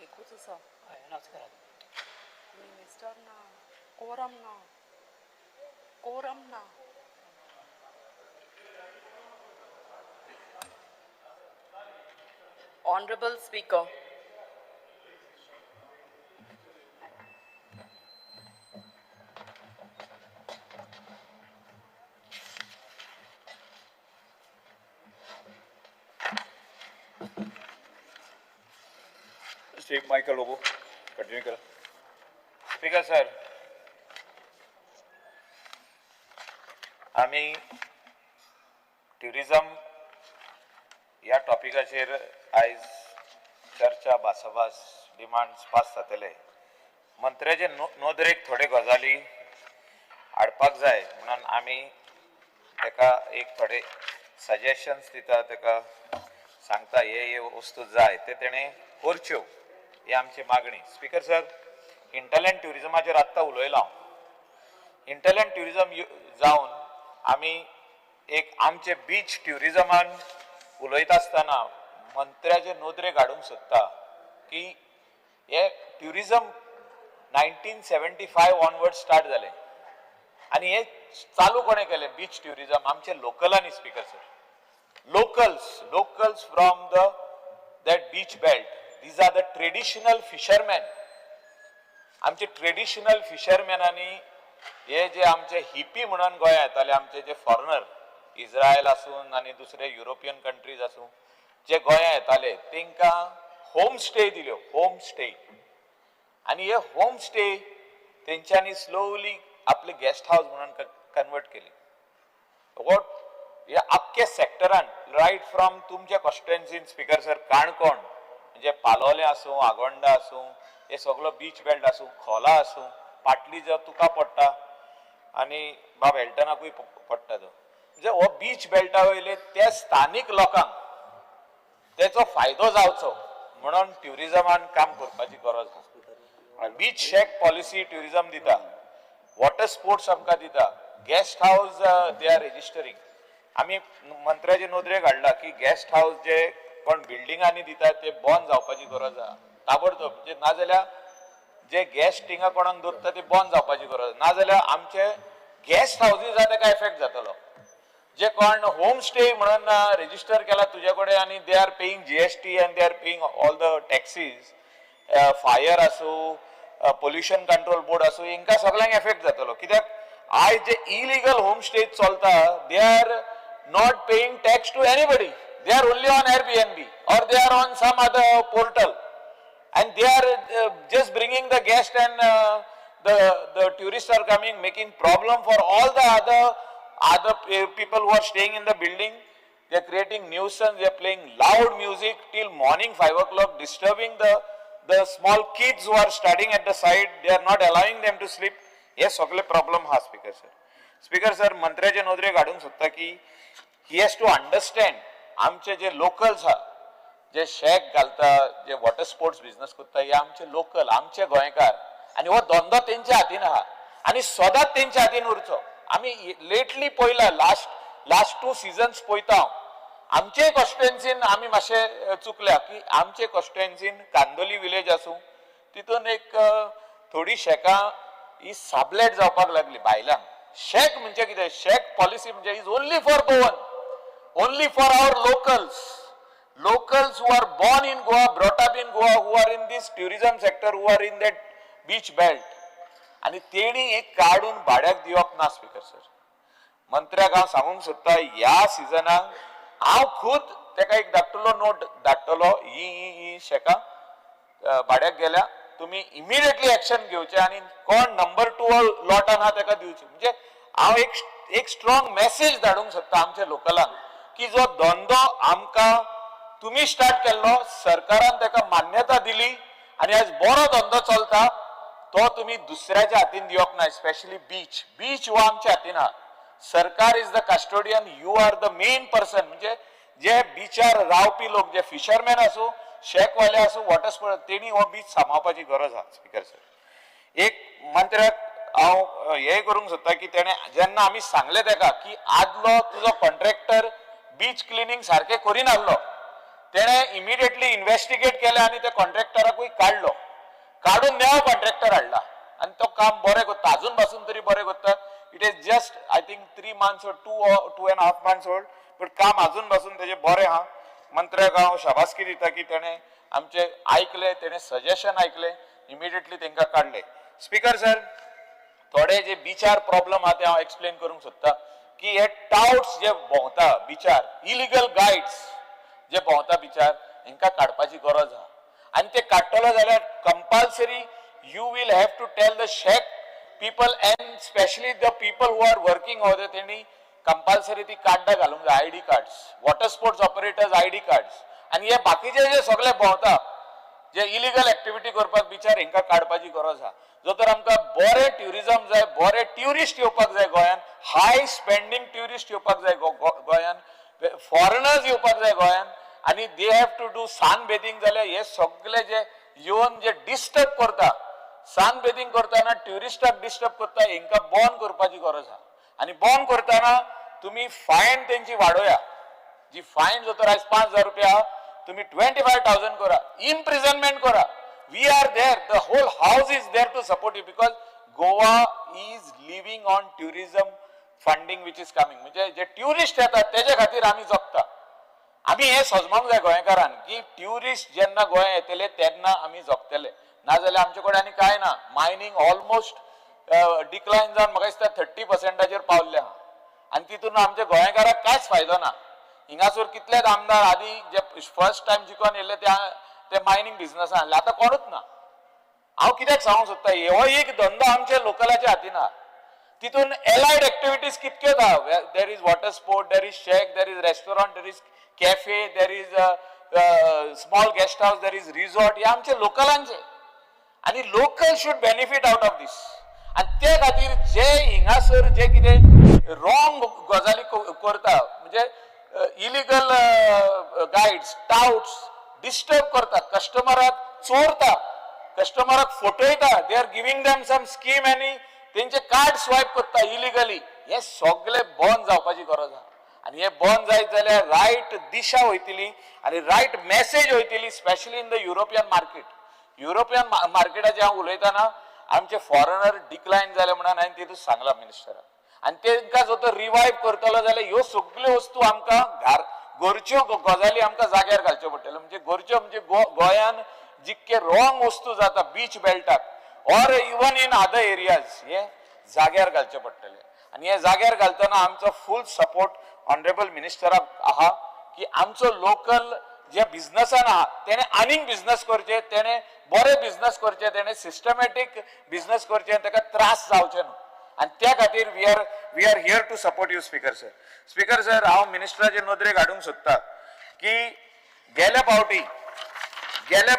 एकूच आसा नाच करा मिनिस्टर ना कोरम ना कोरम ना Honorable Speaker, speak Michael logo continue करा. स्पीकर सर, आम्ही ट्युरिझम या टॉपिकाचेर आयज चर्चा भासाभास डिमांड्स पास जातले. मंत्र्याचे नोदरेक थोडे गजाली हाडपाक जाय म्हणून आमी तेका एक थोडे सजेशन्स दिता, तेका सांगता हे वस्तू जाय ते तेणे करच्यो ही आमची मागणी. स्पीकर सर, इंटरलँड ट्युरिझमाचेर आत्ता उलयला. इंटरलँड ट्युरिझम जावन आमी एक आमचे बीच ट्युरिझमान उलयता आसतना मंत्र्याचे नोदरेक हाडूंक सोदता की हे ट्युरिझम 1975 ऑनवर्ड स्टार्ट जाले आणि हे चालू कोणे केले? बीच ट्युरिझम आमचे लोकलांनी. Speaker sir, locals from that beach belt, these are the traditional fishermen. आमचे ट्रेडिशनल फिशरमॅनांनी हे जे आमचे हिपी म्हणून गोंया येताले, आमचे जे फॉरेनर इस्रायल आसून आनी दुसरे युरोपियन कंट्रीज आसून जे गोंया येताले तांकां होम स्टे दिल्यो, होम स्टे. आणि हे होम स्टे तेंच्यांनी स्लोली आपले गेस्ट हाऊस म्हणून कन्वर्ट केली. वॉट या अख्खे सेक्टरान रायट फ्रॉम तुमच्या कॉन्स्टिट्युएन्सीन स्पीकर सर, काणकोण म्हणजे पालोले आसूं, आगोंडा आसूं, हे सगळो बीच बेल्ट आसूं, खोला आसूं, पाटली जो तुका पडटा आनी बाब हेल्टनाकूय पडटा तो, म्हणजे हो बीच बेल्टा वयले त्या स्थानीक लोकांक तेचो फायदो जावचो म्हणून ट्युरिझमान काम करपाची गरज आसा. बीच शेक पॉलिसी ट्युरिझम दिता, वॉटर स्पोर्ट्स आमकां दिता, guest house they are registering. आमी मंत्र्याचे नोदरेक हाडला की गेस्ट हाऊस जे कोण बिल्डिंगांनी दितात ते बंद जावपाची गरज आसा ताबडतोब. म्हणजे नाजाल्यार जे गेस्ट थिंगा कोणाक दवरता ते बंद जावपाची गरज, नाजाल्यार आमचे गेस्ट हाऊसीस आसा ताका इफेक्ट जातलो. जे कोण होम स्टे म्हणून रेजिस्टर केला तुजे कडेन आनी they are paying GST and they are paying all the taxes, fire आसूं, पोल्युशन कंट्रोल बोर्ड आसूं, हांकां सगळ्यांक इफेक्ट जातलो. कित्याक आयज जे इलिगल होम स्टे चलता they are not paying tax to anybody. They are only on Airbnb or they are on some other portal and they are just bringing the guest and the tourists are coming, making problem for all the other people who are staying in the building. They are creating nuisance, they are playing loud music till morning 5 o'clock, disturbing the small kids who are studying at the side. They are not allowing them to sleep. Yes, सगळे problem हा speaker sir. Speaker sir, मंत्र्याचे नोदरेक हाडूंक सोदता की he has to understand आमचे जे locals आहा, जे शेक घालता, जे वॉटर स्पोर्ट्स बिझनेस करता, हे आमचे लोकल, आमचे गोंयकार, आणि हो धंदो तेंच्या हातीन आहा आणि सदांच तेंच्या हातीन उरचो. आमी लेटली पळयला, लास्ट 2 सिजन्स पळयता आमचे कॉन्स्टिट्युएन्सीन आमी मातशे चुकल्या की आमचे कॉन्स्टिट्युएन्सीन कांदोली विलेज आसूं तितून एक थोडी शेकां ही साबलेट जावपाक लागली बायलांक. शेक म्हणजे कितें? शेक पॉलिसी म्हणजे is only for Goan, only for our locals who are born in Goa, brought up in Goa, who are in this tourism sector, who are in that beach belt. आणि तेणी एक काढून भाड्याक दिवप ना. स्पीकर सर, मंत्र्याक हांव सांगूंक सोदता, ह्या सिजनाक हांव खुद तेका एक धाडटलो नोट धाडटलो, ही शेकां भाड्याक गेल्या, तुम्ही इमिडिएटली एक्शन घेवचे आणि कोण नंबर 2 लॉटान आहा तेका दिवचे. म्हणजे हांव एक स्ट्रॉंग मेसेज धाडूंक सोदता आमच्या लोकलांक की जो धंदो आमकां तुम्ही स्टार्ट केल्लो, सरकारान तेका मान्यता दिली आणि आज बरो धंदो चलता, तो तुम्ही दुसऱ्याच्या हातीन दिवप ना. स्पेशली बीच हो आमच्या हातीन आहा. सरकार is the custodian, you are the main person. म्हणजे जे बीचार रावपी लोक, जे फिशरमॅन आसूं, शेकवाले आसूं, वॉटर स्पोर्ट्स, तेणी हो बीच सांबाळपाची गरज आहा. स्पीकर सर, एक मंत्र्याक हांव हे करूंक सोदता की तेणे जेन्ना आमी सांगले तेका की आदलो तुजो कॉन्ट्रॅक्टर बीच क्लिनिंग सारखे करिनाहलो, तेणे इमिडिएटली इन्व्हेस्टिगेट केलें आनी त्या कॉन्ट्रॅक्टराकूय काडलो, काडून नवो कॉन्ट्रॅक्टर हाडला आनी तो काम बरें करता, अजून पासून तरी बरें करता. It is just I think 3 months or 2.5 months old, but काम अजून पासून तेजे बरें आहा. मंत्र्याक हांव शाबासकी दिता की तेणे आमचे ऐकले, तेणे सजेशन ऐकले, इमिडिएटली तांकां काडले. स्पीकर सर, थोडे जे बिचार प्रॉब्लेम आहा ते हांव एक्सप्लेन करूंक सोदता की हे टाउट्स जे भोंवता बिचार, इलिगल गायड्स जे भोंवता बिचार, हांकां काडपाची गरज आहा. आनी ते काडटलो जाल्यार compulsory you will have to tell the shack people and especially the people who are working over there, तेणी कंपल्सरी ती कार्डां घालूंक जाय, ID cards, water sports operators ID cards. आनी हे बाकीचे जे सगळे भोंवता जे इलिगल एक्टिविटी करपाक बिचार, हांकां काडपाची गरज आहा. जो तर आमकां बरें ट्युरिझम जाय, बरे ट्युरिस्ट येवपाक जाय गोंयान, हाय स्पेंडींग ट्युरिस्ट येवपाक जाय गोंयान, फॉरेनर्स येवपाक जाय गोंयान, आनी they have to do sunbathing. जाल्यार हे सगळे जे येवन जे डिस्टर्ब करता, सान बेदींग करताना ट्युरिस्टाक डिस्टर्ब करता, हांकां बॉन करपाची गरज आहा. आनी बॉन करताना तुमी फायन तेंची वाडोया. जी फायन जो तर आयज 5,000 रुपया आहा, तुमी 25,000 करा, इम्प्रिझनमेंट करा. We are there, the whole house is there to support you, because Goa is living on tourism funding which is coming. म्हणजे जे ट्युरिस्ट येतात तेजे खातीर आमी जगता. आमी हे समजूंक जाय गोंयकारान की ट्युरिस्ट जेन्ना गोंया येतले तेन्ना आमी जगतले, नाजाल्यार आमचे कडेन आनी कांय ना. मायनींग ऑलमोस्ट डिक्लायन जावन म्हाका दिसता 30% पावल्ले आहा, आनी तितून आमच्या गोंयकाराक कांयच फायदो ना. हिंगासर कितलेच आमदार आदी जे फर्स्ट टायम जिखून येयले ते मायनींग बिझनसान आहले, आतां कोणूच ना. हांव कित्याक सांगूंक सोदता, हो एक धंदो आमच्या लोकलाच्या हातीन आहा. तितून एलायड एक्टिविटीज कितक्योच आहा. There is water sport, there is shack, there is restaurant, there is cafe, there is small guest house, there is resort. हे आमचे लोकलांचे, आनी local should benefit out of this. आनी ते खातीर जे हिंगासर जे कितें रॉंग गजाली करता, म्हणजे इलिगल गायड्स, टाउट्स डिस्टर्ब करता, कस्टमराक चोरता, कस्टमराक फटयता, they are giving them some scheme आनी तेंचे कार्ड स्वायप करता इलिगली. हे सगळे बंद जावपाची गरज आहा. आनी हे बंद जायत जाल्यार रायट दिशा वयतली आनी रायट मेसेज वयतली, specially in the European market. European मार्केटाचे हांव उलयतना आमचे फॉरेनर डिक्लायन जाले म्हणून हांवें तितून सांगलां मिनिस्टराक. आनी तेंकां जो तो रिवायव करतलो जाल्यार ह्यो सगळ्यो वस्तू आमकां गरज्यो गजाली आमकां जाग्यार घालच्यो पडटल्यो. म्हणजे गरज्यो म्हणजे गोंयान जितके रॉंग वस्तू जाता बीच बेल्टाक or even in other areas, हे जाग्यार घालचे पडटले. आनी हे जाग्यार घालतना आमचो फूल सपोर्ट ऑनरेबल मिनिस्टराक आहा की आमचो लोकल जे बिझनसान आहा तेणे आनीक बिझनस करचे, तेणे बरे बिझनस करचे, तेणे सिस्टमॅटीक बिझनस करचे, ताका त्रास जावचे न्हू. आनी त्या खातीर we are here to support you. Speaker sir, speaker sir, हांव मिनिस्टराचे नदरेक हाडूंक सोदता की गेल्या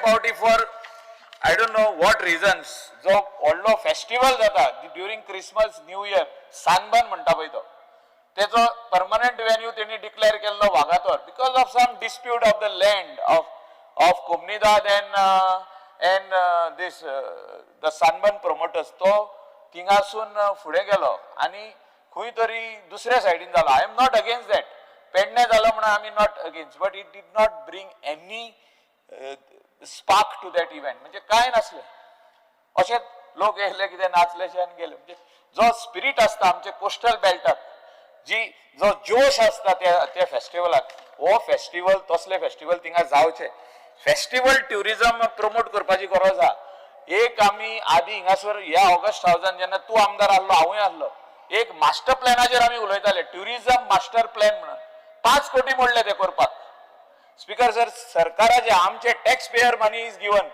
फावटी for I don't know what reasons जो व्हडलो फेस्टिवल जाता during Christmas New Year, Sunburn म्हणटा पळय तो, तेजो परमनंट वेन्यू तेणी डिक्लेअर केल्लो Vagator because of some dispute of the land of कोमनीदाद and this the Sunburn promoters. तो थिंगासून फुडें गेलो आनी खंय तरी दुसऱ्या सायडीन जालो. I am not against that. Pedne जालो म्हणून आमी not against, but it did not bring any spark to that event. म्हणजे कांय नासलें, अशेंच लोक येयले, कितें नाचलेशे आनी गेले. म्हणजे जो स्पिरीट आसता आमचे कोस्टल बेल्टाक, जो जोश आसता त्या फेस्टिवलाक, हो फेस्टिवल तसले फेस्टिवल थिंगा जावचे. फेस्टिवल ट्युरिझम प्रमोट करपाची गरज आहा. एक आमी आदी हिंगासर ह्या ऑगस्ट हावजान जेन्ना तूं आमदार आहलो, हांवूय आहलो, एक मास्टर प्लॅनाचेर आमी उलयताले, ट्युरिझम मास्टर प्लॅन म्हणून 5 कोटी मोडले ते करपाक. स्पीकर सर, सरकाराचे आमचे tax payer money is given,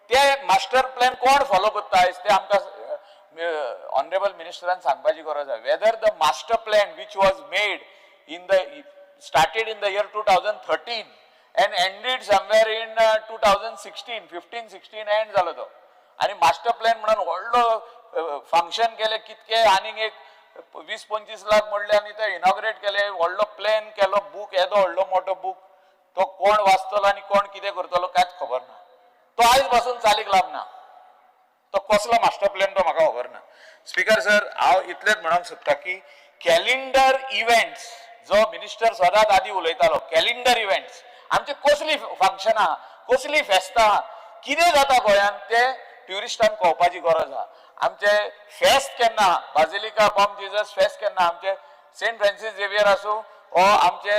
ते मास्टर प्लॅन कोण फॉलो करता आयज ते आमकां ऑनरेबल मिनिस्टरान सांगपाची गरज आहा. Whether the master plan which was made started in the year 2013 and ended somewhere in 2016, 15-16 end जालो तो. आणि मास्टर प्लॅन म्हणून व्हडलो फंक्शन केले, कितके आनीक एक 20-25 लाख मोडले आनी ते इनॉग्रेट केले, व्हडलो प्लॅन केलो, बूक येदो व्हडलो मोठो बूक, तो कोण वाचतलो आनी कोण कितें करतलो कांयच खबर ना. तो आयज पासून चालीक लागना. तो कसलो मास्टर प्लॅन तो म्हाका खबर ना. स्पीकर सर, हांव इतलेंच म्हणूंक सोदता की कॅलेंडर इव्हेंट्स जो मिनिस्टर सदांच आदी उलयतालो, कॅलेंडर इव्हेंट्स आमची कसली फंक्शन आहा, कसली फेस्त आहा, कितें जाता गोंयांत ते ट्युरिस्टांक कळपाची गरज आहा. आमचे फेस्त केन्ना, बाजिलिका बॉम जिजस फेस्त केन्ना, आमचे सेंट फ्रांसीस झेवियर आसूं वो आमचे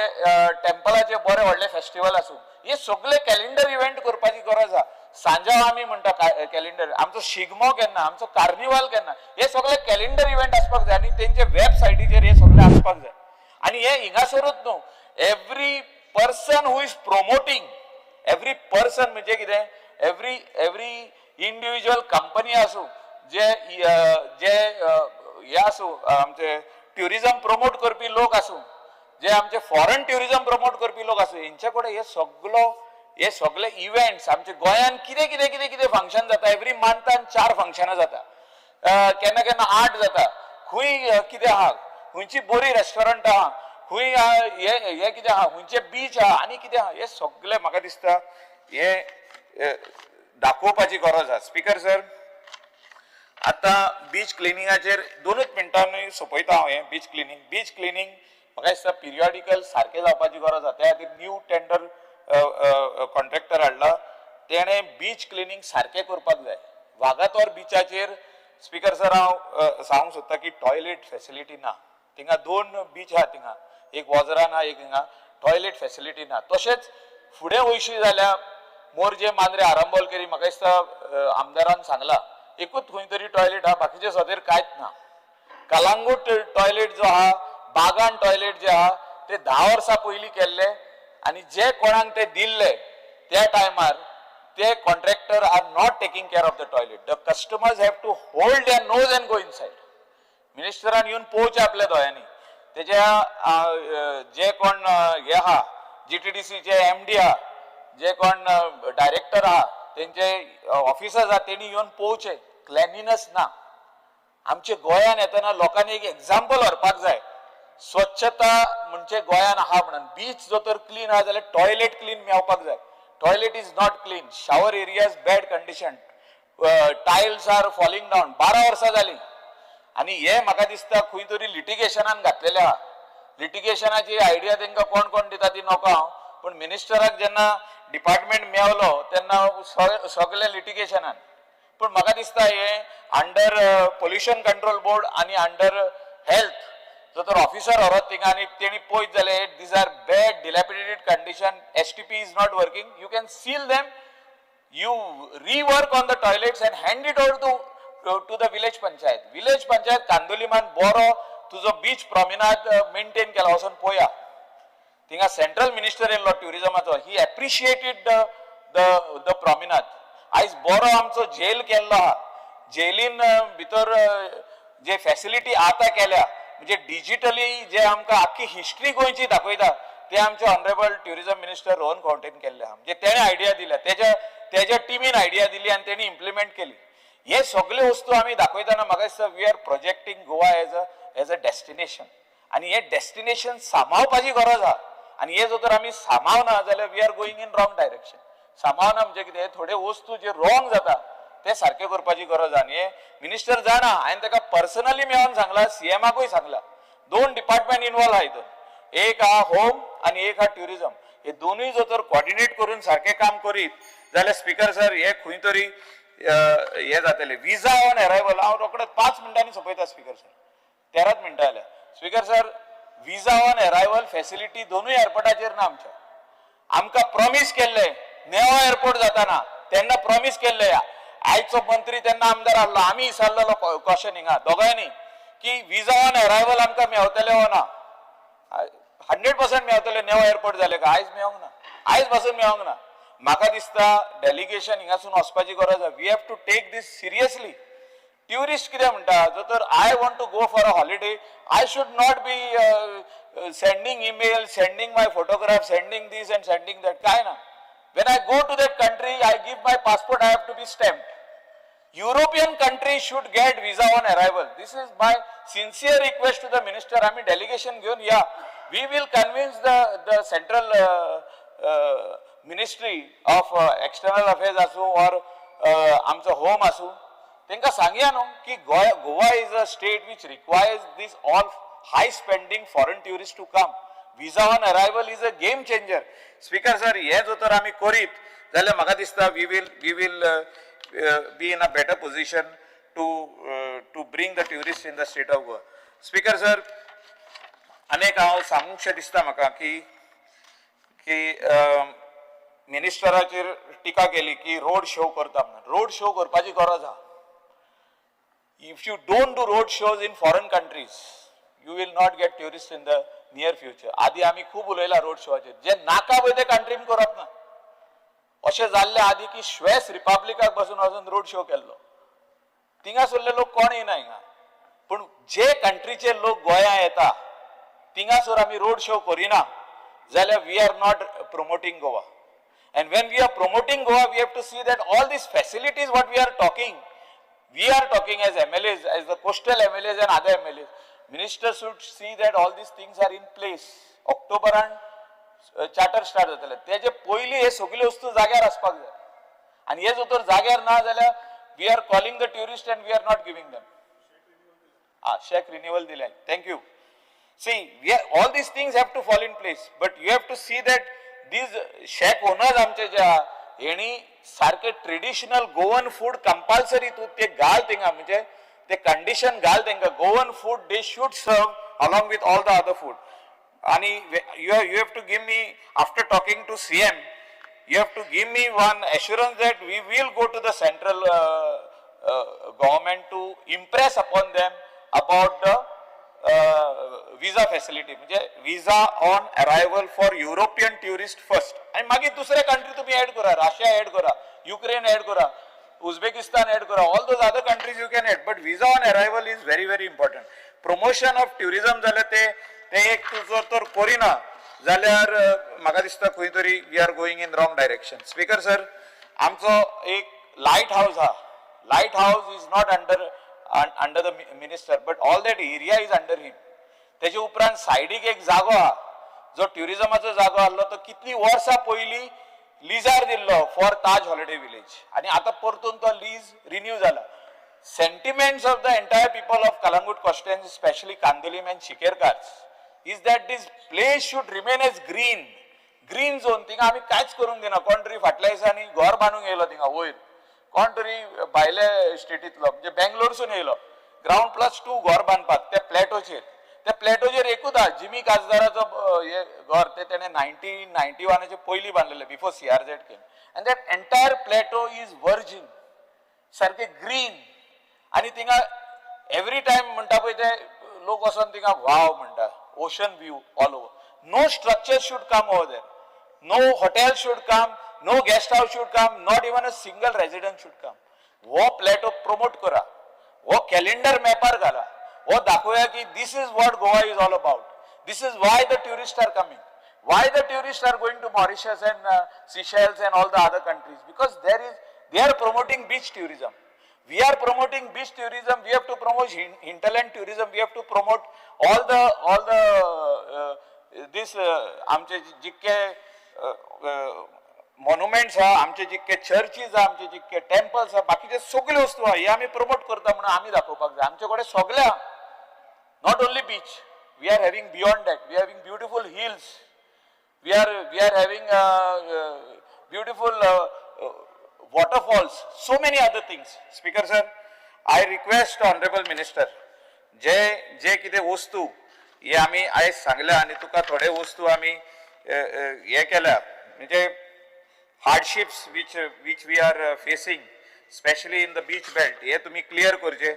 टेम्पलाचे बरे व्हडले फेस्टिवल आसूं, हे सगळे कॅलेंडर इव्हेंट करपाची गरज आहा. सांजाव आमी म्हणटा कॅलेंडर, आमचो शिगमो केन्ना, आमचो कार्निवाल केन्ना, हे सगळे कॅलेंडर इव्हेंट आसपाक जाय आनी तेंचे वेबसायटीचेर हे सगळे आसपाक जाय. आनी हे हिंगासरूच न्हू, every person who is promoting, every person म्हणजे कितें, एवरी इंडिविज्युअल कंपनी आसूं, जे हे आसूं आमचे ट्युरिझम प्रमोट करपी लोक आसूं, जे आमचे फॉरेन ट्युरिझम प्रमोट करपी लोक आसूं, हेंचे कडेन हे सगळे इव्हेंट्स आमचे गोंयांत कितें कितें कितें कितें फंक्शन जाता, एवरी मंथान 4 फंक्शनां जाता, केन्ना केन्ना 8 जाता, खंय कितें आहा, खंयची बरी रेस्टॉरंट आहा, खंय हे कितें आहा, खंयचे बीच आहा आनी कितें आहा, हे सगळे म्हाका दिसता हे दाखोवपाची गरज आहा. स्पीकर सर, आता बीच क्लिनिंगाचेर 2च मिनटांनी सोंपयता हांव. हे बीच क्लिनिंग म्हाका दिसता पिरियॉडिकल सारकें जावपाची गरज आहा. त्या खातीर न्यू टेंडर कॉन्ट्रॅक्टर हाडला, तेणे बीच क्लिनिंग सारकें करपाक जाय. वागातोर बिचाचेर स्पीकर सर हांव सांगूंक सोदता की टॉयलेट फेसिलिटी ना, थिंगा 2 बीच आहा, थिंगा एक वॉजरान आहा, एक हिंगा टॉयलेट फेसिलिटी ना. तशेंच फुडें वयशी जाल्यार मोरजे मांद्रे आरंबोल म्हाका दिसता आमदारान सांगला एकूच खंय तरी टॉयलेट आहा, बाकीचे सदर कांयच ना. कलांगूट टॉयलेट जो आहा, बागान टॉयलेट जे आहा ते 10 वर्सां पयलीं केल्ले आनी जे कोणाक ते दिल्ले त्या टायमार ते contractor are not taking care of the toilet. The customers have to hold their nose and go inside. मिनिस्टरान येवन पळोवचें आपल्या दोळ्यांनी. तेच्या जे कोण हे आहा GTDCचे MD आहा, जे कोण डायरेक्टर आहा, तेंचे ऑफिसर्स आहा, तेणी येवन पळोवचें. क्लॅनिनेस ना. आमचे गोंयान येतना लोकांनी एक एक्झाम्पल व्हरपाक जाय. स्वच्छता म्हणजे गोंयान आहा म्हणून. बीच जो तर क्लीन आहा जाल्यार टॉयलेट क्लीन मेळपाक जाय. Toilet is not clean. Shower areas bad condition. Tiles are falling down. 12 वर्सां जालीं आनी हे म्हाका दिसता खंय तरी लिटिगेशनान घातलेले आहा. लिटिगेशनाची आयडिया तांकां कोण कोण दिता ती नोको हांव, पूण मिनिस्टराक जेन्ना डिपार्टमेंट मेळलो तेन्ना सगळे लिटिगेशनान. पूण म्हाका दिसता हे अंडर पोल्युशन कंट्रोल बोर्ड आनी अंडर हेल्थ जो तर ऑफिसर व्हरत थिंगा आनी तेणी पळयत जाल्यार these are bad dilapidated condition. STP is not working. You can seal them. You rework on the toilets and hand it over to the village panchayat. Village panchayat कांदोलीमान बरो तुझो बीच प्रॉमिनाद मेंटेन केला वचून पळया. थिंगा सेंट्रल मिनिस्टर येयल्लो ट्युरिझमाचो. ही appreciated the प्रॉमिनाद. आयज बरो आमचो जेल केल्लो आहा. जेलीन भितर जे फॅसिलिटी आतां केल्या म्हणजे डिजिटली जे आमकां आख्खी हिस्ट्री गोंयची दाखयता ते आमचे ऑनरेबल ट्युरिझम मिनिस्टर रोहन खंवटेन केल्ले आहा. म्हणजे तेणे आयडिया दिल्या, तेज्या टिमीन आयडिया दिली आनी तेणी इम्प्लिमेंट केली. हे सगळे वस्तू आमी दाखयतना म्हाका दिसता we are projecting Goa as a destination. आनी हे डेस्टिनेशन सांबाळपाची गरज आहा. आनी हे जर तर आमी सांबाळना जाल्यार we are going in wrong direction. सांबाळना म्हणजे कितें, थोडे वस्तू जे रॉंग जाता ते सारखे करपाची गरज आहा. आनी हे मिनिस्टर जाणा, हांवें ताका पर्सनली मेळोन सांगला, CMाकूय सांगला. 2 डिपार्टमेंट इन्वॉल्व आहा हितून. एक आहा होम आनी एक आहा ट्युरिझम. हे दोनूय जर तर कोऑर्डिनेट करून सारखे काम करीत जाल्यार स्पीकर सर हे खंय तरी हे जातले. विजा ऑन अरायवल हांव रोखडेच 5 मिनटांनी सोंपयता स्पीकर सर. 13 मिनटां जाल्या. Speaker sir, visa on arrival facility दोनूय एअरपोर्टाचेर ना आमच्या. आमकां प्रॉमिस केल्ले नेवा एअरपोर्ट जाताना तेन्ना प्रॉमिस केल्ले. आयचो मंत्री तेन्ना आमदार आहलो, आमी विचारलेलो क्वेश्चन हिंगा दोगांयनी की विजा ऑन अरायवल आमकां मेळटले वा ना. 100% मेळटले नेवा एअरपोर्ट जाले का. आयज मेळोंक ना. आयज पासून मेळोंक ना. म्हाका दिसता डेलिगेशन हिंगासून वचपाची गरज आहा. We have to take this seriously. Tourist कितें म्हणटा, जर तर I want to go for a holiday, I should not be sending email, sending my photograph, sending this and sending that. काय ना. When I go to that country, I give my passport, I have to be stamped. European countries should get visa on arrival. This is my sincere request to the minister. I mean, delegation given, yeah, we will convince the central ministry of external affairs asu or amcha home asu. Tenka सांगया न्हू की Goa is a state which requires this all high spending foreign tourists to come. Visa on arrival is a game changer. Speaker sir, हे जो तर आम्ही करीत जाल्यार म्हाका दिसता we will be in a better position to bring the tourists in the state of Goa. Speaker sir, अनेक हांव सांगूंकशें दिसता म्हाका की मिनिस्टराचेर टिका केली की रोड शो करता म्हणून. रोड शो करपाची गरज आहा. If you don't do road shows in foreign countries, you will not get tourists in the near future. आदी आमी खूब उलयला रोड शोचेर. जे नाका पळय ते कंट्रीन करप ना. अशें जाल्ले आदी की स्वेस रिपब्लिकाक बसून वचून रोड शो केल्लो. थिंगासरले लोक कोण येना हिंगा. पूण जे कंट्रीचे लोक गोंया येता थिंगासर आमी रोड शो करिना जाल्यार we are not promoting Goa. And when we are promoting Goa, we have to see that all these facilities what we are talking as MLAs, as the coastal MLAs and other MLAs, ministers should see that all these things are in place. October and charter start जातले. तेजे पयली हे सगळे वस्तू जाग्यार आसपाक जाय. आणि हे जर तर जाग्यार ना जाल्यार we are calling the tourists and we are not giving them. Check renewal दिले. Thank you. See, all these things have to fall in place, but you have to see that these shack owners आमचे जे हेणी सारखे traditional Goan food compulsory तू ते घाल थिंगा म्हणजे ते condition घाल तेंका Goan food they should serve along with all the other food. आणि you have to give me, after talking to CM, you have to give me one assurance that we will go to the central government to impress upon them about the visa facility. म्हणजे visa on arrival for European tourist first. आणि मागीर दुसरे country तुम्ही add करा, Russia add करा, Ukraine add करा, Uzbekistan add करा, all those other countries you can add, but visa on arrival is very very important. Promotion of tourism जाल्यार ते एक तुजो तर करिना जाल्यार म्हाका दिसता खंय तरी we are going in wrong direction. Speaker sir, आमचो एक लायट हाऊस हा. Light house is not under the minister, but all that area is under him. तेजे उपरांत सायडीक एक जागो हा जो ट्युरिझमाचो जागो आसलो तो कितली वर्सां पयली लिजार दिल्लो फॉर ताज हॉलिडे विलेज आणि आता परतून तो लीज रिन्यू जाला. Sentiments of the entire people of Kalangut constituency, especially Kandilim and Shikerkars, is that this place should remain as green zone. थिंगा आमी कांयच करूंक दिना. कोण तरी फाटल्या दिसांनी घर बांदूंक येयलो थिंगा वयर, कोण तरी भायले स्टेटीतलो म्हणजे बेंगलोरसून येयलो ground+2 घर बांदपाक त्या प्लॅटोचेर एकूच हा जिमी काजदाराचो हे घर ते तेणे 1991 पयलीं बांदलेले before CRZ came. and that entire plateau is virgin, सारखे ग्रीन. आणि थिंगा एवरी टाइम म्हणटा पळय ते लोक वचोन थिंगा वाव म्हणटा, ocean view all over. No structure should come over there, no hotel should come, no guest house should come, not even a single resident should come. वो प्लॅटो प्रमोट करा, वो कॅलेंडर मॅपार घाला, वो दाखवया की this is what Goa is all about. This is why the tourist are coming, why the tourists are going to Mauritius and Seychelles and all the other countries, because they are promoting beach tourism. We are promoting beach tourism. We have to promote hinterland tourism. We have to promote all the this आमचे जितके monuments हा, आमचे जितके churches हा, आमचे जितके temples हा, बाकीचे सगळे वस्तू हा, हे आम्ही promote करता म्हणून आम्ही दाखवपाक जाय. आमच्याकडे सगळे not only beach, we are having beyond that. We are having beautiful hills. We are having beautiful waterfalls, so many other things. Speaker sir, I request honorable minister, जे कितें वस्तू हे आमी आयज सांगल्या आणि तुका थोडे वस्तू आमी हे केल्या म्हणजे hardships which we are facing, especially in the beach belt, हे तुम्ही क्लियर करचे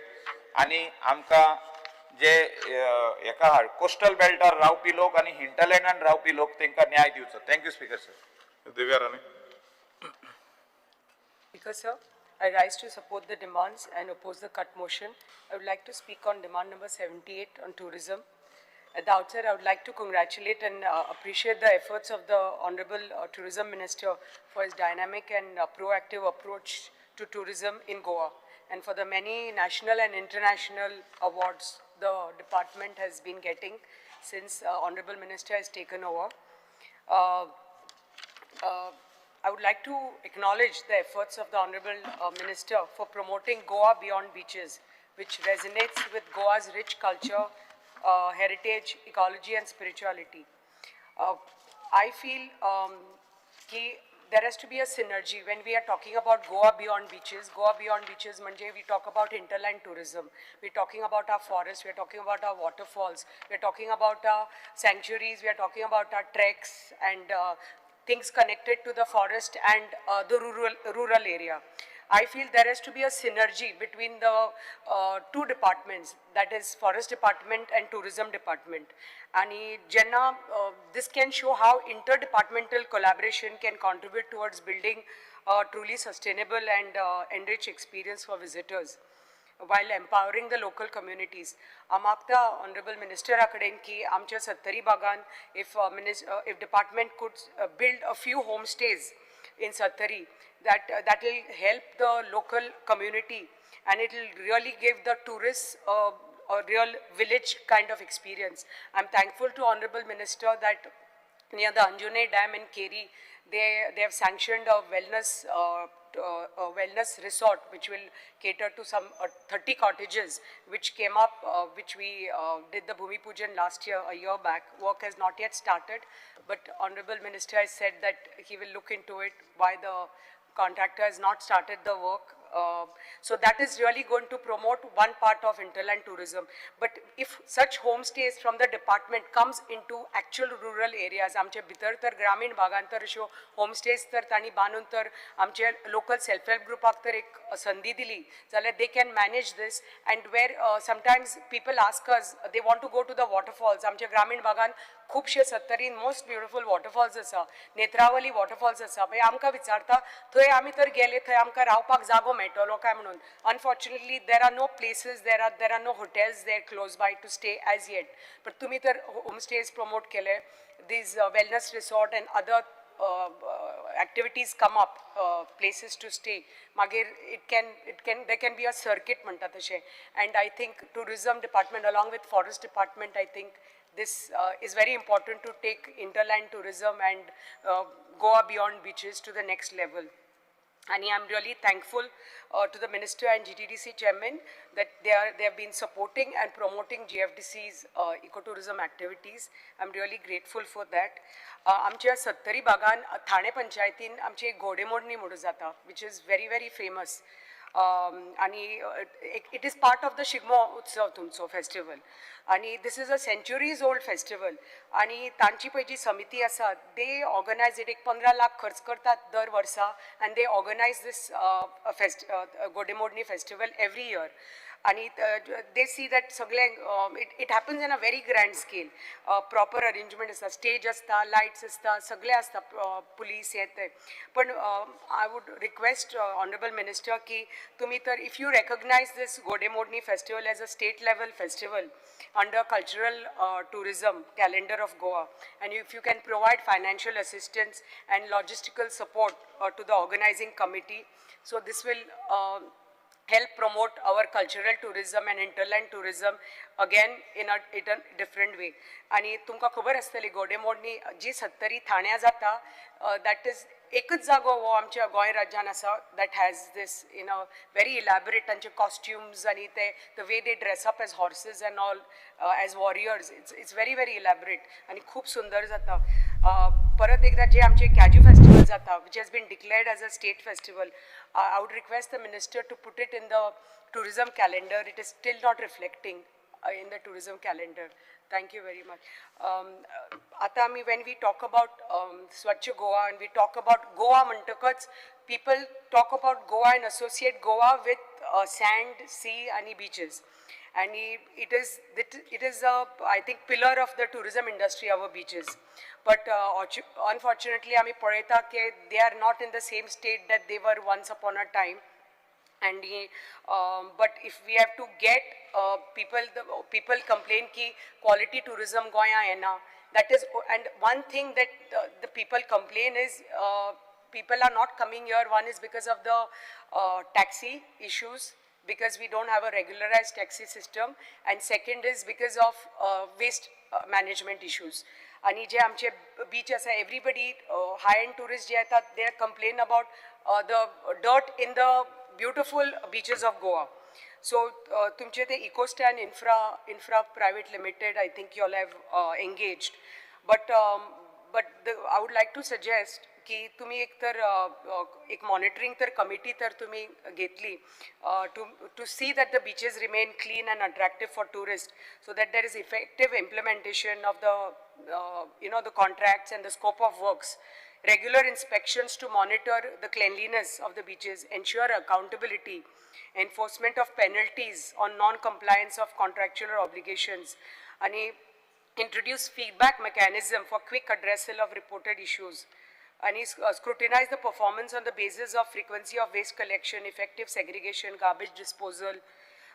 आणि आमकां जे एका कोस्टल बेल्टार रावपी लोक आणि हिंटरलँडान रावपी लोक तांकां न्याय दिवचो. Thank you speaker sir. Divya Rane. Speaker sir, I rise to support the demands and oppose the cut motion. I would like to speak on demand number 78 on tourism. At the outset, I would like to congratulate and appreciate the efforts of the Honorable Tourism Minister for his dynamic and proactive approach to tourism in Goa, and for the many national and international awards the department has been getting since Honorable Minister has taken over. I would like to acknowledge the efforts of the Honorable Minister for promoting Goa beyond beaches, which resonates with Goa's rich culture, heritage, ecology and spirituality. I feel कि there has to be a synergy when we are talking about Goa beyond beaches. Goa beyond beaches, manje, we talk about hinterland tourism. We're talking about our forests. We're talking about our waterfalls. We're talking about our sanctuaries. We're talking about our treks and things connected to the forest and the rural area. I feel there has to be a synergy between the two departments, that is Forest Department and Tourism Department. And this can show how interdepartmental collaboration can contribute towards building a truly sustainable and enriched experience for visitors, while empowering the local communities. Amakta Honorable Minister akadeen ki amcha Sattari Bagan, if department could build a few homestays in Sattari, that will help the local community and it will really give the tourists a real village kind of experience. I'm thankful to Honorable Minister that near the Anjune Dam in Keri, they have sanctioned a wellness resort which will cater to some 30 cottages which came up, which we did the Bhumi Pujan last year, a year back. Work has not yet started, but Honorable Minister has said that he will look into it, why the contractor has not started the work. So that is really going to promote one part of hinterland tourism. But if such homestays from the department comes into actual rural areas, आमचे भितर तर ग्रामीण भागांत तर अश्यो homestays तर तांणी बांदून तर आमचे local self-help groupak तर एक संधी दिली, जाल्यार they can manage this. And where sometimes people ask us, they want to go to the waterfalls. आमचे ग्रामीण भागांत खूबशे सत्तरीन most beautiful waterfalls आसा, नेत्रावली waterfalls आसा. मागीर आमकां विचारता थंय आमी तर गेले, थंय आमकां रावपाक जागो मेळटलो काय म्हणून. Unfortunately, there are no places, there are no hotels there close by to stay as yet. But तुम्ही तर homestays promote केले, these wellness resort and other activities come up, places to stay. Magir there can be a circuit म्हणटा तशें. And I think tourism department along with forest department, I think this is very important to take interland tourism and Goa beyond beaches to the next level. And I'm really thankful to the Minister and GTDC Chairman that they have been supporting and promoting GFDC's ecotourism activities. I'm really grateful for that. आमच्या सत्तरी बागान ठाणे पंचायतीन आमची एक घोडेमोडणी म्हणून जाता, which is very, very famous. आणि it is part of the Shigmo Utsav तुमचो festival. आणि this is a centuries old festival. आणि तांची पळय जी समिती आसा, they organize it, एक 15 लाख खर्च करतात दर वर्सा, and they organize this घोडेमोडणी festival every year. And they see that it happens in a very grand scale. Proper arrangement is stage asta, lights asta, sagle asta, police yete. But I would request Honorable Minister ki tumi tar, if you recognize this Godemodni festival as a state level festival under cultural tourism calendar of Goa, and if you can provide financial assistance and logistical support to the organizing committee, so this will help promote our cultural tourism and hinterland tourism again in a different way. आणि तुमकां खबर आसतली घोडेमोडणी जी सत्तरी थाण्या जाता, that is एकच जागो हो आमच्या गोंय राज्यान आसा that has this very elaborate तांचे costumes आणि ते the way they dress up as horses and all as warriors, it's very, very elaborate आणि खूप सुंदर जाता. परत एकदा जे आमचे कॅज्यू फेस्टिवल जाता, which has been declared as a state festival, I would request the minister to put it in the tourism calendar. It is still not reflecting in the tourism calendar. Thank you very much. Atami, when we talk about Swachh Goa and we talk about Goa Mantakats, people talk about Goa and associate Goa with sand, sea and beaches. And it is a, I think, pillar of the tourism industry, our beaches. But unfortunately, Ami Pareta ke they are not in the same state that they were once upon a time. And but if we have to get people complain ki quality tourism goya hai na, that is, and one thing that the people complain is people are not coming here. One is because of the taxi issues, because we don't have a regularized taxi system, and second is because of waste management issues. आणि जे आमचे beach आसा, everybody high-end tourists जे येतात, they complain about the dirt in the beautiful beaches of Goa. So तुमचे ते EcoStan Infra Private Limited, I think you all have engaged. But but I would like to suggest की तुम्ही एक तर एक monitoring तर committee तर तुम्ही घेतली to see that the beaches remain clean and attractive for tourists, so that there is effective implementation of the the contracts and the scope of works. Regular inspections to monitor the cleanliness of the beaches, ensure accountability, enforcement of penalties on non-compliance of contractual obligations, and introduce feedback mechanism for quick addressal of reported issues, and scrutinize the performance on the basis of frequency of waste collection, effective segregation, garbage disposal,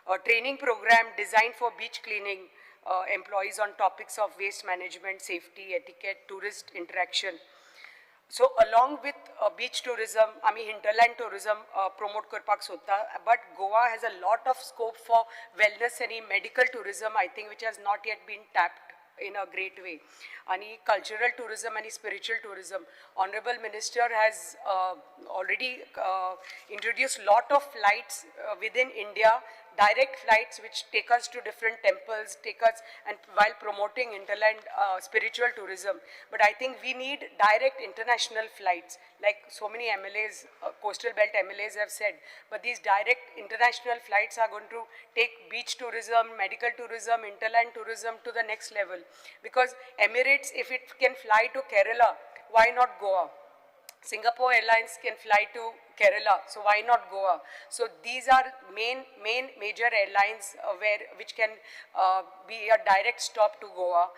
a training program designed for beach cleaning employees on topics of waste management, safety, etiquette, tourist interaction. So along with beach tourism, hinterland tourism promote करपाक सोदता, but Goa has a lot of scope for wellness and medical tourism, I think, which has not yet been tapped in a great way. And cultural tourism and spiritual tourism. Honorable Minister has already introduced lot of flights within India, direct flights which take us to different temples, and while promoting interland spiritual tourism. But I think we need direct international flights, like so many MLAs, coastal belt MLAs have said. But these direct international flights are going to take beach tourism, medical tourism, interland tourism to the next level. Because Emirates, if it can fly to Kerala, why not Goa? Singapore Airlines can fly to Kerala, so why not Goa? So these are major airlines which can be a direct stop to Goa,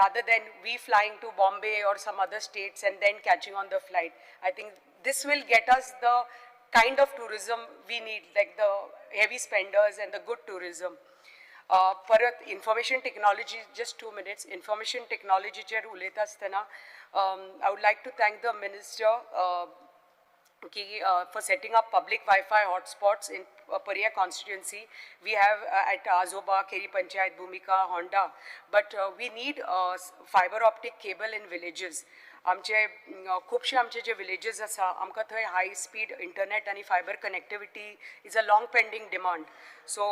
rather than we flying to Bombay or some other states and then catching on the flight. I think this will get us the kind of tourism we need, like the heavy spenders and the good tourism. परत information technology, just 2 minutes. Information technology chair उलयता आसतना I would like to thank the minister for setting up public Wi-Fi hotspots in Paria constituency. We have at Azoba, Keri Panchayat, Bhumika, Honda, but we need fiber optic cable in villages. आमचे खूबशे आमचे जे villages आसा, आमकां थंय high speed internet आनी fibre connectivity is a long pending demand. So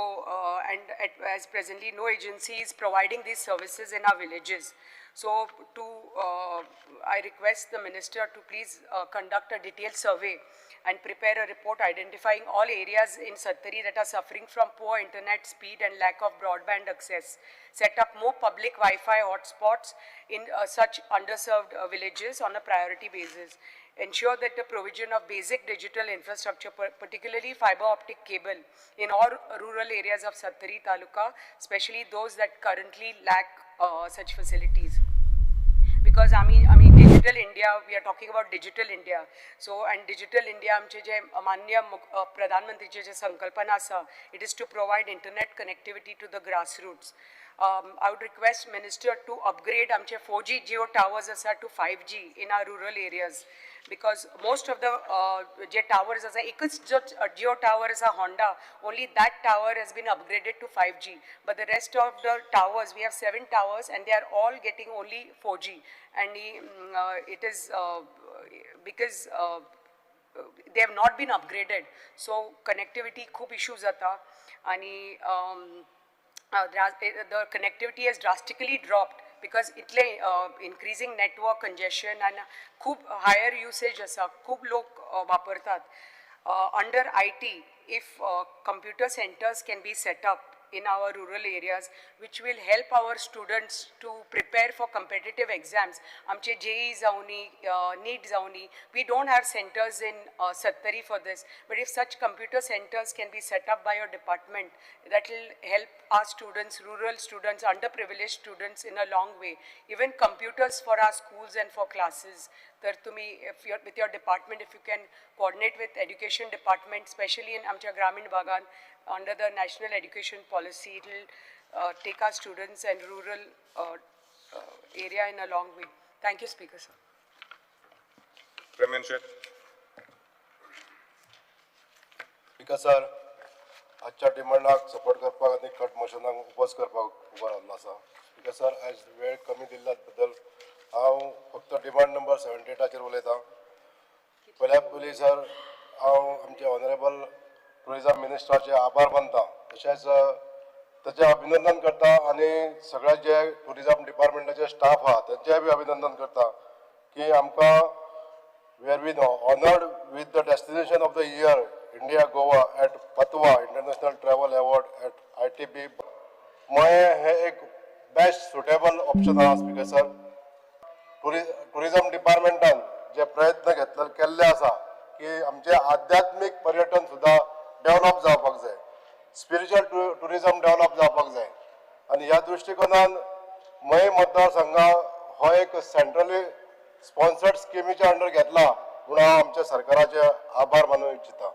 and as presently no agency is providing these services in our villages. So I request the minister to please conduct a detailed survey and prepare a report identifying all areas in Sattari that are suffering from poor internet speed and lack of broadband access. Set up more public Wi-Fi hotspots in such underserved villages on a priority basis. Ensure that the provision of basic digital infrastructure, particularly fiber optic cable, in all rural areas of Sattari Taluka, especially those that currently lack such facilities. Because digital India, we are talking about digital India. So, and digital India, आमचे जे माननीय प्रधानमंत्रीचे जे संकल्पना आसा, it is to provide internet connectivity to the grassroots. I would request minister to upgrade आमचे 4G Jio towers asa to 5G in our rural areas, because most of the towers asa ekच Jio tower is a Honda, only that tower has been upgraded to 5G, but the rest of the towers, we have 7 towers and they are all getting only 4G, and it is because they have not been upgraded, so connectivity खूप issues जाता, आणि the connectivity has drastically dropped because इतले increasing network congestion and खूप higher usage असा, खूप लोक वापरतात. Under IT, if computer centers can be set up in our rural areas, which will help our students to prepare for competitive exams. आमचे JEE जावनी, NEET जावनी, we don't have centers in Sattari for this, but if such computer centers can be set up by your department, that will help our students, rural students, underprivileged students in a long way. Even computers for our schools and for classes. With your department, if you can coordinate with education department, especially in Amcha Gramin Bagan, under the national education policy, it will take our students and rural area in a long way. Thank you, Speaker, sir. Speaker, sir, आजच्या डिमांडाक support करपाक आनी cut मोशनाक उपोज करपाक उबो रावल्लो आसा. Speaker sir, आयज वेळ कमी दिल्ल्या बद्दल हांव फक्त डिमांड नंबर 78 उलयतां. पयल्या पयलीं सर, हांव आमचे ऑनरेबल टुरिझम मिनिस्टराचे आभार मानतां, तशेंच ताचें अभिनंदन करता आनी सगळे जे टुरिझम डिपार्टमेंटाचे स्टाफ आहा तांचेंय बी अभिनंदन करता, की आमकां we have been honored with the destination of the year India Goa at Patwa International Travel Award at ITB. मये हे एक बेस्ट सुटेबल ऑप्शन आहा स्पीकर सर. टुरिझम डिपार्टमेंटान जे प्रयत्न केल्ले आसा की आमचे आध्यात्मिक पर्यटन सुद्धा डेव्हलप जावपाक जाय, स्पिरिच्युअल टुरिझम डेव्हलप जावपाक जाय आणि ह्या दृष्टिकोनान मये मतदारसंघा हो एक सेंट्रली स्पॉन्सर्ड स्किमीच्या अंडर घेतला म्हणून हांव आमच्या सरकाराचे आभार मानूं इच्छिता.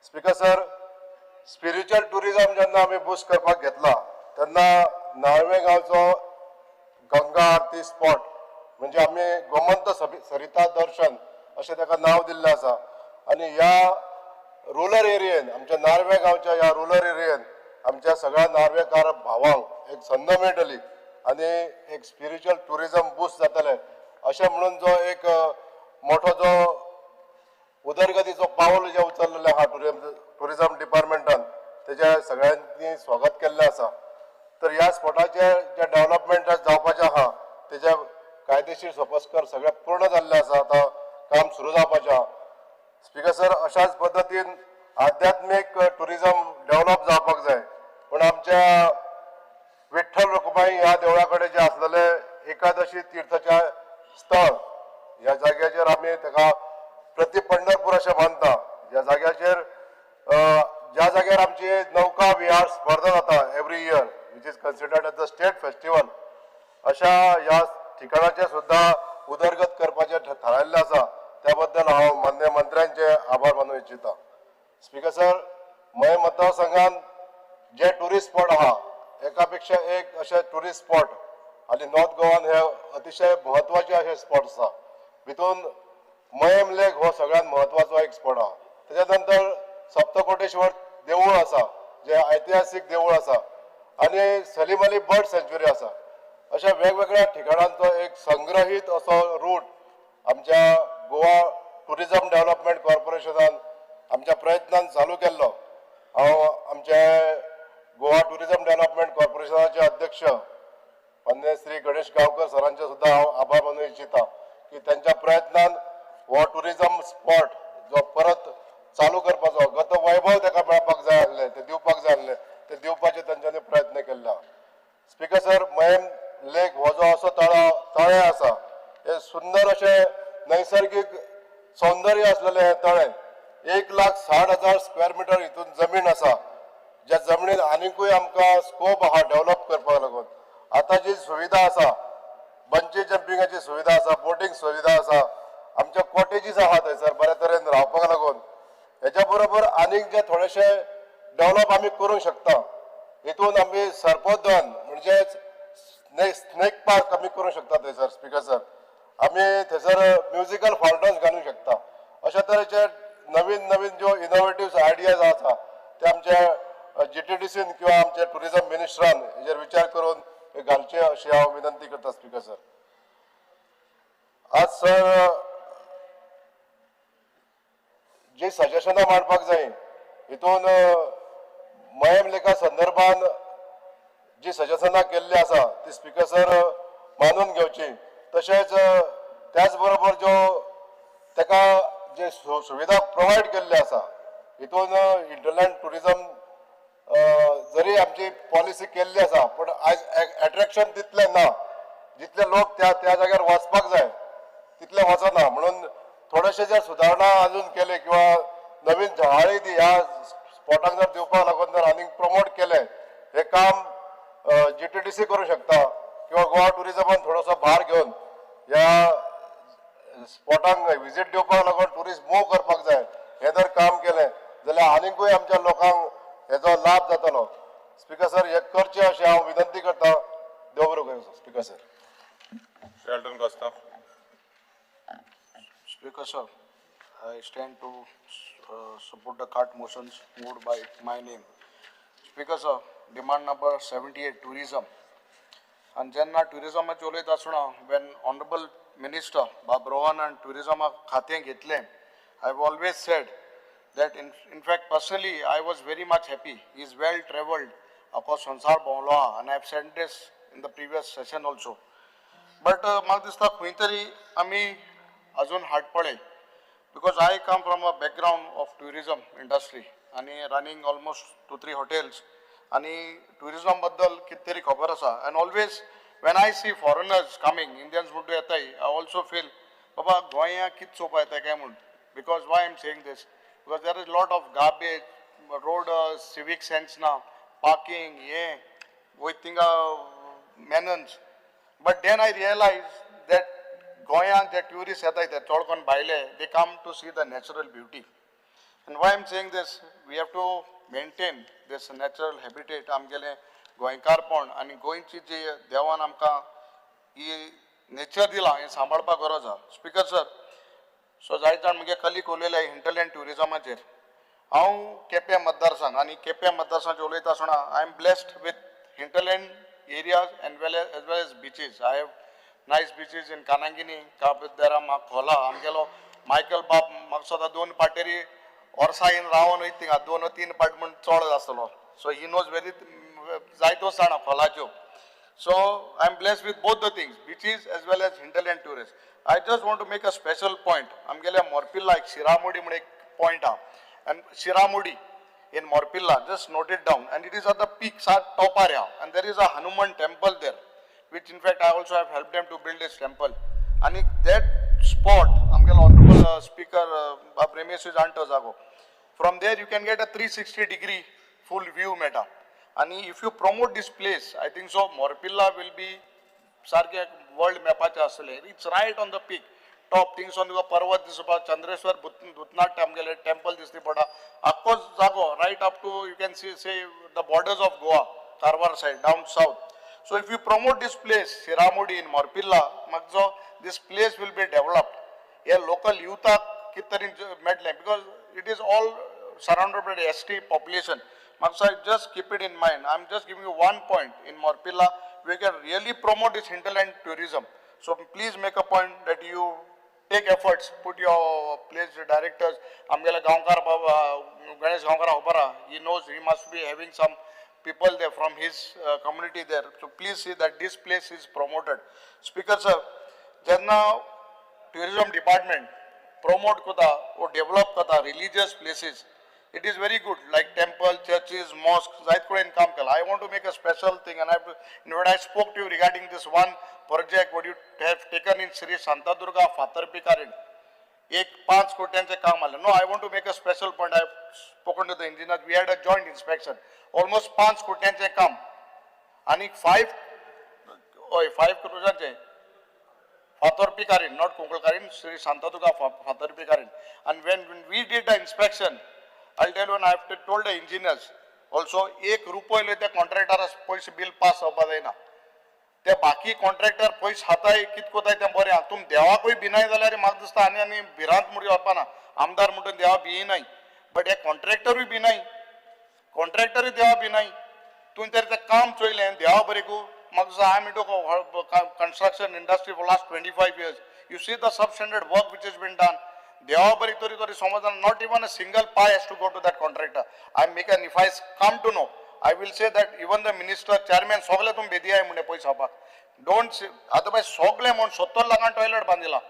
स्पीकर सर, स्पिरिच्युअल टुरिझम जेन्ना आमी बूस्ट करपाक घेतला तेन्ना नाळवे गांवचो गंगा आरती स्पॉट म्हणजे आमी गोमंत सरिता दर्शन अशें ताका नांव दिल्लें आसा आनी ह्या रुरल एरियेन आमच्या नार्वे गांवच्या ह्या रुरल एरियेन आमच्या सगळ्या नार्वेकार भावांक एक संद मेळटली आनी एक स्पिरिच्युअल टुरिझम बूस्ट जातलें अशें म्हणून जो एक मोठो जो उदरगतीचो पावल जे उचललेले आहा टुरिझम डिपार्टमेंटान तेजे सगळ्यांनी स्वागत केल्लें आसा. तर ह्या स्पॉटाचे जे डेव्हलपमेंट जावपाचें आहा तेजे कायदेशीर सोपस्कर सगळे पूर्ण जाल्ले आसा, आतां काम सुरू जावपाचें आहा. स्पीकर सर, अशाच पद्दतीन आध्यात्मिक टुरिझम डेव्हलप जावपाक जाय पूण आमच्या विठ्ठल रखुमाई ह्या देवळा कडेन जे आसलेले एकादशी तीर्थच्या स्थळ ह्या जाग्याचेर आमी ताका प्रति पंढरपूर अशें मानता. ह्या जाग्याचेर ज्या जाग्यार आमची नौका विहार स्पर्धा जाता every year which is considered as the state festival, अशा ह्या ठिकाणाचे सुद्धा उदरगत करपाचे थारायल्ले आसा. त्या बद्दल हांव मान्य मंत्र्यांचे आभार मानूं इच्छिता. स्पीकर सर, मये मतदारसंघान जे टुरिस्ट स्पॉट आहा एका पेक्षा एक अशे टुरिस्ट स्पॉट आनी नॉर्थ गोवान हे अतिशय म्हत्वाचे अशे स्पॉट आसा. भितून मयम लेक हो सगळ्यात म्हत्वाचो एक स्पॉट आहा. तेच्या नंतर सप्तकोटेश्वर देवूळ आसा जे ऐतिहासीक देवूळ आसा आनी सलीम अली बर्ड सँच्युरी आसा. अशा वेगवेगळ्या ठिकाणांचो एक संग्रहीत असो रूट आमच्या गोवा टुरिझम डेव्हलपमेंट कॉर्पोरेशनान आमच्या प्रयत्नान चालू केल्लो. हांव आमचे गोवा टुरिझम डेव्हलपमेंट कॉर्पोरेशनाचे अध्यक्ष मान्य श्री गणेश गांवकर सरांचे सुद्धा हांव आभार मानूं इच्छिता की त्यांच्या प्रयत्नान हो टुरिझम स्पॉट जो परत चालू करपाचो गत वैभव ताका मेळपाक जाय आसलें ते दिवपाक जाय आसलें ते दिवपाचे तांच्यांनी प्रयत्न केल्ले. स्पीकर सर, मयम लेक हो जो असो तळें आसा हे सुंदर अशें नैसर्गिक सौंदर्य असलेलें हे तळें 1,60,000 स्क्वेअर मिटर हितून जमीन आसा. ज्या जमनीन आनिकूय आमकां स्कोप आहा डेव्हलप करपाक लागून. आता जी सुविधा आसा बंची जंपिंगाची सुविधा आसा, बोटिंग सुविधा आसा, आमच्या कॉटेजीस आहा थंयसर बऱ्या तरेन रावपाक लागून. हेच्या बरोबर आनीक जे थोडेशे डेव्हलप आमी करूंक शकता. हितून आमी सर्पोद्यान म्हणजे स्नेक पार्क आमी करूंक शकता थंयसर. स्पीकर सर, आमी थंयसर म्युजिकल फाउंटन्स घालूंक शकता. अशा तरेचे नवीन नवीन ज्यो इनोव्हेटिव्ह आयडियाज आसा ते आमच्या GTDCन किंवा आमच्या टुरिझम मिनिस्टरान हेजेर विचार करून घालचे अशी हांव विनंती करता. स्पीकर सर, आज सर जी सजेशनां मांडपाक जाय हितून मयम लेखा संदर्भान जी सजेशनां केल्ली आसा ती स्पीकर सर मानून घेवची. तशेंच त्याच बरोबर जो ताका जे सुविधा प्रोवायड केल्ली आसा हितून इंटरलँड टुरिझम जरी आमची पॉलिसी केल्ली आसा पण आयज अट्रॅक्शन तितलें ना. जितले लोक त्या जाग्यार वचपाक जाय तितले वचना. म्हणून थोडेशे जे सुदारणा अजून केले किंवा नवीन जहाळी ह्या स्पॉटाक जर दिवपाक लागून जर आनीक प्रमोट केले हे काम GTDC करूं शकता किंवा गोवा टुरिझमान थोडोसो भार घेवन ह्या स्पॉटांक विजीट दिवपाक लागून टुरिस्ट मूव करपाक जाय हे जर काम केलें जाल्यार आनीकूय आमच्या लोकांक हेजो लाभ जातलो. स्पीकर सर, हे करचे अशें हांव विनंती करता. देव बरें करूं. Speaker sir. Shelton Costa. Speaker sir, I stand to support the cart motions moved by my name. Speaker sir, demand number 78, tourism. And जेन्ना टुरिझमाचे उलयता आसतना when honorable minister Bob Rohan and tourism खातें घेतलें, I've always said that in fact personally I was very much happy. He is well travelled across संसार भोंवलो and I've said this in the previous session also. But म्हाका दिसता खंय तरी आमी अजून हाड पडे because I come from a background of tourism industry आणि running almost 2-3 hotels आणि tourism बद्दल कितीतरी खबर आसा and always when I see foreigners coming, Indians म्हणून येताय, I also feel बाबा गोंया कित चोवपा येता काय म्हूण because why I'm saying this because there is lot of garbage, road civic sense na, parking, with manners. But then I realized that Goya, the tourists, they come to see the natural beauty. And why I'm saying this, we have to maintain this natural habitat. Amgele Goinkar pond and Goinchi Devan Amka nature dila in Sambalpa Goroza. Speaker sir, so Zaitan Mige Kali Kulele hinterland tourism. How KP Madarsan and KP Madarsan Jolita Sona, I am blessed with hinterland areas and as well as beaches. I have nice beaches in Kanangini, Kapidera, Makhola, Angelo, Michael Bab, Maksada Don Pateri, Orsa in Ravan, I think, Adonatin apartment Sola. So he knows very Zaito Sana, Kholajo. So I am blessed with both the things, beaches as well as hinterland tourists. I just want to make a special point. Amgele Morpilla, like Shiramudi point out. And Shiramudi in Morpilla, just note it down. And it is at the peak, top area. And there is a Hanuman temple there, which in fact I also have helped them to build this temple. And in that spot, Honorable Speaker Ramesh Antozago, from there you can get a 360-degree full view meta. And if you promote this place, I think so Morpilla will be Sarke world mapacha asale. It's right on the peak. Top things on the Parvat, this about Chandreswar, Dutnat temple, this the Pada. Akos Zago, right up to you can see say the borders of Goa, Karwar side, down south. So if you promote this place, Shiramudi in Morpilla, Magzo, this place will be developed. A local youth Kitarin medley because it is all surrounded by the ST population. Magzo, just keep it in mind. I'm just giving you one point. In Morpilla, we can really promote this hinterland tourism. So please make a point that you take efforts, put your place directors, Amgela Gaonkar Ganesh Gaonkar Hobara, he knows he must be having some people there from his community there. So please see that this place is promoted. Speaker sir, Janna tourism department promote kota or develop kota religious places. It is very good, like temple, churches, mosques, I want to make a special thing and when I spoke to you regarding this one project what you have taken in Sri Santadurga Fatharpikarin, 5 कोट्यांचे काम आले. No, I want to make a special point. I have spoken to the engineers. We had a joint inspection. Almost 5 कोट्यांचे काम. आणि 5 करोडांचे Fatharpikarin, not Konkalkarin, Sri Santadurga Fatharpikarin. And when we did the inspection, I'll tell you, and I have told the engineers also, ₹1 त्या कॉन्ट्रॅक्टरास पैसे bill pass होवपा जायना. ते बाकी contractor पैसे हाताय कित कोताय ते बरें आहा. तुम देवाकूय भिनाय जाल्यार म्हाका दिसता आनी भिरांत म्हणून वचपाना. आमदार म्हणून देवा भियेनाय. बट हे कॉन्ट्रॅक्टरूय भिनाय. कॉन्ट्रॅक्टरूय देवा भिनाय. तुवें तरी तें काम चोयलें देवा बरें गो. म्हाका दिसता I am into construction industry for last 25 years. You see the substandard work which has been done. Dewa bari tori Somadana, not even a single pie has to go to that contractor. I make an if I come to know, I will say that even the minister, chairman, sogle tum bediya hai munde paisa hapa. Don't say, otherwise sogle mon 70 lakh toilet bandila.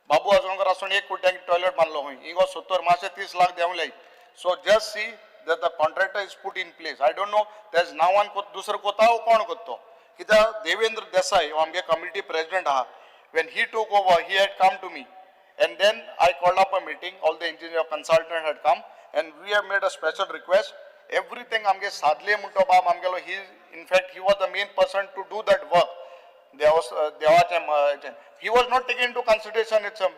Babu Azongar ason 1 कोटी toilet banlo hoy. Ingo 70 maase 30 lakh deavlai. So just see that the contractor is put in place. I don't know, there's now one dusra kota ho kon kotto. Kita Devendra Desai, amge committee president aha. When he took over, he had come to me. And then I called up a meeting, all the engineer consultant had come, and we have made a special request. Everything amge sadle munto bab amgelo, in fact, he was the main person to do that work. He was not taken into consideration itself.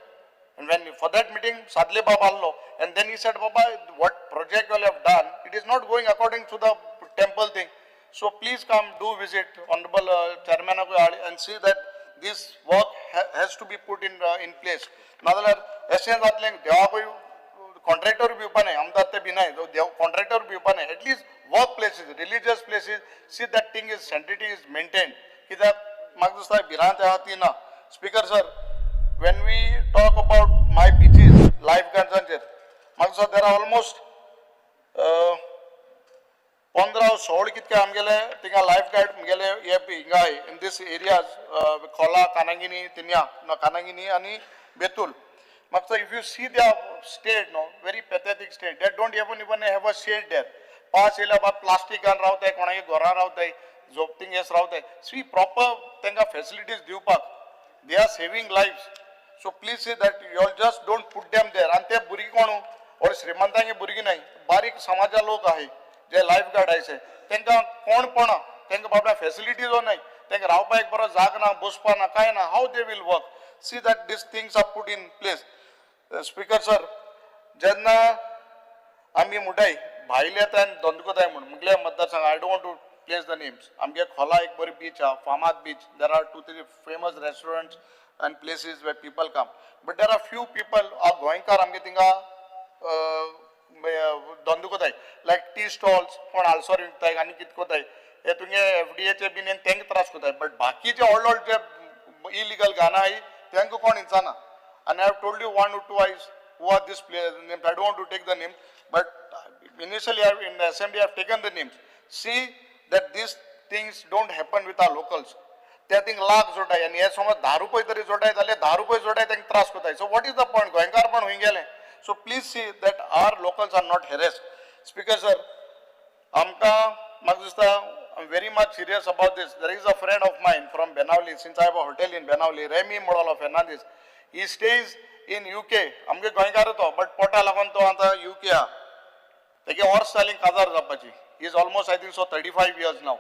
And when for that meeting, sadle baballo, and then he said, Baba, what project you have done, it is not going according to the temple thing. So please come, do visit, Honorable Chairman and see that this work has to be put in place. Nadalar, essence atling dewa koi contractor bhi upane, amdatte bhi nahi, contractor bhi upane. At least workplaces, religious places, see that thing is sanctity is maintained. Kita magdusta birante hati na. Speaker sir, when we talk about my beaches, lifeguards and magdusta there are almost 15-16 कितके आमगेले तिंगा lifeguard गेले ये इंगा in this areas Khola, Kanangini, Tinya, Kanangini आणि Betul. Maksa, if you see their state, no, very pathetic state. They don't even have a shade there. पास येला बा plastic घालून रावताय कोणागे घरा रावताय झोपतींग येस रावताय सी प्रॉपर तांकां फॅसिलिटीज दिवपाक they are saving lives so please see that you all just don't put them there आनी ते भुरगीं कोण और श्रीमंतांगे भुरगीं नाही बारीक समाजा लोक आहे जे लायफ गार्ड आयसे तांकां कोणपणा तांकां बाबा फॅसिलिटीजो नाही तांकां रावपाक एक बरो जाग ना बसपा ना काय ना how they will work see that this things are put in place speaker sir जेन्ना आमी मुटाय भायले येता आनी दोंदकोताय म्हणून मुगल्या मतदारसंघ I don't to place the names आमगे खोला एक बरी बीच हा फामाद beach there are 2-3 famous restaurants and places where people come but there are few people are goinkar amge tinga dondukotai like tea stalls kon also विकताय आणि कित कोताय हे तुंगे एफडीए चे बिन तेंग त्रास कोताय बट बाकीचे ऑल जे इलीगल गाना आहे तेंक कोण इंचाना and I have told you one or twice who are this players names I don't want to take the names but initially in the assembly I have taken the names see that these things don't happen with our locals त्या thing lakh जोडाय आणि हे समज 10 रुपये तरी जोडाय जाल्यार 10 रुपये जोडाय तांकां त्रास कोताय so what is the point गोंयकार पण होई गेले so please see that our locals are not harassed speaker sir आमकां म्हाका दिसता I am very much serious about this there is a friend of mine from Benaulim since I have a hotel in Benaulim Remy Modolo Fernandes he stays in UK आमगे गोंयकार तो but पोटा लागून तो आतां यूके हा तेगे वर्स जालीं काजार जावपाची he is almost I think so 35 years नाव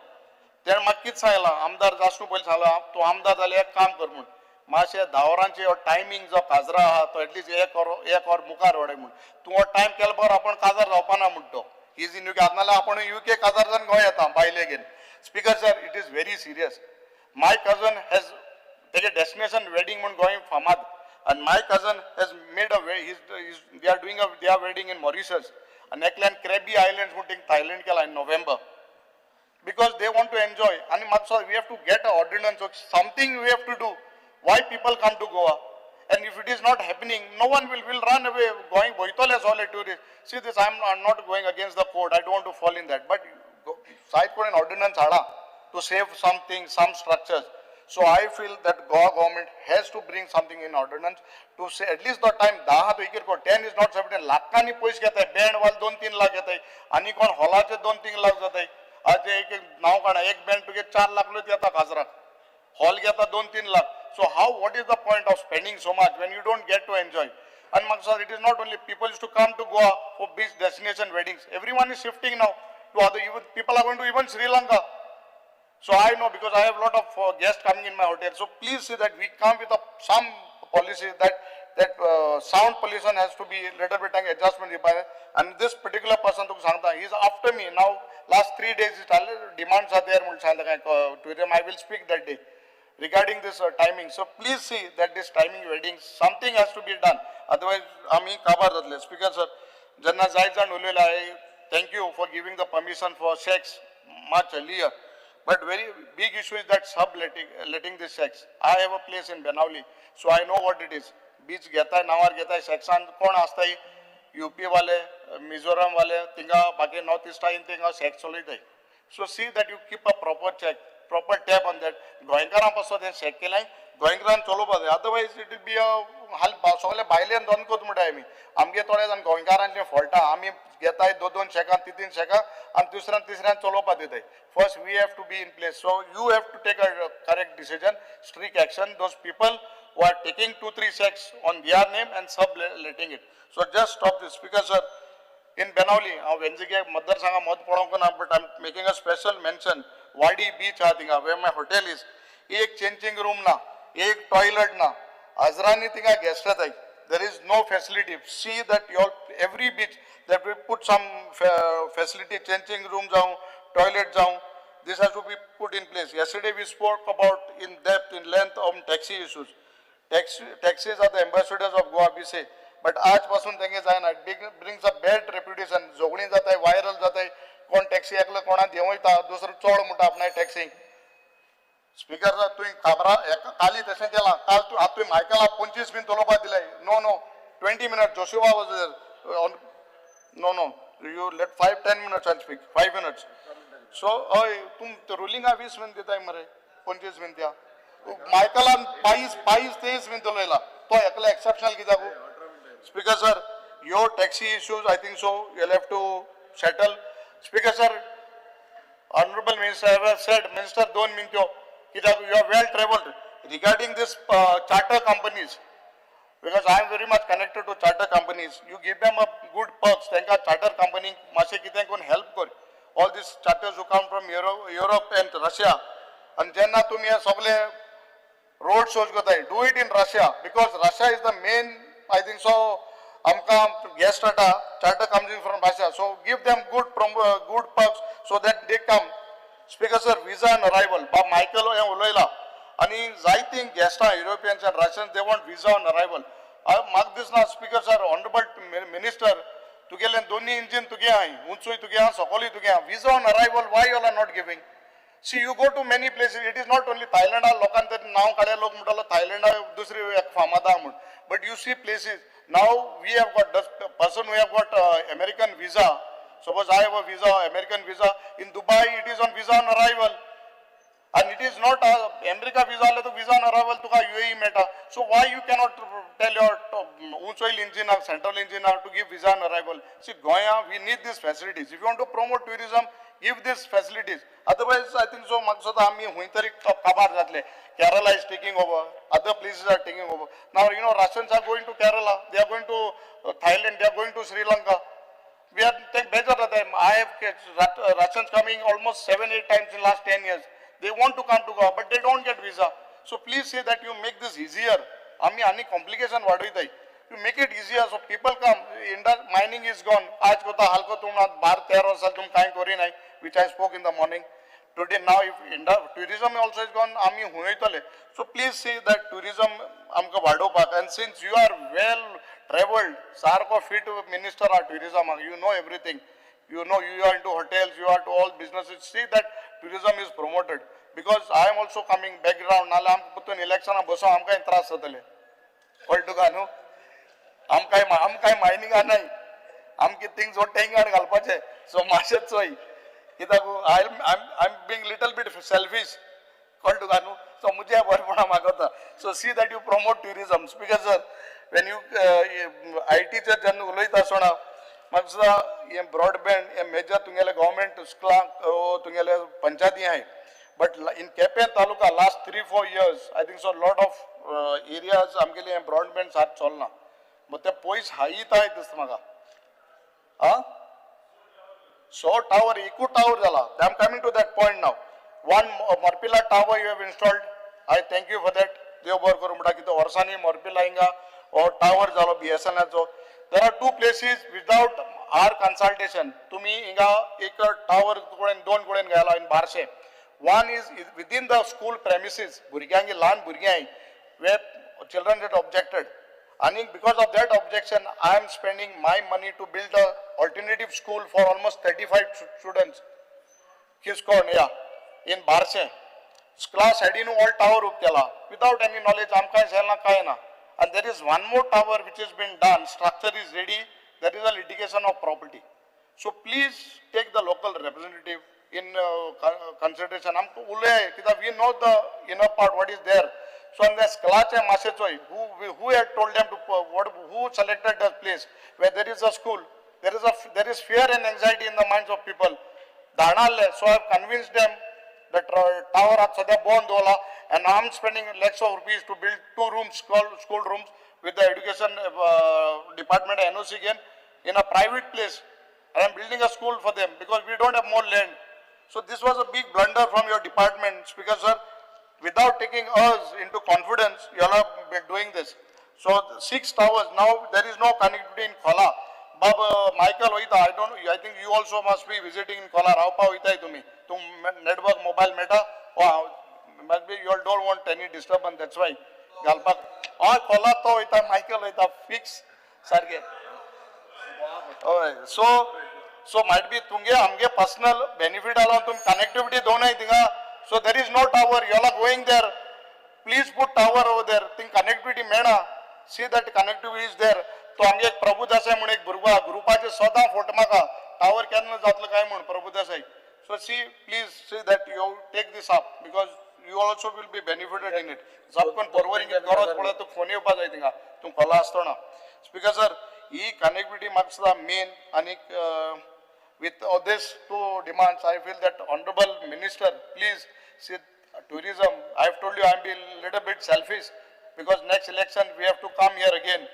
तेणें म्हाका कितें सांगलां आमदार जास्तू पयलीं सांगलां तूं आमदार जाल्यार एक काम कर म्हूण मातशें धांवरांचे टायमींग जो काजरा आहा तो एटलीस्ट एक और मुखार वडय म्हूण तूं हो टायम केलो बरो आपूण काजार जावपाना म्हूण तो इज इन यूके नाल्यार आपूण यूके काजार जावन गोंय येता भायले घेवन speaker sir it is very serious my cousin has तेगे डेस्टिनेशन वेडिंग म्हूण गोंय फामाद and my cousin has made they are doing their wedding in Mauritius and एकल्यान Krabi Islands म्हूण Thailand केला in November because they want to enjoy and we have to get an ordinance or something we have to do why people come to Goa and if it is not happening no one will run away going boitole as all a tourist see this I'm not going against the code I don't want to fall in that but side code an ordinance hada to save something some structures so I feel that Goa government has to bring something in ordinance to say at least the time 10 to 1 10 is not sufficient लाखांनी पैसे घेताय band वाल 2-3 लाख घेताय आणि कोण हॉलाचे 2-3 लाख जाताय आज एक नाव काढा एक बँड तुगे 4 लाख लोक येता काजराक हॉल घेता 2-3 lakh so how what is the point of spending so much when you don't get to enjoy and Maksad it is not only people used to come to Goa for beach destination weddings everyone is shifting now to other even people are going to even Sri Lanka so I know because I have a lot of guests coming in my hotel so please see that we come with some policy that sound pollution has to be little bit adjustment and this particular person to sangta he is after me now last 3 days demands are there tourism I will speak that day regarding this timing so please see that this timing wedding something has to be done otherwise ami kabar dadle speaker sir janna zaizan ullela thank you for giving the permission for sex much earlier but very big issue is that letting this sex I have a place in Benauli so I know what it is beach घेताय नावार घेताय सेक्सान कोण आसताय UP वाले मिझोरम वाले तिंगा बाकी north east आइन तिंगा sex चलयताय so see that you keep a proper tab on that गोंयकारां पासून ते चेक केलाय गोंयकारां चलोवपा जाय otherwise it will be a हाल सगळे भायल्यान दोन कोत म्हणटाय आमगे थोडे जाण गोंयकारांचे फॉल्टा आमी घेताय 2-2 शेकां 3-3 शेकां आनी तिसऱ्यान चलोवपा दिताय first we have to be in place so you have to take a correct decision strict action those people who are taking 2-3 sex on their name and subletting it so just stop this speaker sir in Benauli Wenzige मतदारसंघा मत पडोंक ना but I'm making a special mention Wadi beach ha tinga where my hotel is एक changing room na एक toilet na Azrani tinga guest hai there is no facility see that you all every beach that we put some facility changing room jaun toilet jaun this has to be put in place yesterday we spoke about in depth in length on taxi issues taxis are the ambassadors of Goa we say but आजपासून तेंगे जायना brings a bad reputation Jogani जाताय viral जाताय कोण taxi एकलो कोणा देवयता दुसरो चोड म्हणटा आपणाय टॅक्सी स्पीकर सर तुवें खबरां काली तशें केलां काल तूं आतां तुवें मायकला 25 मिनट चलोवपा दिले no 20 minutes Joshua was there no you let 5-10 minutes I'll speak 5 minutes so हय तुम रुलिंगा 20 मिनट दिताय मरे 25 मिनट मायकला 22-23 मिनट उलयला तो एकले exceptional कित्याक? Speaker sir, your taxi issues, I think so, you'll have to settle. Speaker sir, Honorable Minister, I have said, Minister, don't mean to, कित्याक you are well traveled regarding this charter companies. Because I am very much connected to charter companies. You give them a good perks. त्यांका charter company मासे कितें कोण help कर. All these charters who come from Europe and Russia. And जेन्ना तुम्ही हे सगळे road shows करताय, do it in Russia because Russia is the main. I think so. आमका guest charter comes in from Russia. So give them good perks so that they come. Speaker sir, visa and arrival. Bob Michael हे उलयला. आणि जायतीं गेस्टां Europeans and Russians they want visa on arrival. म्हाका दिसना speaker sir honourable minister तुगेले दोन्ही engine तुगे आहाय उंचूय तुगे आहा सकयलूय तुगे आहा visa on arrival why you are not giving? See you go to many places, it is not only Thailand लोकांनी तरी नाव काडले लोक म्हणटालो Thailand दुसरी एक फामाद आहा म्हूण but you see places now we have got the person who have got American visa. Suppose I have a visa, American visa in Dubai, it is on visa on arrival. And it is not America visa to visa on arrival to UAE meta. So why you cannot tell your Unsoil engineer, central engineer to give visa on arrival? See, Goya, we need these facilities. If you want to promote tourism, give these facilities. Otherwise, I think so. Maksud ami huintari kabar jatle. Kerala is taking over. Other places are taking over. Now you know Russians are going to Kerala. They are going to Thailand. They are going to Sri Lanka. We are taking better of them. I have Russians coming almost 7-8 times in last 10 years. They want to come to Goa, but they don't get visa. So please say that you make this easier. Any complication vadhoitai. You make it easier so people come. Mining is gone. Aaj kota halko tumna bar 13 sal tum kai kori nai, which I spoke in the morning. Today now if tourism also is gone, ami hunaitale. So please say that tourism amka vadhopak. And since you are well traveled, sarko fit minister of tourism, you know everything. You know you are into hotels, you are to all businesses. See that tourism is promoted. Because I am also coming background. Nala am putun election boso amka intras satale. Koltuga no. Amkai mining anai. Amki things what taking and galpache. So mashat soy. Kitaku I'm being little bit selfish. Koltuga no. So mujhe barpana magata. So see that you promote tourism. Speaker sir, when you IT चे जन उलयता सोना मागसा ये broadband ये major तुंगेले government school तुंगेले पंचायती आहे but in Kepen taluka last 3-4 years I think so lot of areas आमगेले broadband साथ चलना but ते पॉइस हाई ताय दिस मागा so tower eco tower झाला I am coming to that point now. One Morpilla tower you have installed. I thank you for that. देव बर करू म्हणटा कितें वर्सांनी Morpilla हिंगा or tower झालो BSNL चो. There are two places without our consultation. तुम्ही हिंगा एक tower दोन कडेन गेला in Barshe. One is within the school premises. भुरग्यांगे ल्हान भुरग्यां where children get objected. And because of that objection, I am spending my money to build a alternative school for almost 35 students. Kiskon, yeah, in Barshe. Class heading all tower uptela without any knowledge. Amka selna kaina. And there is one more tower which has been done. Structure is ready. There is a litigation of property. So please take the local representative in consideration. We know the inner part what is there. So in this Kalache Masechoi, who had told them to who selected the place where there is a school, there is fear and anxiety in the minds of people. So I have convinced them that tower at Sadya Bondola, and I am spending lakhs of rupees to build 2 rooms, school rooms with the education department NOC again in a private place. I am building a school for them because we don't have more land. So this was a big blunder from your department, Speaker sir. Without taking us into confidence, you all have been doing this. So 6 towers, now there is no connectivity in Khola. But Michael, I don't know, I think you also must be visiting in Khola. Raupa hoita to me. Tum network mobile meta. Must be you all don't want any disturbance, that's why. Galpak. Khola to hoita, Michael hoita, fix. Sarge. So might be tunge amge personal benefit alone tum connectivity don't I think. So there is no tower, you all are going there. Please put tower over there. Think connectivity mena. See that connectivity is there. तो आमगे एक प्रभु देसाई म्हणून एक भुरगो ग्रुपाचे स्वतः photo म्हाका tower केन्ना जातलो काय म्हण प्रभु Desai. So see, please see that you take this up because you also will be benefited in it. Zapkan Porvorim गरज पडत तो फोन येवपा जाय थिंगा तुमकां कळ्ळा आसतना. Speaker sir, ही connectivity म्हाका main आणि with all these two demands, I feel that honorable minister, please see tourism. I have told you I am a little bit selfish because next election we have to come here again,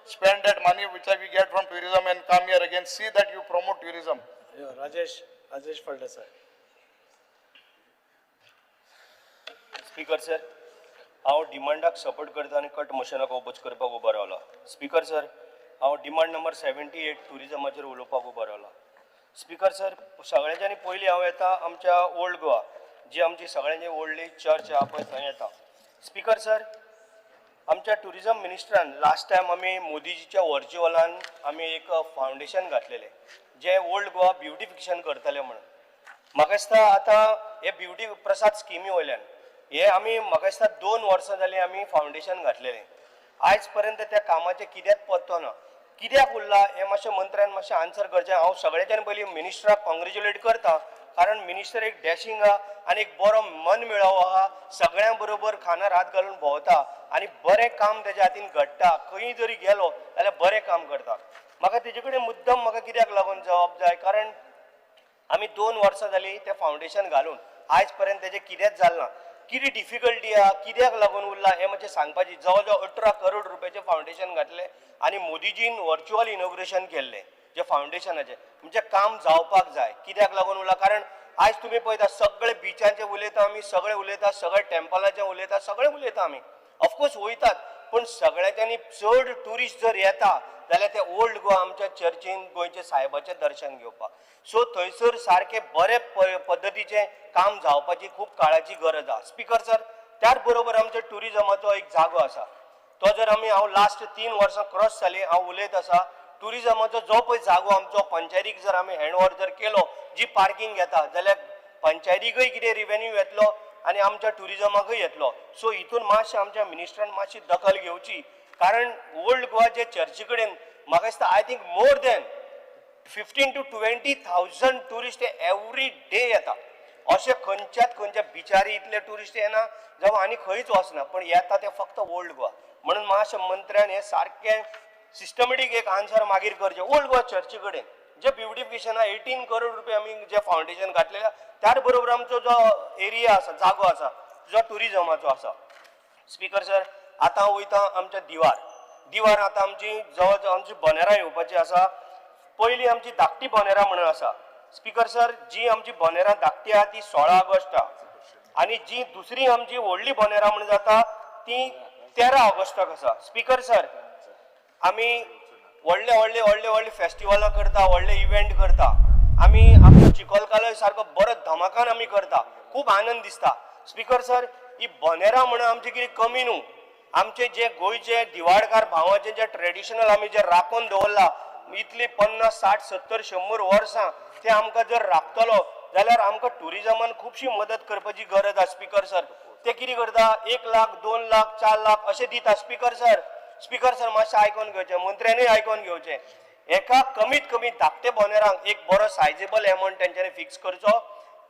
spend that money which we get from tourism and come here again. See that you promote tourism. Rajesh Phaldesai. Speaker sir, हांव डिमांडाक support करता आनी cut मोशनाक oppose करपाक उबो रावला. Speaker sir, हांव demand number 78 टुरिजमाचेर उलोवपाक उबो रावला. स्पीकर सर, सगळ्यांच्यानी पयलीं हांव येता आमच्या ओल्ड गोवा, जी आमची सगळ्यांची व्हडली चर्च आहा पळय थंय येता. स्पीकर सर, आमच्या टुरिजम मिनिस्टरान लास्ट टायम आमी मोदीजीच्या व्हर्च्युअलान आमी एक फावंडेशन घातलेलें जे ओल्ड गोवा ब्युटिफिकेशन करतले म्हणून. म्हाका दिसता आतां हे ब्युटी प्रसाद स्किमी वयल्यान हे आमी म्हाका दिसता 2 वर्सां जालीं आमी फावंडेशन घातलेलें. आयज पर्यंत त्या कामाचें कित्याक पत्तो ना. कित्याक उरला हें मातशें मंत्र्यान मातशें आन्सर करचें. हांव सगळ्यांच्यान पयलीं मिनिस्टराक कॉंग्रेच्युलेट करता कारण मिनिस्टर एक डॅशिंग आहा आनी एक बरो मन मेळावो आहा. सगळ्यां बरोबर खानार हात घालून भोंवता आनी बरें काम तेज्या हातीन घडटा. खंय जरी गेलो जाल्यार बरें काम करता. म्हाका तेजे कडेन मुद्दम म्हाका कित्याक लागून जवाब जाय कारण आमी 2 वर्सां जालीं तें फावंडेशन घालून आयज पर्यंत तेजें कितेंच जालें ना. कितें डिफिकल्टी आहा, कित्याक लागून उरला हें मातशें सांगपाची. जवळ जवळ 18 करोड रुपयाचें फावंडेशन घातलें आनी मोदीजीन व्हर्च्युअल इनॉग्रेशन केल्लें जे फावंडेशनाचें. म्हणजे काम जावपाक जाय. कित्याक लागून उरला कारण आयज तुमी पळयता सगळे बिचांचें उलयता आमी, सगळे उलयता, सगळे टेम्पलाचें उलयता, सगळे उलयता आमी. ऑफकोर्स वयतात पूण सगळ्यांच्यानी चड ट्युरिस्ट जर येता जाल्यार ते ओल्ड गोवा आमच्या चर्चीन गोंयचे सायबाचें दर्शन घेवपाक. सो थंयसर सारकें बरे पद्दतीचें काम जावपाची खूब काळाची गरज आहा. स्पीकर सर, त्याच बरोबर आमच्या ट्युरिजमाचो एक जागो आसा तो जर आमी हांव लास्ट 3 वर्सां क्रॉस जालीं हांव उलयत आसा. ट्युरिजमाचो जो पळय जागो आमचो पंचायतीक जर आमी हँडओवर जर केलो जी पार्किंग घेता जाल्यार पंचायतीकय कितें रिवेन्यू येतलो आनी आमच्या ट्युरिजमाकय येतलो. सो हितून मातशें आमच्या मिनिस्टरान मातशी दखल घेवची कारण ओल्ड गोवा जे चर्ची कडेन म्हाका दिसता I think more than 15 to 20,000 tourist every day येता. अशें खंयच्याच खंयच्या बिचारी इतले टुरिस्ट येना जावं आनी खंयच वचना पण येता ते फक्त ओल्ड गोवा. म्हणून मातशें मंत्र्यान हें सारकें सिस्टमॅटीक एक आन्सर मागीर करचें. ओल्ड गोवा चर्ची कडेन जे ब्युटिफिकेशन 18 करोड रुपया आमी जे फावंडेशन घातलेलें त्याच बरोबर आमचो जो एरिया आसा जागो आसा जो टुरिजमाचो आसा. स्पीकर सर, आतां वयता आमच्या दिवार आतां आमची जवळ जवळ आमची बोनेरां येवपाची आसा. पयलीं आमची धाकटी बोनेरां म्हणून आसा. स्पीकर सर, जी आमची बोनेरां धाकटी आहा ती 16 ऑगस्ट आनी जी दुसरी आमची व्हडली बोनेरां म्हणून जाता ती 13 ऑगस्टाक आसा. स्पीकर सर, आमी व्हडले फेस्टिवलां करता, व्हडले इव्हेंट करता. आमी आमचो चिखलकालोय सारको बरो धमाकान आमी करता. खूब आनंद दिसता. स्पीकर सर, ही बोनेरां म्हणून आमची कितें कमी न्हू. आमचे जे गोंयचे दिवाडकार भावाचे जे ट्रेडिशनल आमी जे राखून दवरला इतली 50, 60, 70, 100 वर्सां ते आमकां जर राखतलो जाल्यार आमकां टुरिजमान खुबशी मदत करपाची गरज आसा. स्पीकर सर, ते कितें करता 1 लाख, 2 लाख, 4 लाख अशें दिता. स्पीकर सर मातशें आयकोन घेवचें, मंत्र्यांनी आयकोन घेवचें. एका कमीत कमी धाकटे बोनेरांक एक बरो सायजेबल एमावंट तेंच्यांनी फिक्स करचो.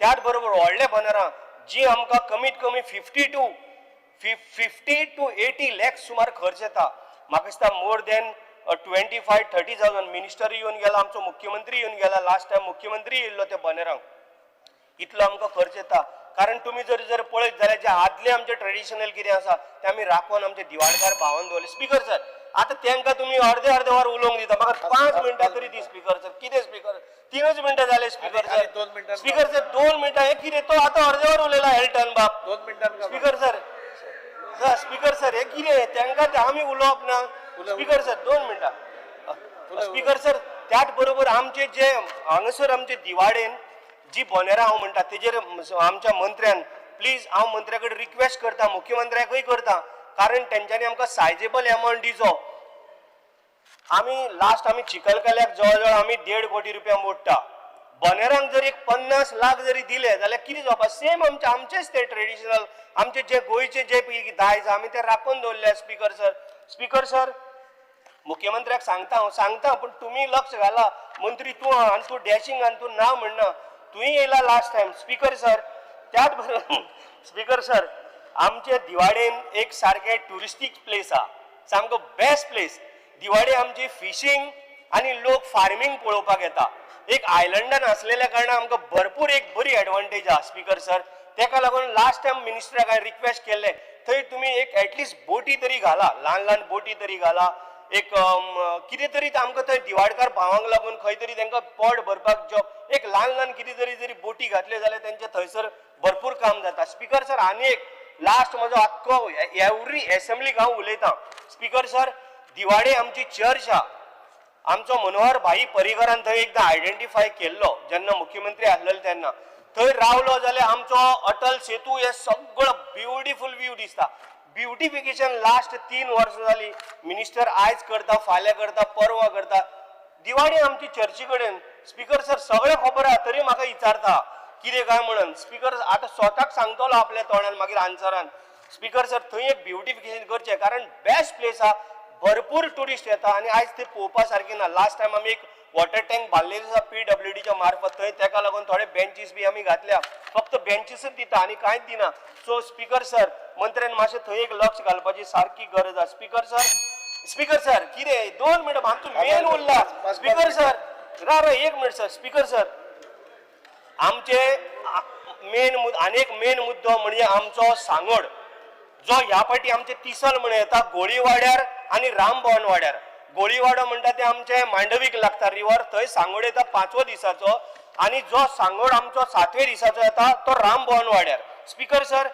त्याच बरोबर व्हडले बोनेरां जी आमकां कमीत कमी 50 to 80 लाख सुमार खर्च येता. म्हाका दिसता मोर देन 25-30,000 मिनिस्टर येवन गेला, आमचो मुख्यमंत्री येवन गेला. लास्ट टायम मुख्यमंत्री येयल्लो त्या बोनेरांक. इतलो आमकां खर्च येता कारण तुमी जर पळयत जाल्यार जे आदले आमचे ट्रेडिशनल कितें आसा ते आमी राखून आमचे दिवाडकार भावान दवरले. स्पीकर सर, आतां तांकां तुमी अर्दे वर उलोवंक दिता. म्हाका 5 मिनटां तरी दी. स्पीकर सर, कितें स्पीकर 3च मिनटां जाले. स्पीकर सर 2 मिनटां हे कितें तो आतां अर्दे वर उलयला हेल्टन बाब. 2 मिनटां स्पीकर सर हे कितें तांकां आमी उलोवप ना. स्पीकर सर 2 मिनटां. स्पीकर सर, त्याच बरोबर आमचे जे हांगासर आमचे दिवाडेन जी बोनेरां हांव म्हणटा तेजेर आमच्या मंत्र्यान प्लीज हांव मंत्र्या कडेन रिक्वेस्ट करता, मुख्यमंत्र्याकय करता कारण तेंच्यांनी आमकां सायजेबल एमावंट दिवचो. आमी चिखलकाल्याक जवळ जवळ आमी 1.5 कोटी रुपया मोडटा. बोनेरांक जर एक 50 लाख जरी दिले जाल्यार कितें जावपा. सेम आमचेच ते ट्रेडिशनल आमचे जे गोंयचे जे दायज आमी ते राखून दवरले. स्पीकर सर, मुख्यमंत्र्याक सांगता पण तुमी लक्ष घाला. मंत्री तूं आहा आनी तूं डॅशिंग आनी तूं ना म्हणना. तुंय येयला लास्ट टायम. स्पीकर सर, त्याच स्पीकर सर, आमचे दिवाडेन एक सारखे ट्युरिस्टीक प्लेस हा, सामको बेस्ट प्लेस. दिवाडे आमची फिशिंग आणि लोक फार्मिंग पळोवपाक येता. एक आयलंडान असलेल्या कारणान आमकां भरपूर एक बरी एडवांटेज आहा स्पीकर सर. तेका लागून लास्ट टायम मिनिस्टराक हांवें रिक्वेस्ट केल्ले थंय तुमी एक एटलीस्ट बोटी तरी घाला, ल्हान ल्हान बोटी तरी घाला. एक कितें तरी आमकां थंय दिवाडकार भावांक लागून खंय तरी तांकां पोट भरपाक जॉब एक ल्हान ल्हान कितें तरी जरी बोटी घातल्यो जाल्यार तेंचे थंयसर भरपूर काम जाता. स्पीकर सर, आनी एक लास्ट म्हजो आख्खो एवरी एसेंब्लीक हांव उलयतां. स्पीकर सर, दिवाडे आमची चर्च हा. आमचो मनोहर भाई पर्रीकरान थंय एकदां आयडेंटिफाय केल्लो जेन्ना मुख्यमंत्री आसलेलो तेन्ना. थंय रावलो जाल्यार आमचो अटल सेतू हे सगळो ब्युटिफूल व्यू दिसता. ब्युटिफिकेशन लास्ट 3 वर्सां जाली. मिनिस्टर आयज करता, फाल्यां करता, परवा करता. दिवाडी आमची चर्ची कडेन. स्पीकर सर, सगळें खबर आहा तरी म्हाका विचारता कितें काय म्हणून. स्पीकर आतां स्वताक सांगतलो आपल्या तोंडान मागीर आन्सरान. स्पीकर सर, थंय एक ब्युटिफिकेशन करचें, कारण बेस्ट प्लेस आहा. भरपूर टुरिस्ट येता आणि आयज ते पळोवपा सारकें ना. लास्ट टायम आमी एक वॉटर टँक बांदलेलो आसा PWDच्या मार्फत. थंय तेका लागून थोडे बेंचीस बी आमी घातल्या. फक्त बेंचीसच दिता आनी कांयच दिना. सो स्पीकर सर, मंत्र्यान मातशें थंय एक लक्ष घालपाची सारकी गरज आसा. स्पीकर सर कितें 2 मिनट आमचो मेन उरला. स्पीकर सर, रा 1 मिनट सर. स्पीकर सर, आमचे आनेक मेन मुद्दो म्हणजे आमचो सांगोड, जो ह्या फाटी आमचे तिसल म्हण येता गोळीवाड्यार आणि रामभवन वाड्यार. गोळीवाडो म्हणटा ते आमचे मांडवीक लागता रिवर. थंय सांगोड येता 5व्या दिसाचो आणि जो सांगोड आमचो 7व्या दिसाचो येता तो रामभवन वाड्यार. स्पीकर सर,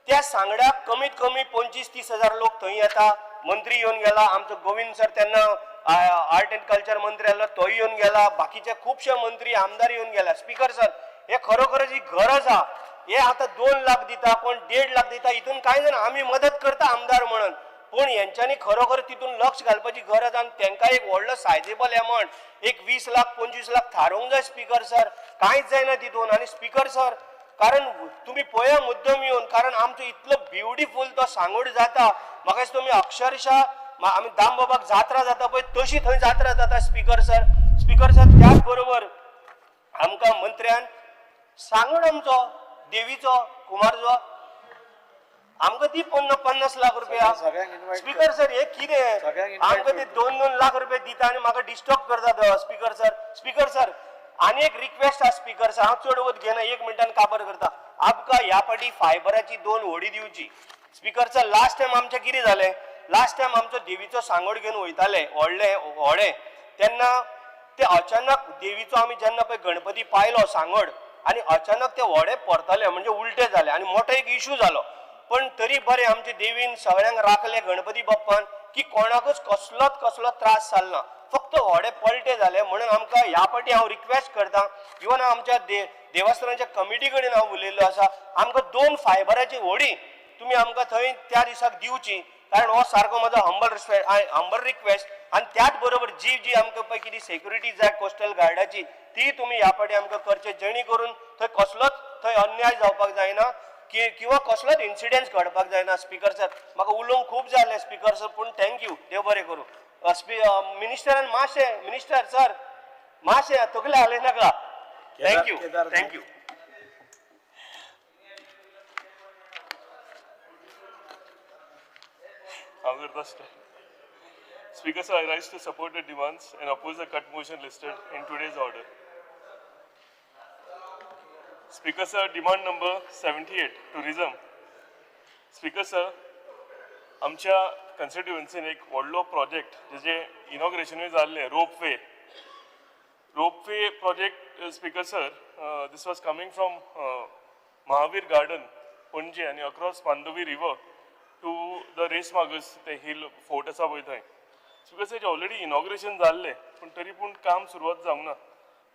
त्या सांगड्याक कमीत कमी 25-30 हजार लोक थंय येता. मंत्री येवन गेला, आमचो गोविंद सर तेन्ना आर्ट अँड कल्चर मंत्री आसलो तोय येवन गेला. बाकीचे खुबशे मंत्री आमदार येवन गेला. स्पीकर सर, हे खरोखरच ही गरज आहा. हे आता 2 लाख दिता, कोण 1.5 लाख दिता, हितून कांय जाणा आमी मदत करता आमदार म्हणून. पण यांच्यानी खरोखर तितून लक्ष घालपाची गरज आणि त्यांना एक व्हडलो सायजेबल अमाउंट एक 20 लाख 25 लाख थारोवंक जाय. स्पीकर सर, कांयच जायना तितून. आणि स्पीकर सर, कारण तुम्ही पळया मुद्दम येवन, कारण आमचो इतलो ब्युटिफूल तो सांगोड जाता. म्हाका तुम्ही अक्षरशः आमी दामबाबाक जात्रा जाता पळय तशी थंय जात्रा जाता. स्पीकर सर, त्याच बरोबर आमकां मंत्र्यान सांगोड आमचो देवीचो कुमारजो आमकां ती 50 लाख रुपया. स्पीकर सर, हे कितें आमकां ते 2-2 लाख रुपया दिता आणि म्हाका डिस्टर्ब करता. स्पीकर सर, आनी एक रिक्वेस्ट आहा. स्पीकर सर, हांव चड वत घेना, 1 मिनटान काबर करता. आमकां ह्या फाटी फायबराची 2 व्हडी दिवची. स्पीकर सर, लास्ट टायम आमचें कितें जालें, लास्ट टायम आमचो देवीचो सांगोड घेवन वयताले व्हडे तेन्ना ते अचानक देवीचो आमी जेन्ना पळय गणपती पायलो सांगोड आणि अचानक ते व्हडे परतले, म्हणजे उलटे जाले आणि मोठो एक इशू जालो. पण तरी बरें आमचे देवीन सगळ्यांक राखले गणपती बाप्पान की कोणाकच कसलो त्रास जालना. फक्त व्हडे पलटे झाले. म्हणून आमकां ह्या फाटी हांव रिक्वेस्ट करता, इवन आमच्या देवस्थानाच्या कमिटी कडेन हांव उलयल्लो आसा, आमकां 2 फायबराची व्हडी तुमी आमकां थंय त्या दिसाक दिवची. कारण हो सारको म्हजो हंबल रिक्वेस्ट. आणि त्याच बरोबर जी आमकां पळय कितें सेक्युरिटी जाय कोस्टल गार्डाची ती तुमी ह्या फाटी आमकां करचे, जेणे करून थंय कसलोच थंय अन्याय जावपाक जायना किंवा कसलोच इन्सिडेंट घडपाक जायना. स्पीकर सर, म्हाका उलोवंक खूब जालें स्पीकर सर, पूण थँक्यू, देव बरें करूं. मिनिस्टरान मिनिस्टर सर मातशें तकले हालय नाका. Thank you. Speaker sir, I rise to support the demands and oppose the cut motion listed in today's order. Speaker sir, demand number 78, tourism. Speaker sir, आमच्या कन्स्टिट्युएन्सीन एक व्हडलो प्रोजेक्ट जेचे इनॉग्रेशनूय जाल्लें, ropeway project. Speaker sir, this was coming from Mahavir Garden, Panje, and across Pandovi River to the Race Magus, the hill fort आसा पळय थंय. Speaker sir, already inauguration जाल्लें, पण तरी पूण काम सुरवात जावंक ना.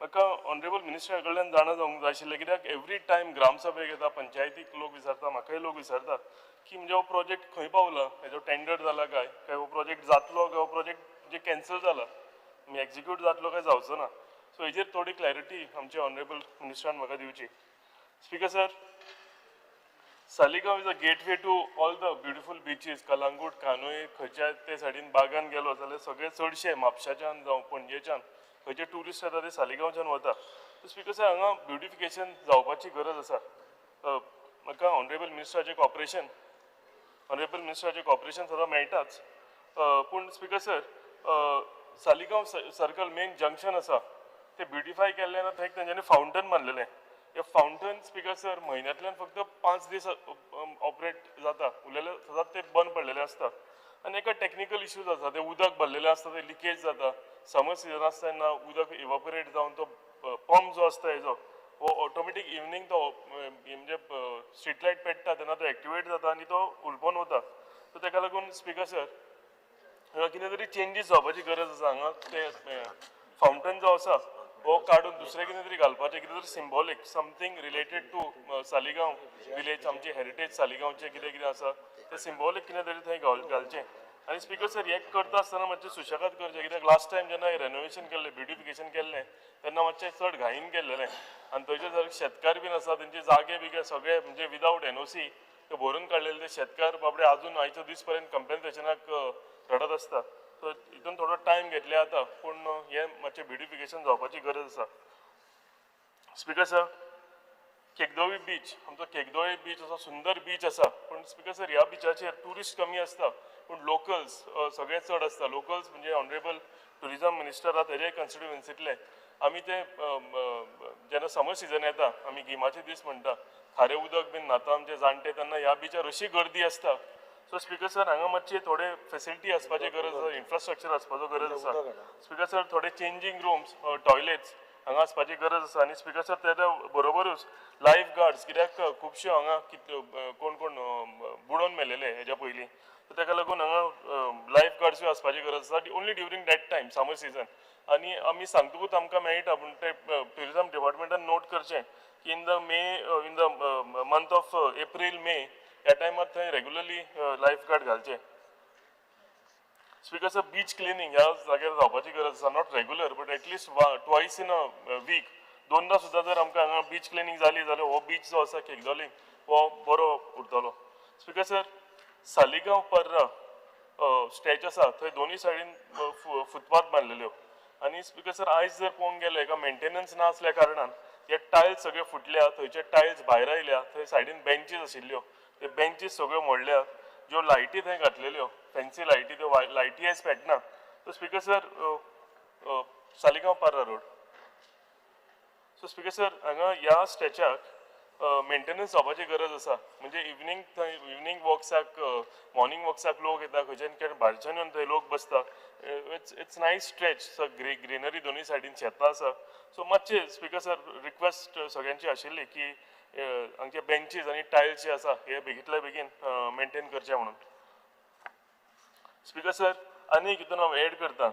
म्हाका ऑनरेबल मिनिस्टरा कडल्यान जाणा जावंक जाय आशिल्लें, कित्याक एवरी टायम ग्रामसभेक येता, पंचायतीक लोक विचारता, म्हाकाय लोक विचारतात की म्हणजे हो प्रोजेक्ट खंय पावला, हेजो टेंडर जाला काय हो प्रोजेक्ट जातलो काय हो प्रोजेक्ट म्हणजे कॅन्सल जाला, म्हणजे एक्झिक्यूट जातलो काय जावचो ना. सो हेजेर थोडी क्लॅरिटी आमच्या ऑनरेबल मिनिस्टरान म्हाका दिवची. Speaker sir, Saligao is a gateway to all the beautiful beaches. Calangute, कानोय, खंयच्या ते सायडीन बागान गेलो जाल्यार सगळे चडशे म्हापशाच्यान जावं पणजेच्यान खंयचे ट्युरिस्ट येता ते सालिगांवच्यान वता. स्पीकर सर, हांगा ब्युटिफिकेशन जावपाची गरज आसा. म्हाका ऑनरेबल मिनिस्टराचें कॉपरेशन सदां मेळटाच पूण speaker sir Saligao circle main junction आसा ते ब्युटिफाय केल्लें ना थंय तेंच्यांनी फावंटन बांदलेलें हे फावंटन स्पिकर सर म्हयन्यांतल्यान फक्त 5 दीस ऑपरेट जाता उरलेले सदांच ते बंद पडलेले आसता आनी एका टॅक्निकल इश्यूज आसा ते उदक भरलेलें आसता ते लिकेज जाता समर सिजन आसता तेन्ना उदक इवॉपरेट जावन तो पंप जो आसता हेजो हो ऑटोमॅटीक इवनिंग तो म्हणजे स्ट्रीट लायट पेट्टा तेन्ना तो एक्टिवेट जाता आनी तो उलपन वता सो ताका लागून स्पिकर सर हांगा कितें तरी चेंजीस जावपाची गरज आसा हांगा ते फावंटन जो आसा हो काडून दुसरें कितें तरी घालपाचें कितें तरी symbolic something related to Saligao village आमची हेरिटेज सालिगांवचें कितें कितें आसा तें सिंबॉलीक कितें तरी थंय घालचें आनी स्पिकर सर हें करता आसतना मातशें सुशेगाद करचें कित्याक लास्ट टायम जेन्ना रेनोवेशन केल्लें ब्युटिफिकेशन केल्लें तेन्ना मातशें चड घाईन केल्लें आनी थंयचे जर शेतकार बीन आसा तेंचे जागे बिगे सगळे म्हणजे विदावट एनओसी ते भरून काडलेले ते शेतकार बाबडे अजून आयच्या दीस पर्यंत कंपेन्सेशनाक रडत आसता सो हितून थोडो टायम घेतले आतां पूण हें मातशें ब्युटिफिकेशन जावपाची गरज आसा स्पिकर सर केकदोळी बीच आमचो केकदोळी बीच असो सुंदर बीच आसा पूण स्पिकर सर ह्या बिचाचेर ट्युरिस्ट कमी आसता पूण लोकल्स सगळे चड आसता लोकल्स म्हणजे ऑनरेबल ट्युरिजम मिनिस्टर आहा तेजे कॉन्स्टिट्युएन्सींतले आमी ते जेन्ना समर सिजन येता आमी गिमाचे दीस म्हणटा खारें उदक बीन न्हाता आमचे जाणटे तेन्ना ह्या बिचार अशी गर्दी आसता सो स्पिकर सर हांगा मातशी थोडे फेसिलिटी आसपाची गरज आसा इन्फ्रास्ट्रक्चर आसपाचो गरज आसा स्पिकर सर थोडे चेंजींग रूम्स टॉयलेट्स हांगा आसपाची गरज आसा आनी स्पिकर सर तेच्या बरोबरूच लायफ गार्ड्स कित्याक खुबशे हांगा कोण कोण बुडोवन मेलेले हेज्या पयलीं सो ताका लागून हांगा लायफ गार्ड्सूय आसपाची गरज आसा only during that time summer season आनी आमी सांगतकूच आमकां मेळटा पूण ते ट्युरिजम डिपार्टमेंटान नोट करचें की in the month of April May ह्या टायमार थंय रेग्युलरली लायफ गार्ड घालचे स्पिकर सर बीच क्लिनींग ह्या जाग्यार जावपाची गरज आसा not regular but at least twice in a week दोनदा सुद्दां जर आमकां हांगा बीच क्लिनींग जाली जाल्यार हो बीच जो आसा केकदोळी हो बरो उरतलो स्पिकर सर सालिगांव पर्रा स्टॅच आसा थंय दोनी सायडीन फुटपाथ बांदलेल्यो आनी स्पिकर सर आयज जर पळोवंक गेले हेका मेंटेनन्स ना आसल्या कारणान हे टायल्स सगळे फुटल्या थंयचे टायल्स भायर आयल्या थंय सायडीन बेंचीस आशिल्ल्यो ते बेंचीस सगळ्यो मोडल्या ज्यो लायटी थंय घातलेल्यो फॅन्सी लायटी त्यो लायटी आयज पेटना so speaker sir Saligao Parra road so speaker sir हांगा ह्या स्टॅचाक मेंटेनन्स जावपाची गरज आसा म्हणजे इवनिंग थंय इवनिंग वॉक्साक मॉर्निंग वॉक्साक लोक येता खंयच्यान भायरच्यान येवन थंय लोक बसता इट्स नायस स्ट्रेच ग्रीनरी दोनूय सायडीन शेतां आसा सो मातशें स्पिकर सर रिक्वेस्ट सगळ्यांची आशिल्ली की हांगचे बेंचीस आनी टायल्स जे आसा हे बेगींतल्या बेगीन मेंटेन करचे म्हणून स्पिकर सर आनी हितून हांव एड करता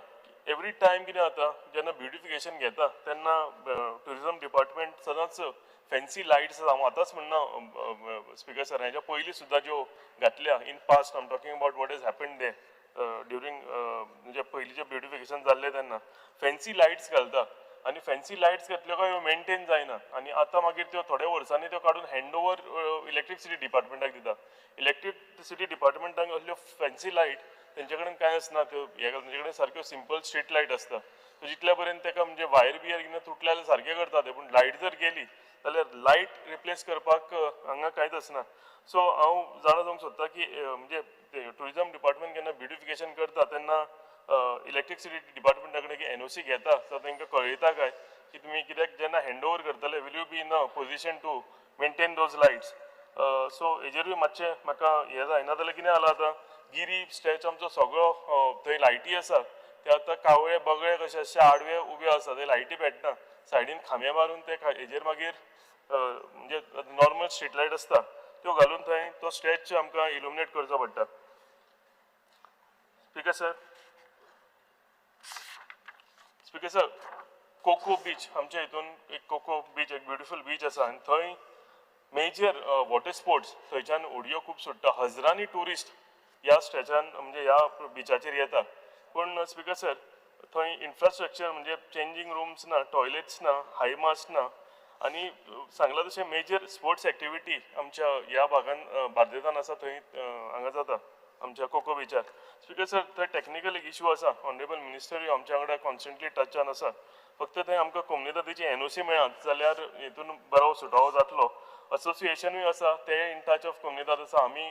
एवरी टायम कितें जाता जेन्ना ब्युटिफिकेशन घेता तेन्ना ट्युरिजम डिपार्टमेंट सदांच फॅन्सी लायट्स हांव आतांच म्हणना स्पिकर सर हेच्या पयलीं सुद्दां ज्यो घातल्या इन पास्ट आम talking about what is happened they during म्हणजे पयलींचें ब्युटिफिकेशन जाल्लें तेन्ना फॅन्सी लायट्स घालता आनी फॅन्सी लायट्स घातल्यो काय मेंटेन जायना आनी आतां मागीर त्यो थोड्या वर्सांनी त्यो काडून हँड ओवर इलेक्ट्रिसिटी डिपार्टमेंटाक दिता इलेक्ट्रिसिटी डिपार्टमेंटाक असल्यो फॅन्सी लायट तेंचे कडेन कांय आसना त्यो तेंचे कडेन सारक्यो सिंपल स्ट्रीट लायट आसता सो जितल्या पर्यंत ताका म्हणजे वायर बियर कितें तुटल्या जाल्यार सारकें करता ते पूण लायट जर गेली जाल्यार लायट रिप्लेस करपाक हांगा कांयच आसना सो हांव जाणा जावंक सोदता की म्हणजे ट्युरिजम डिपार्टमेंट केन्ना ब्युटिफिकेशन करता तेन्ना इलेक्ट्रिसिटी डिपार्टमेंटा कडेन एनओसी घेता तर तांकां कळयता काय की तुमी कित्याक जेन्ना हँड ओवर करतले will you be in a position to maintain those lights so हेजेरूय मातशें म्हाका हें जायना जाल्यार कितें जालां आतां गिरी स्टॅच आमचो सगळो थंय लायटी आसा ते आतां कावळे बगळे कशे अशे आडवे उबे आसा ते लायटी पेटना सायडीन खांबे मारून ते हेजेर मागीर म्हणजे नॉर्मल स्ट्रीट लायट आसता त्यो घालून थंय तो स्टॅच आमकां इल्युमिनेट करचो पडटा स्पिकर सर कोको बीच आमच्या हितून एक कोको बीच एक ब्युटिफूल बीच आसा आनी थंय मेजर वॉटर स्पोर्ट्स थंयच्यान उडयो खूब सुट्टा हजारांनी ट्युरिस्ट ह्या स्टॅचान म्हणजे ह्या बिचाचेर येता पूण स्पिकर सर थंय इन्फ्रास्ट्रक्चर म्हणजे चेंजींग रूम्स ना टॉयलेट्स ना हाय मास्ट ना आनी सांगलां तशें मेजर स्पोर्ट्स एक्टिविटी आमच्या ह्या भागान बार्देजान आसा थंय हांगा जाता आमच्या कोको बिचार स्पिकर सर थंय टॅक्निकल एक इशू आसा ऑनरेबल मिनिस्टरूय आमच्या वांगडा कॉन्स्टंटली टचान आसा फक्त थंय आमकां कम्युनिटीची एनओसी मेळत जाल्यार हितून बरो सुटावो जातलो असोसिएशनूय आसा ते इन टच ऑफ कोमुनिदाद आसा आमी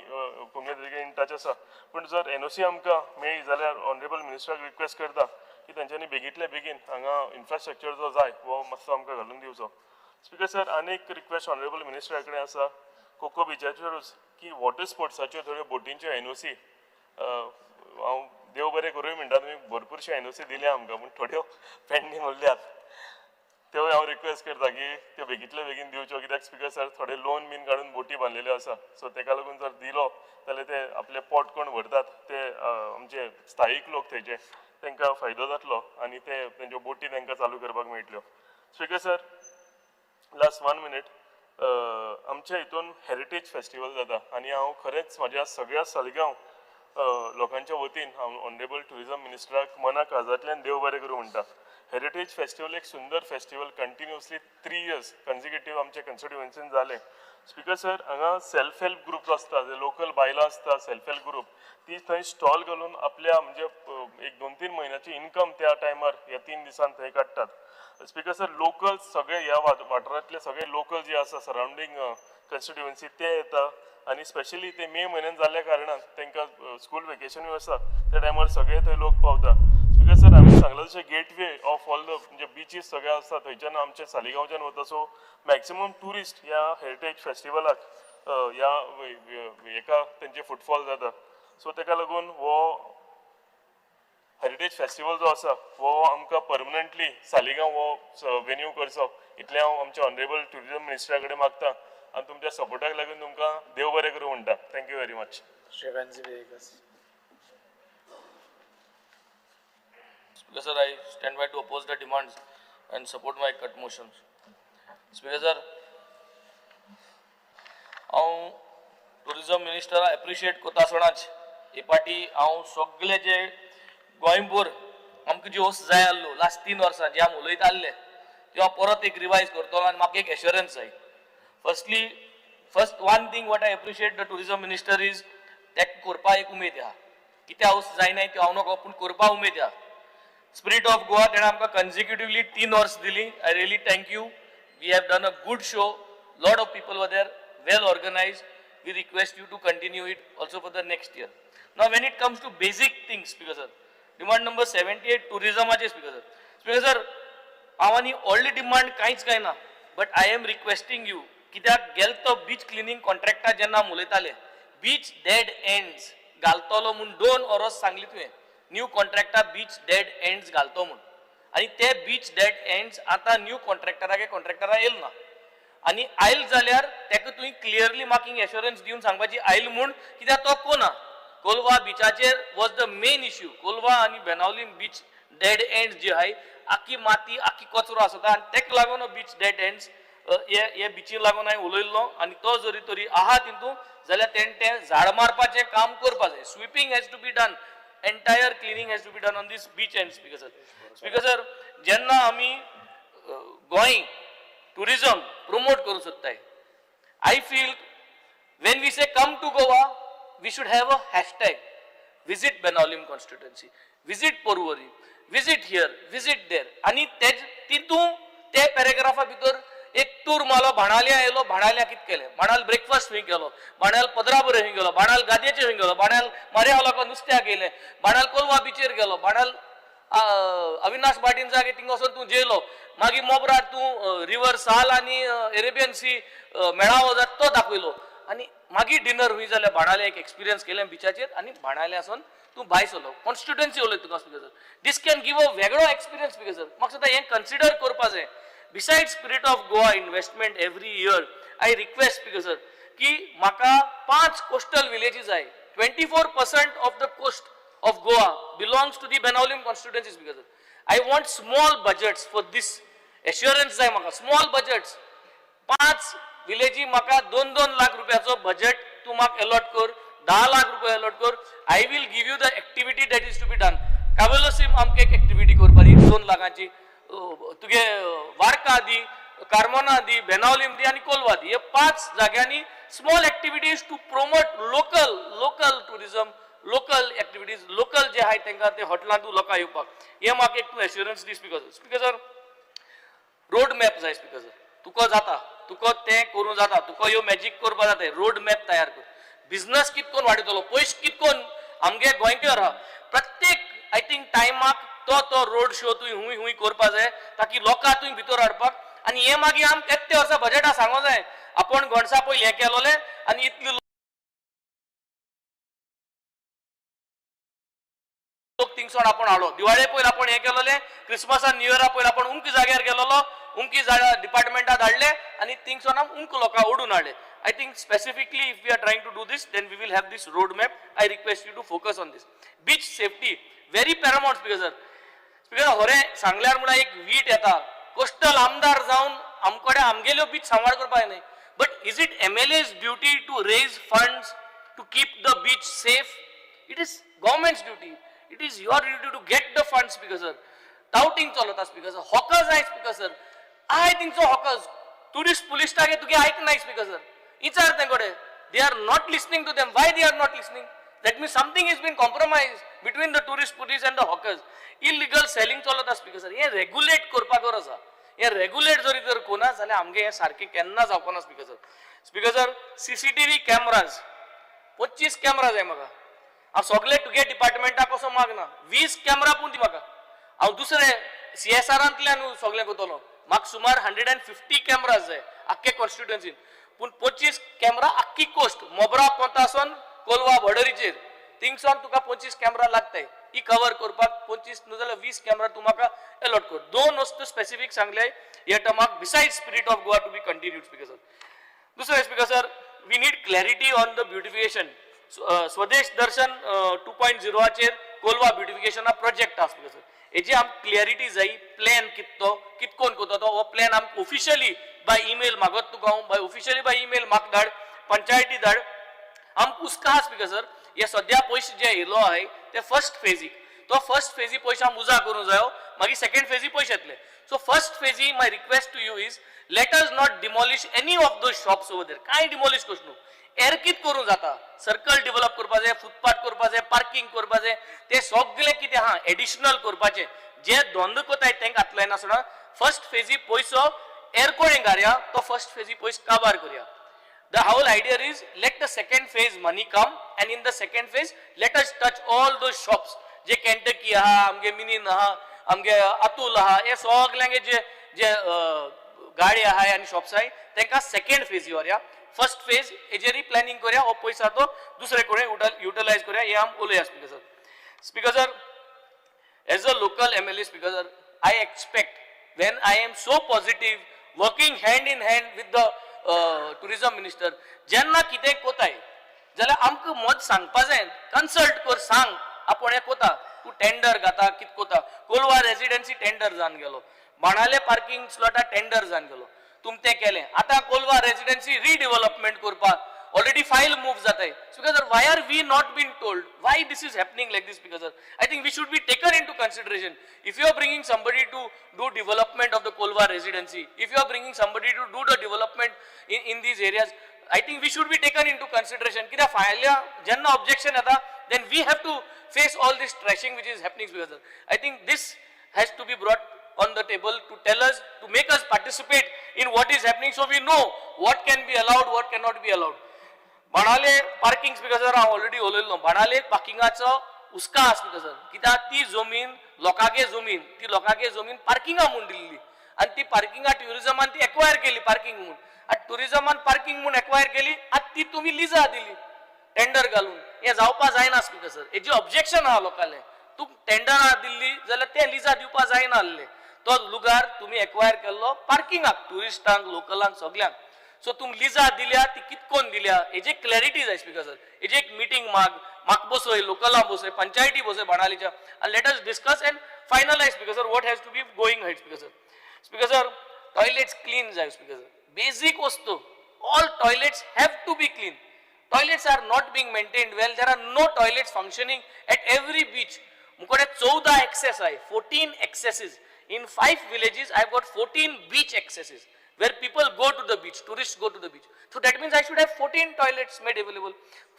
कोमुनिदाद इन टच आसा पूण जर एनओसी आमकां मेळ्ळी जाल्यार ऑनरेबल मिनिस्टराक रिक्वेस्ट करता की तेंच्यांनी बेगींतले बेगीन हांगा इन्फ्रास्ट्रक्चर जो जाय वो मातसो आमकां घालून दिवचो. स्पिकर सर आनीक रिक्वेस्ट ऑनरेबल मिनिस्टरा कडेन आसा कोको बिचाचेरूच की वॉटर स्पोर्ट्साच्यो थोड्यो बोटींच्यो एनओसी हांव देव बरें करूं म्हणटा तुमी भरपूरशे एनओसी दिल्या आमकां पूण थोड्यो पेंडींग उरल्यात त्यो हांव रिक्वेस्ट करता की त्यो बेगींतले बेगीन दिवच्यो कित्याक स्पिकर सर थोडे लोन बीन काडून बोटी बांदलेल्यो आसा सो तेका लागून जर दिलो जाल्यार ते आपले पोट कोण भरतात ते आमचे स्थायीक लोक थंयचे तांकां फायदो जातलो आनी ते तेंच्यो बोटी तांकां चालू करपाक मेळटल्यो. स्पिकर सर लास्ट 1 मिनीट आमच्या हितून हेरिटेज फेस्टिवल जाता आनी हांव खरेंच म्हाज्या सगळ्या सालगांव लोकांच्या वतीन हांव ऑनरेबल टुरिजम मिनिस्टराक मना काळजांतल्यान देव बरें करूं म्हणटा. हेरिटेज फेस्टिवल एक सुंदर फेस्टिवल कंटिन्युअसली 3 इयर्स कन्सिक्युटीव आमच्या कन्स्टिट्युएन्सीन जालें. स्पिकर सर हांगा सेल्फ हेल्प ग्रुप्स आसता जे लोकल बायलां आसता सेल्फ हेल्प ग्रुप ती थंय स्टॉल घालून आपल्या म्हणजे एक 2-3 म्हयन्याची इन्कम त्या टायमार ह्या 3 दिसान थंय काडटात. स्पिकर सर लोकल सगळे ह्या वाठारांतले सगळे लोकल जे आसा सरावंडींग कन्स्टिट्युएन्सी ते येता आनी स्पेशली ते मे म्हयन्यान जाल्ल्या कारणान तांकां स्कूल वेकेशनूय आसा त्या टायमार सगळे थंय लोक पावता. स्पिकर सर हांवें सांगलां तशें गेटवे ऑफ ऑल द म्हणजे बिचीस सगळे आसता थंयच्यान आमचे सालिगांवच्यान वता सो मॅक्सिमम ट्युरिस्ट ह्या हेरिटेज फेस्टिवलाक ह्या हेका तेंचे फुटफॉल जाता. सो तेका लागून हो हेरिटेज फेस्टिवल जो आसा हो आमकां परमनंटली सालिगांव हो वेन्यू करचो इतलें हांव आमच्या ऑनरेबल टुरिजम मिनिस्टरा कडेन मागतां आनी तुमच्या सपोर्टाक लागून तुमकां देव बरें करूं म्हणटा. Thank you very much. Speaker sir, I stand by to oppose the demands and support my cut motions. Speaker sir, हांव टुरिजम मिनिस्टरा एप्रिशिएट करता आसतनाच हे पाटी हांव सगळे जे गोंयभर आमकां जी वस्त जाय आसलो लास्ट 3 वर्सां जे आमी उलयता आसले त्यो हांव परत एक रिवायज करतलो आनी म्हाका एक एश्युरन्स जाय. First one thing what I appreciate the tourism minister is तेका करपा एक उमेद आहा कित्याक वस्त जायनाय त्यो हांव नकळो पूण करपा उमेद आहा. स्पिरीट ऑफ गोवा तेणें आमकां कन्सिक्युटिवली 3 वर्स दिली. I really thank you. We have done a good show. Lot of people were there well organised. We request you to continue it also for the next year. Now when it comes to basic things speaker sir demand number 78 टुरिजमाचे speaker sir हांव आनी व्हडली demand कांयच काय ना but I am requesting you कित्याक गेल तो बीच क्लिनिंग कॉन्ट्रॅक्टा जेन्ना आमी उलयताले बीच डेड एंड्स घालतलो म्हूण 2 वरोस सांगली तुवें न्यू कॉन्ट्रॅक्टा बीच डेड एंड्स घालतो म्हूण आनी ते बीच डेड एंड्स आतां न्यू कॉन्ट्रॅक्टरा येयल ना आनी आयल जाल्यार तेका तुवें क्लियरली मार्किंग एश्युरन्स दिवन सांगपाची आयल म्हूण कित्याक तो कोना कोलवा बिचाचेर was the main issue. Colva आनी बेनावलीम बीच डेड एंड्स जे आहाय आख्खी माती आख्खी कचरो आसता आनी तेका लागून बीच डेड एंड्स हे बिचीर लागून हांवें उलयल्लो आनी तो जरी तरी आहा तितून जाल्यार तें झाड मारपाचें काम करपा जाय. Sweeping has to be done. Entire cleaning has to be done on this beach and speaker sir जेन्ना आमी गोंय टुरिजम प्रमोट करूंक सोदताय I feel when we say come to Goa we should have a hashtag visit Benaulim constituency, visit Porvorim, visit here, visit there आणि तितून ते पॅरेग्राफा भितर एक टूर मारलो बाणाल्या येयलो बाणाल्या कितें केलें बाणाल ब्रेकफास्ट खंय केलो बाणाल पदराबुरे खंय गेलो बाणाल गादयेचेर खंय गेलो बाणाल मार्या लोकांक नुस्त्याक गेले बाणाल कोलवा बिचेर गेलो बाणाल अविनाश पाटील जागे थिंग वचून तूं जेयलो मागीर मोबरार तूं रिवर साल आनी एरेबियन सी मेळावो जाता तो दाखयलो आनी मागीर डिनर हुई जाल्यार बाणाले एक एक्सपिरियन्स केलें बिचाचेर आनी बाणाल्यासून तूं भायर सरलो कॉन्स्टिट्युएन्सी उलयता तुका speaker sir this can give a वेगळो एक्सपिरियन्स स्पीकर सर म्हाका सुद्दां हें कन्सिडर करपा जाय. Beside spirit of Goa investment every year I request speaker sir की म्हाका 5 कोस्टल विलेजीस जाय. 24% of the coast of Goa belongs to the Benaulim constituency speaker sir. I want small budgets for this assurance जाय म्हाका स्मॉल बजेट्स 5 विलेजी म्हाका 2-2 lakh रुपयाचो budget तूं म्हाका allot कर 10 लाख रुपया अलॉट कर. I will give you the activity that is to be done. Cavelossim आमकां एक एक्टिविटी करपा दी 2 लाखांची तुगे वार्का दी कार्मोना दी बेनावलीम दी आनी कोलवा दी हे 5 जाग्यांनी small activities to promote local tourism local activities local जे आहाय तांकां ते हॉटेलांतूं लोकां येवपाक हे म्हाका एक तूं एश्युरन्स दी स्पीकर सर. रोड मॅप जाय स्पीकर सर तुका जाता, तुका तें करूं जाता, तुका ह्यो मॅजीक करपा जाता, रोड मॅप तयार कर. बिझनस कितकोन वाडयतलो, पयशे कितकोन आमगे गोंयकार आहा, प्रत्येक आय थिंक टायमाक तो रोड शो तुवें हुंय हुंय करपा जाय, ताकी लोकां तुवें भितर हाडपाक. आनी हे मागीर आमकां येत्या वर्सा बजेटा सांगो जाय, आपण घोणसा पयलीं हें केलोले आनी इतले लोक थिंगसोन आपण हाडलो. दिवाळे पयलीं आपण हें केलोले, क्रिसमसा न्यू इयरा पयलीं आपण उमकी जाग्यार गेलोलो, उमकी डिपार्टमेंटात हाडले आनी थिंगसोन उमक लोकां ओडून हाडले. I think specifically if we are trying to do this, then we will have this roadmap. I request you to focus on this. Beach safety, very paramount speaker sir. Speaker होरे सांगल्यार म्हणा एक वीट येता, कोस्टल आमदार जावन आमकडे आमगेल्यो beach सांबाळ करपाक नाही. But is it MLA's duty to raise funds to keep the beach safe? It is government's duty. It is your duty to get the funds speaker sir. Touting चलता speaker sir. Hawkers आहे speaker sir. I think so hawkers. Tourist police टाके तुगे ऐक नाही speaker sir. They are not listening to them. Why they are not listening? That means something has been compromised between the tourist police and the hawkers. Illegal selling चलता speaker sir. हे regulate करपाक गरज आसा. हे regulate जरी तर कोना जाल्यार आमगे हे सारखे केन्ना जावपाना speaker sir. Speaker sir, CCTV cameras 25 cameras आहे म्हाका. हांव सगळे तुगे डिपार्टमेंटाक कसो मागना. 20 कॅमेरा पूण दी म्हाका. हांव दुसरे CSRांतल्यान सगळे करतलो. म्हाका सुमार 150 कॅमेराज जाय आख्खे कॉन्स्टिट्युएन्सीन. पूण 25 कॅमेरा आख्खी कोस्ट मोबरा कोंतासून कोलवा बॉर्डरीचेर थिंगसोन तुका 25 कॅमेरा लागताय. ही कवर करपाक 25 न्हू जाल्यार 20 कॅमेरा तूं म्हाका अलॉट कर. दोन वस्तू स्पेसिफीक सांगले ह्या टर्माक beside spirit of Goa to be continued speaker sir. दुसरे speaker sir, we need clarity on the beautification. Swadesh Darshan 2.0 चेर कोलवा ब्युटिफिकेशन प्रोजेक्ट आसा स्पीकर सर. हेजी आमकां क्लियरिटी जाय. प्लॅन कितकोन करता तो, हो प्लॅन आमकां ऑफिशियली बाय ईमेल मागत तुका हांव बाय ऑफिशियली बाय ईमेल म्हाका धाड, पंचायती धाड. आमकां हुस्का आहा स्पीकर सर. हे सद्या पयशे जे येयलो आहाय ते फर्स्ट फेजीक, तो फर्स्ट फेजी पयशे आमी उजा करूं जायो, मागीर सेकंड फेजी पयशे येतले. सो फर्स्ट फेजी my request to you is let us not demolish any of those shops over there. कांय डिमॉलिश करच न्हू. एरकीत करूं जाता. सर्कल डेव्हलप करपा जाय, फुटपाथ करपा जाय, पार्किंग करपा जाय, ते सगळे कितें आहा एडिशनल करपाचें. जे धंदो कोताय तेंकां घातलाय नासतना फर्स्ट फेजी पयसो एरकोळें घालया, तो फर्स्ट फेजी पयस काबार करया. The whole idea is let the second phase money come and in the second phase let us touch all those shops. जे केंटकी आहा, आमगे मिनीन आहा, आमगे अतुल आहा, हे सगळ्यांगे जे गाडी आहाय आनी शॉप्स आहाय तेंकां सेकंड फेज व्हरया. फर्स्ट फेज हेजेरी प्लॅनिंग करया. हो पयसा तो दुसरे कडेन युटिलायज करया. हे आम उलया speaker sir. Speaker sir, as a local MLA speaker sir, I expect when I am so positive working hand in hand with the tourism minister, जेन्ना कितें कोताय जाल्यार आमकां मत सांगपा जाय. कन्सल्ट कर, सांग आपण हे कोता, तूं टेंडर घाता कित कोता. कोलवा रेजिडेन्सी टेंडर जावन गेलो, बाणाले पार्किंग स्लॉटा टेंडर जावन गेलो, तुम ते केलें. आतां कोलवा रेजिडेन्सी रिडेव्हलपमेंट करपाक already file moves जाताय. Speaker sir, why are we not being told why this is happening like this? Speaker sir, I think we should be taken into consideration. If you are bringing somebody to do development of the Kolva residency, if you are bringing somebody to do the development in these areas, I think we should be taken into consideration. Kida file jenna objection ada, then we have to face all this trashing which is happening. Speaker sir, I think this has to be brought on the table to tell us, to make us participate in what is happening, so we know what can be allowed, what cannot be allowed. बाणाले parking speaker sir हांव already उलयलो. बाणाले पार्किंगाचो हुस्का आसा speaker sir. कित्याक ती जमीन लोकांगे जमीन, ती लोकांगे जमीन पार्किंगा म्हूण दिल्ली आनी ती पार्किंगा ट्युरिजमान ती एक्वायर केली पार्किंग म्हूण. आनी ट्युरिजमान पार्किंग म्हूण एक्वायर केली आनी ती तुमी लिजा दिली टेंडर घालून. हें जावपा जायना स्पीकर सर. हेजी ऑब्जेक्शन आहा लोकांले. तूं टेंडरां दिल्ली जाल्यार ते लिजा दिवपा जायना आसले. तो लुगार तुमी एक्वायर केल्लो पार्किंगाक, ट्युरिस्टांक, लोकलांक, सगल्यांक. सो तुम लिजा दिल्या ती कितकोन दिल्या हेजी क्लॅरिटी जाय स्पीकर सर. हेजी एक मिटींग म्हाका बसय, लोकलां बसय, पंचायती बसय बाणालीच्या, and let us discuss and finalize speaker sir what has to be going ahead speaker sir. Speaker sir, toilets clean जाय स्पीकर सर. बेसिक वस्तू, all toilets have to be clean. Toilets are not being maintained well. There are no toilets functioning at every beach. मुकोडे 14 access आहे, 14 accesses in 5 villages. I have got 14 beach accesses where people go to the beach, tourists go to the beach. So that means I should have 14 toilets made available,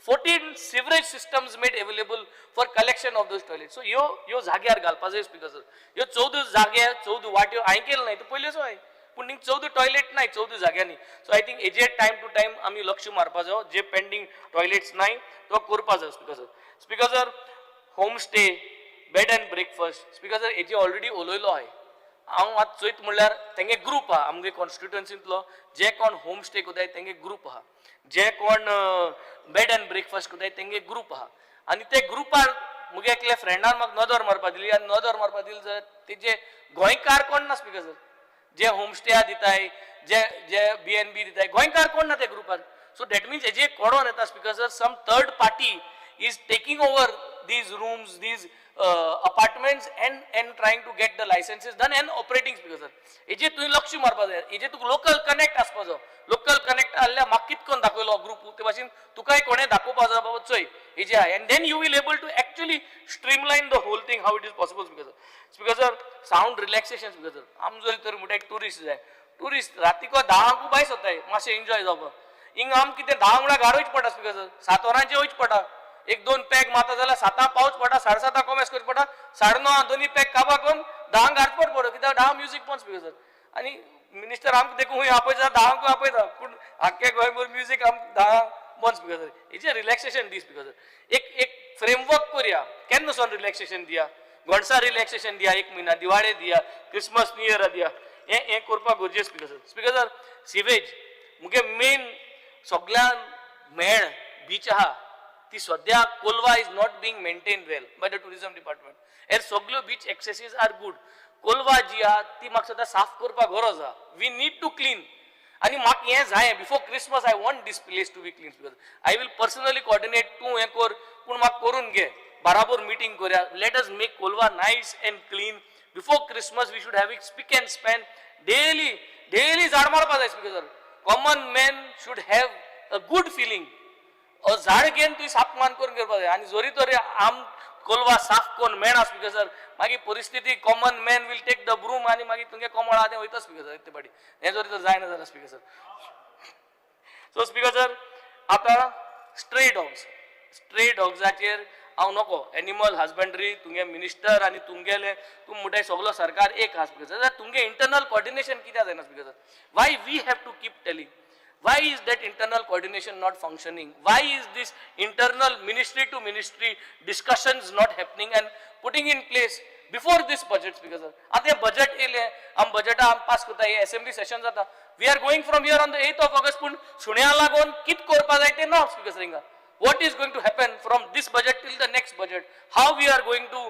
14 sewerage systems made available for collection of those toilets. So यो जाग्यार घालपा जाय speaker sir. यो 14 जागे, 14 वाट्यो हांवें केले नाही, तो पयलींचो आहे. पूण थिंग 14 टॉयलेट नाही 14 जाग्यांनी. सो आय थिंक हेजेर टायम टू टायम आमी लक्ष मारपाक जाय. जे पेंडींग टॉयलेट्स नाही तो करपा जाय. Speaker sir home stay bed end breakfast speaker sir हेजी ऑलरेडी उलयलो हांवें. हांव आतां चोयत म्हणल्यार तेंगे ग्रूप आहा आमगे कॉन्स्टिट्युएन्सींतलो जे कोण होम स्टे कोताय तेंगे ग्रूप आहा, जे कोण बेड एंड ब्रेकफास्ट कोताय तेंगे ग्रूप आहा. आनी ते ग्रुपार मुगे एकल्या फ्रेंडान म्हाका नदर मारपा दिली आनी नदर मारपा दिली जाल्यार तेजे गोंयकार कोण ना स्पीकर सर. जे होम स्टे दिताय जे जे BNB दिताय गोंयकार कोण ना त्या ग्रुपार. सो दॅट मिन्स हेजे कोडोन येता speaker sir some third party is taking over these rooms, these apartments and trying to get the licenses done and operating speaker sir. हेजे तुवें लक्ष मारपा जाय. हेजे तुका लोकल कनेक्ट आसपाचो. लोकल कनेक्ट आसल्यार म्हाका कितकोन दाखयलो ग्रुप ते भाशेन तुकाय कोणें दाखोवपा जाय बाबा चोय हेजे आहा and then you will able to actually streamline the whole thing how it is possible speaker sir. Speaker sir sound relaxation speaker sir. आम जोरी तर म्हणटा एक टुरिस्ट जाय. टुरिस्ट रातीको 10 भायस वताय मातशें एन्जॉय जावपा. हिंग आम कितें 10 म्हणल्यार घार वयच पडटा स्पीकर सर. 7 वरांचेर वयच पडटा. एक दोन पॅक माता जाल्यार 7 पावच पडटा 7:30 कॉमेस करच पडटा 9:30 दोनी पॅक काबार करून 10 घालपट पडो कित्याक 10 म्युजीक पण स्पीकर सर. आनी मिनिस्टर आमकां देखून हूंय आपयता 10 आपयता पूण आख्खे गोंयभर म्युजीक आमकां 10 बंद स्पीकर सर. हेजें रिलॅक्सेशन दी स्पीकर सर. एक फ्रेमवर्क करया केन्नासून रिलॅक्सेशन दिया घोणसा रिलॅक्सेशन दिया 1 म्हयना दिवाळे दिया क्रिसमस न्यू इयरा दिया हें करपाक गरजेचें speaker sir. Speaker sir sewage मुगे मेन सगळ्यान मेळ बीच आहा ती सद्या Colva is not being maintained well by the tourism department. हेर सगळ्यो beach accesses are good. Colva जी आहा ती म्हाका सद्या साफ करपाक गरज आहा. वी नीड टू क्लीन आनी म्हाका हें जाय before Christmas I want this place to be clean speaker. I will personally coordinate तूं हें कर पूण म्हाका करून घे बराबर मिटींग करया. Let us make Colva nice and clean before Christmas. We should have it spick and span daily झाड मारपा जाय speaker sir. Common man should have a good feeling. झाड घेवन तुवें साफ मान करून घेवपा जाय आनी जोरी तोरी आम कोलवा साफ कोन्न मेळना स्पीकर सर मागीर परिस्थिती common man will take the broom आनी मागीर तुमगे कमळ आहा तें वयता स्पीकर सर ते पाटी हें जोरी तर जायना जाल्यार speaker sir. So speaker sir आतां स्ट्रे डॉग्साचेर हांव नको एनिमल हजबंड्री तुमगे मिनिस्टर आनी तुमगेले तुम म्हणटाय सगळो सरकार एक आहा स्पीकर सर. तुमगे इंटरनल कोऑर्डिनेशन कित्याक जायना speaker sir. Why we have to keep telling why is that internal coordination not functioning? Why is this internal ministry to ministry discussions not happening and putting in place before this budget speaker sir? Ate budget ele am budget am pass kota ye assembly session jata we are going from here on the 8th of August pun sunya lagon kit korpa jay te not speaker sir. What is going to happen from this budget till the next budget? How we are going to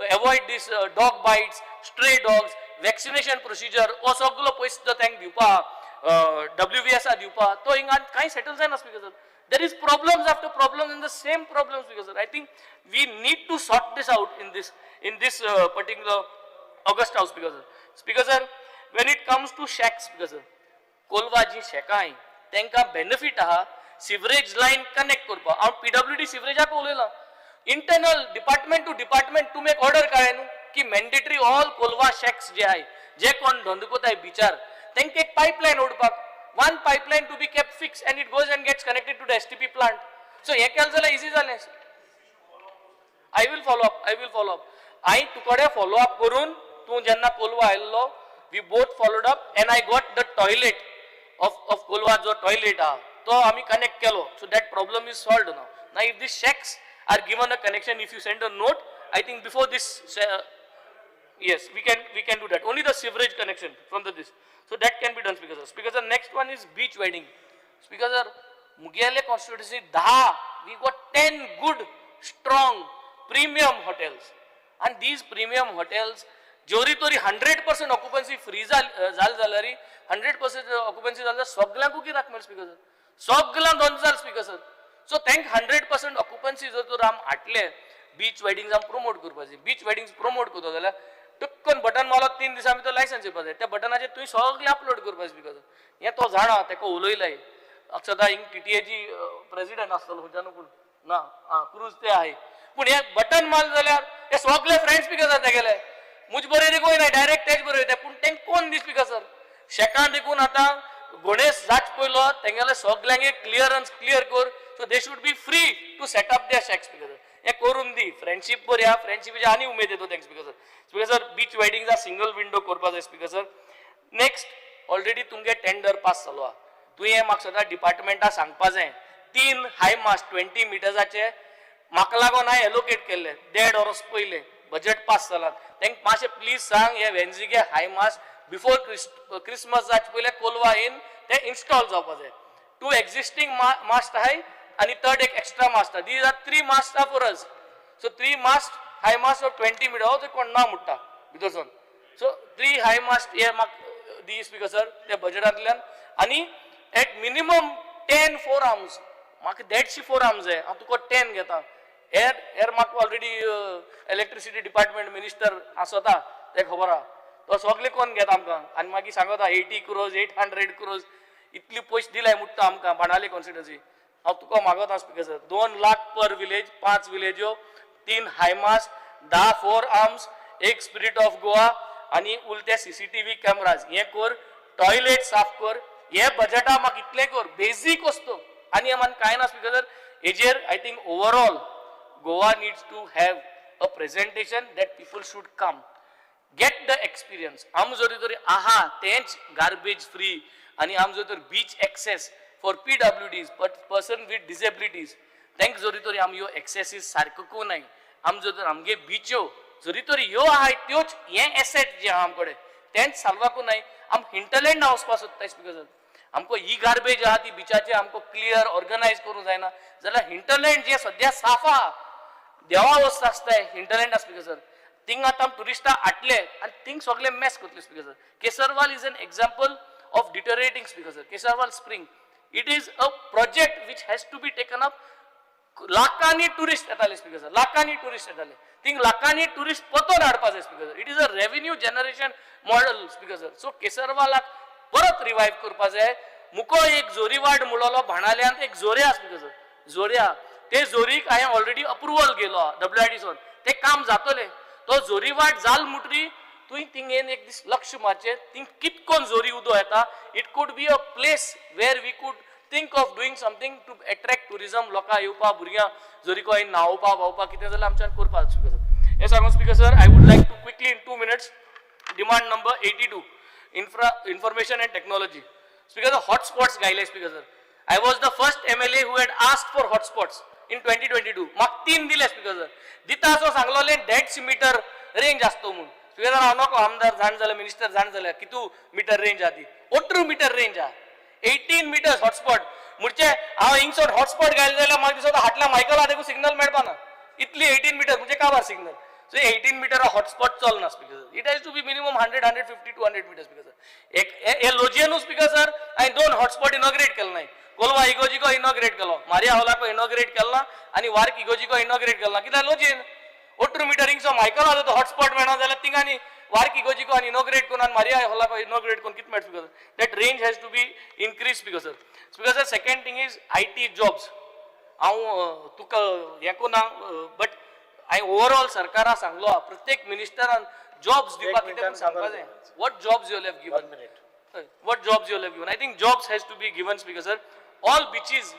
avoid this dog bites, stray dogs, vaccination procedure o soglo paisa tank diupa WVS दिवपा तो हिंगा कांय settle जायना speaker sir. There is problems after problems in the same problems speaker sir. I think we need to sort this out in this particular August house speaker sir. Speaker sir when it comes to shacks speaker sir Colva जी शेकां आहाय तेंकां benefit आहा sewerage lion connect करपा. हांव PWD सिवरेजाक उलयलां internal department to department to make order काडय न्हू की मॅन्डेटरी ऑल कोलवा शॅक्स जे आहाय जे कोण धंदो कोताय बिचार तेंका एक pipeline ओडपाक one pipeline to be kept fixed and it goes and gets connected to the STP plant. So हे केलें जाल्यार इजी जालें. I will follow up. हांवें तुकोडे follow up करून तूं जेन्ना कोलवा आयल्लो we both followed up and I got the toilet of Kolwa जो टॉयलेट आहा तो आमी कनेक्ट केलो. So that problem is solved now. Now if these shacks are given a connection, if you send a note, I think before this yes we can do that. Only the sewerage connection from this. So that can be done speaker sir. Speaker sir next one is beach wedding. Speaker sir Mugale constituency 10 we got 10 good strong premium hotels and these premium hotels जोरी तोरी 100% occupancy free जाल जाल्यार 100% occupancy जाल्यार सगळ्यांक कित्याक मेळ speaker sir. सगळ्यांक दोन जाल स्पीकर सर. सो तेंक 100% occupancy जर तर आम हाडले बीच वेडिंग्स आम प्रमोट करपाची. बीच वेडिंग्स प्रमोट करता जाल्यार टक्कन बटन मारलो 3 दिसां भितर लायसन्स येवपा जाय. त्या बटनाचेर तुवें सगळें अपलोड करपाचें स्पीकर सर. हें तो जाणा तेका उलयलाय सदां हिंग TTAची प्रेसिडेंट आसतलो खंयच्यान पूण ना क्रूज ते आहाय पूण हें बटन मारलें जाल्यार हे सगळे फ्रेंड स्पीकर सर तेगेले मुज बरें देखून ना डायरेक्ट तेच बरोबर येता पूण तेंक कोण दी स्पीकर सर. शेकां देखून आतां गणेश जाच पयलो तेंगेले सगळ्यांक एक क्लियर कर. So they should be free to set up their shack speaker sir. हे करून दी फ्रेंडशीप बऱ्या फ्रेंडशिपीची आनी उमेद येता तेंक speaker sir. Speaker sir beach weddings are single window करपा जाय स्पीकर सर. नेक्स्ट ऑलरेडी तुमगे टेंडर पास जालो आहा. तुवें म्हाका सदां डिपार्टमेंटा सांगपा जाय 3 हाय मास्ट 20 मिटर्साचे म्हाका लागून हांवें एलोकेट केल्ले 1.5 वर्स पयले बजेट पास जाला. तांकां मातशें प्लीज सांग हे वेन्झिगे हाय मास्ट बिफोर क्रिसमस जावचे पयले कोलवा इन ते इन्स्टॉल जावपा जाय. 2 एक्झिस्टिंग मास्ट आहाय आनी थर्ड एक एक्स्ट्रा मास्ट आहा. These are 3 mast for us. So 3 mast high mast of 20 metre हो कोण ना म्हणटा भितरसून. सो 3 हाय मास्ट हे म्हाका दी स्पीकर सर ते बजेटांतल्यान आनी एट मिनिमम 10 फोर आर्म्स म्हाका 150 फोर आर्म्स जाय. हांव तुका 10 घेता. हेर म्हाका ऑलरेडी इलेक्ट्रिसिटी डिपार्टमेंट मिनिस्टर आसता ते खबर आहा. तो सगळे कोण घेता आमकां आनी मागीर सांगता 80 crores 800 crores इतली पयशे दिलाय म्हणटा आमकां बाणावले कॉन्स्टिट्युएन्सी. हांव तुका मागता speaker sir 2 lakh per village 5 विलेज्यो 3 high mast 10 four arms 1 spirit of Goa आनी उलते CCTV कॅमेराज हे कर. टॉयलेट साफ कर. हे बजेटा म्हाका इतले कर बेजीक वस्तू आनी हे मान कांय ना स्पीकर सर. हेजेर I think overall Goa needs to have a presentation that people should come get the experience. आम जोरी तरी आहा तेंच गार्बेज फ्री आनी आम जोरी तरी beach access for PWDs person with disabilities तांकां जोरी तरी आम ह्यो एक्सेसीस सारको कोनाय. आम जोरी तरी आमगे बिच्यो जोरी तरी ह्यो आहाय त्योच हे एसेट जे आहा आम कडेन तेंच साल्वाको नाय. आम हिंटरलँड वचपा सोदताय स्पीकर सर. आमको ही गार्बेज आहा ती बिचाचे आमको क्लियर ऑर्गनायज करूं जायना जाल्यार हिंटरलँड जे सद्या साफ आहा देवा वस्त आसताय हिंटरलँड स्पीकर सर. थिंग आतां टुरिस्टां हाडले आनी थिंग सगळे मॅस करतले speaker sir. Kesarval is an example of deteriorating speaker sir. Kesarval spring it is a project which has to be taken up. लाखांनी टुरिस्ट येताले स्पीकर सर. लाखांनी टुरिस्ट येताले. थिंग लाखांनी टुरिस्ट परतून हाडपा जाय speaker sir. It is a revenue generation model speaker sir. So केसरवालाक परत रिवायव करपा जाय. मुको एक जोरीवाड मुळलो भाणाल्यांत एक जोऱ्या स्पीकर सर. जोऱ्या ते जोरीक हांवें ऑलरेडी अप्रुवल गेलो WIDसून ते काम जातले. तो जोरीवाड जाल मुटरी तुवें थिंगेन एक दीस लक्ष मारचें थिंग कितकोन जोरी उदो येता. It could be a place where we could think of doing something to attract tourism. लोकां येवपा भुरग्यां जोरीको हांवें न्हांवपा भावपा कितें जाल्यार आमच्यान करपा स्पीकर सर. हे सांगून speaker sir I would like to quickly in 2 minutes demand number 82 information and technology. Speaker the hotspots गायले speaker sir. I was the first MLA who had asked for hotspots in 2022. म्हाका 3 दिले speaker sir. दिता असो सांगलोले 150 metre range आसतो म्हणून. Speaker sir हांव नको आमदार जाण जाल्यार मिनिस्टर जाण जाल्यार कितू मीटर रेंज आहा ती 18 मीटर रेंज आहा. 18 meters हॉटस्पॉट म्हणजे हांव हिंगसर हॉटस्पॉट घायले जाल्यार म्हाका दिसता हाटल्या मायकला देखून सिग्नल मेळपा ना. इतली 18 मीटर म्हणजे काबार सिग्नल. So 18 meter hotspot चलना speaker sir. It has to be minimum 100, 150, 200 meters speaker sir. एक लोजियनू स्पीकर सर हांवें 2 हॉटस्पॉट इनॉग्रेट केले नाय. कोलवा इगोजीको इनॉग्रेट केलो, मारिया हॉलाको इनॉग्रेट केला आनी वार्क इगोजीको इनॉग्रेट केला. कित्याक लोजियन 18 मिटरिंगचो मायकल आहा तो हॉटस्पॉट मेळना जाल्यार थिंगांनी वार्क इगोजीको आनी इनॉग्रेट करून आनी मारिया हॉलाको इनॉग्रेट करून कितें मेळटा speaker sir. That range has to be increase speaker sir. Speaker sir second thing is IT jobs. हांव तुका हें कोना बट हांवें ओवरऑल सरकाराक सांगलो प्रत्येक मिनिस्टरान जॉब्स दिवपाक कितें सांगपा जाय. What jobs you have given. What jobs you have given? I think jobs has to be given, Speaker sir. All beaches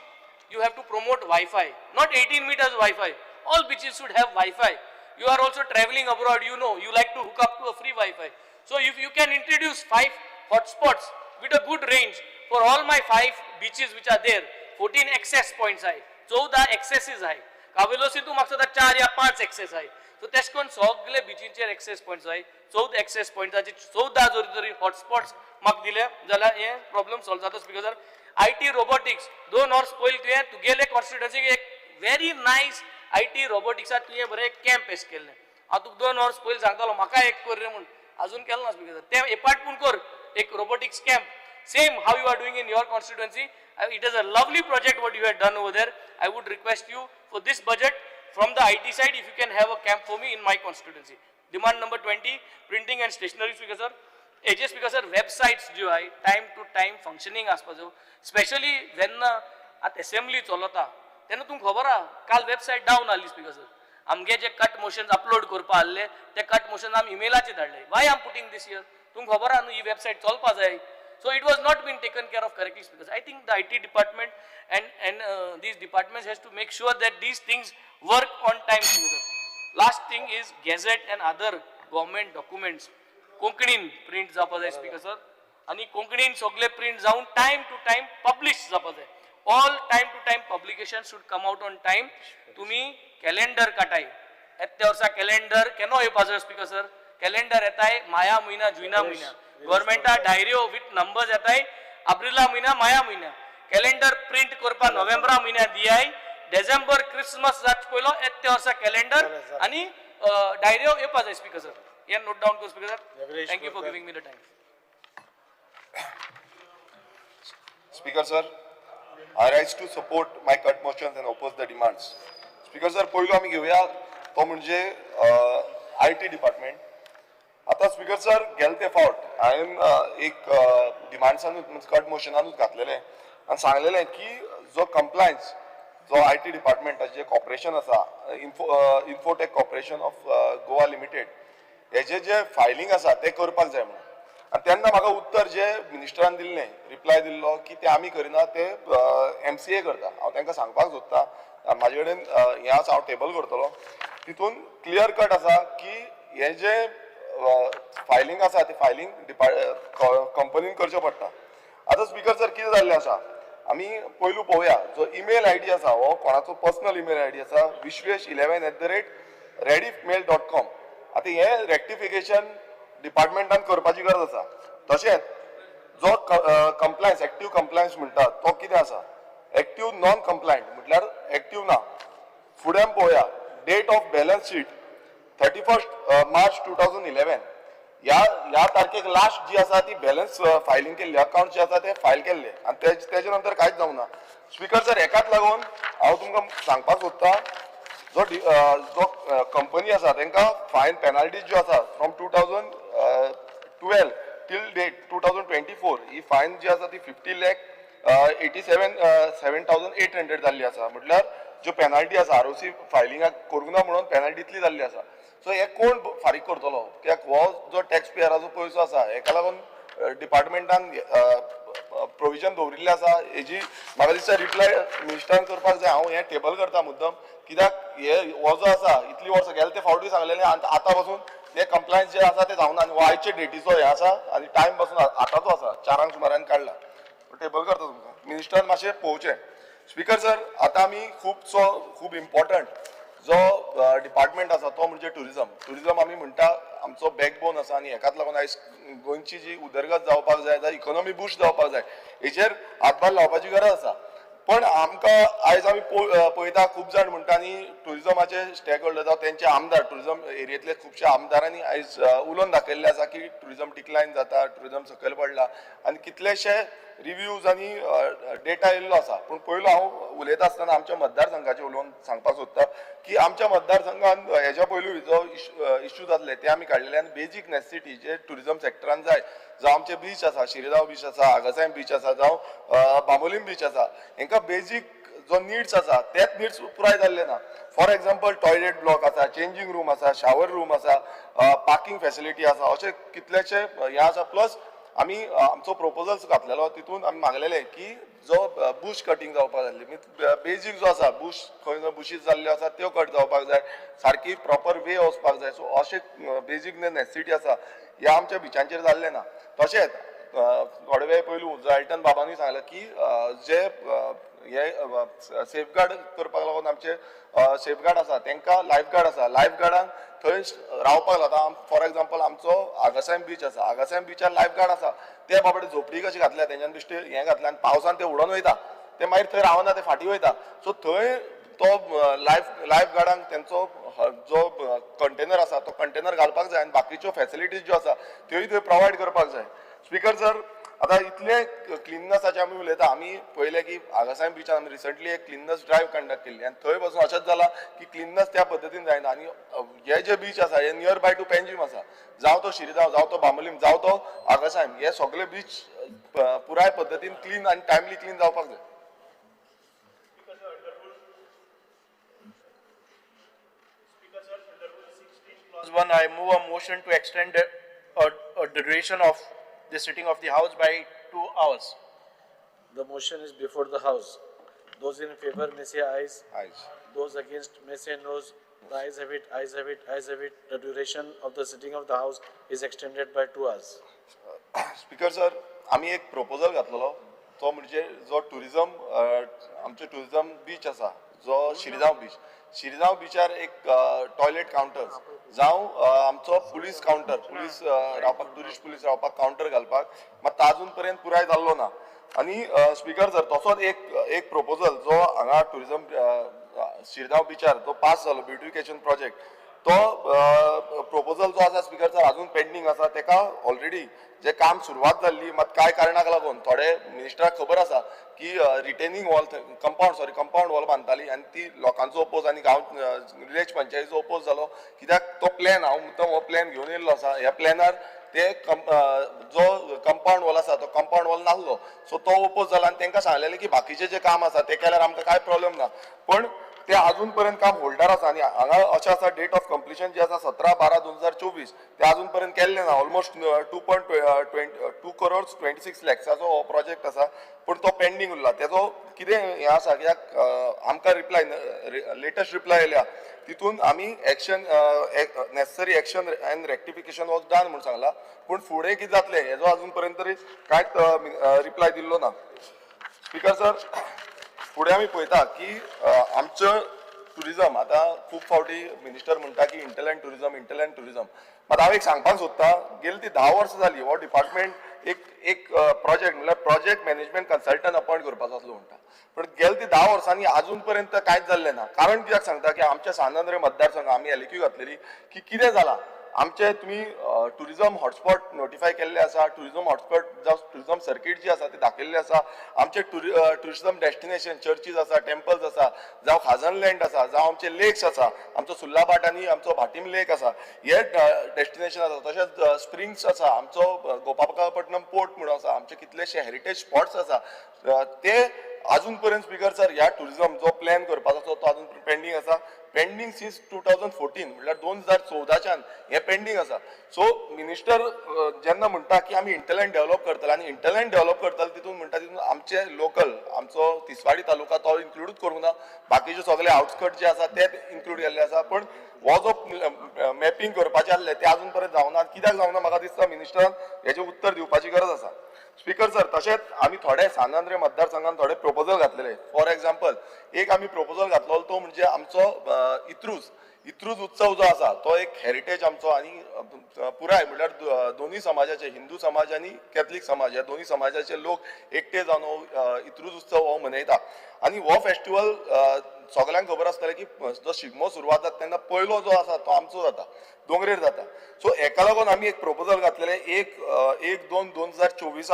you have to promote Wi-Fi. Not 18 meters Wi-Fi. All beaches should have Wi-Fi. You are also traveling abroad. You know you like to hook up to a free Wi-Fi. So if you can introduce 5 hotspots with a good range for all my 5 beaches which are there, 14 access points आहे, 14 accesses आहे. कावेलोसी तू म्हाका 4 या 5 access आहे. So तेश कोन सगळे बीचींचेर access points आहे. 14 access points 14 जोरी जोरी hotspots म्हाका दिले जाल्यार हे प्रॉब्लेम सॉल्व जाता स्पीकर सर. IT रोबोटिक्स 2 वर्स पयलीं तुवें तुगेले कॉन्स्टिट्युएन्सीक एक व्हेरी नायस IT रोबोटिक्सात तुवें बरें कॅम्प एस केल्लें. हांव तुका 2 वर्स पयलीं सांगतालो म्हाका एक कर रे म्हूण अजून केलो ना स्पीकर सर. तें एपाट पूण कर एक robotics camp same how you are doing in your constituency. It is a lovely project what you have done over there. I would request you for this budget from the IT side if you can have a camp for me in my constituency. Demand number 20 printing and stationery speaker sir. AJ speaker sir websites जो आहे time to time functioning आसपाचो especially when at assembly चलता तेन्ना तुमकां खबर आहा काल website down आली speaker sir. आमगे जे कट मोशन्स अपलोड करपा आसले ते कट मोशन आमी इमेलाचेर धाडले. वाय आम पुटिंग दिस हियर. तुमकां खबर आहा न्हू ही वेबसायट चलपा जाय. So it was not been taken care of correctly because I think the IT department and these departments has to make sure that these things work on time. Last thing is gazette and other government documents. Konkanin print जावपा जाय speaker sir. आनी कोंकणीन सगळे print जावन time to time publish जावपा जाय. All time to time publication should come out on time. तुम्ही calendar काटाय, येत्या वर्सा कॅलेंडर केन्ना येवपा जाय स्पीकर सर? कॅलेंडर येताय माया म्हयना जुना म्हयना, गव्हर्मेंटा डायऱ्यो विथ नंबर्स येताय एप्रिला म्हयना माया म्हयना. कॅलेंडर प्रिंट करपा नोव्हेंबरा म्हयन्या दियाय. डिसेंबर क्रिसमस जाच पयलो येत्या वर्सा कॅलेंडर आनी डायऱ्यो येवपा जाय स्पीकर सर. हे नोट डावन कर speaker sir. Thank you for giving me the time. Speaker sir, I rise to support my cut motions and oppose the demands. Speaker sir, पहिलो आम्ही घेऊया तो म्हणजे IT डिपार्टमेंट. आता स्पीकर सर गेले ते फावट हांवें एक डिमांड्सानूच कट मोशनानूच घातलेलें आनी सांगलेलें की जो कंप्लायन्स जो IT डिपार्टमेंटाचें जे कॉर्पोरेशन आसा, infotech corporation of Goa limited, हेजे जे फायलिंग आसा तें करपाक जाय म्हणून. आनी तेन्ना म्हाका उत्तर जे मिनिस्टरान दिल्लें, रिप्लाय दिल्लो की ते आमी करिना, ते MCA करता. हांव तांकां सांगपाक सोदतां, म्हाजे कडेन हें आसा, हांव टेबल करतलो. तितून क्लियर कट आसा की हे जे फायलिंग आसा ती फायलिंग कंपनीन करचें पडटा. आतां स्पीकर सर कितें जाल्लें आसा, आमी पयलू पळोवया जो ईमेल ID आसा, हो कोणाचो पर्सनल ईमेल ID आसा, vishwesh11@rediffmail.com. आतां हें रेक्टिफिकेशन डिपार्टमेंटान करपाची गरज आसा. तशेंच जो कंप्लायन्स, एक्टिव्ह कंप्लायन्स म्हणटा तो कितें आसा, एक्टिव्ह नॉन कंप्लायंट म्हटल्यार एक्टिव्ह ना. फुडें पळोवया date of balance sheet 31 March 2011. ह्या तारखेक लास्ट जी आसा ती बॅलन्स फायलिंग केल्ली, अकाउंट जे आसा ते फायल केल्ले आनी तेजे नंतर कांयच जावना. स्पीकर सर हेकाच लागून हांव तुमकां सांगपाक सोदतां, जो कंपनी आसा तांकां फायन पेनाल्टीज ज्यो आसा फ्रॉम 2012 टील डेट 2024 ही फायन जी आसा ती 50,87,7,800 जाल्ली आसा. म्हटल्यार ज्यो पेनाल्टी आसा ROC फायलिंगाक करूंक ना म्हणून पेनाल्टी इतली जाल्ली आसा. सो हे कोण फारीक करतलो? कित्याक हो जो टॅक्स पेयराचो पयसो आसा हेका लागून डिपार्टमेंटान प्रोविजन दवरिल्लें आसा. हेजी म्हाका दिसता रिप्लाय मिनिस्टरान करपाक जाय. हांव हें टेबल करता मुद्दम, कित्याक हे हो जो आसा इतली वर्सां गेले ते फावटी सांगलेलें आतां पासून ते कंप्लायन्स जे आसा ते जावना आनी आयचे डेटीचो हे आसा आनी टायम पासून आतांचो आसा, 4 सुमारान काडला. टेबल करता तुमकां, मिनिस्टरान मातशें पळोवचें. स्पीकर सर आतां आमी खूब इम्पॉर्टंट जो डिपार्टमेंट आसा तो म्हणजे टुरिजम. टुरिजम आमी म्हणटा आमचो बॅकबोन आसा आनी हेकाच लागून आयज गोंयची जी उदरगत जावपाक जाय, जावं इकॉनॉमी बूस्ट जावपाक जाय, हेचेर हातभार लावपाची गरज आसा. पण आमकां आयज आमी पळयता खूब जाण म्हणटा आनी टुरिजमाचे स्टेक होल्डर जावं तेंचे आमदार, टुरिजम एरियेंतले खुबशे आमदारांनी आयज उलोवन दाखयल्लें आसा की टुरिजम डिक्लायन जाता, टुरिजम सकयल पडला आनी कितलेशे रिव्यूज आनी डेटा येयल्लो आसा. पूण पयलो हांव उलयता आसतना आमच्या मतदारसंघाचे उलोवन सांगपाक सोदता की आमच्या मतदारसंघान हेच्या पयलू जो इश्यू जाल्ले ते आमी काडलेले आनी बेजीक नेसेसिटी जे टुरिजम सेक्टरान जाय, जावं आमचे बीच आसा, शिरगांव बीच आसा, आगासायम बीच आसा, जावं बांबोलीम बीच आसा, हांकां बेजीक जो निड्स आसा तेच निड्स पुराय जाल्ले ना. फॉर एग्जाम्पल टॉयलेट ब्लॉक आसा, चेंजिंग रूम आसा, शावर रूम आसा, पार्किंग फेसिलिटी आसा, अशे कितलेशे हे आसा. प्लस आमी आमचो प्रोपोजल्स घातलेलो, तितून आमी मागलेले की जो बुश कटींग जावपाक जाय, बेजीक जो आसा बुश खंय बुशीस जाल्ल्यो आसा त्यो कट जावपाक जाय, सारकी प्रॉपर वे वचपाक जाय. सो अशे बेजीक नेसेसिटी आसा ह्या आमच्या बिचांचेर जाल्ले ना. तशेंच थोडे वेळ पयलू जायटन बाबांनी सांगलें की जे हे सेफगार्ड करपाक लागून आमचे सेफगार्ड आसा तांकां लायफगार्ड आसा, लायफगार्डांक थंय रावपाक लागता. फॉर एग्जाम्पल आमचो आगासायम बीच आसा, आगासायम बीचार लायफगार्ड आसा, ते बाबडे झोपडी कशी घातल्या तेंच्यान बेश्टे हें घातलें आनी पावसान ते उडोवन वयता, ते मागीर थंय रावना, ते फाटीं वयता. सो थंय तो लायफगार्डांक तेंचो जो कंटेनर आसा तो कंटेनर घालपाक जाय आनी बाकीच्यो फेसिलिटीज ज्यो आसा त्योय थंय प्रोवायड करपाक जाय. स्पीकर सर आतां इतले क्लिननेसाचे आमी उलयता, आमी पळयलें की आगासायम बीचार आमी रिसंटली एक क्लिननेस ड्रायव्ह कंडक्ट केल्ली आनी थंय पासून अशेंच जाला की क्लिननेस त्या पद्दतीन जायना. आनी हे जे बीच आसा हे नियर बाय टू पेंजीम आसा, जावं तो शिरगांव, जावं तो बांबोलीम, जावं तो आगासायम, हे सगळे बीच पुराय पद्दतीन क्लीन आनी टायमली क्लीन जावपाक जाय. One, I move a motion to extend a duration of the sitting of the House by 2 hours. The motion is before the House. Those in favor may say ayes. Ayes. Those against may say noes. The ayes have it, ayes have it, ayes have it. The duration of the sitting of the House is extended by 2 hours. Speaker sir आमी एक proposal घातलेलो तो म्हणजे जो tourism आमचे tourism beach आसा जो शिरगांव बिचार एक टॉयलेट काउंटर्स जावं आमचो पुलीस काउंटर पुलीस रावपाक ट्युरिस्ट पुलीस रावपाक काउंटर घालपाक मात अजून पर्यंत पुराय जाल्लो ना आनी स्पीकर सर तसोच एक प्रपोजल जो हांगा टुरिजम शिरगांव बिचार जो पास जालो ब्युटिफिकेशन प्रोजेक्ट तो प्रपोजल जो आसा स्पीकर सर अजून पेंडिंग आसा तेका ऑलरेडी जे काम सुरवात जाल्ली मात कांय कारणाक लागून थोडे मिनिस्टराक खबर आसा की रिटेनिंग वॉल कंपाऊंड वॉल बांदताली आनी ती लोकांचो ओपोज आनी गांव विलेज पंचायतीचो ओपोज जालो कित्याक तो प्लॅन हांव मुद्दम हो प्लॅन घेवन येयल्लो आसा ह्या प्लॅनार ते जो कंपाऊंड वॉल आसा तो कंपाऊंड वॉल नासलो सो तो ओपोज जाला आनी तांकां सांगलेलें की बाकीचे जे काम आसा ते केल्यार आमकां कांय प्रॉब्लेम ना पण ते अजून पर्यंत काम होल्डर आसा आनी हांगा अशें आसा डेट ऑफ कंप्लिशन जी आसा 17/12/2024 ते अजून पर्यंत केल्ले ना ऑलमोस्ट 2 crores 26 lakhsचो हो प्रोजेक्ट आसा पूण तो पेंडींग उरला तेजो कितें हें आसा कित्याक आमकां रिप्लाय लेटेस्ट रिप्लाय येयल्या तितून आमी action necessary action end rectification was done म्हूण सांगला पूण फुडें कितें जातलें हेजो अजून पर्यंत तरी कांयच रिप्लाय दिल्लो ना स्पीकर सर फुडें आमी पळयता की आमचो टुरिजम आतां खूब फावटी मिनिस्टर म्हणटा की इंटरलँड टुरिजम मात हांव एक सांगपाक सोदतां गेली ती 10 वर्सां जाली हो डिपार्टमेंट एक प्रोजेक्ट म्हणल्यार प्रोजेक्ट मॅनेजमेंट कन्सल्टंट अपॉयंट करपाचो आसलो म्हणटा पण गेली ती 10 वर्सांनी अजून पर्यंत कांयच जाल्लें ना कारण कित्याक सांगता की आमच्या सानंद्रे मतदारसंघ आमी एलक्यू घातलेली की कितें जालां आमचे तुमी टुरिजम हॉटस्पॉट नोटिफाय केल्ले आसा टुरिजम हॉटस्पॉट जावं टुरिजम सर्कीट जी आसा ती दाखयल्ली आसा आमचे टुरिजम डेस्टिनेशन चर्चीज आसा टेम्पल्स आसा जावं खाजनलँड आसा जावं आमचे लेक्स आसा आमचो सुल्लाबाट आनी आमचो भाटीम लेक आसा हे डेस्टिनेशन आसा तशेंच स्प्रिंग्स आसा आमचो गोपालपट्टनम पोर्ट म्हणून आसा आमचे कितलेशे हेरिटेज स्पॉट्स आसा ते अजून पर्यंत स्पीकर सर ह्या टुरिजम जो प्लॅन करपाचो तो अजून पेंडींग आसा पेंडींग सिन्स 2014 म्हणल्यार 2014च्यान हे पेंडींग आसा सो मिनिस्टर जेन्ना म्हणटा की आमी इंटरलँड डेव्हलप करतले आनी इंटरलँड डेव्हलप करतले तितून म्हणटा तितून आमचे लोकल आमचो तिसवाडी तालुका तो इन्क्लूडूच करूंक ना बाकीचे सगळे आउटस्कट जे आसा ते इन्क्लूड केल्ले आसा पण हो जो मॅपिंग करपाचें आसलें तें अजून पर्यंत जावना कित्याक जावना म्हाका दिसता मिनिस्टरान हेजें उत्तर दिवपाची गरज आसा स्पीकर सर तशेंच आमी थोडे सानंद्रे मतदारसंघान थोडे प्रपोजल घातलेले फॉर एग्जाम्पल एक आमी प्रपोजल घातलो तो म्हणजे आमचो इत्रूज उत्सव जो आसा तो एक हेरिटेज आमचो आनी पुराय म्हणल्यार दोन्ही समाजाचे हिंदू समाज आनी कॅथलीक समाज ह्या दोन्ही समाजाचे लोक एकटे जावन हो इत्रूज उत्सव हो मनयता आनी हो फेस्टिवल सगळ्यांक खबर आसतलें की जो शिगमो सुरवात जाता तेन्ना पयलो जो आसा तो आमचो जाता दोंगरेर जाता सो हेका लागून आमी एक प्रपोजल घातलेले 1/2/2024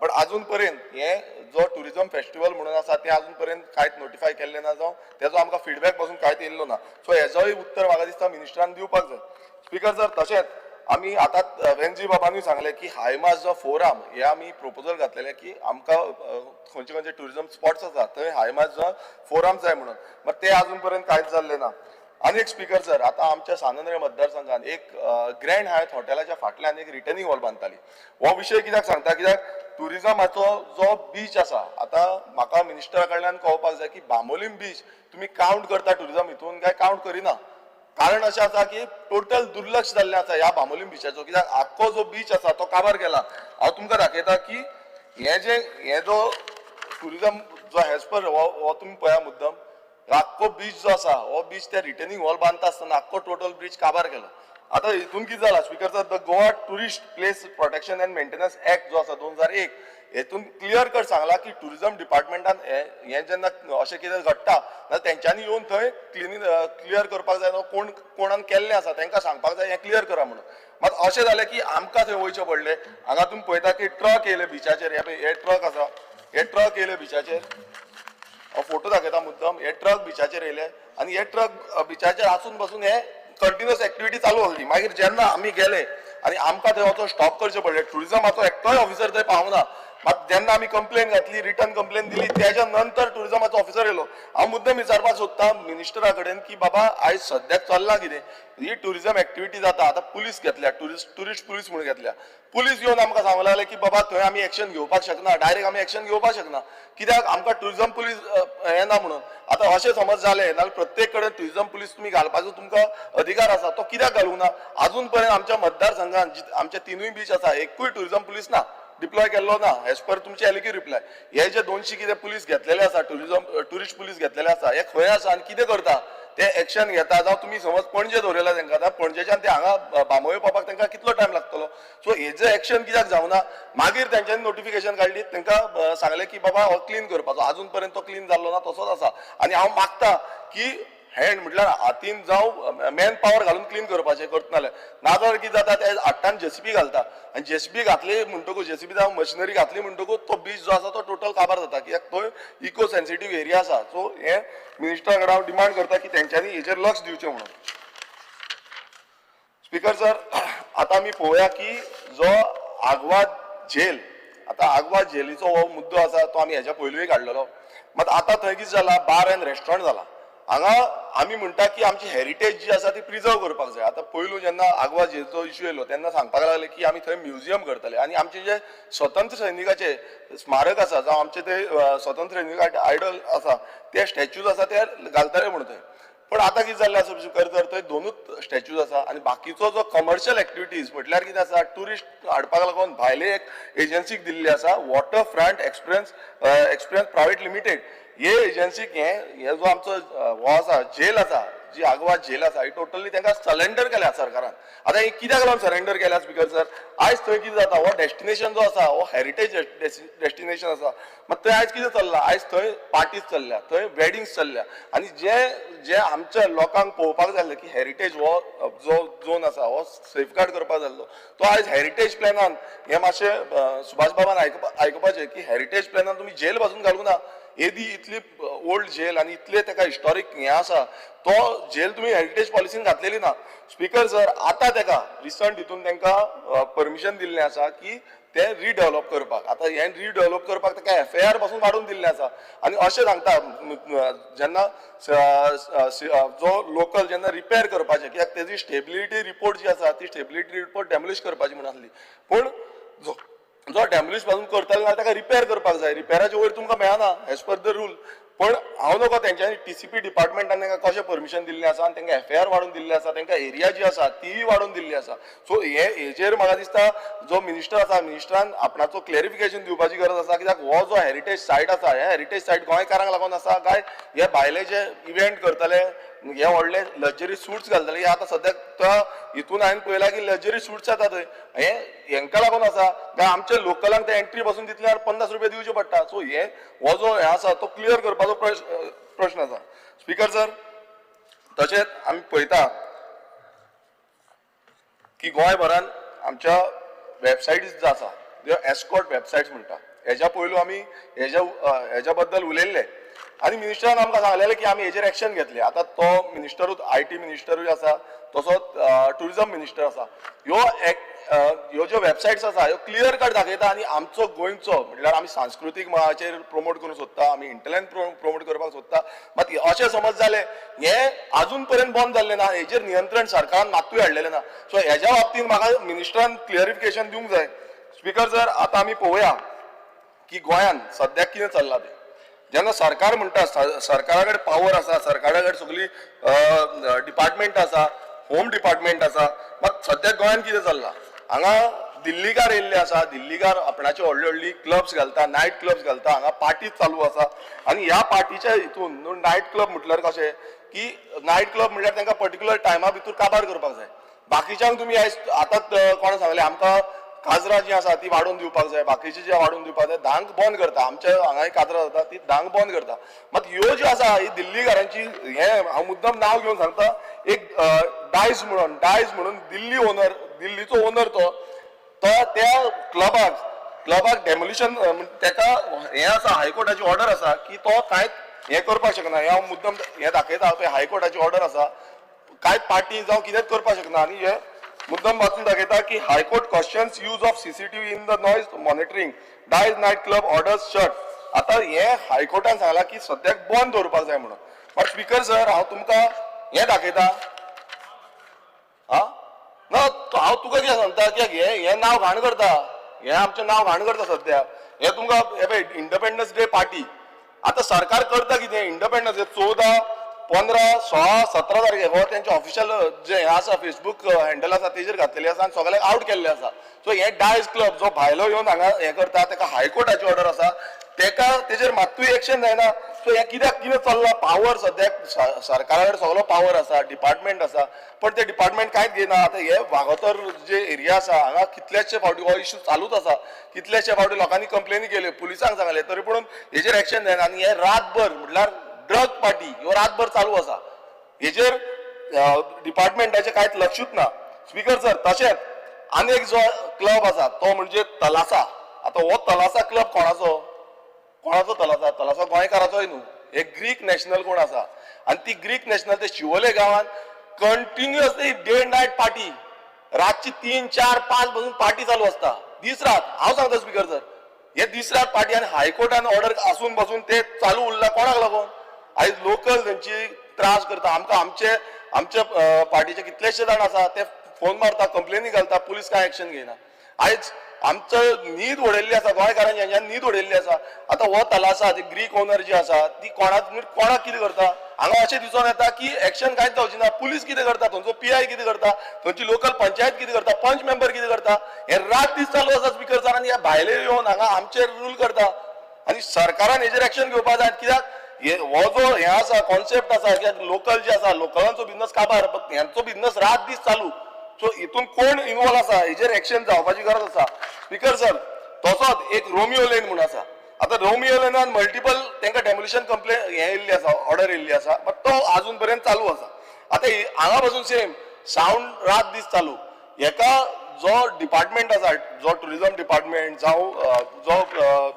पण अजून पर्यंत हे जो टुरिजम फेस्टिवल म्हणून आसा ते अजून पर्यंत कांयच नोटिफाय केल्ले ना जावं तेजो आमकां फीडबॅक पासून कांयच येयल्लो ना सो हेजोय उत्तर म्हाका दिसता मिनिस्टरान दिवपाक जाय स्पीकर सर तशेंच आमी आतां वेंजी बाबांनी सांगलें की हायमास जो फोरम हे आमी प्रपोजल घातलेले की आमकां खंयचे खंयचे टुरिजम स्पॉट्स आसा थंय हायमास जो फोरम जाय म्हणून मात ते अजून पर्यंत कांयच जाल्लें ना आनी एक स्पीकर सर आतां आमच्या सानंद्रे मतदारसंघात एक ग्रँड हायत हॉटेलाच्या फाटल्यान एक रिटर्निंग वॉल बांदताली हो विशय कित्याक सांगता कित्याक टुरिजमाचो जो बीच आसा आतां म्हाका मिनिस्टरा कडल्यान कळपाक जाय की बांबोलीम बीच तुमी कावंट करता टुरिजम हितून काय कावंट करिना कारण अशें आसा की टोटल दुर्लक्ष जाल्लें आसा ह्या बांबोलीम बीचाचो कित्याक आख्खो जो बीच आसा तो काबार केला हांव तुमकां दाखयता की हे जो टुरिजम जो एज पर हो तुमी पळया मुद्दम आख्खो बीच जो आसा हो बीच त्या रिटर्निंग वॉल बांदता आसतना आख्खो टोटल ब्रीज काबार केलो आतां हितून कितें जाला speaker sir the Goa tourist place protection end maintenance act जो आसा 2001 हेतून क्लियर कट सांगला की टुरिजम डिपार्टमेंटान हे जेन्ना अशें कितें घडटा जाल्यार तेंच्यांनी येवन थंय क्लियर करपाक जाय कोणान केल्लें आसा तांकां सांगपाक जाय हें क्लियर करा म्हणून मात अशें जालें की आमकां थंय वयचें पडलें हांगा तुमी पळयता की ट्रक येयले बिचाचेर हे ट्रक आसा हे ट्रक येयले बिचाचेर हांव फोटो दाखयता मुद्दम हे ट्रक बिचाचेर येयले आनी हे ट्रक बिचाचेर आसून पासून हे कंटिन्युअस एक्टिविटी चालू आसली मागीर जेन्ना आमी गेले आनी आमकां थंय वचून स्टॉप करचें पडलें टुरिजमाचो एकटोय ऑफिसर थंय पावना मात जेन्ना आमी कंप्लेन घातली रिटर्न कंप्लेन दिली तेच्या नंतर टुरिजमाचो ऑफिसर येयलो हांव मुद्दम विचारपाक सोदतां मिनिस्टरा कडेन की बाबा आयज सद्याक चल्लां कितें ही टुरिजम एक्टिविटी जाता आतां पुलीस घेतल्या टुरिस्ट पुलीस म्हणून घेतल्या पुलीस येवन आमकां सांगूंक लागले की बाबा थंय आमी एक्शन घेवपाक शकना डायरेक्ट आमी एक्शन घेवपाक शकना कित्याक आमकां टुरिजम पुलीस हें ना म्हणून आतां अशें समज जालें जाल्यार प्रत्येक कडेन टुरिजम पुलीस तुमी घालपाचो तुमकां अधिकार आसा तो कित्याक घालूंक ना अजून पर्यंत आमच्या मतदारसंघात आमचे 3 बीच आसा एकूय टुरिजम पुलीस ना डिप्लॉय केल्लो ना एज पर तुमचे एलिक्यू रिप्लाय. हे जे 200 कितें पुलीस घेतलेले आसा, टुरिस्ट पुलीस घेतलेले आसा, हे खंय आसा आनी कितें करता ते एक्शन घेता. जावं तुमी समज पणजे दवरयला तेंकां, आतां पणजेच्यान ते हांगा बांबोळे पावपाक तेंकां कितलो टायम लागतलो. सो हेजें एक्शन कित्याक जावना. मागीर तेंच्यांनी नोटिफिकेशन काडली, तेंकां सांगलें की बाबा हो क्लीन करपाचो. आजून पर्यंत तो क्लीन जाल्लो ना, तसोच आसा. आनी हांव मागता की हँड म्हटल्यार हातीन जावं मॅन पावर घालून क्लीन करपाचें करतनाले. नाजाल्यार कितें जाता ते हातान जेसीबी घालता आनी जेसीबी घातली म्हणटकूच जेसीबी जावं मशिनरी घातली म्हणटकूच तो बीच जो आसा तो टोटल काबार जाता. कित्याक थंय इको सेन्सिटीव एरिया आसा. सो हे मिनिस्टरा कडेन हांव डिमांड करता की तेंच्यांनी हेचेर लक्ष दिवचें म्हणून. स्पीकर सर, आतां आमी पळोवया की जो आग्वाद जेल, आतां आग्वाद जेलीचो हो मुद्दो आसा तो आमी हेच्या पयलूय काडलेलो. मात आतां थंय कितें जाला, बार एंड रेस्टॉरंट जाला. हांगा आमी म्हणटा की आमची हेरिटेज जी आसा ती प्रिजर्व करपाक जाय. आतां पयलू जेन्ना आग्वाद जेलीचो इश्यू येयलो तेन्ना सांगपाक लागले की आमी थंय म्युजियम करतले आनी आमचे जे स्वतंत्र सैनिकाचे स्मारक आसा जावं आमचे ते स्वतंत्र सैनिकाचे आयडल आसा ते स्टॅच्यूज आसा ते घालतले म्हणून थंय. पण आतां कितें जाल्लें आसा तर थंय 2च स्टॅच्यूज आसा आनी बाकीचो जो कमर्शियल एक्टिविटीज म्हटल्यार कितें आसा, टुरिस्ट हाडपाक लागून भायले एक एजन्सीक दिल्ली आसा, water front experience private limited. हे एजन्सीक हे जो आमचो हो आसा जेल आसा, जी आग्वाद जेल आसा, ही टोटली तांकां सरेंडर केल्या सरकारान. आतां ही कित्याक लागून सरेंडर केल्या स्पीकर सर, आयज थंय कितें जाता, हो डेस्टिनेशन जो आसा हो हेरिटेज डेस्टिनेशन आसा. मात थंय आयज कितें चल्लां, आयज थंय पार्टीज चल्ल्या, थंय वेडिंग्स चल्ल्या आनी जे आमच्या लोकांक पळोवपाक जाय आसलें की हेरिटेज हो जो झोन आसा हो सेफगार्ड करपाक जाय आसलो, तो आयज हेरिटेज प्लॅनान हे मातशें सुभाष बाबान आयकपाचें की हेरिटेज प्लॅनान तुमी जेल बाजून घालूंक ना. एदी इतली ओल्ड जेल आनी इतले ताका हिस्टॉरीक हें आसा, तो जेल तुमी हेरिटेज पॉलिसीन घातलेली ना. स्पीकर सर, आतां ताका रिसंट हितून तांकां परमिशन दिल्लें आसा की ते रिडेवलप करपाक. आतां हें रिडेवलप करपाक ताका FAR पासून वाडून दिल्लें आसा आनी अशें सांगता जेन्ना जो लोकल जेन्ना रिपेर करपाचें, कित्याक तेजी स्टेबिलिटी रिपोर्ट जी आसा ती स्टेबिलिटी रिपोर्ट डॅमोलिश करपाची म्हणून आसली. पूण जो डॅमोलिश पासून करतले जाल्यार ताका रिपेर करपाक जाय. रिपेराच्या वयर तुमकां मेळना एज पर द रूल. पण हांव नकळो तेंच्यांनी TCP डिपार्टमेंटान तांकां कशें परमिशन दिल्लें आसा आनी तांकां FAR वाडून दिल्लें आसा, तांकां एरिया जी आसा तीय वाडून दिल्ली आसा. सो हेजेर म्हाका दिसता जो मिनिस्टर आसा, मिनिस्टरान आपणाचो क्लॅरिफिकेशन दिवपाची गरज आसा. कित्याक हो जो हेरिटेज सायट आसा, हे हेरिटेज सायट गोंयकारांक लागून आसा काय हे भायले जे इव्हेंट करतले, हे व्हडले लक्झरी सूट्स घालतले, हे आतां सद्याक हितून हांवें पळयलां की लक्झरी सूट्स येता थंय, हेंकां लागून आसा काय आमच्या लोकलांक ते एंट्री पासून तितल्यार 50 रुपया दिवचे पडटा. सो हो जो हे आसा तो क्लियर करपाचो प्रश्न आसा. स्पीकर सर, तशेंच आमी पळयता की गोंयभरान आमच्या वेबसायटीज जो आसा त्यो एस्कॉर्ट वेबसायट्स म्हणटा, हेज्या पयलू आमी हेज्या बद्दल उलयल्ले आनी मिनिस्टरान आमकां सांगलेलें की आमी हेजेर एक्शन घेतले. आतां तो मिनिस्टरूच IT मिनिस्टरूय आसा, तसोच टुरिझम मिनिस्टर आसा. ह्यो ज्यो वेबसायट्स आसा ह्यो क्लियर कट दाखयता आनी आमचो गोंयचो म्हटल्यार आमी सांस्कृतीक मळाचेर प्रमोट करूंक सोदता, आमी इंटरनॅट प्रमोट करपाक सोदता. मात अशें समज जालें हें आजून पर्यंत बंद जाल्लें ना, हेजेर नियंत्रण सरकारान मातूय हाडलेलें ना. सो हेज्या बाबतींत म्हाका मिनिस्टरान क्लियरिफिकेशन दिवंक जाय. स्पीकर सर, आतां आमी पळोवया की गोंयान सद्याक कितें चल्लां तें. जेन्ना सरकार म्हणटा, सरकारा कडेन पावर आसा, सरकारा कडेन सगळी डिपार्टमेंट आसा, होम डिपार्टमेंट आसा, मात सद्याक गोंयान कितें चल्लां, हांगा दिल्लीकार येयल्ले आसा, दिल्लीकार आपणाची व्हडली व्हडली क्लब्स घालता, नायट क्लब्स घालता, हांगा पार्टीज चालू आसा आनी ह्या पार्टीच्या हितून नायट क्लब म्हटल्यार कशें की नायट क्लब म्हटल्यार तांकां पर्टिक्युलर टायमा भितर काबार करपाक जाय. बाकीच्यांक तुमी आयज आतांच कोणें सांगलें आमकां काजरां जी आसा ती वाडोवन दिवपाक जाय, बाकीची जे वाडोवन दिवपाक जाय, धांक बंद करता. आमच्या हांगाय काजरां जाता ती धांक बंद करता. मात ह्यो ज्यो आसा ही दिल्लीकारांची, हें हांव मुद्दम नांव घेवन सांगता, एक डायज म्हणून दिल्लीचो ओनर तो त्या क्लबाक डेमोलिशन ताका हें आसा, हायकोर्टाची ऑर्डर आसा की तो कांयच हें करपाक शकना. हें हांव मुद्दम हें दाखयता, पळय हायकोर्टाची ऑर्डर आसा, कांयच पार्टी जावं कितेंच करपाक शकना. आनी हें मुद्दम वाचून दाखयता की high court questions use of CCTV in the noise monitoring, डायज नायट क्लब ऑर्डर्स शट. आतां हें हायकोर्टान सांगलां की सद्याक बंद दवरपाक जाय म्हणून. बट स्पीकर सर, हांव तुमकां हें दाखयता, ना हांव तुका कितें सांगता, कित्याक हें नांव घाण करता, हें आमचें नांव घाण करता सद्याक. हें तुमकां हे पळय इंडिपेंडन्स डे पार्टी, आतां सरकार करता कितें, इंडिपेंडन्स डे 14 15-16-17 तारखेक हो त्यांचे ऑफिशियल जे हे आसा फेसबुक हँडल आसा तेजेर घातलेले आसा आनी सगळ्यांक आउट केल्ले आसा. सो हे डायस क्लब जो भायलो येवन हांगा हे करता तेका हायकोर्टाची ऑर्डर आसा, तेका तेजेर मात्तूय एक्शन जायना. सो हे कित्याक कितें चल्ला? पावर सद्याक सरकारा कडेन सगळो पावर आसा, डिपार्टमेंट आसा, पण ते डिपार्टमेंट कांयच घेयना. आतां हे वागोतर जे एरिया आसा हांगा कितलेशे फावटी हो इश्यू चालूच आसा, कितलेशे फावटी लोकांनी कंप्लेनी केल्यो, पुलिसांक सांगले, तरी पूण हेजेर एक्शन जायना. आनी हे रातभर म्हटल्यार ड्रग पार्टी ह्यो रातभर चालू आसा, हेजेर डिपार्टमेंटाचें कांयच लक्षूच ना. स्पीकर सर, तशेंच आनी एक जो क्लब आसा तो म्हणजे तलासा. आतां हो तलासा क्लब कोणाचो? कोणाचो तलासा? तलासा गोंयकाराचोय न्हू. हे ग्रीक नॅशनल कोण आसा, आनी ती ग्रीक नॅशनल ते शिवोले गांवांत कंटिन्युअसली डे नायट पार्टी, रातची 3, 4, 5 पासून पार्टी चालू आसता दीस रात. हांव सांगता स्पीकर सर, हे दीस रात पार्टी आनी हायकोर्टान ऑर्डर आसून पासून ते चालू उरला कोणाक लागून? आयज लोकल तेंची त्रास करता. आमकां आमचे पार्टीचे कितलेशे जाण आसा ते फोन मारता, कंप्लेनी घालता, पुलीस कांय एक्शन घेयना. आयज आमचो न्हीद उडयल्ली आसा, गोंयकारांची न्हीद उडयल्ली आसा. आतां हो तलासा ती ग्रीक ओनर जी आसा ती कोणाक कितें करता? हांगा अशें दिसून येता की एक्शन कांयच जावची ना. पुलीस कितें करता, थंयचो PI कितें करता, थंयची लोकल पंचायत कितें करता, पंच मेंबर कितें करता, हे रात दीस चालू आसा स्पीकर सर. आनी हे भायले येवन हांगा आमचेर रूल करता आनी सरकारान हेजेर एक्शन घेवपाक जाय. कित्याक हो जो हे आसा कॉन्सेप्ट आसा, कित्याक लोकल जे आसा लोकलांचो बिझनस काबार, पण हेंचो बिझनस रात दीस चालू. सो हितून कोण इन्वॉल्व आसा हेजेर एक्शन जावपाची गरज आसा. स्पीकर सर, तसोच एक रोमियो लेन म्हणून आसा. आतां रोमियो लेनान मल्टिपल तांकां डेमोलिशन कंप्लेन हे येयल्ली आसा, ऑर्डर येयल्ली आसा, बट तो आजून पर्यंत चालू आसा. आतां हांगा पासून सेम सावंड रात दीस चालू. हेका जो डिपार्टमेंट आसा, जो टुरिझम डिपार्टमेंट जावं जो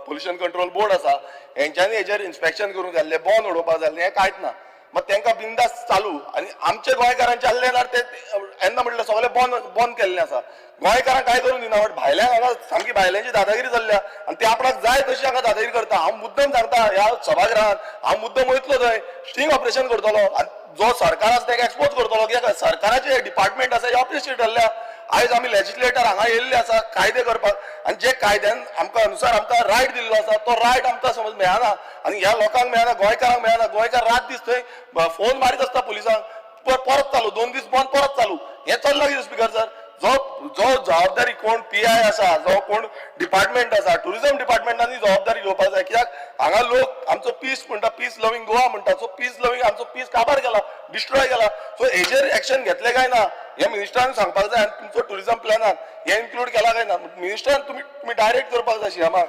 पोल्युशन कंट्रोल बोर्ड आसा, हेंच्यांनी हेजेर इन्स्पेक्शन करूंक जाल्लें, बॉन उडोवपाक जाल्लें, हें कांयच ना. मग तांकां बिंदास चालू. आनी आमचे गोंयकारांचे आसले जाल्यार ते येन्ना म्हटलें सगळें बंद केल्लें आसा. गोंयकारांक काय करूंक दिना, बट भायल्यांक हांगा सामकी भायल्यांची दादागिरी चल्ल्या आनी ते आपणाक जाय तशी हांगा दादागिरी करता. हांव मुद्दम सांगता ह्या सभागृहांत, हांव मुद्दम वयतलो थंय, स्टिंग ऑपरेशन करतलो आनी जो सरकार आसा ताका एक्सपोज करतलो. कित्याक सरकाराचे डिपार्टमेंट आसा हे ऑपरेशन ठरल्या. आयज आमी लेजिस्लेटर हांगा येयल्ले आसा कायदे करपाक, आनी जे कायद्यान आमकां अनुसार आमकां रायट दिल्लो आसा तो रायट आमकां समज मेळना आनी ह्या लोकांक मेळना, गोंयकारांक मेळना. गोंयकार रात दीस थंय फोन मारीत आसता पुलिसांक, परत चालू, 2 दीस बंद, परत चालू. हें चल्लां कितें स्पीकर सर? जो जबाबदारी कोण PI आसा, जो कोण डिपार्टमेंट आसा, टुरिझम डिपार्टमेंटांनी जबाबदारी घेवपाक जाय. कित्याक हांगा लोक आमचो पीस म्हणटा, पीस लविंग गोवा म्हणटा, सो पीस लविंग आमचो पीस काबार केला, डिस्ट्रॉय केला. सो हेजेर एक्शन घेतले काय ना हे मिनिस्टरान सांगपाक जाय. आनी तुमचो टुरिझम प्लॅनान हे इन्क्लूड केला काय ना? मिनिस्टरान तुम्ही डायरेक्ट करपाक जाय CMाक.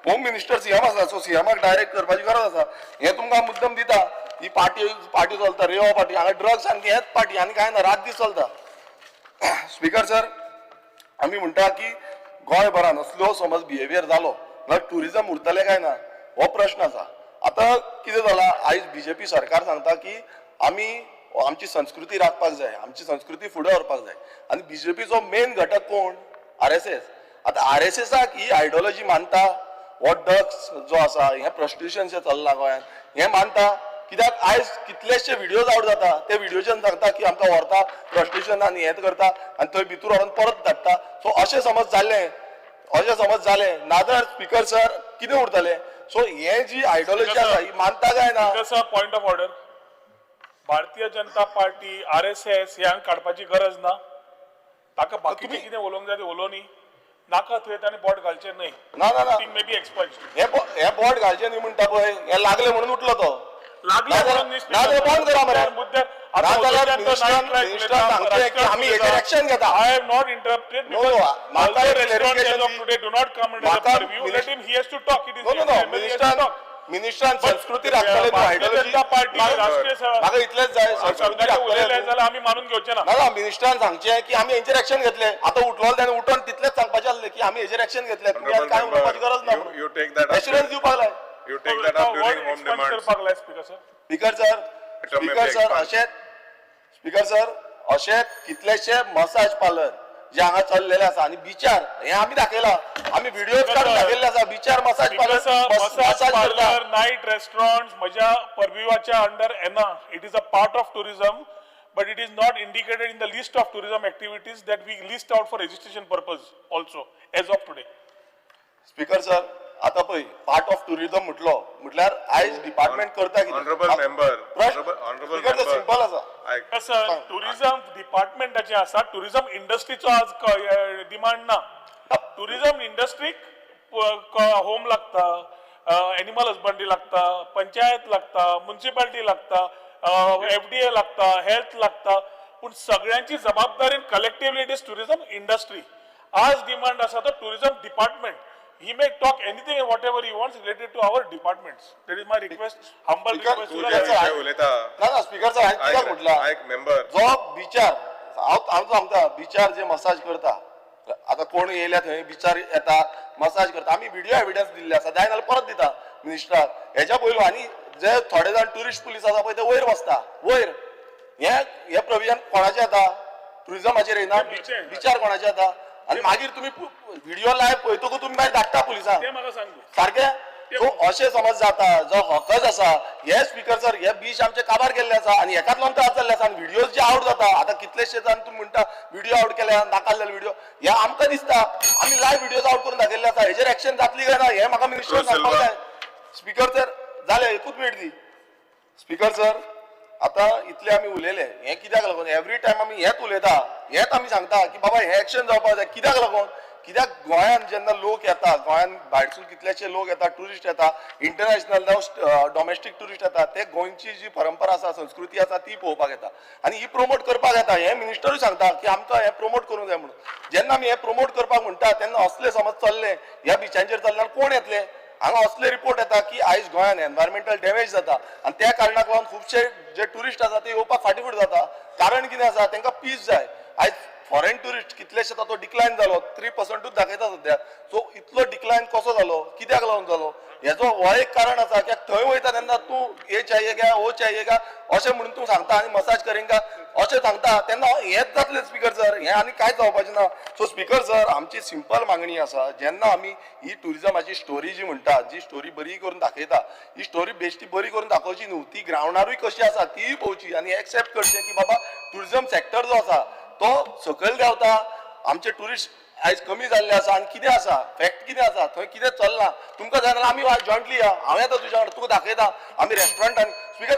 होम मिनिस्टर CM आसा, सो CMाक डायरेक्ट करपाची गरज आसा. हे तुमकां मुद्दम दिता. ही पार्टी चलता, रेवा पार्टी, हांगा ड्रग्स आनी हेच पार्टी आनी काय ना, रात दीस चलता. स्पीकर सर, आमी म्हणटा की गोंयभरान असलो समज बिहेवियर जालो जाल्यार टुरिझम उरतलें काय ना हो प्रश्न आसा. आतां कितें जाला, आयज BJP सरकार सांगता की आमी आमची संस्कृती राखपाक जाय, आमची संस्कृती फुडें व्हरपाक जाय. आनी BJPचो मेन घटक कोण? RSS. आतां RSSाक ही आयडियोलॉजी मानता, हो ड्रग्स जो आसा, हें प्रॉस्टिट्युशन जें चल्लां गोंयांत हें मानता. कित्याक आयज कितलेशे व्हिडियोज आउट जाता, ते व्हिडियोच्यान सांगता की आमकां व्हरता प्रॉस्टिट्युशन आनी हें करता आनी थंय भितूर व्हरून परत धाडटा. सो अशें समज जालें नाजाल्यार स्पीकर सर कितें उरतलें? सो हें जी आयडियोलॉजी आसा ही मानता काय ना? Point of order. Bharatiya Janata party RSS ह्यांक काडपाची गरज ना. ताका बाकीचे कितें उलोवंक जाय तें उलोवनी, नाका थंय ताणें बोट घालचें न्हय. ना थिंग मे बी एक्सपल्ड. हे बोट घालचें न्ही म्हणटा पळय, हे लागले म्हणून उठलो तो. नाजाल्यार बंद करा मरे. नाजाल्यार मिनिस्टरान सांगचें की आमी हेजेर एक्शन घेता. I have not interrupted because म्हाका other restaurants as of today do not come under the purview. Let him, he has to talk. It is his time, he has to talk. मिनिस्टरान संस्कृती राखतले न्हू, ideology. म्हाका इतलेंच जाय, संस्कृती राखतले जाल्यार आमी मानून घेवचे ना. ना मिनिस्टरान सांगचें की आमी हेजेर एक्शन घेतले. आतां उठलो ताणें उठोन तितलेंच सांगपाचें आसलें की आमी हेजेर एक्शन घेतले, तुमी आतां काय उलोवपाची गरज ना म्हणून. You take that up. Assurance दिवपाक जाय. You take that up during home demands. Speaker sir अशें कितलेशे मसाज पार्लर जे हांगा चल्लेले आसा आनी बिचार हे आमी दाखयला, आमी व्हिडियोज काडून दाखयल्ले आसा. बिचार मसाज पार्लर, नाईट रेस्टॉरंट्स म्हज्या परव्यूवाच्या अंडर येना. It is a part of tourism, but it is not indicated in the list of tourism activities that we list out for registration purpose also as of today. Speaker sir आता पळय part of tourism म्हटल्यार आयज department करता Honorable member, honorable member. Simple आसा sir tourism डिपार्टमेंटाचे आसा tourism इंडस्ट्रीचो आज demand ना tourism इंडस्ट्रीक home लागता एनिमल हजबंड्री लागता पंचायत लागता म्युन्सिपालिटी लागता FDA लागता हेल्थ लागता पूण सगळ्यांची जबाबदारी collectively it is tourism industry आज डिमांड आसा तो tourism department he may talk anything and whatever he wants related to our departments that is my request humble request तू to जे the विषय उलयता ना स्पीकर सर हांवें कित्याक म्हटलां आयक member. जो बिचार हांव सांगता बिचार जे मसाज करता आता कोण येयल्या थंय बिचार येता मसाज करता आमी व्हिडिओ एविडन्स दिल्ले आसा जाय जाल्यार परत दिता मिनिस्टराक हेच्या पयलू आनी जे थोडे जाण ट्युरिस्ट पुलीस आसा पळय ते वयर बसता वयर हे प्रोविजन कोणाचें येता टुरिझमाचेर येना बिचार कोणाचें येता आनी मागीर तुमी व्हिडिओ लायव्ह पळयतकूच तुमी भायर धाडटा पुलिसांक ते म्हाका सांग सारकें सो अशें समज जाता जो हकज आसा हे स्पीकर सर हे बीच आमचे काबार केल्ले आसा आनी हेकाच लागून त्रास जाल्ले आसा आनी व्हिडिओज जे आउट जाता आतां कितलेशे जाण तुम्ही म्हणटा व्हिडिओ आउट केल्या नाकाल्ले व्हिडिओ हे आमकां दिसता आमी लायव्ह व्हिडिओज आउट करून दाखयल्ले आसा हेजेर एक्शन जातली काय ना हे म्हाका मिनिस्टर सांगपाक जाय स्पीकर सर जाले एकूच मिनीट दी स्पीकर सर आता इतले आमी उलयले हे कित्याक लागून एवरी टायम आमी हेच उलयता हेच आमी सांगता की बाबा हे एक्शन जावपाक जाय कित्याक लागून कित्याक गोंयांत जेन्ना लोक येता गोंयांत भायरसून कितलेशे लोक येता टुरिस्ट येता इंटरनॅशनल जावं डोमेस्टीक टुरिस्ट येता ते गोंयची जी परंपरा आसा संस्कृती आसा ती पळोवपाक येता आनी ही प्रमोट करपाक येता हे मिनिस्टरूय सांगता की आमकां हे प्रमोट करूंक जाय म्हणून जेन्ना आमी हे प्रमोट करपाक म्हणटा तेन्ना असले समज चल्ले ह्या बिचांचेर चल्ल्यार कोण येतले हांगा असले रिपोर्ट येता की आयज गोंयांत एनवायरमेंटल डॅमेज जाता आनी त्या कारणाक लागून खुबशे जे टुरिस्ट आसा ते येवपाक फाटीफूट जाता कारण कितें आसा तांकां पीस जाय आयज फॉरेन टुरिस्ट कितलेशे तो डिक्लायन जालो 3% दाखयता सध्या सो इतलो डिक्लायन कसो जालो कित्याक लागून जालो हेजो हो एक कारण आसा कित्याक थंय वयता तेन्ना तूं हे चाहिएगा वो चाहिएगा अशें म्हणून तूं सांगता आनी मसाज करेंगा अशें सांगता तेन्ना हेच जातलें स्पीकर सर हें आनी कांयच जावपाचें ना सो स्पीकर सर आमची सिंपल मागणी आसा जेन्ना आमी ही टुरिझमाची स्टोरी जी म्हणटा जी स्टोरी बरी करून दाखयता ही स्टोरी बेश्टी बरी करून दाखोवची न्हू ती ग्रावंडारूय कशी आसा तीय पळोवची आनी एक्सेप्ट करचें की बाबा टुरिझम सेक्टर जो आसा तो सकयल देंवता आमचे टुरिस्ट आयज कमी जाल्ले आसा आनी कितें आसा फॅक्ट कितें आसा थंय कितें चलना तुमकां जाय जाल्यार आमी जॉयंटली या हांव येता तुज्या वांगडा तुका दाखयता आमी रेस्टॉरंटान स्पीकर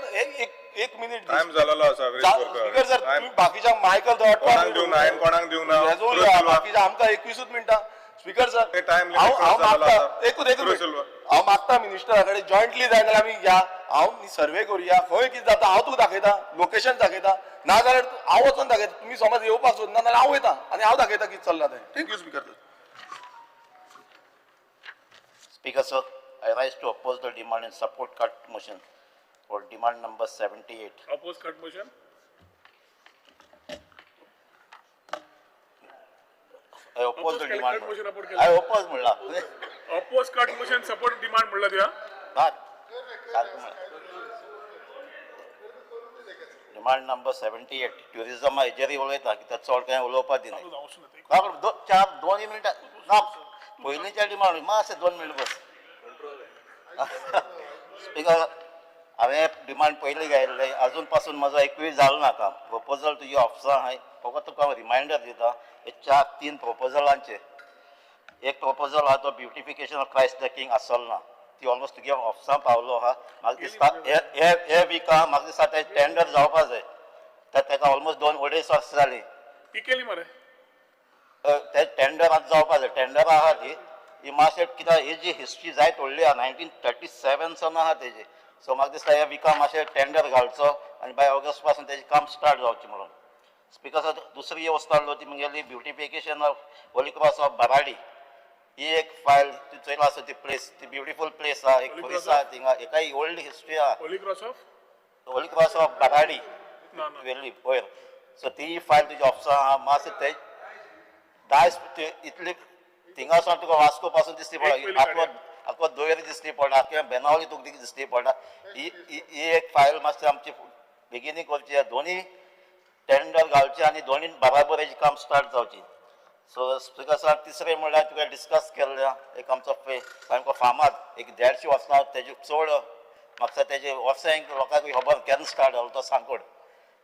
एक मिनीट टाइम जालेलो आसा स्पीकर सर तुम्ही बाकीच्या मायकल कोणाक दिवं ना हांवें कोणाक दिवं ना बाकीच्या आमकां 21 मिनटां स्पीकर सर हांव मागता मिनिस्टरा कडेन जॉयंटली जाय जाल्यार आमी या हांव सर्वे करुया खंय कितें जाता हांव तुका दाखयता लोकेशन दाखयता ना जाल्यार हांव वचून दाखयता तुमी समज येवपाक सोदना जाल्यार हांव वयता आनी हांव दाखयता कितें चल्लां तें thank you speaker sir Speaker, sir, I rise to oppose the demand and support cut motion for demand number 78. oppose cut motion I oppose the demand. cut motion support I oppose म्हणला. oppose cut motion support demand म्हणला तुया Demand number 78. Tourism हेजेरी उलयता कित्याक चड कांय उलोवपाक दिना. 2 मिनिटां ना पयलींच्या डिमांड मातशें 2 मिनट बस. स्पीकर हांवें डिमांड पयलीं घायल्ले अजून पासून म्हजो एकूय जालो ना काम प्रपोजल तुज्या ऑफिसान हांवें फकत तुका रिमायंडर दिता हे 4-3 प्रपोजलांचे एक प्रपोजल आहा तो beautification of Christ the king आसलो ना ती ऑलमोस्ट तुगे ऑफिसान पावलो आहा म्हाका दिसता हे विका म्हाका दिसता ते टेंडर जावपाक जाय ताका ऑलमोस्ट 2-2.5 वर्सां जालीं ती केली मरे ते टेंडर आतां जावपाक जाय टेंडर आहा ती मातशें कित्याक ही जी हिस्ट्री जाय तोडली आहा 1937 सावन आहा तेजी सो म्हाका दिसता ह्या विका मातशें टेंडर घालचो आनी बाय ऑगस्ट पासून तेजें काम स्टार्ट जावचें म्हणून स्पीकर सर दुसरी वस्त आहलो ती म्हगेली beautification of holy cross of Baradi ही एक फायल ती चोयला आसा ती प्लेस ती ब्युटिफूल प्लेस आहा एक पुलीस आहा थिंगा एकाय ओल्ड हिस्ट्री आहा होली क्रॉस ऑफ बराडी वेल्ली वयर सो ती फायल तुज्या ऑफिसान आहा मातशें ते दायज इतली थिंगासान तुका वास्को पासून दिसती पडटा आखो दोयर दिसती पडटा किंवा बेनावली तुका दिसती पडटा ही एक फायल मातशें आमची बेगिनींग करची दोनी टेंडर घालचे आनी दोनी बराबर हेजें काम स्टार्ट जावची सो स्पीकर सर तिसरें म्हणल्यार तुका डिस्कस केल्ले एक आमचो सामको फामाद एक 150 वर्सां तेजे चड म्हाका तेजे वर्सांक लोकांक खबर केन्ना स्टार्ट जालो तो सांगोड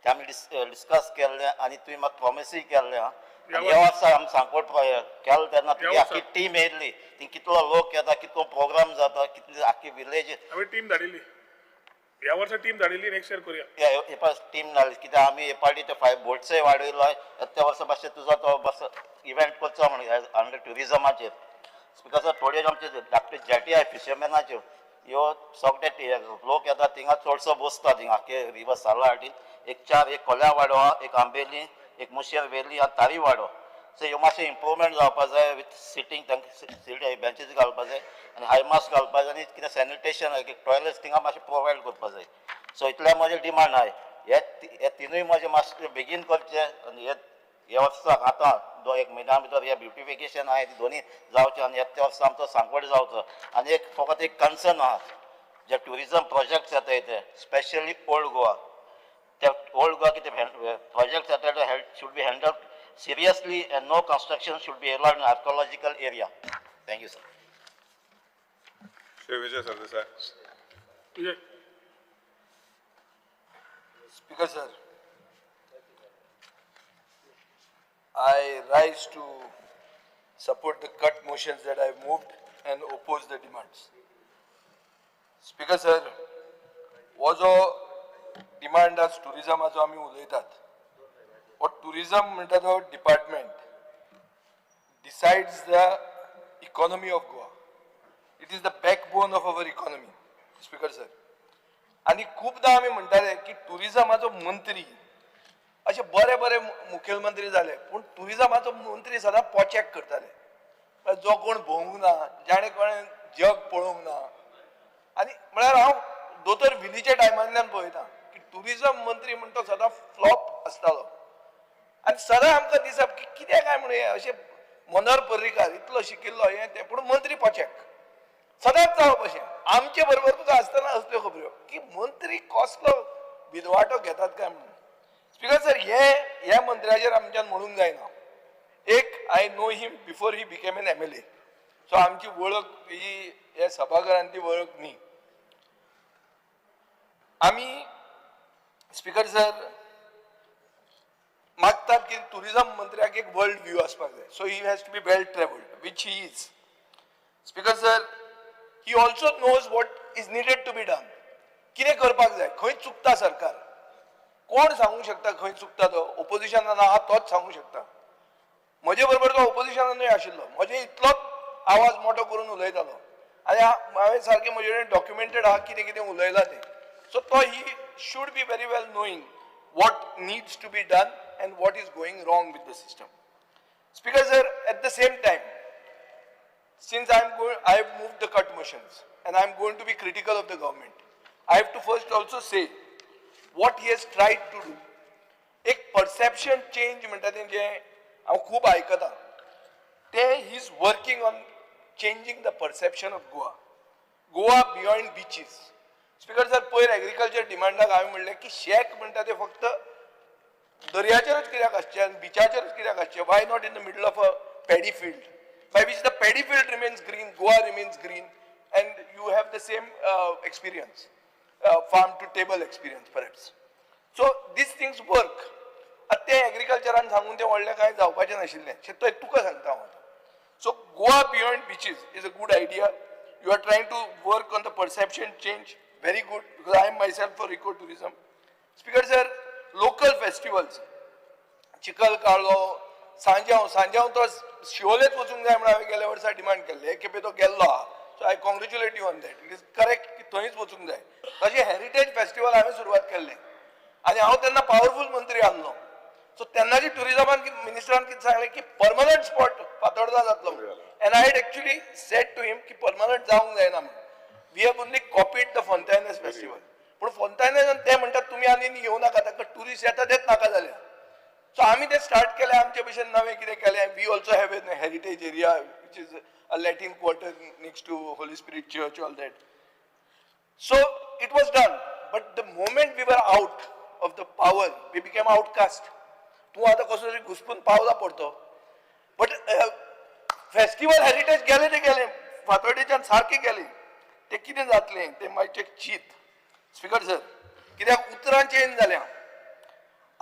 ते आमी डिस्कस केल्ले आनी तुवें म्हाका प्रॉमिसूय केल्ले आहा. ह्या वर्सा आमी सांगोड केलो तेन्ना तुजी आख्खी टीम येयल्ली ती कितलो लोक येता कितलो प्रोग्राम जाता कितली आख्खी विलेज आमी टीम धाडिल्ली ह्या वर्सा टीम धाडिल्ली नेक्स्ट इयर करूया टीम जाली कित्याक आमी हे पावटी ते बोट्सय वाडयलो त्या वर्सा मातशें तुजो तो मातसो इव्हेंट करचो म्हणून अंडर ट्युरिजमाचेर बिकॉज थोड्यो आमचे धाकटे जेटी आहाय फिशरमॅनाच्यो ह्यो सगळे लोक येता थिंगा चडसो बसता थिंगा आख्खे रिवर साला वाटेन एक कोल्या वाडो आहा एक आंबेली एक मुशेर वेली आनी तारी वाडो सो ह्यो मातशें इम्प्रुवमेंट जावपा जाय विथ सिटींग तांकां बेंचीस घालपा जाय आनी हाय मास्क घालपा जाय आनी कितें सॅनिटेशन टॉयलेट्स थिंगा मातशें प्रोवायड करपा जाय सो इतलें म्हजें डिमांड आहाय हे तिनूय म्हजें मातशें बेगीन करचें आनी हे वर्साक आतां एक म्हयन्या भितर हे ब्युटिफिकेशन आहाय ती दोनी जावचें आनी त्या वर्सा आमचो सांगोड जावचो आनी फकत एक कन्सर्न आहा जे ट्युरिजम प्रोजेक्ट्स येताय ते स्पेशली ओल्ड गोवा ते ओल्ड गोवा कितें प्रोजेक्ट्स येता ते should be handheld seriously and no construction should be allowed in archaeological area. Thank you, sir. Shri Vijay Sardesai. Speaker sir, I rise to support the cut motions that I have moved and oppose the demands. Speaker sir, हो जो demand आज टुरिजमाचो आमी उलयतात or tourism म्हणटा तो department decides the economy of Goa. It is the backbone of our economy, Speaker sir. आणि खूपदा आमी म्हणटाले की टुरिजमाचो मंत्री अशे बरे बरे मुखेलमंत्री जाले पूण टुरिजमाचो मंत्री सदां पोचेक करताले जो कोण भोवूंक ना जाणे कोणें जग पळोवंक ना आनी म्हळ्यार हांव दोतोर विलीच्या टायमांतल्यान पळयता की टुरिजम मंत्री म्हणटा तो सदां फ्लॉप आसतालो आनी सदां आमकां दिसप की कितें काय म्हणून अशें मनोहर पर्रीकार इतलो शिकिल्लो हें तें पूण मंत्री पोचेक सदांच जावप अशें आमचे बरोबर तुका आसतना असल्यो खबऱ्यो की मंत्री कसलो विदवाटो घेतात काय म्हणून स्पीकर सर ह्या मंत्र्याचेर आमच्यान म्हणूंक जायना एक I know him before he became an MLA so आमची वळख ही ह्या सभाघरांतली वळख न्ही आमी स्पीकर सर मागतात की टुरिजम मंत्र्याक एक वर्ल्ड व्यू आसपाक जाय so he has to be well travelled which he is speaker sir he also knows what is needed to be done कितें करपाक जाय खंय चुकता सरकार कोण सांगूंक शकता खंय चुकता तो ओपोजिशनान आहा तोच सांगूंक शकता म्हजे बरोबर तो ओपोजिशनानूय आशिल्लो म्हजे इतलोच आवाज मोठो करून उलयतालो आनी हांवें सारकें म्हजे कडेन डॉक्युमेंटेड आहा कितें कितें उलयलां तें सो तो he should be very well knowing what needs to be done and what is going wrong with the system. Speaker sir, at the same time, since I have moved the cut motions and I am going to be critical of the government, I have to first also say what he has tried to do. एक perception change म्हणटा तें जें हांव खूब आयकतां तें he is working on changing the perception of Goa beyond beaches. Speaker sir पयर agriculture डिमांडाक हांवें म्हणलें की शेक म्हणटा तें फक्त दर्याचेरच कित्याक आसचें आनी बिचाचेरच कित्याक आसचें why not in the middle of a paddy field by which the paddy field remains green Goa remains green and you have the same experience farm to table experience perhaps so this things work आतां तें एग्रीकल्चरान सांगून तें व्हडलें कांय जावपाचें नाशिल्लें तें तुका सांगता हांव so Goa beyond beaches is a good idea you are trying to work on the perception change very good because I am myself for ecotourism. Speaker sir, local festivals, चिखल काळो सांजाव तो शिवोलेच वचूंक जाय म्हणून हांवें गेल्या वर्सा डिमांड केल्ले एक खेपे तो गेल्लो आहा so I congratulate you on that it is correct की थंयच वचूंक जाय तशें हेरिटेज फेस्टिवल हांवें सुरवात केल्लें आनी हांव तेन्ना पावरफूल मंत्री आहलो सो तेन्नाची टुरिजमान मिनिस्टरान कितें सांगलें की परमनंट स्पॉट फातोर्डा जातलो and I had actually said to him की परमनंट जावंक जायना म्हणून we have only copied the Fontaine's festival. पण फोंतायनेजान ते म्हणटात तुमी आनी येवं नाका ताका टुरिस्ट येता तेच नाका जाले सो आमी ते स्टार्ट केले आमचे भशेन नवें कितें केलें we also have an heritage area which is a Latin quarter next to Holy Spirit Church all that so it was done but the moment we were out of the power we became outcast तूं आतां कसो तरी घुसपून पावला पडतो but festival heritage गेले ते गेले फातोर्डेच्यान सारके गेले ते कितें जातलें तें मातशें चीत स्पीकर सर कित्याक उतरां चेंज जाल्या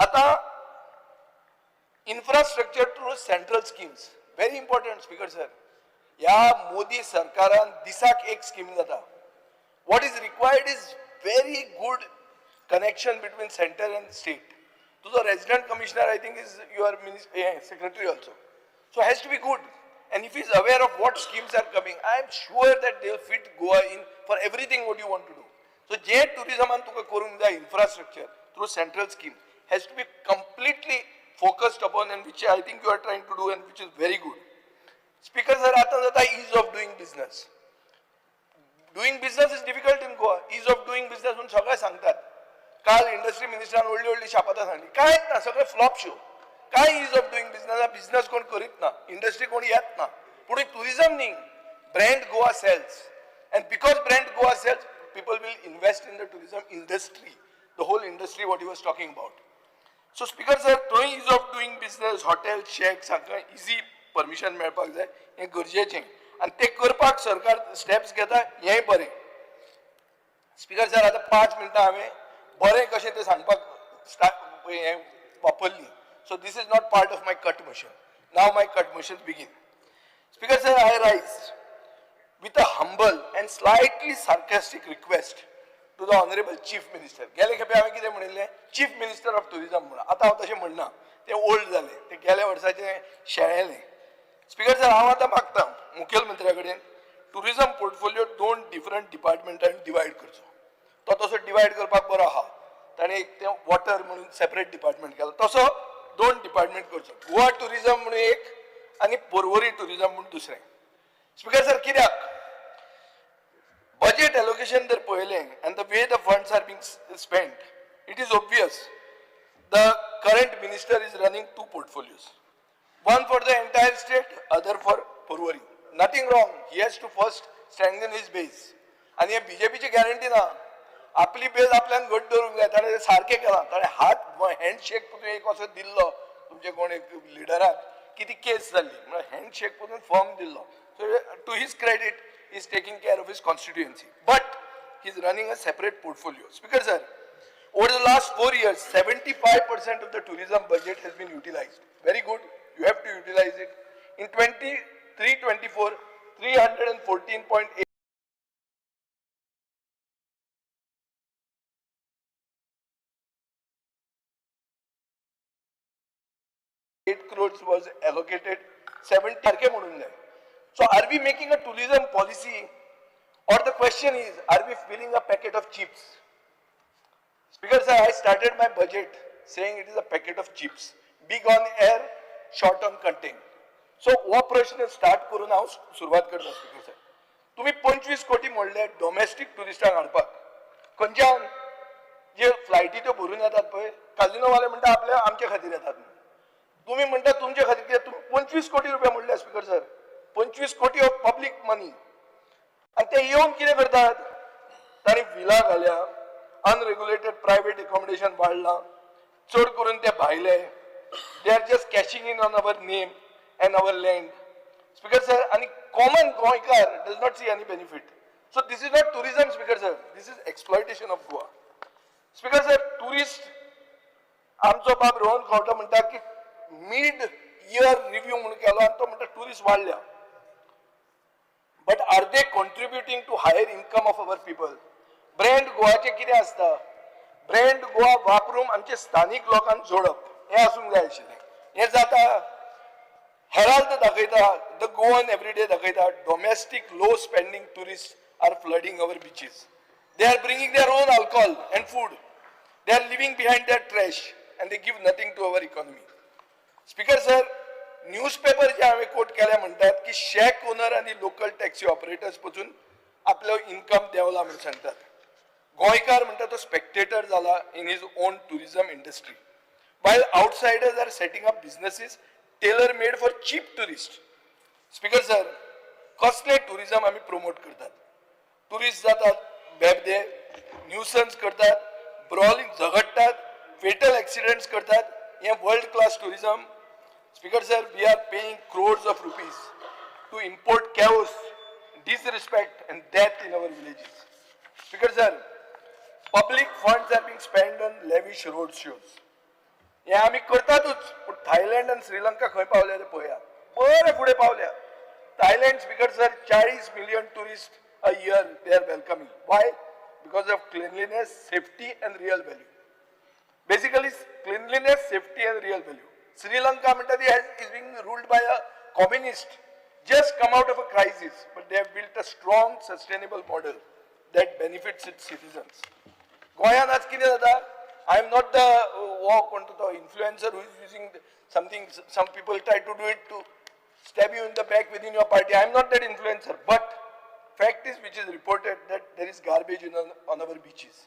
आता infrastructure through central schemes very important speaker sir. या मोदी सरकारान दिसाक एक स्कीम जाता. What is required is very good connection between center and state. So the resident commissioner, I think, is your secretary also. So has to be good. And if he's aware of what schemes are coming, I am sure that they'll fit Goa in for everything what you want to do. So J tourism and the infrastructure through central scheme has to be completely focused upon, and which I think you are trying to do, and which is very good. Speaker sir, आता ease of doing business. Doing business is difficult in Goa. Ease of doing business म्हणून सगळे सांगतात. काल industry मिनिस्टरान व्हडली शापातां सांगली. कांयच ना, सगळे flop show. काय is of doing business? Business कोण करीत ना, इंडस्ट्री कोण येत ना. पुढे टुरिझम न्ही, brand Goa sells. And because brand Goa sells, people will invest in the tourism industry, the whole industry what he was talking about. So speaker sir, थंय ease of doing business, hotel, shack, सगळं easy permission मेळपाक जाय, हें गरजेचें. आणि ते करपाक सरकार स्टेप्स घेता, हेंय बरें. स्पीकर सर, आता 5 मिनटां हांवें बरें कशें तें सांगपाक हें वापरली. So this is not part of my cut motion. Now my cut motions begin. Speaker sir, I rise with a humble and slightly sarcastic request to the Honorable Chief Minister. गेले खेपे हांवें कितें म्हणिल्लें, Chief Minister of Tourism म्हणून. आता हांव तशें म्हणना, तें ओल्ड जालें, तें गेल्या वर्साचें शेळेलें. स्पीकर सर, हांव आतां मागतां मुखेलमंत्र्या कडेन टुरिझम पोर्टफोलियो 2 डिफरंट डिपार्टमेंटांनी डिवायड करचो. तो तसो डिवायड करपाक बरो आहा. ताणें एक तें वॉटर म्हणून सेपरेट डिपार्टमेंट केलो, तसो 2 डिपार्टमेंट करचो. गोवा टुरिझम म्हणून एक आनी पर्वरी टुरिझम म्हणून दुसरें. स्पीकर सर, कित्याक budget allocation जर पळयलें and the way the funds are being spent, it is obvious the current minister is running 2 portfolios, one for the entire state, other for Porvorim. Nothing wrong, he has to first strengthen his base. आणि हे बीजेपीची guarantee ना, आपली base आपल्यान घट दवरूंक जाय. ताणें सारकें केलां, ताणें हात हँडशेक पसून एक असो दिल्लो तुमचे कोण एक लिडराक, की ती केस जाल्ली म्हणून हँडशेक पसून फॉर्म दिल्लो. So to his credit, he is taking care of his constituency, but he is running a separate portfolio. Speaker sir, over the last 4 years, 75% of the tourism budget has been utilized. Very good, you have to utilize it. In 23-24, 314.8 crores was allocated. 70 सारखे म्हणून जाय. So are we making a tourism policy, or the question is, are we filling a packet of chips? Speaker sir, I started my budget saying it is a packet of chips, big on air, short on content. So हो प्रश्न start करून हांव सुरवात करता. Speaker sir, तुम्ही 25 कोटी म्हणले domestic टुरिस्टांक हाडपाक. खंयच्यान जे फ्लायटी त्यो भरून येतात पळय, काजिनोवाले म्हणटा आपल्या आमचे खातीर येतात म्हणून. तुम्ही म्हणटा तुमचे खातीर कित्याक? तुम्ही 25 कोटी रुपया म्हणले स्पीकर सर, 25 कोटी ऑफ पब्लिक मनी. आणि ते येऊन कितें करतात? तांणी विला घाल्या, अनरेग्युलेटेड प्रायव्हेट अकोमोडेशन वाडलां, चड करून ते भायले. They are just cashing in on our name and our land. Speaker sir, आणि कॉमन गोंयकार does not see any benefit. So this is not tourism speaker sir, this is exploitation of Goa. Speaker sir, tourist आमचो बाब रोहन खंवटो म्हणटा की mid year review म्हणून केलो आणि तो म्हणटा टुरिस्ट वाडल्या. But are they contributing to higher income of our people? Brand गोवाचे कितें आसता? ब्रँड गोवा वापरून आमचे स्थानिक लोकांक जोडप, हें आसूंक जाय आशिल्लें. हें जाता. हेराल्ड दाखयता, द गोवन एवरीडे दाखयता, domestic low spending tourist are flooding our beaches. They are bringing their own alcohol and food. They are leaving behind their trash and they give nothing to our economy. Speaker sir, newspaper जे हांवें quote केल्या म्हणटात की shack owner आणि local taxi operators पसून आपलो income देंवला म्हणून सांगतात. गोंयकार म्हणटा तो स्पेक्टेटर जाला in his own tourism industry, while outsiders are setting up businesses tailor made for cheap tourist. Speaker sir, कसले टुरिझम आमी प्रमोट करतात? टुरिस्ट जातात बेबदे, न्यूसन्स करतात, ब्रॉलिंग झगडटात, फेटल एक्सिडेंट्स करतात. हें world class tourism? Speaker sir, we are paying crores of rupees to import chaos, disrespect and death in our villages. Speaker sir, public funds are being spent on lavish road shows. हे आम्ही करतातच पण Thailand आणि श्रीलंका खंय पावले ते पळया बरे फुडें पावल्या Thailand speaker sir 40 million tourists a year they are welcoming. Why? Because of cleanliness, safety and real value. Basically cleanliness, safety and real value. Sri Lanka is being ruled by a communist, just come out of a crisis, but they have built a strong, sustainable model that benefits its citizens. Goyan आज कितें जाता? I am not the influencer who is using something. Some people try to do it to stab you in the back within your party. I am not that influencer, but fact is, which is reported, that there is garbage on our beaches.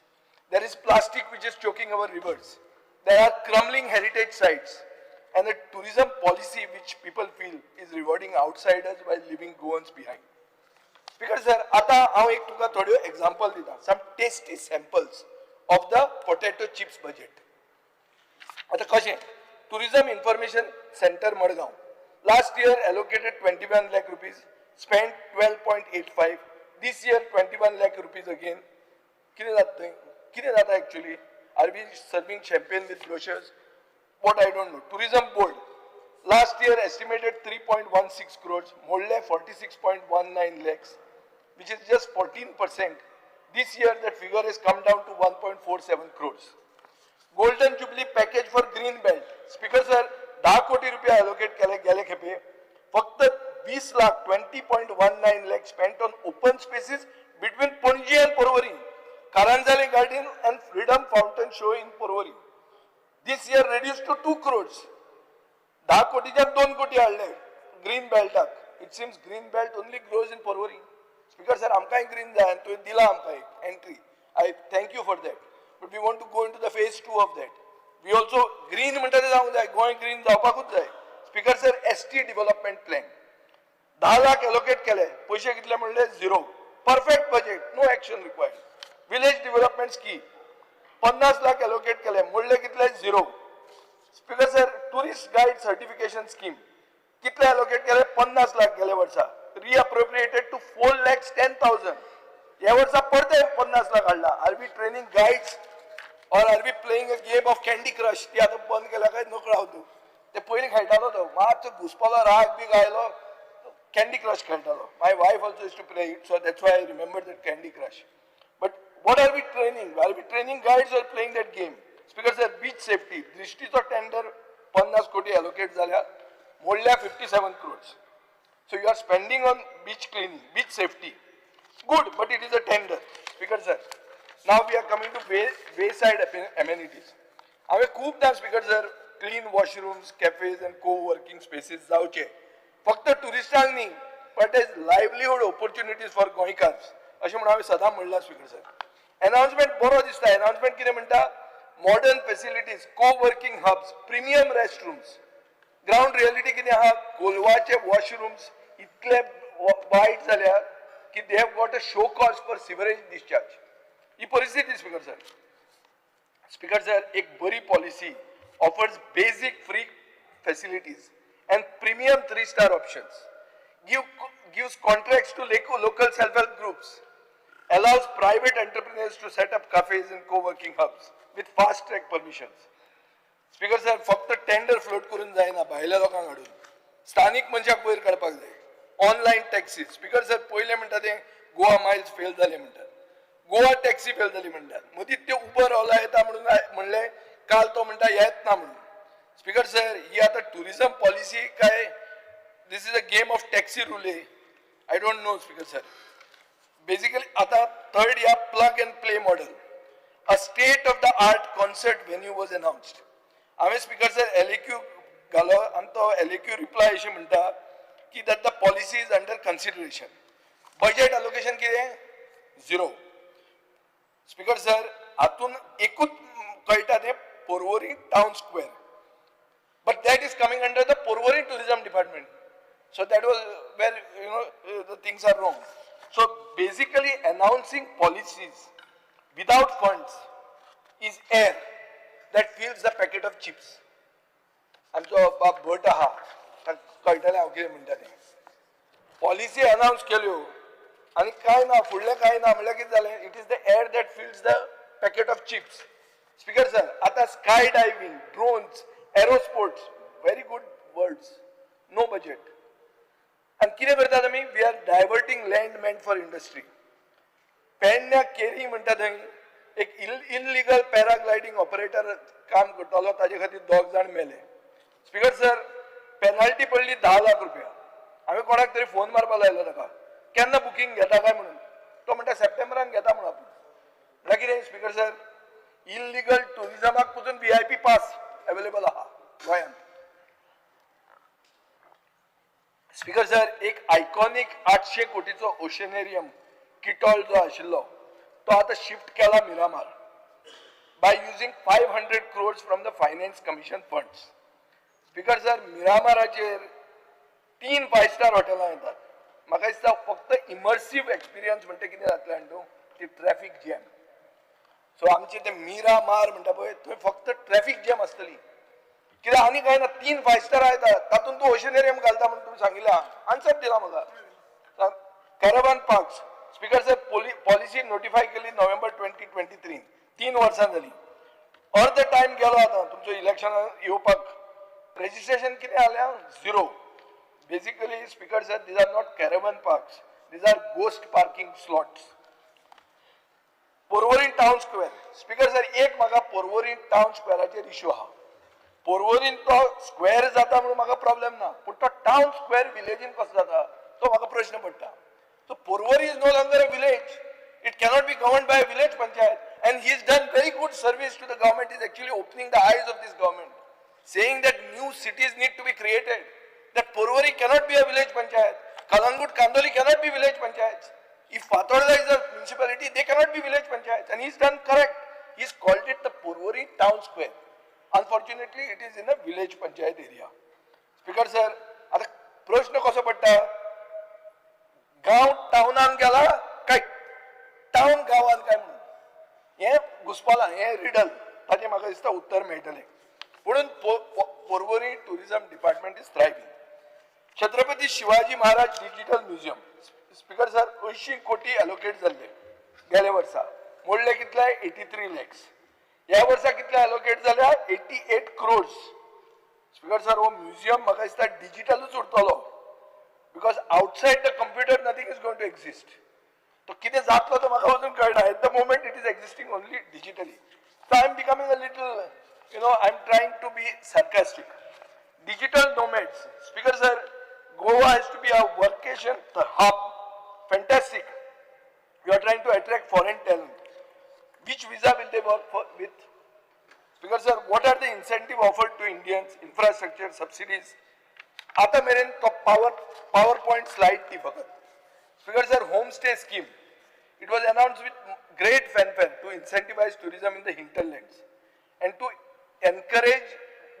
There is plastic which is choking our rivers. There are crumbling heritage sites. And a tourism policy which people feel is rewarding outsiders while leaving Goans behind. Speaker sir, आता हांव एक तुका थोड्यो example दिता. Some tasty samples of the potato chips budget. आता कशें? Tourism Information Center Madgaon. Last year allocated 21 lakh rupees, spent 12.85. This year 21 lakh rupees again. कितें जाता actually? Are we serving champagne with brochures? What I don't know. Tourism Board. Last year estimated 3.16 crores, Molle 46.19 lakhs, which is just 14%. This year that figure has come down to 1.47 crores. Golden Jubilee package for Green Belt. Speaker sir, 10 कोटी रुपया allocate केले गेले खेपे. फक्त 20 lakh, 20.19 lakh spent on open spaces between Panaji and Porvorim. Karanjali Garden and Freedom Fountain Show in Porvorim. This year reduced to 2 crores. 10 कोटीच्या 2 कोटी हाडले green बेल्टाक. It seems green belt only grows in Porvorim. Speaker sir, आमकांय green जाय, तुवें दिला आमकां entry. I thank you for that. But we want to go into the phase 2 of that. We also green म्हणटा ते जावंक जाय, Goa green जावपाकूच जाय. Speaker sir, ST development plan. 10 lakh allocate केले, पैसे कितले म्हणले 0. Perfect budget, no action required. Village development scheme. 50 lakh allocate केले, म्हणले कितले 0. Speaker sir, tourist guide certification scheme. कितले allocate केले 50 lakh गेले वर्षा. Reappropriated to 4,10,000. या वर्षा परते 50 lakh हाडला. Are we training guides or are we playing a game of Candy Crush? ती आता बंद केला काय नको राव तू. ते पहिले खेळटालो तो. मात घुसपालो राग बी गायलो. Candy Crush खेळटालो. My wife also used to play it, so that's why I remember that Candy Crush. But what are we training? Are we training guides or playing that game? Speaker sir, beach safety. दृष्टीचो tender 50 कोटी allocate झाल्या. मोडल्या 57 crores. So you are spending on beach cleaning, beach safety. Good, but it is a tender. Speaker sir, now we are coming to wayside amenities. आम्ही खूपदा Speaker sir, clean washrooms, cafes and co-working spaces जावचे. फक्त टुरिस्टांक न्ही, but as livelihood opportunities for गोंयकार्स. अशें म्हणून हांवें सदां म्हणलां Speaker sir. Announcement बरो दिसता. Announcement कितें म्हणटा? Modern facilities, co-working hubs, premium restrooms. Ground reality कितें आहा? कोलवाचे washrooms इतले वायट जाल्या की they have got a show cause for sewerage discharge. ही परिस्थिती Speaker sir. Speaker sir, एक बरी policy offers basic free facilities and premium 3-star options. Gives contracts to local self-help groups. Allows private entrepreneurs to set up cafes and co-working hubs with fast-track permissions. Speaker sir, फक्त tender float करून जायना भायल्या लोकांक हाडून. स्थानिक मनशाक वयर काडपाक जाय. Online taxi. स्पीकर सर, पयले म्हणटा ते गोवा मायल्स फेल जाले म्हणटात. गोवा टॅक्सी फेल जाली म्हणटात. मदींच ते उबर ओला येता म्हणून म्हणले, काल तो म्हणटा येत ना म्हणून. स्पीकर सर, ही आता टुरिझम पॉलिसी काय? This is a game of taxi roulette. I don't know speaker sir. Basically आता थर्ड या plug and play model. A state of the art concert venue was announced. हांवें speaker sir LAQ घालो आनी तो LAQ reply अशें म्हणटा की that the policy is under consideration. Budget allocation कितें? 0. स्पीकर सर, हातून एकूच कळटा तें Porvorim town square. But that is coming under the Porvorim tourism department. So that was where the things are wrong. So basically announcing policies without funds is air that fills the packet of chips. आमचो बाप भट आहा, कळटलें हांव कितें म्हणटा तें. Policy announce केल्यो आनी कांय ना, फुडलें कांय ना म्हणल्यार कितें जालें? It is the air that fills the packet of chips. Speaker sir, आता sky diving, drones, aerosports, very good words, no budget. आणि कितें करतात आमी? We are diverting land meant for industry. पेडण्या केरी म्हणटा थंय एक इनलिगल पॅराग्लायडिंग ऑपरेटर काम करतालो, ताजे खातीर 2 जाण मेले. स्पीकर सर, पेनल्टी पडली 10 लाख रुपया. हांवें कोणाक तरी फोन मारपा लायलो ताका, केन्ना बुकींग घेता काय म्हणून. तो म्हणटा सप्टेंबरान घेता म्हणून. आपूण म्हणल्यार कितें स्पीकर सर, इलिगल टुरिजमाक पसून VIP पास अवेलेबल आहा गोंयांत. स्पीकर सर, एक आयकॉनिक 800 कोटीचो ओशनेरियम किटॉल जो आशिल्लो तो आता शिफ्ट केला Miramar by using 500 crores from the finance commission funds. Speaker sir, मिरामाराचेर 3 5-स्टार हॉटेलां येतात. म्हाका दिसता फक्त इमर्सिव्ह एक्सपिरियन्स म्हणटा कितें जातलें न्हू, ती ट्रॅफिक जॅम. सो आमचे ते मिरामार म्हणटा पळय थंय फक्त ट्रॅफिक जॅम आसतली. कित्याक आनी कांय ना, 3 5-स्टार येतात, तातूंत तूं ओशनेरियम घालता म्हणून तुमी सांगिल्लें. आन्सर दिला म्हाका. Caravan parks. Speaker sir, policy notify केली नोव्हेंबर 2023, 3 वर्सां जाली. अर्द टायम गेलो आतां तुमचो इलेक्शनान येवपाक. रेजिस्ट्रेशन कितें जालें? 0. Basically speaker sir, these are not caravan parks, these are ghost parking slots. Porvorim town square. Speaker sir, एक म्हाका पोर्वोरीन टाउन स्क्वेअराचेर इश्यू आहा. पोर्वोरीन तो स्क्वेअर जाता म्हणून म्हाका प्रॉब्लेम ना, पूण तो टाउन स्क्वेअर विलेजीन कसो जाता तो म्हाका प्रश्न पडटा. So Porvorim is no longer a village. It cannot be governed by a village panchayat. And he has done very good service to the government. He is actually opening the eyes of this government, saying that new cities need to be created. That Porvorim cannot be a village panchayat. Kalangut, Kandoli cannot be village panchayats. If Pathoda is a municipality, they cannot be village panchayats. And he has done correct. He has called it the Porvorim town square. Unfortunately, it is in a village panchayat area. Speaker sir, आता प्रश्न कसो पडटा? गांव टाउनान गेला काय town गांवान काय म्हणून हे घुसपाला, हे रिडल ताचे म्हाका दिसता उत्तर मेळटलें. म्हणून Porvorim tourism department is thriving. Chhatrapati Shivaji Maharaj digital museum. Speaker sir, 80 कोटी एलोकेट जाल्ले गेल्या वर्सा. मोडले कितले? 83 lakhs. ह्या वर्सा कितले एलोकेट जाल्या? 88 crores. स्पीकर सर, हो म्युझियम म्हाका दिसता डिजिटलूच उरतलो. Because outside the computer nothing is going to exist. तो कितें जातलो तो म्हाका अजून कळना. At the moment it is existing only digitally. So I am becoming a little, I am trying to be sarcastic. Digital nomads. Speaker sir, Goa has to be a workation hub. Fantastic. You are trying to attract foreign talent. Which visa will they work with? Speaker sir, what are the incentive offered to Indians? Infrastructure, subsidies. आता मेरेन तो PowerPoint slide ती फकत. Speaker sir, homestay scheme. It was announced with great fanfare to incentivize tourism in the hinterlands and to encourage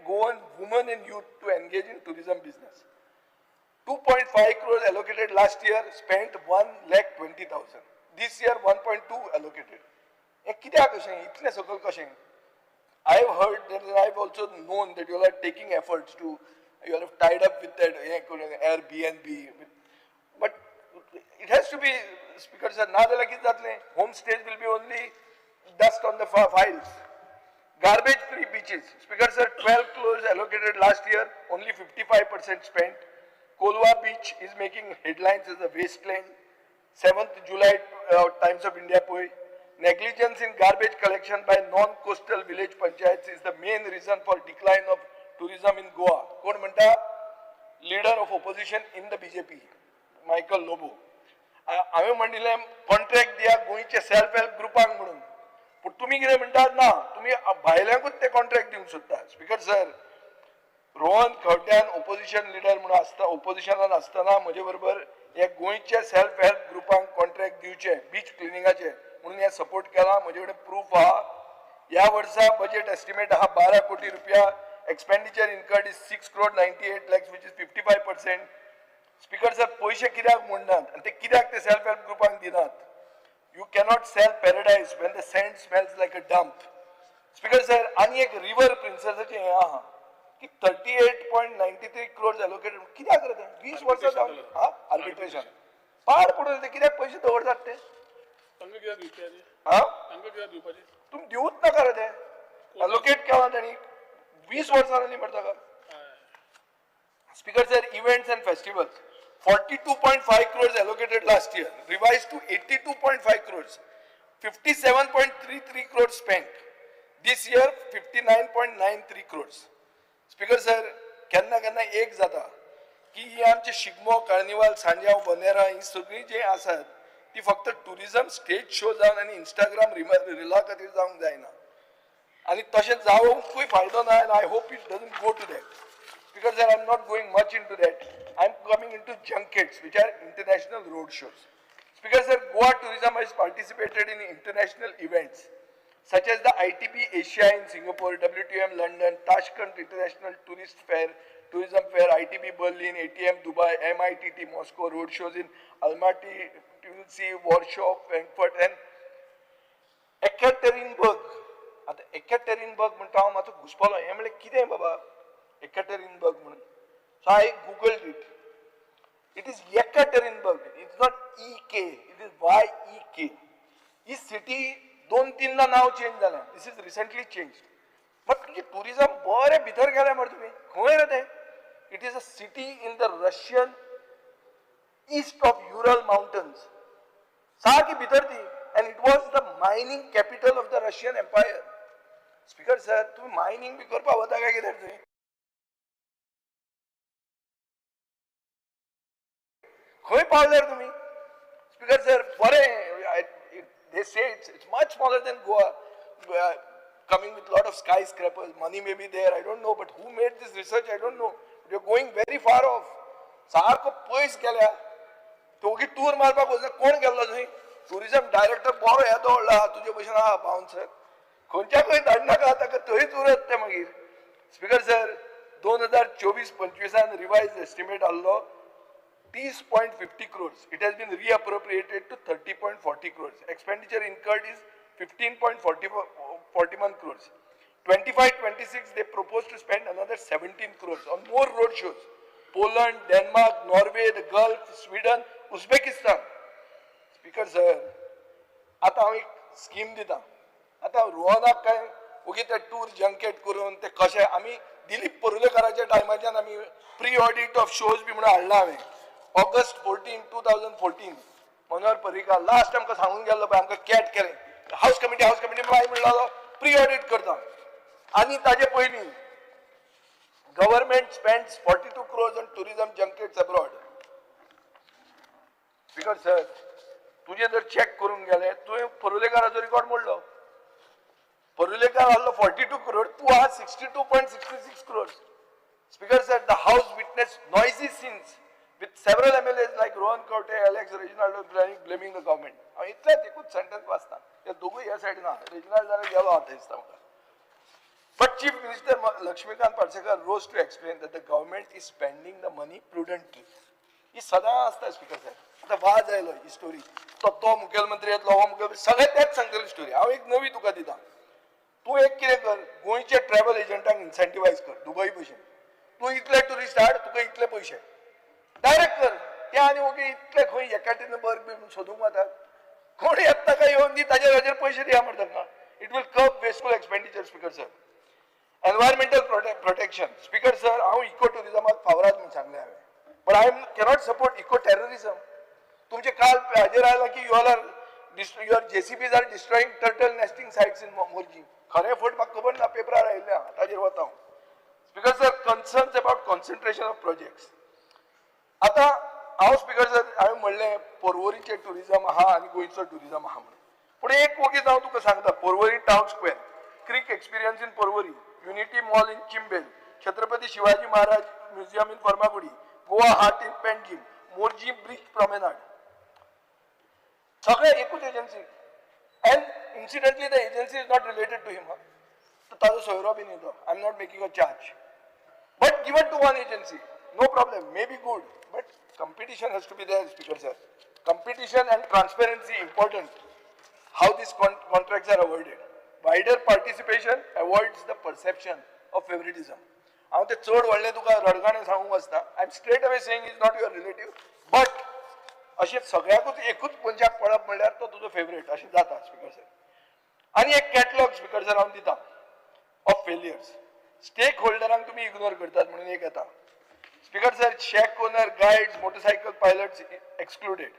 Goan women and youth to engage in tourism business. 2.5 crores allocated last year, spent 1,20,000. This year 1.2 allocated. हे कित्याक कशें इतलें सकल कशें? I have heard that, and I have also known that you are taking efforts to, you have tied up with that Airbnb, but it has to be, Speaker sir, नाजाल्यार कितें जातलें? Homestays will be only dust on the files. Garbage free beaches. Speaker sir, 12 crores allocated last year, only 55% spent. Kolwa beach is making headlines as a wasteland. 7th July Times of India poi. Negligence in garbage collection by non-coastal village panchayats is the main reason for decline of tourism in Goa. कोण म्हणटा? Leader of opposition in the BJP, Michael Lobo. हांवें म्हणिल्लें contract दिया गोंयच्या self help ग्रुपांक म्हणून, पूण तुमी कितें म्हणटात? ना, तुमी भायल्यांकूच ते कॉन्ट्रॅक्ट दिवंक सोदता. स्पीकर सर, रोहन खंवट्यान ओपोजिशन लिडर म्हणून आसता, ओपोजिशनान आसतना म्हजे बरोबर हे गोंयच्या सेल्फ हेल्प ग्रुपांक कॉन्ट्रॅक्ट दिवचे बीच क्लिनिंगाचे म्हणून हे सपोर्ट केला. म्हजे कडेन प्रूफ आहा. ह्या वर्सा बजेट एस्टिमेट आहा 12 कोटी रुपया. Expenditure incurred is 6 crore 98 lakhs, which is 55%. Speaker sir, पयशे कित्याक म्हणनात आनी ते कित्याक ते सेल्फ हेल्प ग्रुपांक दिनात? You cannot sell paradise when the sand smells like a dump. Speaker sir, आनी एक रिव्हर प्रिन्सेसाचें हें आहा की 38.93 crores एलोकेटेड. कित्याक रे ते 20 वर्सां जावन आर्बिट्रेशन पाड पडून ते कित्याक पयशे दवरतात ते? तुमी दिवूच नाका रे ते. अलोकेट केला त्यांनी 20 वर्सांनी म्हणता का Speaker sir, events and festivals 42.5 crores allocated last year, revised to 82.5 crores, 57.33 crores spent. This year 59.93 crores. Speaker sir, केन्ना एक जाता की ही आमची शिगमो कार्निवाल सांजाव बनेरा ही सगळी जे आसात ती फक्त टुरिझम स्टेज शो जावन आनी इंस्टाग्राम रिला खातीर जावंक जायना आनी तशें जावंकूय फायदो ना आनी I hope it doesn't go to that. Because sir, I'm not going much into that. I'm coming into junkets, which are international road shows. Speaker sir, Goa Tourism has participated in international events such as the ITB Asia in Singapore, WTM London, Tashkent International Tourist Fair, Tourism Fair, ITB Berlin, ATM Dubai, MITT Moscow, road shows in Almaty, Tbilisi, Warsaw, Frankfurt, and Ekaterinburg. आता Ekaterinburg म्हणटा हांव मातसो घुसपलो हें म्हणलें कितें बाबा Ekaterinburg म्हणून. So I googled it. It is Yekaterinburg. It's not EK. It is YEK. ही सिटी 2-3दा नाव चेंज जालें. This is recently changed. But तुझे tourism बरें भितर गेलें मरे तुमी. खंय रे तें? It is a city in the Russian east of Ural mountains. सारकी भितर ती. And it was the mining capital of the Russian Empire. Speaker sir, तुम्ही mining बी करपा वता काय कितें थंय? खंय पावल्यार तुमी? Speaker sir, they say it's much smaller than Goa, coming with a lot of skyscrapers. Money may be there, I don't know, but who made this research, I don't know. But you're going very far off. सारको पयस गेल्या. तोगी tour मारपाक वचना कोण गेल्लो थंय? Tourism director बरो येदो व्हडलो आहा तुजे भशेन आहा बाउन्सर. खंयच्या खंय धाडनाका ताका थंयच उरत ते मागीर. स्पीकर सर, 2024-25 रिवाइज एस्टिमेट आसलो 30.50 crores. It has been reappropriated to 30.40 crores. Expenditure incurred is 15.41 crores. 25-26 they propose to spend another 17 crores on more road shows. Poland, Denmark, Norway, the Gulf, Sweden, Uzbekistan. Speaker sir, आता हांव एक scheme दिता. आता रोहनाक काय उगीच ते tour junket करून ते कशें आमी दिलीप परुलेकराच्या टायमाच्यान आमी प्री ऑडिट ऑफ शोज बी म्हणून हाडला हांवें. August 14, 2014, मनोहर पर्रीकार लास्ट आमकां सांगून गेल्लो पळय आमकां कॅट केलें. हाऊस कमिटी मागीर म्हणलो प्री ऑडिट करता. आनी ताजे पयलीं government spends 42 crores on tourism junkets abroad. Speaker sir, तुझे जर चेक करून गेले तुवें परुलेकाराचो रिकॉर्ड मोडलो. परुलेकार आहलो 42 crores, तूं आहा 62.66 crores. Speaker said the house witnessed noisy scenes with several MLAs like Rohan Kaute, Alex Reginaldo blaming the government. हांव इतलेंच एकूच सेंटेन्स वाचता. ते दोगूय ह्या सायडीन आहा. रेजिनाल्ड जाल्यार गेलो आहा थंय दिसता म्हाका. But Chief Minister Lakshmikant Parsekar rose to explain that the government is spending the money prudently. ही सदां आसता स्पीकर सर. आता वाज आयलो ही स्टोरी. तो मुखेलमंत्री येतलो, हो मुखेलमंत्री सगळे तेच सांगतले स्टोरी. हांव एक नवी तुका दिता. तूं एक कितें कर, गोंयचे ट्रॅव्हल एजंटांक इन्सेंटिवायज कर दुबई भशेन. तूं इतले टुरिस्ट हाड, तुका इतले पयशे डायरेक्ट कर. ते आनी ओके इतले खंय एकाटेनबर्ग बी सोदूंक वतात. कोण येता काय येवन दी ताजेर पयशे दिया म्हणटा तांकां. It will curb wasteful expenditure speaker sir. Environmental protection speaker sir, हांव इको टुरिझमाक फावरात म्हणून सांगलें हांवें. But I cannot support eco terrorism. तुमचे काल हाजेर आयला की your JCBs are destroying turtle nesting sites in Morjim. खरें फट म्हाका खबर ना, पेपरार आयिल्लें आहा, ताजेर वता हांव. Speaker sir, concerns about concentration of projects. आता हांव स्पीकर सर हांवें म्हणलें पर्वरीचें टुरिझम आहा आनी गोंयचो टुरिझम आहा म्हणून. पूण एक वगीच हांव तुका सांगता, Porvorim town square, creek experience in Porvorim, unity mall in Chimbel, Chhatrapati Shivaji Maharaj museum in Farmagudi, Goa heart in Panjim, Morjim bridge promenade. सगळे एकूच agency. And incidentally the agency is not related to him. ताजो सोयरो बीन येतो. I am not making a charge. But given to one agency, no problem, may be good, but competition has to be there, Speaker sir. Competition and transparency important. How these contracts are awarded. Wider participation avoids the perception of favoritism. हांव ते चड व्हडले तुका रडगाणे सांगूंक वचना. I am straight away saying is not your relative, but अशें सगळ्याकूच एकूच मनशाक पळप म्हणल्यार तो तुजो फेवरेट अशें जाता स्पीकर सर. आनी एक कॅटलॉग स्पीकर सर हांव दिता. of failures. Stakeholderank तुम्ही ignore करतात म्हणून एक येता. Speaker sir, shack owner, guides, motorcycle pilots excluded.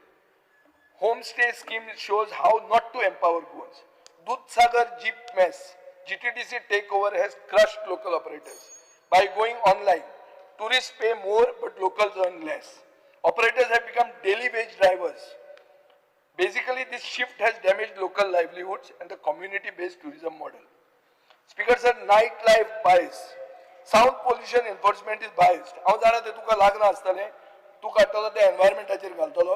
Homestay scheme shows how not to empower goons. Dudhsagar jeep mess. GTDC takeover has crushed local operators. By going online, tourists pay more but locals earn less. Operators have become daily wage drivers. Basically, this shift has damaged local livelihoods and the community-based tourism model. Speaker sir, nightlife bias. Sound pollution enforcement is biased. हांव जाणा ते तुका लागना आसतलें, तू काडटलो ते एनवायरमेंटाचेर घालतलो.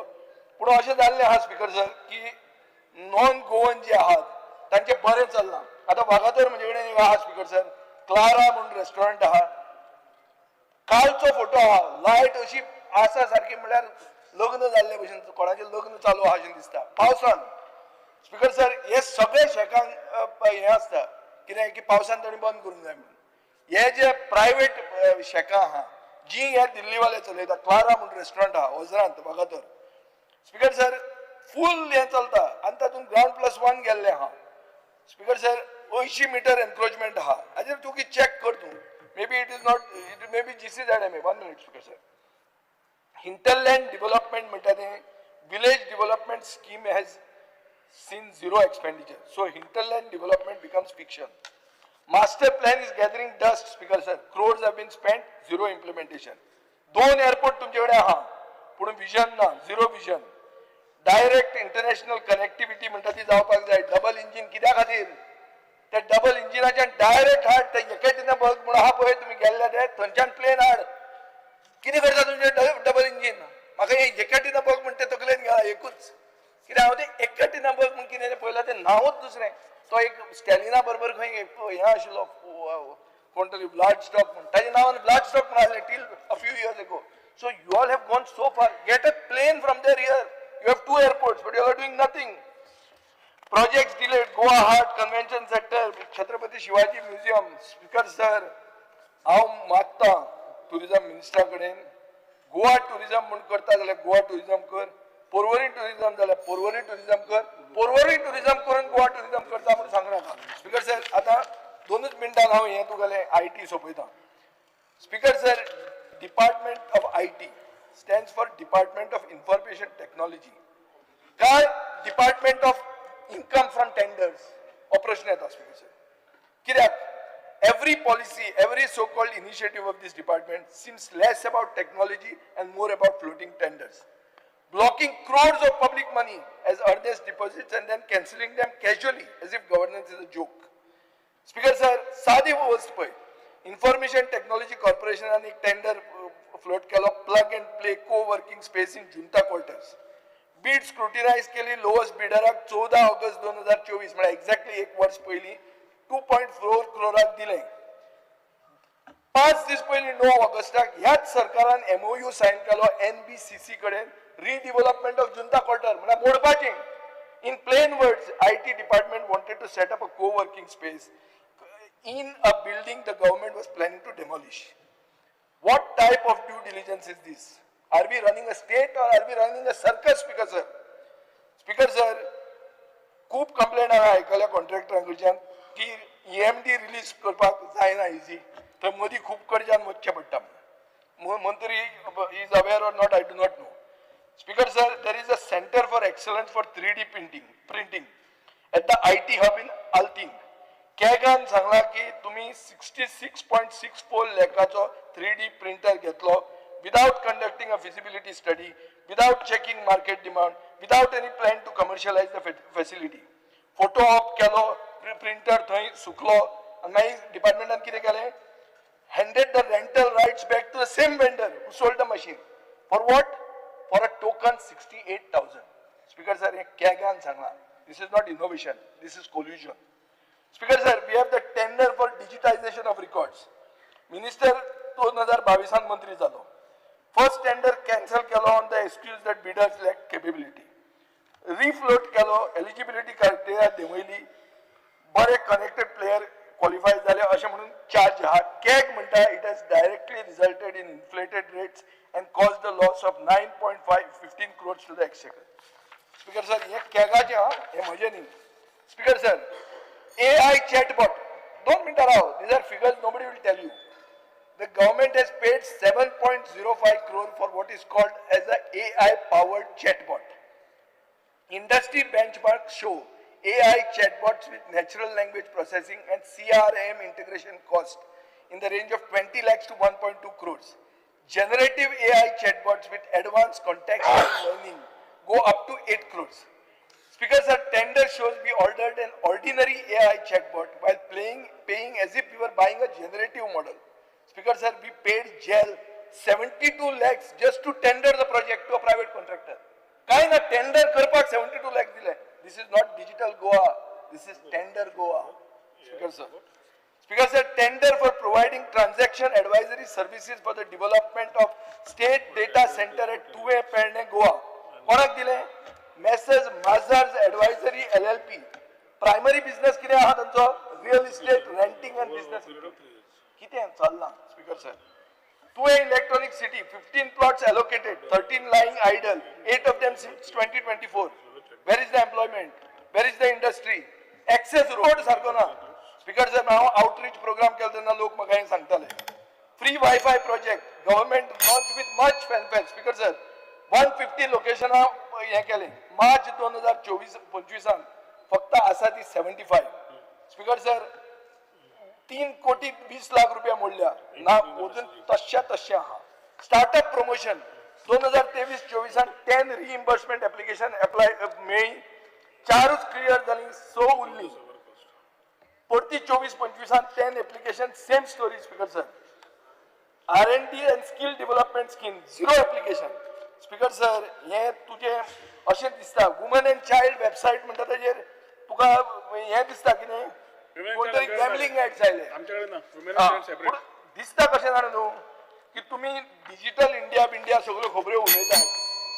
पूण अशें जाल्लें आहा स्पीकर सर की नॉन गोवन जे आहात तांचे बरें चलना. आतां वागातोर म्हणजे कडेन एक आहा स्पीकर सर, क्लारा म्हणून रेस्टॉरंट आहा. कालचो फोटो आहा, लायट अशी आसा सारकी म्हळ्यार लग्न जाल्ले भशेन कोणाचें लग्न चालू आहा अशें दिसता पावसान. स्पीकर सर हे सगळे शेकांक हें आसता कित्याक की पावसान ताणी बंद करूंक जाय म्हणून. हे जे प्रायवेट शेकां आहा जी हे दिल्लीवाले चलयता, क्लारा म्हणून रेस्टॉरंट आहा ओझरांत वागातोर. स्पीकर सर फूल हें चलता आनी तातूंत ground+1 गेल्लें आहा. स्पीकर सर 80 मीटर एनक्रोचमेंट आहा. हाजेर तूं कितें चॅक कर तूं. Maybe it is not, it may be GCZMA. 1 minute, Speaker sir. Hinterland development म्हणटा तें village development scheme has seen zero expenditure. So hinterland development becomes fiction. Master plan is gathering dust, Speaker sir. Crores have been spent, zero implementation. 2 airport तुमच्याकडे आहा, पूण vision ना, zero vision. Direct international connectivity म्हणटा ती जावपाक जाय. Double engine कित्या खातीर? त्या डबल इंजिनाच्यान डायरेक्ट हाड ते एकेटीना बग म्हूण आहा पळय तुमी गेल्ले ते थंयच्यान प्लेन हाड. कितें करता तुमचे डबल इंजिन? म्हाका हे एकेटीना बग म्हण ते तकलेन घाला एकूच. कित्याक हांव ते एकेटीना बग म्हण कितें पळयलां ते नांवूच दुसरें. तो एक स्टॅलिना बरोबर खंय हें आशिल्लो कोण तरी ब्लाड स्टॉक म्हण ताजें नांवान ब्लाड स्टॉक म्हण आसलें till a few years ago. So you all have gone so far. Get a plane from there here. You have 2 airports, but you are doing nothing. Projects delayed. Goa Heart Convention Center, Chhatrapati Shivaji Museum. Speaker sir, हांव मागता tourism मिनिस्टरा कडेन Goa tourism म्हूण करता जाल्यार Goa tourism कर, Porvorim tourism जाल्यार Porvorim tourism कर, Porvorim tourism करून गोवा टुरिझम करता म्हूण सांगनाका. स्पीकर सर आतां 2 मिनटान हांव हें तुगेलें IT सोंपयता. Speaker sir, department of IT stands for Department of Information Technology. काय department of income from tenders हो प्रश्न येता स्पीकर सर. कित्याक every policy, every so-called initiative of this department seems less about technology and more about floating tenders, blocking crores of public money as earnest deposits and then cancelling them casually as if governance is a joke. Speaker sir, सादी वस्त पळय, Information Technology Corporation आणि एक tender float केलो plug and play coworking space in Junta quarters. Bid scrutinise केली lowest बिडराक 14 August 2024 म्हणजे exactly 1 वर्ष पयलीं 2.4 करोडाक दिलें. 5 दीस पयलीं 9 ऑगस्टाक ह्याच सरकारान MOU सायन केलो NBCC कडेन रिडेव्हलपमेंट ऑफ जुंता क्वार्टर म्हणजे मोडपाचें. In plain words, IT department wanted to set up a co-working space in a building the government was planning to demolish. What type of due diligence is this? Are we running a state or are we running a circus, Speaker sir? Speaker sir, खूप complaint हांवें आयकल्या कॉन्ट्रॅक्टरांकडच्यान की EMD release करपाक जायना easy, थंय मदीं खूब कडच्यान वचचें पडटा. मंत्री is aware or not, I do not know. Speaker sir, there is a Center for Excellence for 3D printing at the IT hub in Alting. कॅगान सांगला की तुम्ही 66.64 लाखाचो 3D प्रिंटर घेतलो without conducting a feasibility study, without checking market demand, without any plan to commercialize the facility. Photo op केलो, printer थंय सुकलो आनी मागीर डिपार्टमेंटान कितें केलें? handed the rental rights back to the same vendor who sold the machine. For what? For a token 68,000. Speaker sir, हे कॅगान सांगला. This is not innovation, this is collusion. Speaker sir, we have the tender for digitization of records. Minister 2022 मंत्री जालो. First tender cancel केलो on the excuse that bidders lack capability. Refloat केलो, eligibility criteria देंवयली, बरे connected player qualify जाले अशें म्हणून charge आहा. CAG म्हणटा it has directly resulted in inflated rates and caused the loss of 9.15 crores to the exchequer. Speaker sir, हे कॅगाचे हा, हे म्हजे न्ही. Speaker sir, AI chatbot don't minute around. These are figures nobody will tell you. The government has paid 7.05 crore for what is called as a AI-powered chatbot. Industry benchmarks show AI chatbots with natural language processing and CRM integration cost in the range of 20 lakhs to 1.2 crores. Generative AI chatbots with advanced contextual learning go up to 8 crores. Speaker sir, tender shows we ordered an ordinary AI chatbot while paying as if we were buying a generative model. Speaker sir, we paid jail 72 lakhs just to tender the project to a private contractor. Kai na tender karpak 72 lakhs dile. This is not digital Goa. This is tender Goa. Speaker sir. Speaker sir, tender for providing transaction advisory services for the development of state data center at 2A Perne Goa. Konak dile? Messrs. Mazars Advisory LLP. Primary business किती आहात त्यांचं? Real estate renting and business. किती आहे चालला? Speaker sir. 2A Electronic City, 15 plots allocated, 13 lying idle, 8 of them since 2024. Where is the employment? Where is the industry? Access road सारखं ना. Speaker sir, now outreach program केलं त्यांना लोक मग काही सांगताले. Free Wi-Fi project, government launched with much fanfare. Speaker sir, 150 location हे केले. मार्च 2024-25 फक्त आसा ती 75. Speaker sir, 3 कोटी 20 लाख रुपया मोडल्या ना अजून तशा हा startup promotion 2023-24 10 reimbursement application apply मेळी 4च क्लियर जाली 6 उरली परती 24-25 10 application same story speaker sir R&D and skill development scheme 0 application speaker sir हे तुझे अशें दिसता वुमन एंड चाइल्ड वेबसाइट म्हणटा ताजेर तुका हे दिसता की नाही कोणतरी गॅमलिंग ऍड जायले दिसता कशें जाणा न्हू की तुम्ही डिजिटल इंडिया सगळ्यो खबऱ्यो उलयतात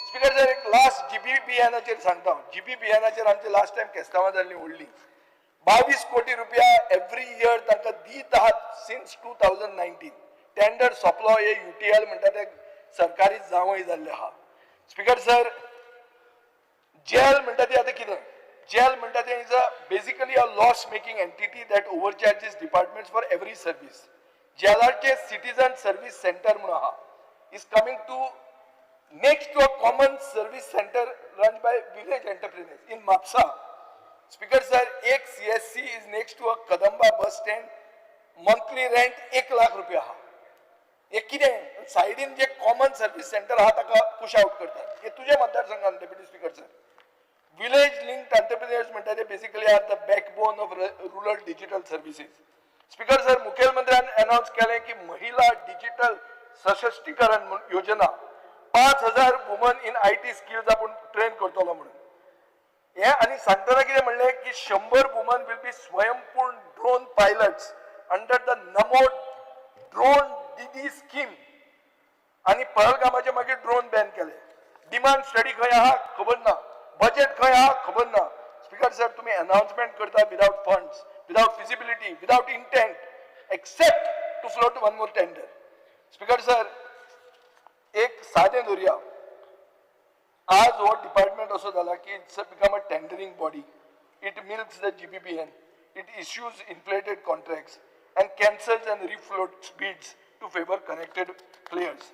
स्पीकर सर एक लास्ट GBPNचेर सांगता GBPNचेर आमचे लास्ट टाइम केस्तांवां जाल्ली व्हडली 22 कोटी रुपया एवरी इयर तांकां दीत आहात सिन्स 2019 टेंडर सोंपलो हे UTL म्हणटा ते सरकारी जावंय जाल्ले आहा स्पीकर सर जेल म्हणटा ती आतां कितें jail म्हणटा ते is a basically a loss making entity that overcharges departments for every service. Jalarche citizen service center म्हणून आहा is coming to next to a common service center run by village entrepreneurs in Mapsa. Speaker sir, एक CSC is next to a Kadamba bus stand monthly rent 1 lakh रुपया आहा. एक कितें साइडीन जे common service center आहा ताका push out करतात. हे तुझे मतदारसंघात deputy speaker sir. Village linked entrepreneurs म्हणटा ते basically are the backbone of rural digital services. Speaker sir, मुख्यमंत्र्यान अनाउन्स केले की महिला डिजिटल सशक्तीकरण योजना 5000 वुमन इन IT स्किल्स आपण ट्रेन करतलो म्हणून हे आणि सांगताना कितें म्हणले की 100 वुमन विल बी स्वयंपूर्ण drone pilots under the Namo drone Didi scheme आणि पहलगामाचे मागीर ड्रोन बॅन केले डिमांड स्टडी खंय आहा खबर ना बजेट खंय आहा खबर ना स्पीकर सर तुम्ही अनाउन्समेंट करता without funds without feasibility without intent except to float one more tender speaker sir एक साधे धरुया आज हो डिपार्टमेंट असो जाला की it's become a tendering body it milks the GBPN it issues inflated contracts and cancels and refloats bids to favor connected players.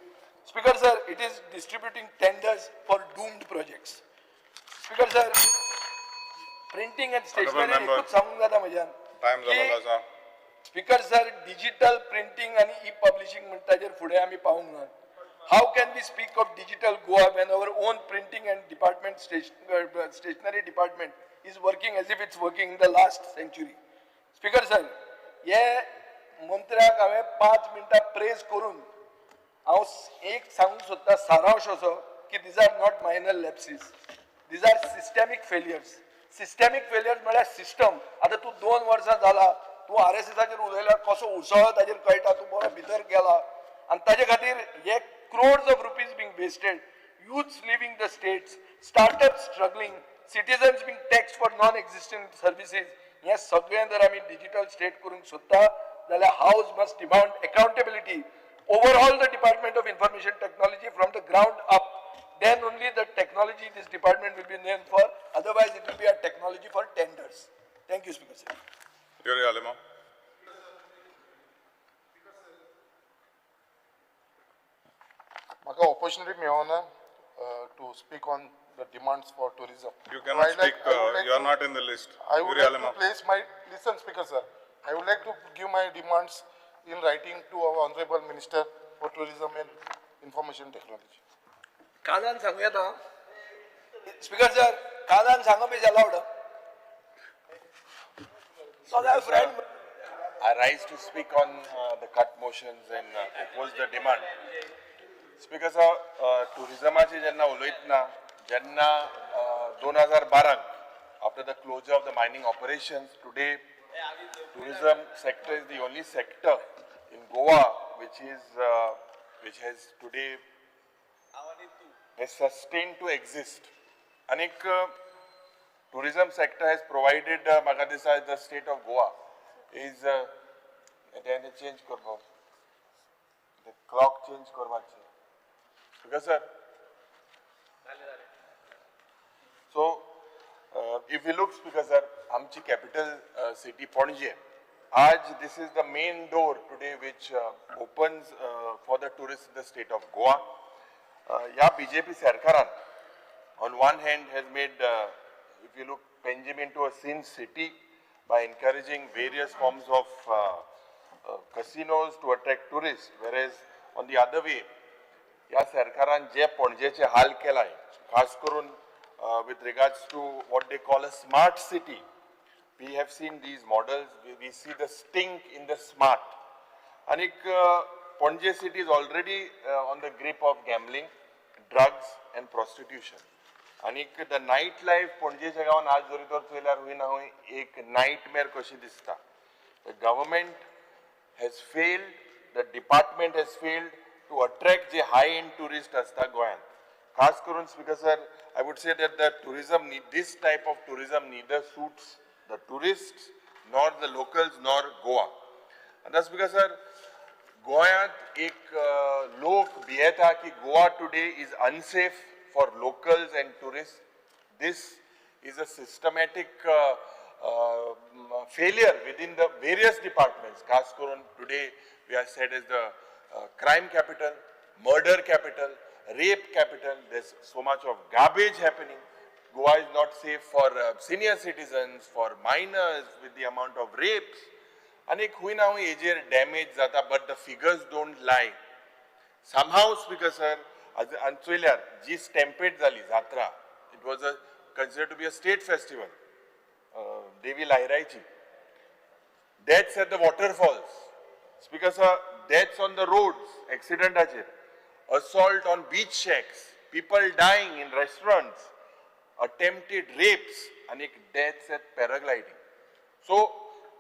Speaker sir, it is distributing tenders for doomed projects. Speaker sir, printing and stationery एकूच सांगूंक जाता म्हज्यान. Time जालो आसा. Speaker sir, digital printing and e-publishing म्हणटा ताजेर फुडें आमी पावूंक ना. How can we speak of digital Goa when our own printing and department stationery department is working as if it's working in the last century? Speaker sir, हे मंत्र्याक हांवें 5 मिनटां प्रेज करून हांव एक सांगूंक सोदता सारांश असो की these are not minor lapses. These are systemic failures. Systemic failures म्हळ्यार सिस्टम. आतां तूं 2 वर्सां जाला तूं RSSाचेर उलयल्यार कसो उसळ्ळो ताजेर कळटा तूं बरो भितर गेला आनी ताजे खातीर हे crores of rupees being wasted, youths leaving the states, startups struggling, citizens being taxed for non-existent services. हे सगळें जर आमी डिजिटल स्टेट करूंक सोदता जाल्यार house must demand accountability overall the department of information technology from the ground up then only the technology this department will be named for, otherwise it will be a technology for tenders. Thank you, Speaker sir. Yuri Alema. म्हाका opportunity मेळोना to speak on the demands for tourism. You cannot So speak, you are not in the list. I would Yuri like to Alema. place my, listen Speaker sir, I would like to give my demands in writing to our Honorable Minister for Tourism and Information Technology. कानान सांगू येता speaker sir कानान सांगा be allowed so my friend I rise to speak on the cut motions and oppose the demand. Speaker sir, tourismaची जेन्ना उलयतना जेन्ना 2012 after the closure of the mining operations, today tourism sector is the only sector in Goa which has today has sustained to exist. Anik tourism sector has provided Magadisa, the state of Goa is change korba the clock change korba because sir so if we look speaker sir amchi capital city Panje आज this is the main door today which opens for the tourists in the state of Goa. या BJP सरकारान on one hand has made if you look Panjim into a sin city by encouraging various forms of casinos to attract tourists, whereas on the other way या सरकारान जे पणजेचे हाल केलाय खास करून with regards to what they call a smart city. We have seen these models, we see the stink in the smart. And Panje city is already on the grip of gambling, drugs and prostitution. And the nightlife Panje गांवान आज जरी तर चोयल्यार हुई ना हुई एक nightmare कशी दिसता. The government has failed, the department has failed to attract the high-end tourist असता गोंयान. खास करून speaker sir, I would say that the tourism this type of tourism neither suits the tourists nor the locals nor Goa. And that's because sir, गोंयांत एक लोक भियेता की Goa today is unsafe for locals and tourists. This is a systematic failure within the various departments. खास करून today we are said as the crime capital, murder capital, rape capital. There's so much of garbage happening. Goa is not safe for senior citizens, for minors with the amount of rapes. And hui na hui ejer damage zata, but the figures don't lie. Somehow, speaker sir, Anchuilyar, ji stampede zali, Jatra, it was considered to be a state festival. Devi Lairaichi. Deaths at the waterfalls. Speaker sir, deaths on the roads, accident ache. Assault on beach shacks, people dying in restaurants, attempted rapes, and deaths at paragliding. So,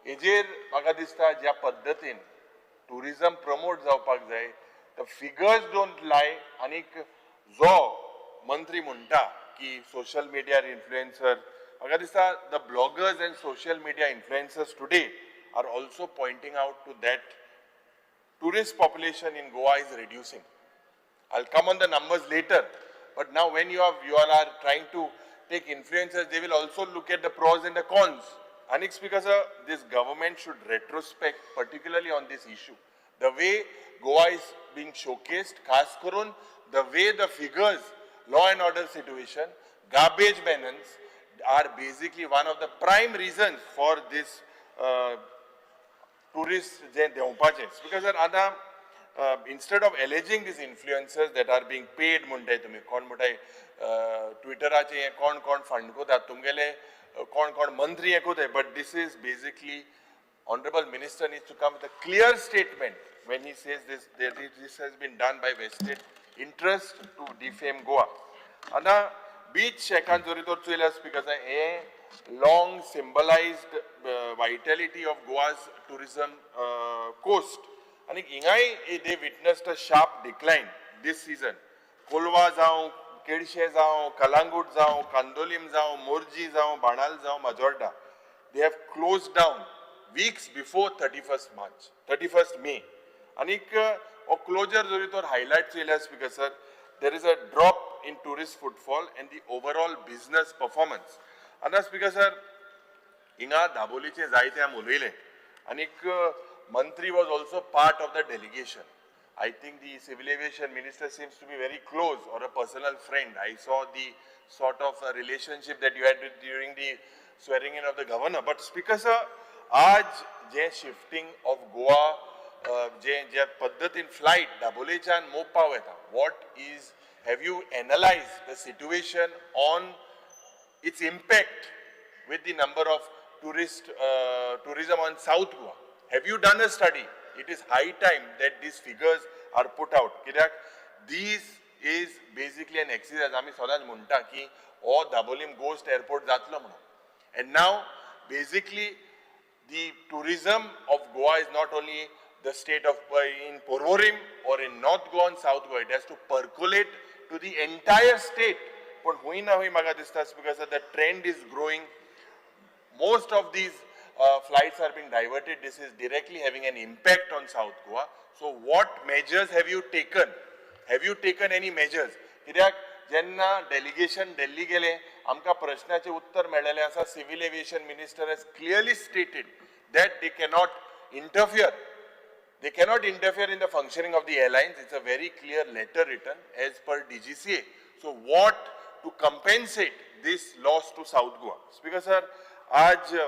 hejer म्हाका दिसता ज्या पद्धतीन tourism promote जावपाक जाय, the figures don't lie. आणि जो मंत्री म्हणटा की social media influencer, म्हाका दिसता the bloggers and social media influencers today are also pointing out to that tourist population in Goa is reducing. I'll come on the numbers later, but now when you all are trying to take influencers, they will also look at the pros and the cons. And speaker sir, this government should retrospect, particularly on this issue. The way Goa is being showcased, khas karun, the way the figures, law and order situation, garbage bans are basically one of the prime reasons for this tourist because sir, instead of alleging these influencers that are being paid muntai tumi kon muntai Twitterache kon fund kota tumgele kon mantri ekote, but this is basically honorable minister needs to come with a clear statement when he says this has been done by vested interest to defame Goa. Ana beach shekan joritor chuilas because a long symbolized vitality of Goa's tourism coast. And they witnessed a sharp decline this season. Kolwa जाओ, Kedshe जाओ, Kalangut जाओ, Kandolim जाओ, Morji जाओ, Banal जाओ, Majorda. They have closed down weeks before 31st May. And closure joritor highlights because sir, there is a drop in tourist footfall and the overall business performance. And that's because sir, inga Daboliche zaite am ulele. And Mantri was also part of the delegation. I think the civil aviation minister seems to be very close or a personal friend. I saw the sort of relationship that you had during the swearing in of the governor. But Speaker sir, आज जे shifting of Goa, जे पद्धतीन flight दाबोलेच्यान मोपा वता. What is, have you analyzed the situation on its impact with the number of tourism on South Goa? Have you done a study? It is high time that these figures are put out. Kidak, this is basically an exercise. आमी सदांच म्हणटा की हो Dabolim ghost airport जातलो म्हणून. And now, basically, the tourism of Goa is not only the state of in Porvorim or in North Goa and South Goa. It has to percolate to the entire state. But hui na hui maga distas because the trend is growing. Most of these flights are being diverted. This is directly having an impact on South Goa. So what measures have you taken? Have you taken any measures? कित्याक जेन्ना delegation Delhi गेले, आमकां प्रश्नाचे उत्तर मेळ्ळेलें आसा. Civil aviation minister has clearly stated that they cannot interfere. They cannot interfere in the functioning of the airlines. It's a very clear letter written as per DGCA. So what to compensate this loss to South Goa? Speaker sir, आज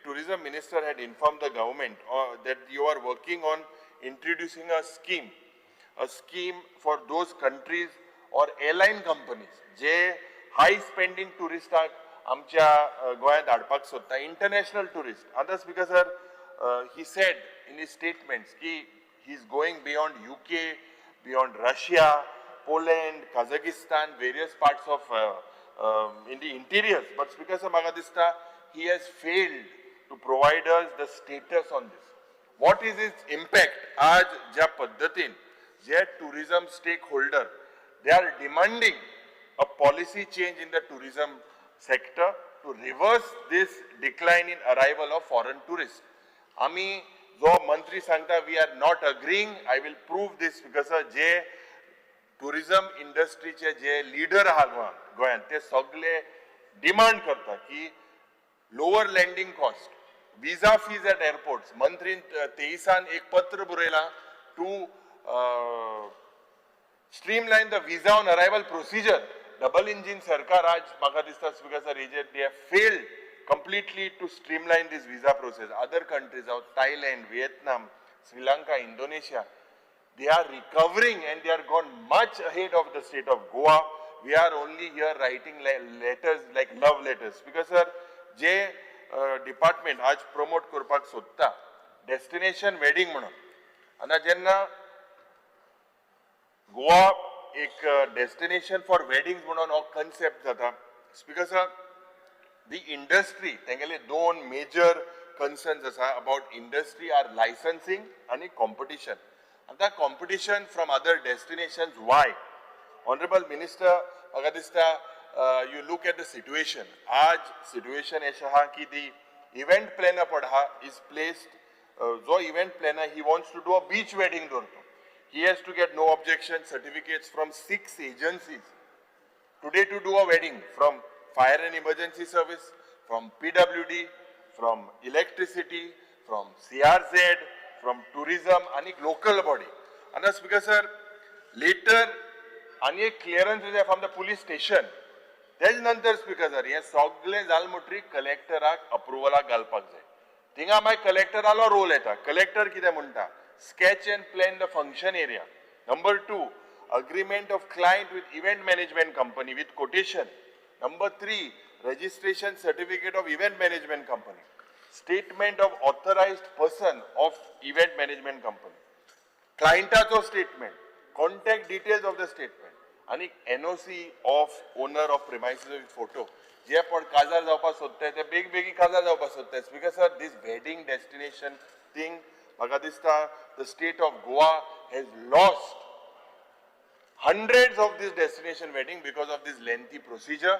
tourism minister had informed the government that you are working on introducing a scheme for those countries or airline companies जे high spending tourists आमच्या गोंयांत हाडपाक सोदता, international tourists. Other speaker sir, he said in his statements कि he is going beyond UK, beyond Russia, Poland, Kazakhstan, various parts of in the interiors. But speaker sir, म्हाका दिसता he has failed to provide us the status on this. What is its impact? आज ज्या पद्धतीन जे tourism stakeholder, they are demanding a policy change in the tourism sector to reverse this decline in arrival of foreign tourists. आमी जो मंत्री सांगता we are not agreeing, I will prove this because जे tourism industry चे जे leader आहा गोंयांत ते सगळे डिमांड करता की lower landing cost, visa fees at airports. मंत्रीन 23 एक पत्र बरयला to streamline the visa on arrival procedure. Double engine sarkar आज म्हाका दिसता speaker sir, they have failed completely to streamline this visa process. Other countries of Thailand, Vietnam, Sri Lanka, Indonesia, they are recovering and they are gone much ahead of the state of Goa. We are only here writing letters like love letters. Because sir, जे department आज promote करपाक सोदता destination wedding म्हणून, आनी जेन्ना गोवा एक destination for weddings म्हणून हो concept जाता, speaker sir, the industry, तेंगेले दोन major concerns आसा about industry are licensing and competition. And that competition from other destinations, why? Honorable Minister, म्हाका दिसता you look at the situation. आज situation ऐसा है कि the event planner पढ़ा is placed, जो event planner he wants to do a beach wedding दोनों. He has to get no objection certificates from 6 agencies today to do a wedding, from fire and emergency service, from PWD, from electricity, from CRZ, from tourism, and local body. And the speaker sir, later, आणि clearance is from the police station. तेज नंतर speaker sir, हे सगळे जालमुटरी कलेक्टराक अप्रुवलाक घालपाक जाय. थिंगा मागीर कलेक्टरालो role येता. कलेक्टर कितें म्हणटा? Sketch and plan the function area. Number 2, agreement of client with event management company with quotation. Number 3, registration certificate of event management company. Statement of authorized person of event management company. Clientacho statement. Contact details of the statement. And NOC of owner of premises with photo. जे पण काजार जावपाक सोदताय ते बेगी काजार जावपाक सोदताय. Because sir, this wedding destination thing, म्हाका दिसता the state of Goa has lost hundreds of this destination wedding because of this lengthy procedure.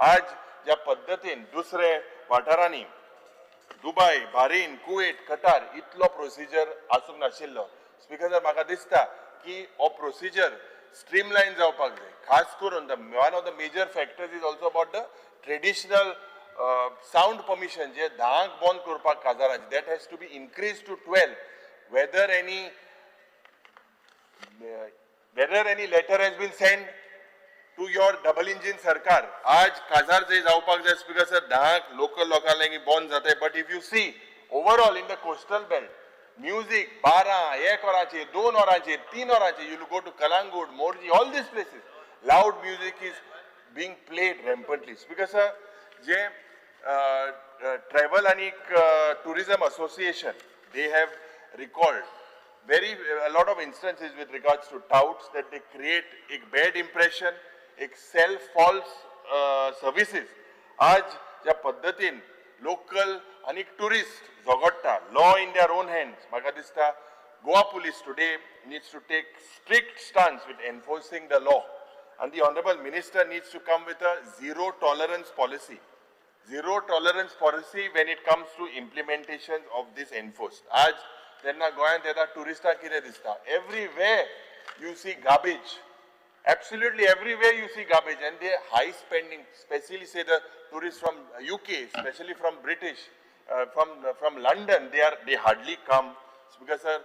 आज ज्या पद्धतीन दुसरे वाठारांनी दुबय, bahrain, कुवेट, कटार इतलो प्रोसिजर आसूंक नाशिल्लो. स्पीकर सर, म्हाका दिसता की हो प्रोसिजर streamline जावपाक जाय. खास करून one of the major factors is also about the traditional sound permission जे 10 बंद करपाक काजारांचे, that has to be increased to 12. Whether any whether any letter has been sent to your double engine sarkar. Aaj Kazar jay जावपाक जाय speaker sir 10 local लोकांक bond जाता है. But if you see overall in the coastal belt, music 12, 1 horache, 2 horache, 3 horache, you will go to Kalangut, Morji, all these places. Loud music is being played rampantly. Speaker sir, je travel and tourism association, they have recalled a lot of instances with regards to touts that they create a bad impression, एक self false services. आज ज्या पद्धतीन local आणि tourist झगडटा law in their own hands. म्हाका दिसता Goa police today needs to take strict stance with enforcing the law, and the honorable minister needs to come with a zero tolerance policy. Zero tolerance policy when it comes to implementation of this enforced. आज त्यांना गोंयांत येता टुरिस्टां कितें दिसता? Everywhere you see garbage. Absolutely everywhere you see garbage, and they high spending, especially say the tourists from UK, especially from British, from London, they hardly come. Because sir,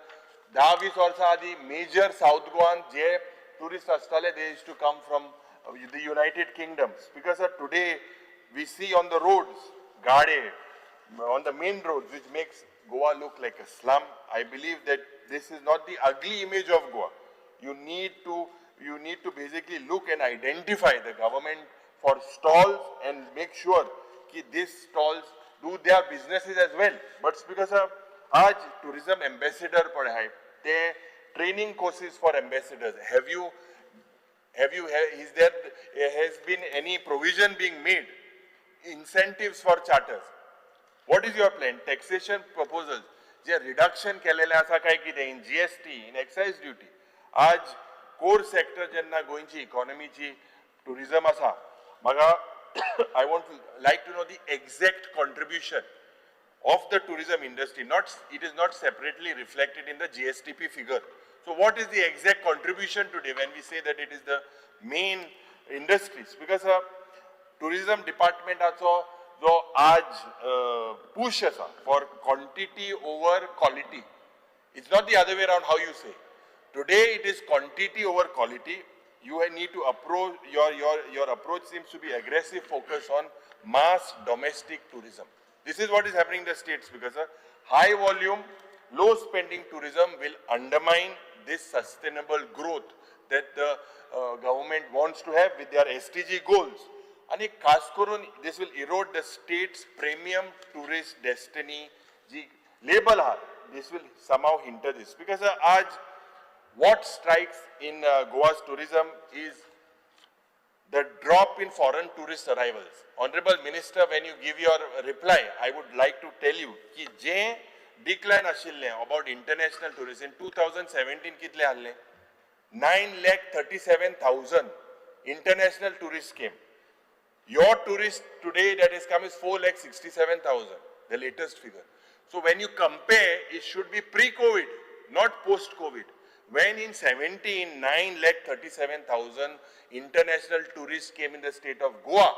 10-20 वर्सां आदी major South Goan जे tourists astale, they used to come from the United Kingdom. Because sir, today we see on the roads, Gade, on the main roads, which makes Goa look like a slum. I believe that this is not the ugly image of Goa. You need to basically look and identify the government for stalls and make sure that these stalls do their businesses as well. But because आज tourism ambassador पढ़ाई, they training courses for ambassadors. Has been any provision being made? Incentives for charters. What is your plan? Taxation proposals. जे reduction केलेले आसा काय कितें in GST, in excise duty. आज core sector जेन्ना गोंयची economyची tourism आसा, म्हाका I want to like to know the exact contribution of the tourism industry. It is not separately reflected in the GSTP figure. So what is the exact contribution today when we say that it is the main industries? Because tourism department also जो आज push असा for quantity over quality. It's not the other way around how you say. Today it is quantity over quality. You need to approach, your approach seems to be aggressive focus on mass domestic tourism. This is what is happening in the states because high volume, low spending tourism will undermine this sustainable growth that the government wants to have with their SDG goals. And this will erode the state's premium tourist destiny label. This will somehow hinder this because what strikes in Goa's tourism is the drop in foreign tourist arrivals. Honorable Minister, when you give your reply, I would like to tell you that the decline about international tourism in 2017 कितले आले? 9,37,000 international tourists came. Your tourist today that is come is 4,67,000, the latest figure. So when you compare, it should be pre-COVID, not post-COVID. When in 17, 9,37,000 international tourists came in the state of Goa,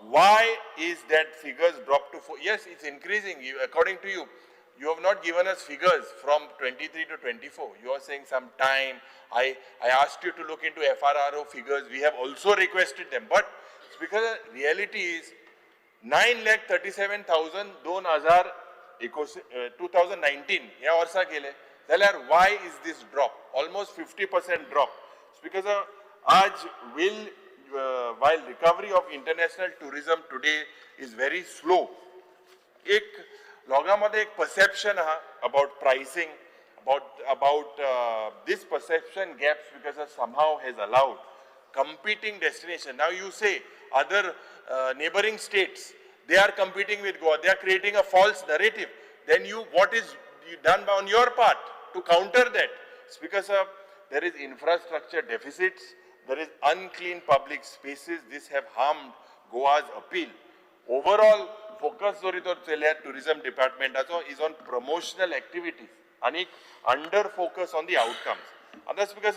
why is that figures dropped to 4? Yes, it's increasing. According to you, you have not given us figures from 23 to 24. You are saying some time. I asked you to look into FRRO figures. We have also requested them. But because the reality is 9,37,000 2019 या वर्सा केले. Why is this drop? Almost 50% drop. Because while recovery of international tourism today is very slow, लोकांमध्ये एक perception about pricing, about this perception gaps because somehow has allowed competing destination. Now you say other neighboring states, they are competing with Goa, they are creating a false narrative. Then what is done on your part to counter that? It's because there is infrastructure deficits, there is unclean public spaces. This have harmed Goa's appeal. Overall, focus tourism department is on promotional activities and under focus on the outcomes. And that's because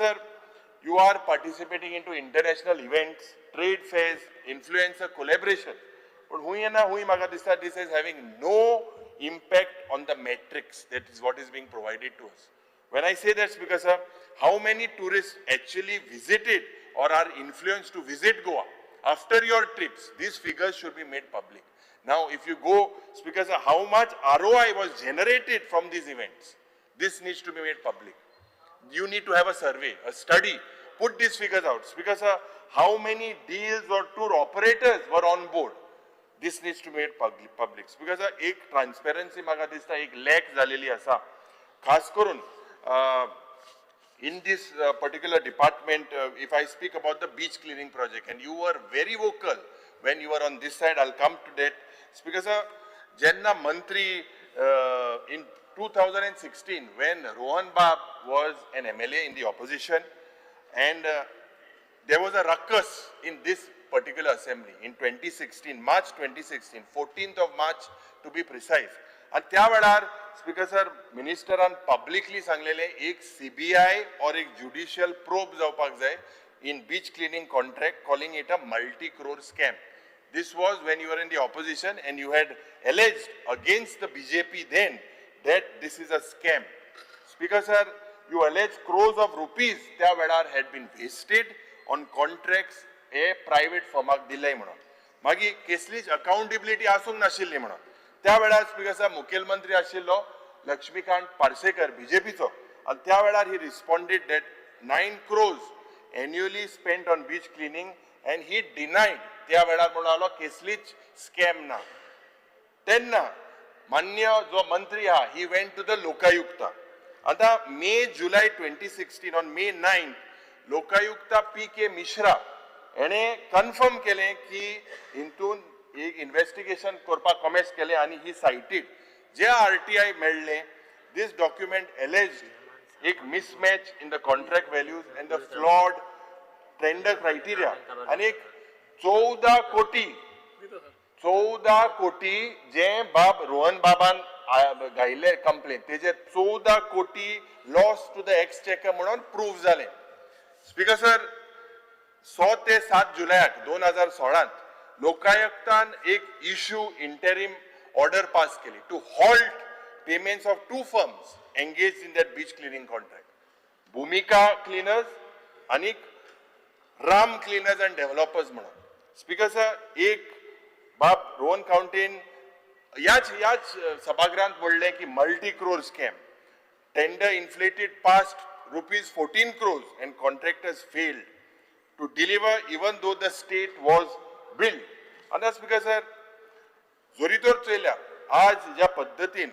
you are participating into international events, trade fairs, influencer collaboration. But this is having no impact on the metrics. That is what is being provided to us. When I say that's because how many tourists actually visited or are influenced to visit Goa after your trips. These figures should be made public. Now, if you go, Speaker sir, how much ROI was generated from these events, this needs to be made public. You need to have a survey, a study, put these figures out. Speaker sir, how many deals or tour operators were on board? This needs to be made public. Speaker sir, एक transparency म्हाका दिसता एक lack जालेली आसा. खास करून in this particular department, if I speak about the beach cleaning project, and you were very vocal when you were on this side, I'll come to that. Speaker sir, Jenna Mantri in 2016, when Rohan Bab was an MLA in the opposition, and there was a ruckus in this particular assembly in 2016, March 2016, 14th of March to be precise. And त्या वेळार speaker sir मिनिस्टरान publicly सांगलेले एक CBI or एक judicial probe जावपाक जाय in beach cleaning contract, calling it a multi-crore scam. This was when you were in the opposition and you had alleged against the BJP then that this is a scam. Speaker sir, you alleged crores of rupees त्या वेळार had been wasted on contracts a private firmaक दिल्ले म्हणून. मागीर कसलीच accountability आसूंक नाशिल्ली म्हणून. त्या वेळार स्पीकर साहेब मुखेलमंत्री आशिल्लो लक्ष्मीकांत पार्सेकर बीजेपीचो आणि त्या वेळार ही responded that 9 crores annually spent on beach cleaning and he denied त्या वेळार म्हणालो कसलीच स्कॅम ना. तेन्ना मान्य जो मंत्री हा he went to the Lokayukta. आता July 2016 on May 9th Lokayukta PK Mishra याने कन्फर्म केले की हितून एक इन्व्हेस्टिगेशन करपाक कमेंट्स केले आणि ही साइटेड जे RTI मेळ्ळे this document alleged एक mismatch in the contract values and the flawed tender criteria आणि एक 14 कोटी जे बाब रोहन बाबान घायले कंप्लेन तेजे 14 कोटी लॉस टू द एक्सचेकर म्हणून प्रूव्ह जाले. स्पीकर सर 6 ते 7 जुलयाक 2016 लोकायुक्तान एक इश्यू इंटरिम ऑर्डर पास केली to halt payments of 2 firms engaged in that beach cleaning contract. Bhumika Cleaners आणि राम क्लीनर्स अँड डेव्हलपर्स म्हणून. स्पीकर सर एक बाब रोहन काउंटीन याच सभागृहात बोलले की multi crore scam tender inflated past ₹14 crores and contractors failed to deliver even though the state was billed. आणि speaker sir जोरी तर चोयल्या आज ज्या पद्धतीन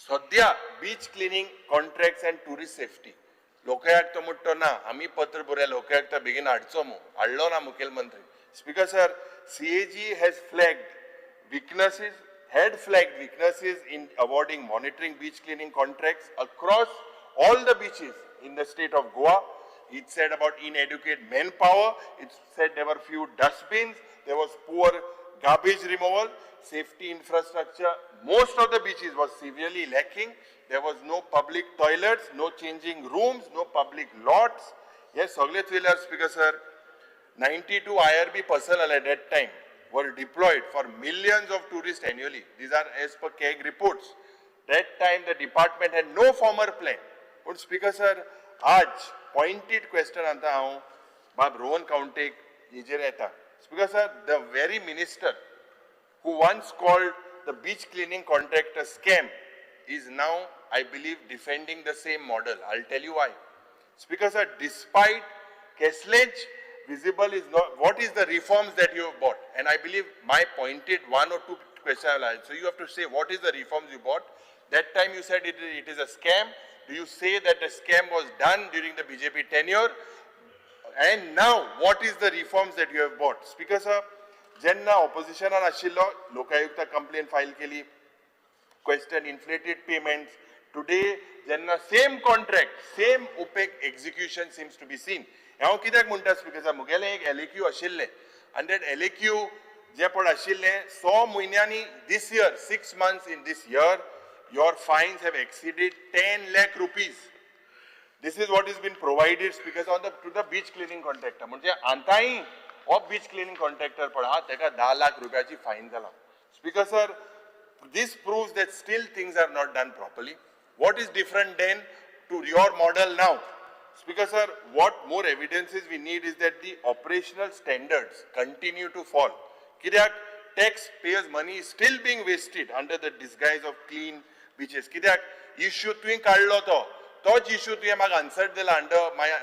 सध्या beach cleaning contracts and tourist safety Lokayukta म्हणतो ना आम्ही पत्र बरया लोकायुक्त बेगीन हाडचो हाडलो ना मुखेलमंत्री. Speaker sir CAG had flagged weaknesses in awarding monitoring beach cleaning contracts across all the beaches in the state of Goa. It said about inadequate manpower, it said there were few dustbins, there was poor garbage removal, safety infrastructure, most of the beaches was severely lacking. There was no public toilets, no changing rooms, no public lots. Yes, Sagle Thriller, Speaker sir, 92 IRB personnel at that time were deployed for millions of tourists annually. These are as per CAG reports. That time the department had no former plan. But Speaker sir, आज pointed question आता हांव बाब रोहन काउंटेक हेजेर येता. Speaker sir, the very minister who once called the beach cleaning contract a scam is now, I believe, defending the same model. I'll tell you why. Speaker sir, despite Kesslage visible is not, what is the reforms that you have bought? And I believe my pointed 1 or 2 questions I'll ask. So you have to say what is the reforms you bought. That time you said it is a scam. Do you say that the scam was done during the BJP tenure? And now, what is the reforms that you have bought? Speaker sir, जेन्ना ऑपोजिशनान आशिल्लो Lokayukta complain file केली, question inflated payments. Today, जेन्ना same contract, same opaque execution seems to be seen. हांव कित्याक म्हणटा speaker sir, मुगेलें एक LAQ आशिल्लें and that LAQ जे पळय आशिल्लें 100 म्हयन्यांनी this year, 6 months in this year, your fines have exceeded 10 lakh rupees. This is what has been provided, Speaker, to the beach cleaning contractor. म्हणजे आतांय हो beach cleaning contractor पळय हा तेका 10 lakh रुपयाची फायन जाला. Speaker sir, this proves that still things are not done properly. What is different then to your model now? Speaker sir, what more evidences we need is that the operational standards continue to fall. Kidak taxpayers' money is still being wasted under the disguise of clean beaches. Kidak issue tuin kadlo to, toch issue tuin mag answered dela under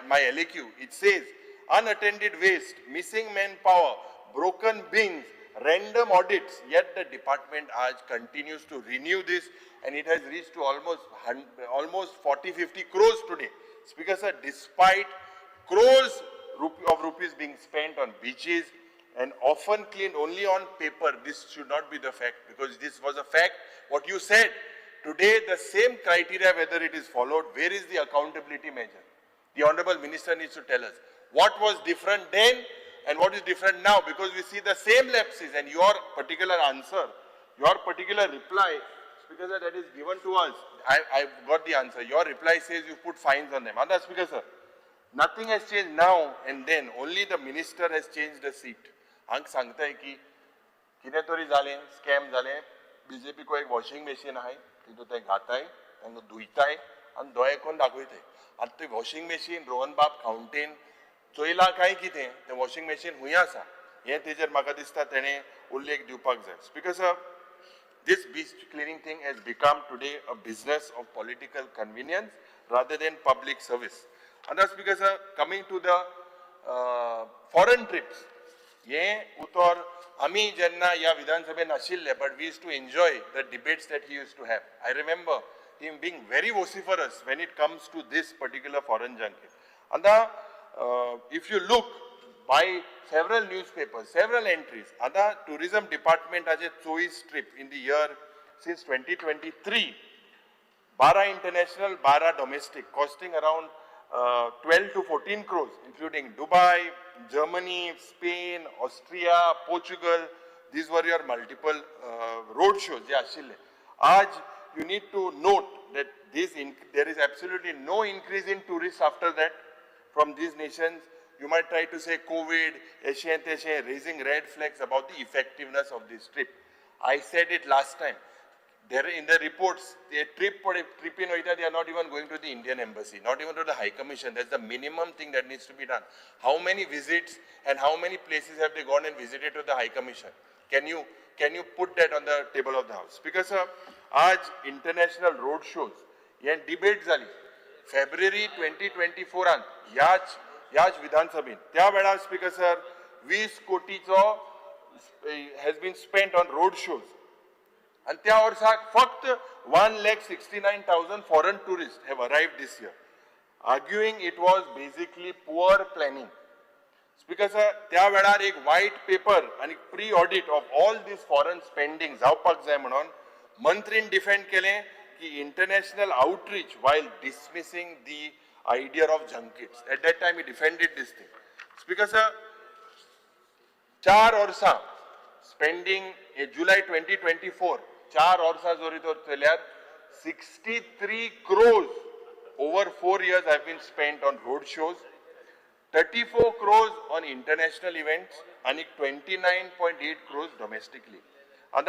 my LAQ. It says unattended waste, missing manpower, broken bins, random audits. Yet the department continues to renew this, and it has reached to almost 40-50 crores today. Speaker sir, despite crores of rupees being spent on beaches and often cleaned only on paper, this should not be the fact, because this was a fact. What you said today, the same criteria, whether it is followed, where is the accountability measure? The Honorable Minister needs to tell us what was different then and what is different now, because we see the same lapses, and your particular answer, your particular reply, Speaker sir, that is given to us. I've got the answer. Your reply says you put fines on them. Other Speaker sir, nothing has changed now and then. Only the minister has changed the seat. हांग सांगताय की कितें तरी जालें, scam जालें, BJP को एक washing machine आहे, तितून ते घाताय, तांकां धुयताय आनी दोळे करून दाखयताय. आतां ते वॉशिंग मशीन रोहन बाब कावंटेन चोयला काय कितें, ते वॉशिंग मशीन हुंय आसा. हें तेजेर म्हाका दिसता तेणें उल्लेख दिवपाक जाय. Speaker sir, this beach cleaning thing has become today a business of political convenience rather than public service. And that's because coming to the foreign trips, utor ami jenna ya Vidhan Sabhen ashille, but we used to enjoy the debates that he used to have. I remember him being very vociferous when it comes to this particular foreign junket. And if you look by several newspapers, several entries, other tourism department has a choice trip in the year since 2023, 12 international, 12 domestic, costing around 12 to 14 crores, including Dubai, Germany, Spain, Austria, Portugal. These were your multiple road shows. You need to note that there is absolutely no increase in tourists after that from these nations. You might try to say COVID, Asian, raising red flags about the effectiveness of this trip. I said it last time. There in the reports, a trip in Oita, they are not even going to the Indian embassy, not even to the High Commission. That's the minimum thing that needs to be done. How many visits and how many places have they gone and visited to the High Commission? Can you put that on the table of the House? Because आज international road shows, ये debate झाली. February 2024 याच विधानसभेत त्या वेळार speaker sir 20 कोटीचो has been spent on road shows. And त्या वर्साक फक्त 1,69,000 foreign tourists have arrived this year, arguing it was basically poor planning. Speaker sir, त्या वेळार एक white paper आणि pre-audit of all these foreign spending जावपाक जाय म्हणून मंत्रीन डिफेंड केलें की international outreach while dismissing the idea of junkets. At that time he defended this thing. Speaker sir, 4 वर्सां spending in July 2024, 4 वर्सां जोरी तर चल्यार 63 crores over 4 years have been spent on road shows, 34 crores on international events, and 29.8 crores domestically. And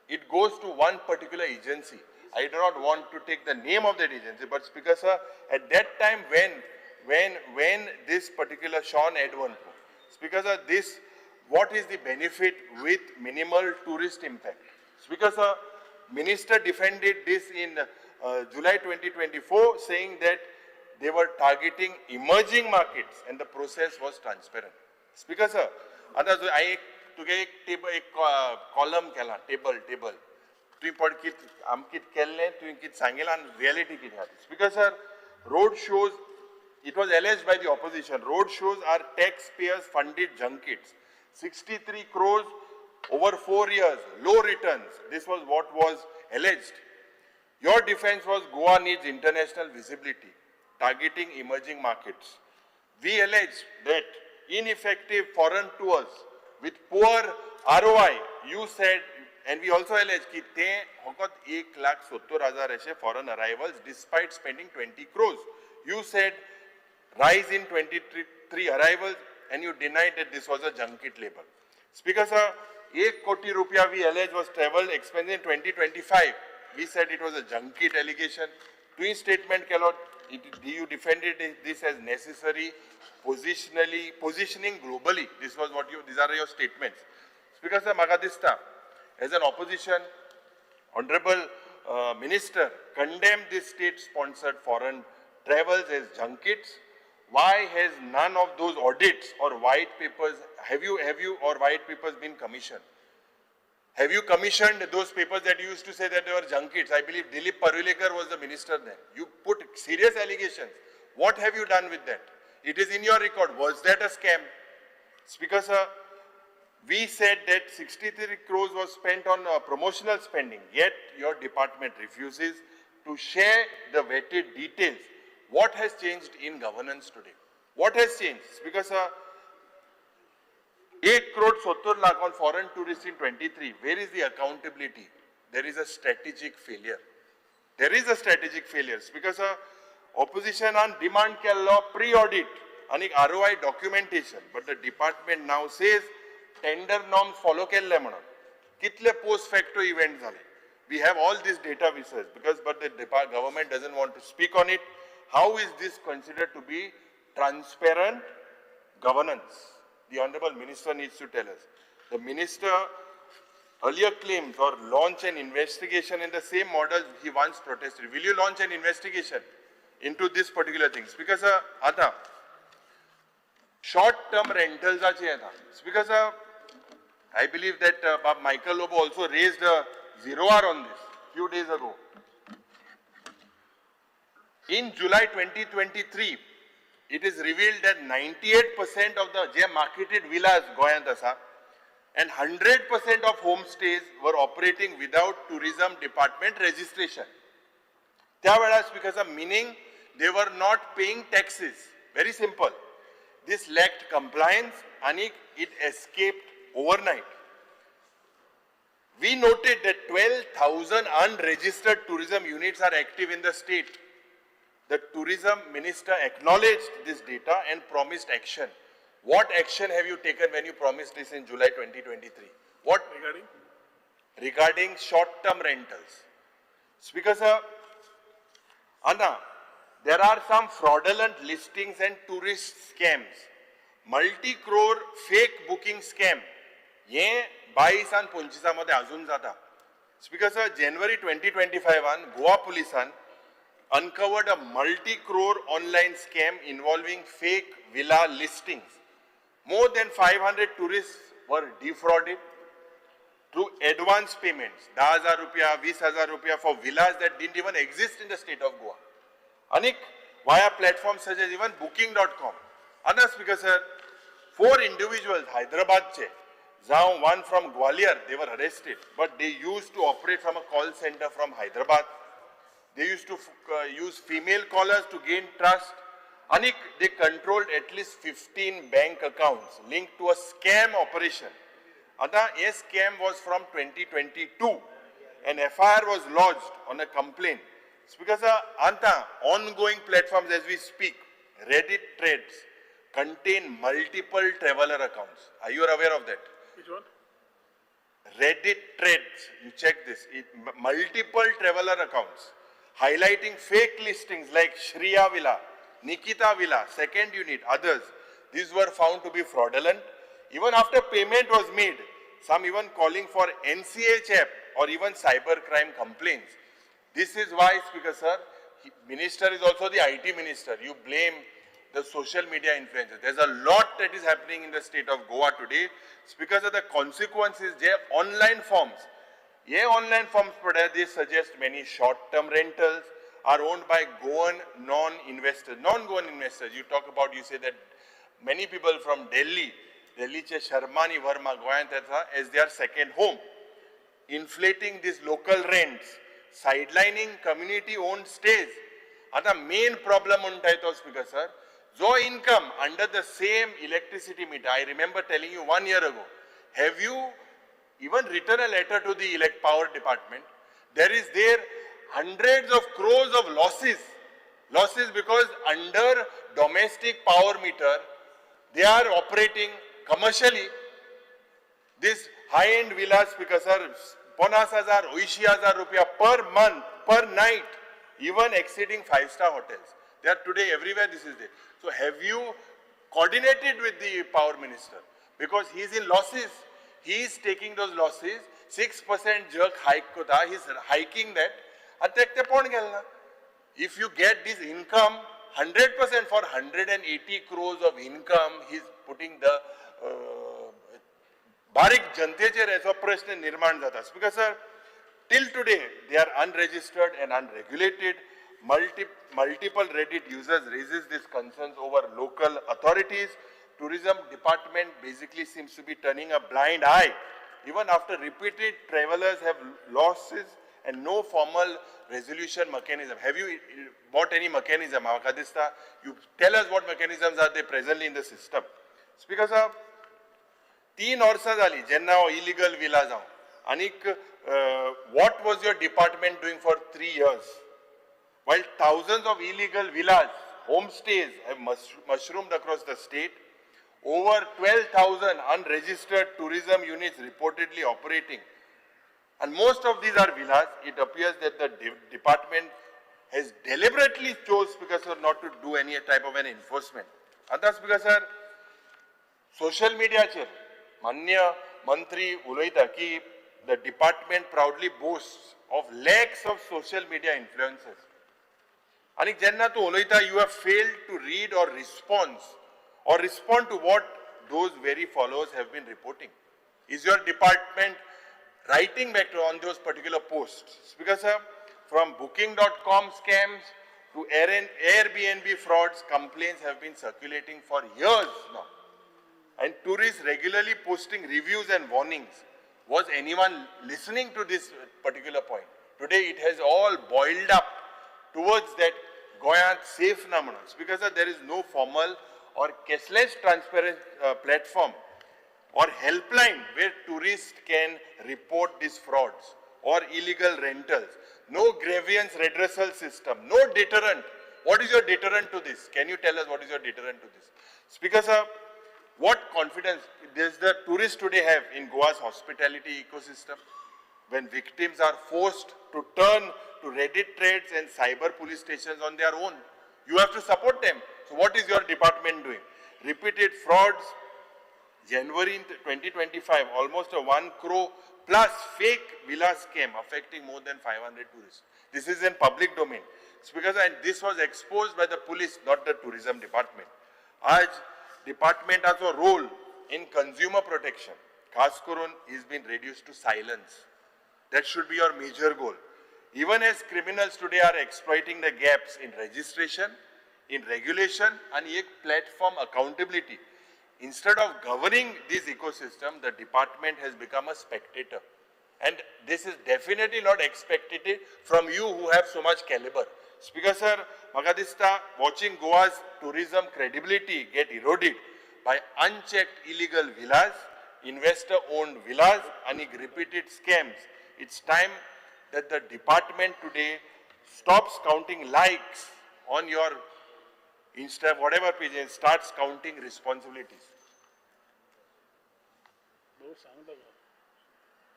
it goes to one particular agency. I do not want to take the name of that agency, but Speaker sir, at that time when this particular Sean Edwin, Speaker sir, what is the benefit with minimal tourist impact? Speaker sir, Minister defended this in July 2024, saying that they were targeting emerging markets and the process was transparent. Speaker sir, I took a column kela, table. तुम पढ़ कित आम कित केल्ले तुम कित Sangela and reality कित हाती. Speaker sir, road shows, it was alleged by the opposition, road shows are taxpayers funded junkets. 63 crores over 4 years, low returns. This was what was alleged. Your defense was Goa needs international visibility, targeting emerging markets. We allege that ineffective foreign tours with poor ROI, you said, and we also allege that they hokat 1,70,000 foreign arrivals despite spending 20 crores. You said rise in 23 arrivals and you denied that this was a junket label. Speaker sir, 1 koti rupiah we allege was travel expense in 2025. We said it was a junket allegation. Twin statement kelo you defended this as necessary, positioning globally. These are your statements. Speaker sir, maga dista, as an opposition, Honorable Minister condemned this state-sponsored foreign travels as junkets. Why has none of those audits or white papers, have you or white papers been commissioned? Have you commissioned those papers that you used to say that they were junkets? I believe Dilip Parulekar was the minister then. You put serious allegations. What have you done with that? It is in your record. Was that a scam? Speaker sir, we said that 63 crores was spent on promotional spending, yet your department refuses to share the vetted details. What has changed in governance today? What has changed? Speaker sir, 8 crore 70 lakh on foreign tourists in 23. Where is the accountability? There is a strategic failure. There is a strategic failure. Speaker sir, opposition on demand law pre-audit and ROI documentation. But the department now says tender norms follow kelle म्हणून. Kitle post facto events zale. We have all this data research but the government doesn't want to speak on it. How is this considered to be transparent governance? The Honorable Minister needs to tell us. The Minister earlier claims or launch an investigation in the same model he once protested. Will you launch an investigation into this particular thing? Speaker sir, आता short-term rentals are Speaker sir, I believe that Michael Lobo also raised a 0R on this few days ago. In July 2023, it is revealed that 98% of the marketed villas Goyant asa and 100% of homestays were operating without tourism department registration. त्यावेळा because of meaning they were not paying taxes. Very simple. This lacked compliance and it escaped overnight. We noted that 12,000 unregistered tourism units are active in the state. The tourism minister acknowledged this data and promised action. What action have you taken when you promised this in July 2023? What? Regarding short-term rentals. Speaker sir, Anna, there are some fraudulent listings and tourist scams. Multi-crore fake booking scam. ये 22 and 25 मध्ये अजून जाता. Speaker sir, January 2025 Goa police uncovered a multi-crore online scam involving fake villa listings. More than 500 tourists were defrauded through advance payments, 10,000 rupiah, 20,000 rupiah for villas that didn't even exist in the state of Goa. Anik, via platforms such as even booking.com. Another Speaker sir, 4 individuals, Hyderabad che, one from Gwalior, they were arrested, but they used to operate from a call center from Hyderabad. They used to use female callers to gain trust. Anik, they controlled at least 15 bank accounts linked to a scam operation. Ata, a scam was from 2022. An FIR was lodged on a complaint. Speaker sir, Anta, ongoing platforms as we speak, Reddit threads contain multiple traveler accounts. Are you aware of that? Which one? Reddit threads, you check this, multiple traveler accounts highlighting fake listings like Shriya Villa, Nikita Villa, second unit, others. These were found to be fraudulent. Even after payment was made, some even calling for NCH app or even cybercrime complaints. This is why, Speaker sir, Minister is also the IT Minister. You blame the social media influencers. There's a lot that is happening in the state of Goa today. Speaker sir, the consequences, their online forms. Ye online forms, they suggest many short-term rentals are owned by Goan non-investors. Non-Goan investors, you talk about, you say that many people from Delhi, che Sharmani Verma, Goan as their second home, inflating these local rents, sidelining community-owned stays. And the main problem untaito, Speaker sir, so income under the same electricity meter. I remember telling you 1 year ago, have you even written a letter to the power department? There hundreds of crores of losses because under domestic power meter, they are operating commercially. This high-end villas, Speaker sir, 50,000, 80,000 rupiah per month, per night, even exceeding 5-star hotels. They are today everywhere, this is there. So have you coordinated with the power minister? Because he is in losses. He is taking those losses. 6% jerk hike ko tha, he is hiking that. And take the point, if you get this income, 100% for 180 crores of income, he is putting the बारीक जनतेचेर हेचो प्रश्न निर्माण जाता. Because sir, till today they are unregistered and unregulated. Multiple Reddit users raises these concerns over local authorities. Tourism department basically seems to be turning a blind eye. Even after repeated travelers have losses and no formal resolution mechanism. Have you bought any mechanism? Kadista, you tell us what mechanisms are there presently in the system. Speaker sir, 3 वर्सां जाली जेन्ना हो illegal villas हांव. Anik, what was your department doing for 3 years? While thousands of illegal villas, homestays have mushroomed across the state, over 12,000 unregistered tourism units reportedly operating. And most of these are villas. It appears that the department has deliberately chose, Speaker sir, not to do any type of an enforcement. And that's because sir, social media chair, Manya Mantri Uloita ki the department proudly boasts of lakhs of social media influencers. And jenna to Uloita, you have failed to read or respond to what those very followers have been reporting. Is your department writing back on those particular posts? Because from booking.com scams to Airbnb frauds, complaints have been circulating for years now. And tourists regularly posting reviews and warnings. Was anyone listening to this particular point? Today it has all boiled up towards that Goyat safe numbers, because there is no formal or cashless transparent platform or helpline where tourists can report these frauds or illegal rentals. No grievance redressal system, no deterrent. What is your deterrent to this? Can you tell us what is your deterrent to this? Speaker sir, what confidence does the tourists today have in Goa's hospitality ecosystem when victims are forced to turn to Reddit threads and cyber police stations on their own? You have to support them. So what is your department doing? Repeated frauds. January 2025, almost a 1 crore plus fake villa scam affecting more than 500 tourists. This is in public domain. Speaker, and this was exposed by the police, not the tourism department. Aaj department has a role in consumer protection. Khas karun is being reduced to silence. That should be your major goal. Even as criminals today are exploiting the gaps in registration, in regulation, and a platform accountability. Instead of governing this ecosystem, the department has become a spectator. And this is definitely not expected from you who have so much caliber. Speaker sir, Magadista, watching Goa's tourism credibility get eroded by unchecked illegal villas, investor-owned villas, and repeated scams. It's time that the department today stops counting likes on your Insta, whatever page, and starts counting responsibilities.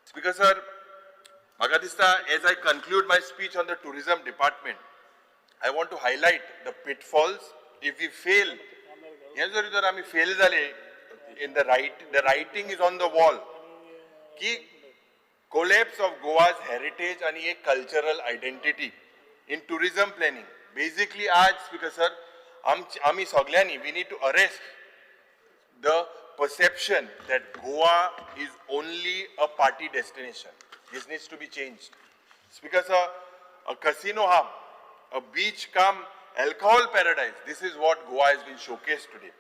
Speaker sir, Magadista, as I conclude my speech on the tourism department, I want to highlight the pitfalls. If we fail, in the writing is on the wall. Ki collapse of Goa's heritage and a cultural identity in tourism planning. Basically, Speaker sir, we need to arrest the perception that Goa is only a party destination. This needs to be changed. Speaker sir, a casino hub, a beach cum alcohol paradise. This is what Goa has been showcased today.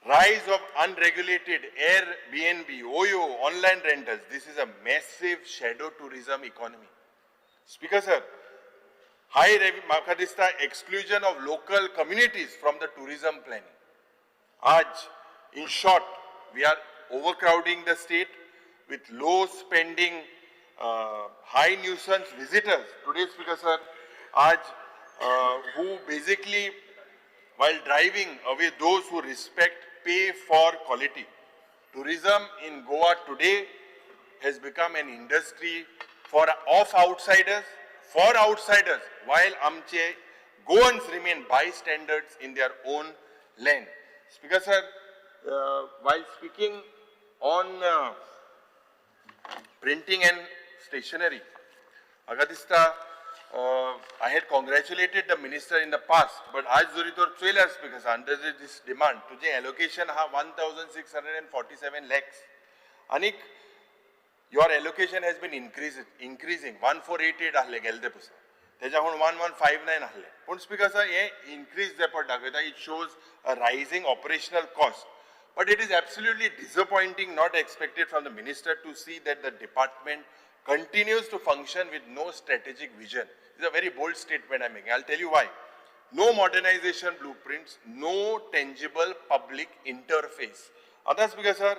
Rise of unregulated Airbnb, OYO, online rentals. This is a massive shadow tourism economy. Speaker sir, high Makadista exclusion of local communities from the tourism planning. In short, we are overcrowding the state with low spending, high nuisance visitors. Today, Speaker sir, who basically, while driving away those who respect, pay for quality. Tourism in Goa today has become an industry of outsiders, for outsiders, while amche Goans remain bystanders in their own lane. Speaker sir, while speaking on printing and stationery, Agadista, I had congratulated the minister in the past, but आज जरी तो trailers because under this demand, तुझे allocation हा 1,647 lakhs. Anik, your allocation has been increasing 1488 आले गेलते पुसा. त्याच्याहून 1159 आले. पण speaker sir, ये increase report दाखवता. It shows a rising operational cost. But it is absolutely disappointing, not expected from the minister to see that the department continues to function with no strategic vision. This is a very bold statement I'm making. I'll tell you why. No modernization blueprints, no tangible public interface. Others because sir,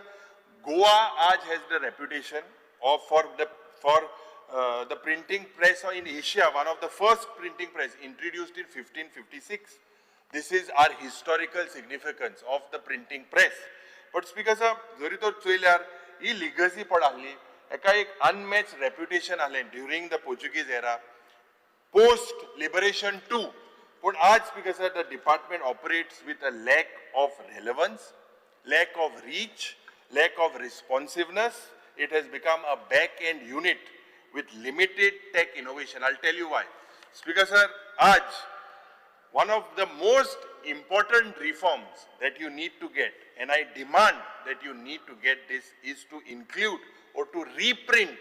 Goa has the reputation of for the printing press in Asia, one of the first printing press introduced in 1556. This is our historical significance of the printing press. But speaker sir, जरी तो चोयल्यार ही legacy पडाली. एका एक unmatched reputation आले during the Portuguese era, post liberation too. But आज speaker sir, the department operates with a lack of relevance, lack of reach, lack of responsiveness. It has become a back-end unit with limited tech innovation. I'll tell you why. Speaker sir, आज one of the most important reforms that you need to get, and I demand that you need to get this, is to include or to reprint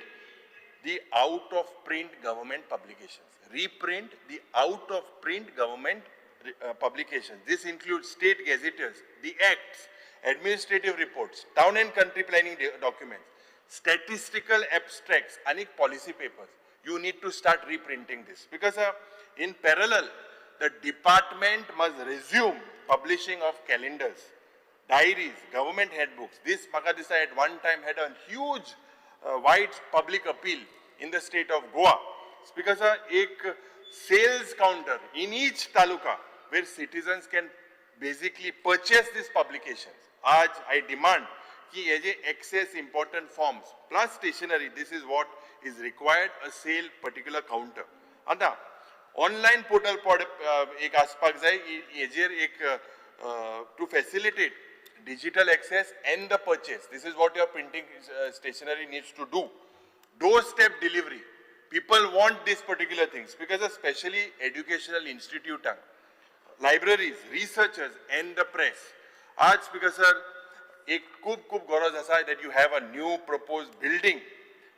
the out-of-print government publications. Reprint the out-of-print government publications. This includes state gazetters, the acts, administrative reports, town and country planning documents, statistical abstracts, and policy papers. You need to start reprinting this because in parallel, the department must resume publishing of calendars, diaries, government handbooks. This Makadisa at one time had a huge, wide public appeal in the state of Goa. Because a sales counter in each taluka where citizens can basically purchase these publications. Aaj I demand कि ये जे access important forms plus stationery, this is what is required, a sale particular counter. आता online portal pod एक आसपाक जाय हेजेर एक to facilitate digital access and the purchase. This is what your printing stationery needs to do. Doorstep delivery. People want these particular things because especially educational institute, libraries, researchers and the press. आज because sir एक खूप गरज असा that you have a new proposed building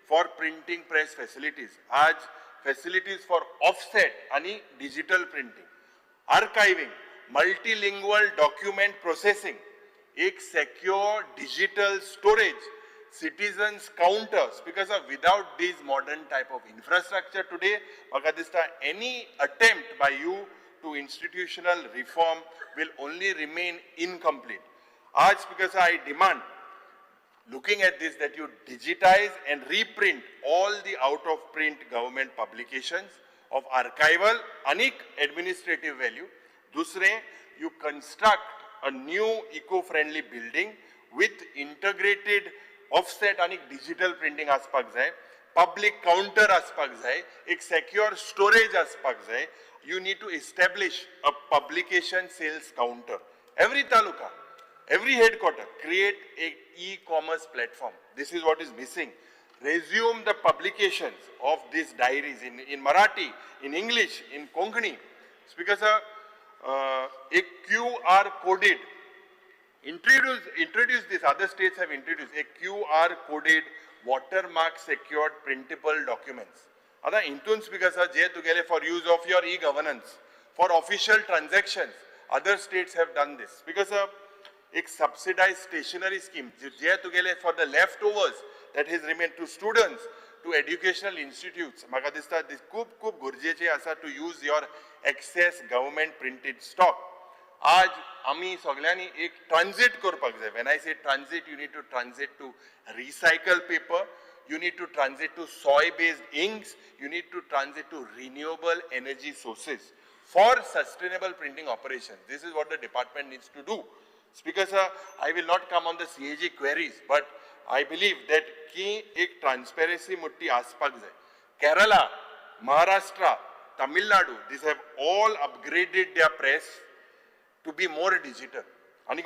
for printing press facilities. आज facilities for offset आणि digital printing, archiving, multilingual document processing, एक secure digital storage, citizens counters, because without these modern type of infrastructure today, any attempt by you to institutional reform will only remain incomplete. Aaj because I demand, looking at this, that you digitize and reprint all the out-of-print government publications of archival and administrative value. Dusre, you construct a new eco-friendly building with integrated offset and digital printing aspect jai, public counter aspect jai, एक secure storage aspect jai. You need to establish a publication sales counter. Every taluka, every headquarter, create an e-commerce platform. This is what is missing. Resume the publications of these diaries in Marathi, in English, in Konkani. Because a QR coded, introduce this, other states have introduced a QR coded watermark secured printable documents. Other intunes because for use of your e-governance, for official transactions, other states have done this. Because a subsidized stationery scheme, for the leftovers that has remained to students, to educational institutes, this खूप गरजेचे आसा to use your excess government printed stock. आज आम्ही सगळ्यांनी एक transit करपाक जाय. When I say transit, you need to transit to recycle paper, you need to transit to soy-based inks, you need to transit to renewable energy sources for sustainable printing operations. This is what the department needs to do. Speaker sir, I will not come on the CAG queries, but I believe that की एक transparency मुट्टी आसपाक जाय. Kerala, Maharashtra, Tamil Nadu, these have all upgraded their press to be more digital. And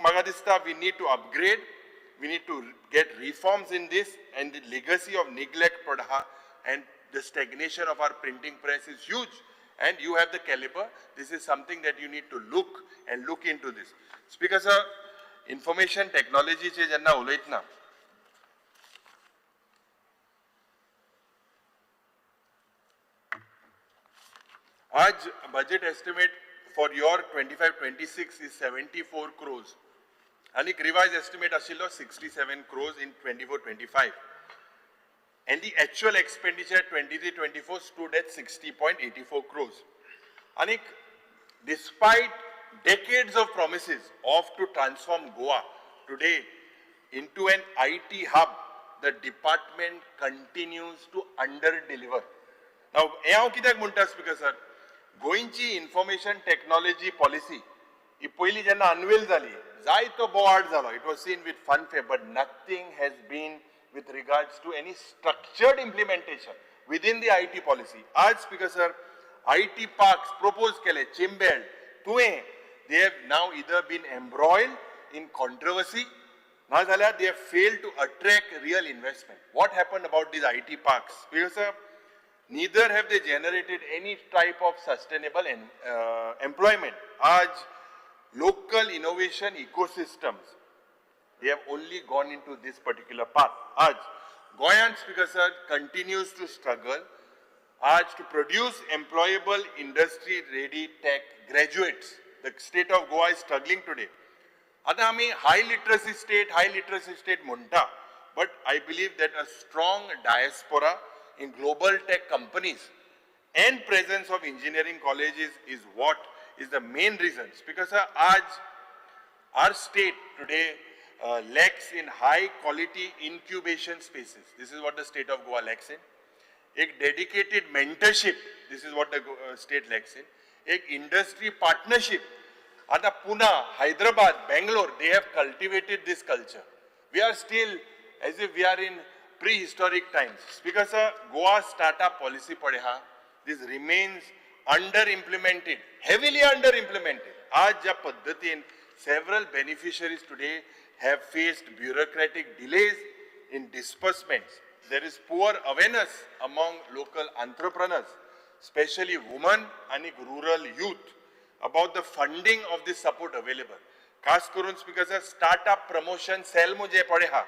we need to upgrade, we need to get reforms in this, and the legacy of neglect and the stagnation of our printing press is huge. And you have the caliber. This is something that you need to look into this. Speaker sir, information technology चे जेन्ना उलयतना आज budget estimate for your 25-26 is 74 crores. And the revised estimate आशिल्लो 67 crores in 24-25. And the actual expenditure 23-24 stood at 60.84 crores. And despite decades of promises to transform Goa today into an IT hub, the department continues to under-deliver. Now, Speaker sir, गोयंची information technology policy, ही पयली जेन्ना unveil जाली, जायतो बोवाळ जालो. It was seen with fanfare, but nothing has been with regards to any structured implementation within the IT policy. As Speaker sir, IT parks proposed kele, Chimbel, Tue, they have now either been embroiled in controversy, they have failed to attract real investment. What happened about these IT parks? Speaker sir, neither have they generated any type of sustainable employment. As local innovation ecosystems, they have only gone into this particular path. As Goyan Speaker sir continues to struggle to produce employable industry-ready tech graduates. The state of Goa is struggling today. आता आम्ही high literacy state म्हणटा, but I believe that a strong diaspora in global tech companies and presence of engineering colleges is what is the main reason. Because our state today lacks in high quality incubation spaces. This is what the state of Goa lacks in. A dedicated mentorship, this is what the state lacks in. A industry partnership. आता Pune, Hyderabad, Bangalore, they have cultivated this culture. We are still as if we are in prehistoric times. Because Goa startup policy padha, this remains under-implemented, heavily under-implemented. Aaj ja paddhatin, several beneficiaries today have faced bureaucratic delays in disbursements. There is poor awareness among local entrepreneurs, especially women and rural youth, about the funding of this support available. Khas karun Speaker sir, startup promotion cell mujhe padha.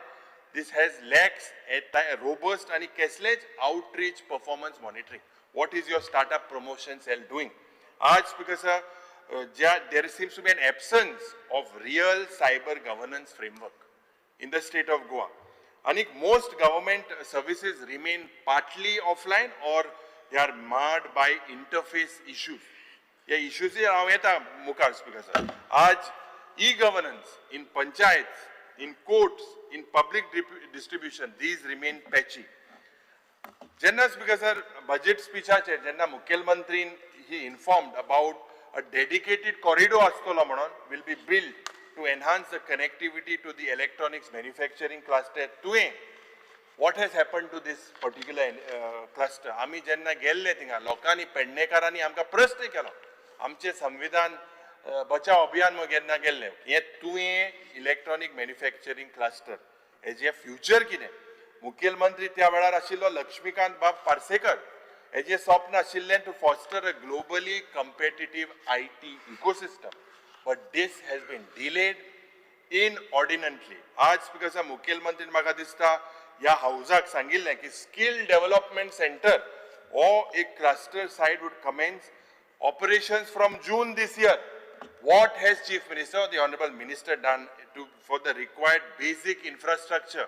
This has lacks a robust and cashless outreach performance monitoring. What is your startup promotion cell doing? Aaj Speaker sir, there seems to be an absence of real cyber governance framework in the state of Goa. And most government services remain partly offline or they are marred by interface issues. Yeah, issues are mukar Speaker sir. Aaj e-governance in panchayats, in courts, in public distribution, these remain patchy. Jenna Speaker sir, budget speech ache, Jenna Mukhyamantri he informed about a dedicated corridor will be built to enhance the connectivity to the electronics manufacturing cluster. What has happened to this particular cluster? Ami jenna gelle tinga lokani pednekarani amka prashn kelo. Amche संविधान बचाव अभियान में गेन्ना गेल्ले ये तुये electronic manufacturing cluster हेजे future कितें मुखेलमंत्री त्या वेळार आशिल्लो लक्ष्मीकांत बाब पार्सेकर हेजे स्वप्न आशिल्लें to foster a globally competitive IT ecosystem but this has been delayed inordinately. आज स्पीकर साहेब मुखेलमंत्रीन म्हाका दिसता ह्या हाऊसाक सांगिल्लें की स्किल डेव्हलपमेंट सेंटर हो एक cluster site would commence operations from June this year. What has Chief Minister or the Honorable Minister done for the required basic infrastructure?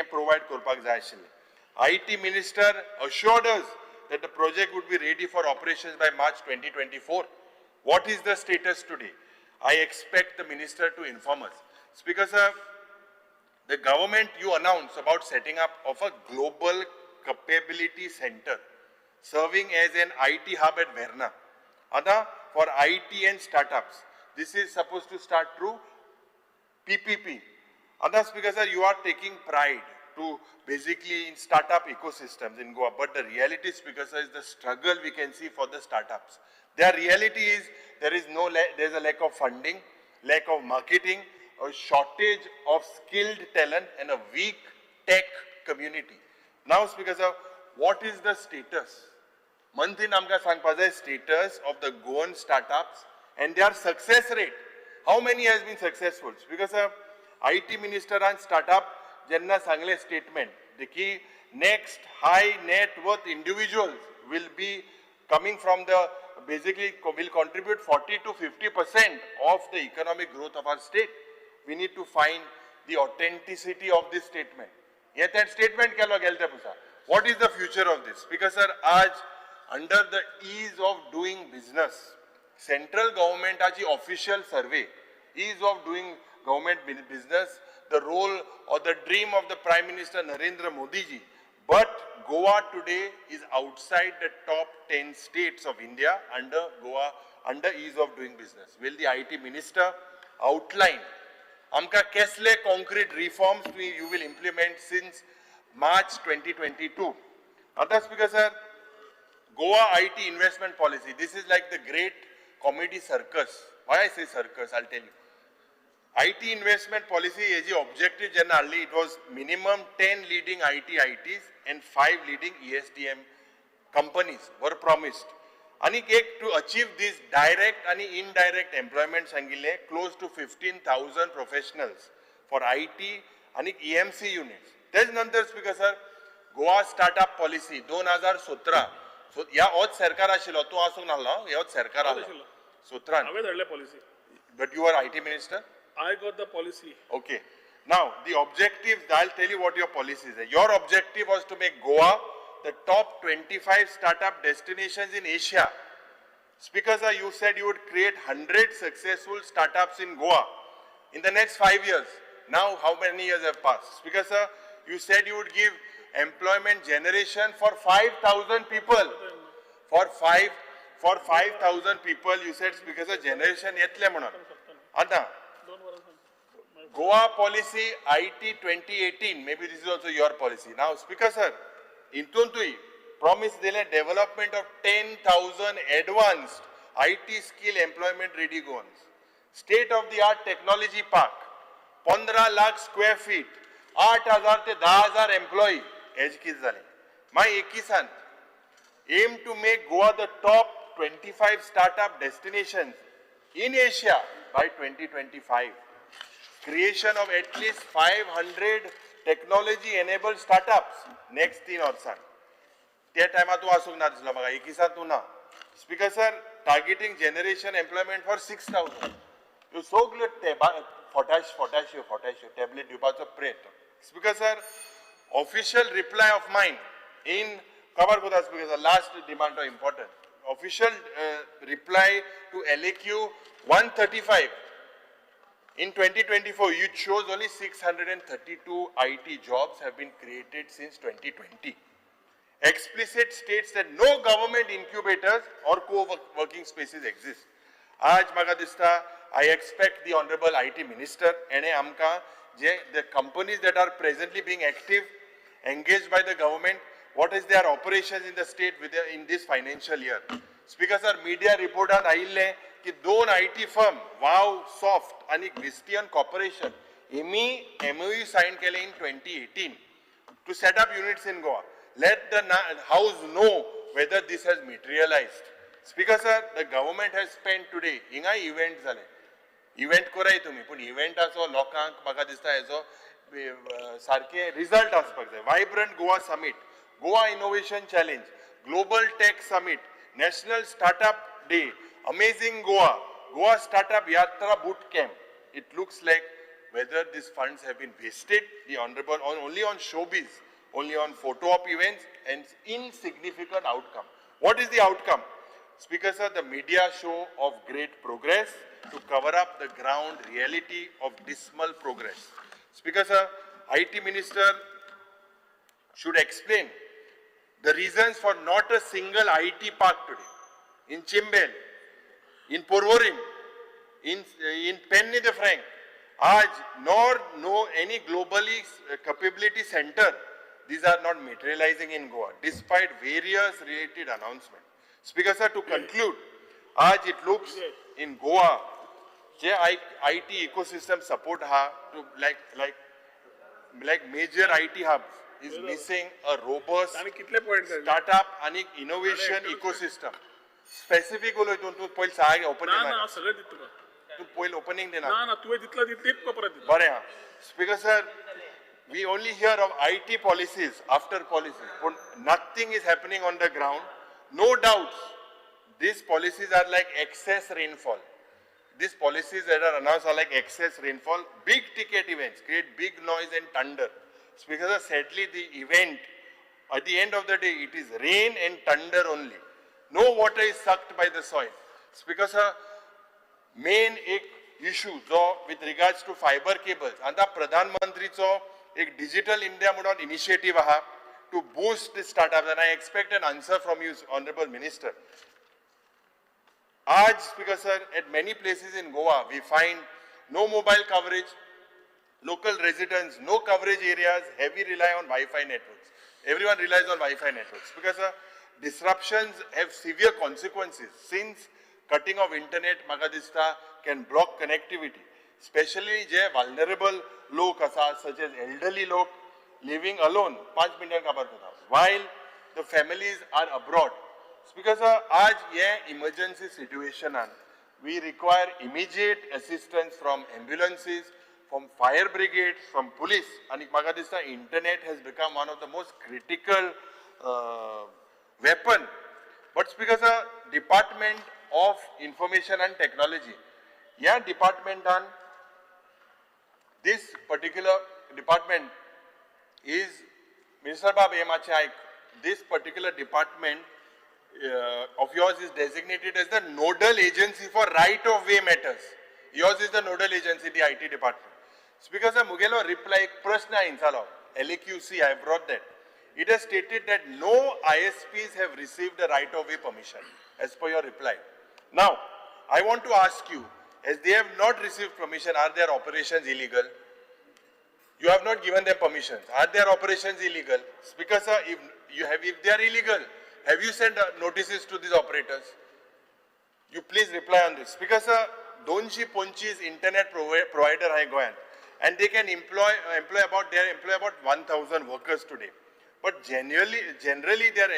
Provide Korpak Zayashili. IT Minister assured us that the project would be ready for operations by March 2024. What is the status today? I expect the Minister to inform us. Speaker sir, the government you announced about setting up of a global capability center serving as an IT hub at Verna. For IT and startups. This is supposed to start through PPP. Speaker sir, you are taking pride to basically in startup ecosystems in Goa. But the reality, Speaker Sir, is the struggle we can see for the startups. Their reality is there is a lack of funding, lack of marketing, a shortage of skilled talent, and a weak tech community. Now, Speaker Sir, what is the status? Manthin amka sangpa jay status of the Goan startups and their success rate. How many has been successful? Because IT minister and startup jenna sangle statement the key next high net worth individuals will be coming from the basically will contribute 40 to 50% of the economic growth of our state. We need to find the authenticity of this statement. Yet that statement kelo gelte pusa. What is the future of this? Because sir, आज under the ease of doing business, central government aji official survey, ease of doing government business, the role or the dream of the Prime Minister Narendra Modi ji. But Goa today is outside the top 10 states of India under ease of doing business. Will the IT Minister outline amka kesle concrete reforms you will implement since March 2022? Other Speaker Sir, Goa IT investment policy. This is like the great comedy circus. Why I say circus, I'll tell you. IT investment policy is the objective generally. It was minimum 10 leading ITs and 5 leading ESDM companies were promised. And to achieve this direct and indirect employment sangile close to 15,000 professionals for IT and EMC units. There's another Speaker Sir, Goa startup policy 2017. So, या होत सरकार आशिल्लो तू आसूंक नाहलो ह्या होत सरकार आशिल्लो 17 हांवें धाडले policy. But you are IT minister? I got the policy. Okay. Now, the objectives, I'll tell you what your policies are. Your objective was to make Goa the top 25 startup destinations in Asia. Speaker Sir, you said you would create 100 successful startups in Goa in the next 5 years. Now, how many years have passed? Speaker Sir, you said you would give employment generation for 5,000 people. For 5,000 people, you said, Speaker Sir, generation yetle म्हणून. Anta. Goa policy IT 2018, maybe this is also your policy. Now, Speaker Sir, intun tui promise dile development of 10,000 advanced IT skill employment ready goans. State of the art technology park, 15 lakh square feet, 8,000 te 10,000 employee. Edge kids zale. My Ekisan aim to make Goa the top 25 startup destinations in Asia by 2025. Creation of at least 500 technology-enabled startups next 3 वर्षां. त्या टायमार तूं आसूंक ना दिसलो म्हाका एक दिसा तूं ना. Speaker Sir, targeting generation employment for 6,000. You सगळ्यो पोटॅशियो tablet दिवपाचो प्रयत्न. Speaker Sir, official reply of mine in cover kota Speaker Sir, last demand is important. Official reply to LAQ 135. In 2024, it shows only 632 IT jobs have been created since 2020. Explicit states that no government incubators or co-working spaces exist. Aaj maga dista, I expect the Honorable IT Minister and amka the companies that are presently being active, engaged by the government, what is their operations in the state in this financial year. Speaker Sir, media report on आयिल्ले की 2 IT firm, Wow Soft आणि Visteon Corporation, MOU signed केले in 2018 to set up units in Goa. Let the House know whether this has materialized. Speaker Sir, the government has spent today, हिंगा event जाले. Event कोराय तुम्ही, पण event आसो लोकांक म्हाका दिसता हेजो सारखे result आसपाक जाय. Vibrant Goa Summit, Goa Innovation Challenge, Global Tech Summit, National Startup Day, Amazing Goa, Goa Startup Yatra Boot Camp. It looks like whether these funds have been wasted, the Honorable, only on showbiz, only on photo op events and insignificant outcome. What is the outcome? Speaker Sir, the media show of great progress to cover up the ground reality of dismal progress. Speaker Sir, IT Minister should explain the reasons for not a single IT park today. In Chimbel, in Porvorim, in Penny the Frank, आज nor no any globally capability center, these are not materializing in Goa despite various related announcements. Speaker sir, to conclude, आज it looks in Goa जे IT ecosystem support ha to like major IT hubs is missing a robust startup and innovation ecosystem. Specific उलोय तू पहिले सांग opening तू पहिले opening दे ना बरें हा. Speaker sir, we only hear of IT policies after policies, but nothing is happening on the ground. No doubts, these policies are like excess rainfall. These policies that are announced are like excess rainfall. Big ticket events create big noise and thunder. Speaker sir, sadly the event, at the end of the day, it is rain and thunder only. No water is sucked by the soil. Speaker sir, main एक issue जो with regards to fiber cables, आता प्रधानमंत्रीचो एक digital India म्हणून initiative आहा to boost the startups, and I expect an answer from you, Honorable Minister. आज, Speaker sir, at many places in Goa, we find no mobile coverage, local residents, no coverage areas, heavy rely on Wi-Fi networks. Everyone relies on Wi-Fi networks. Because disruptions have severe consequences since cutting of internet, Magadista, can block connectivity. Especially जे vulnerable लोग असा, such as elderly लोग living alone, 5 minutes का बात होता. While the families are abroad. Because आज ये emergency situation आन, we require immediate assistance from ambulances, from fire brigades, from police. And Magadista, internet has become one of the most critical weapon. But because Department of Information and Technology, yeah, department on this particular department is Minister Bab Emachaik. This particular department of yours is designated as the nodal agency for right-of-way matters. Yours is the nodal agency, the IT department. Speaker sir, Mugelo reply prashna insalo. LAQC, I brought that. It has stated that no ISPs have received a right-of-way permission, as per your reply. Now, I want to ask you, as they have not received permission, are their operations illegal? You have not given them permissions. Are their operations illegal? Speaker sir, if they are illegal, have you sent notices to these operators? You please reply on this. Speaker sir, Donchi Ponchi is internet provider hai Goan, and they can employ about 1,000 workers today. But generally they are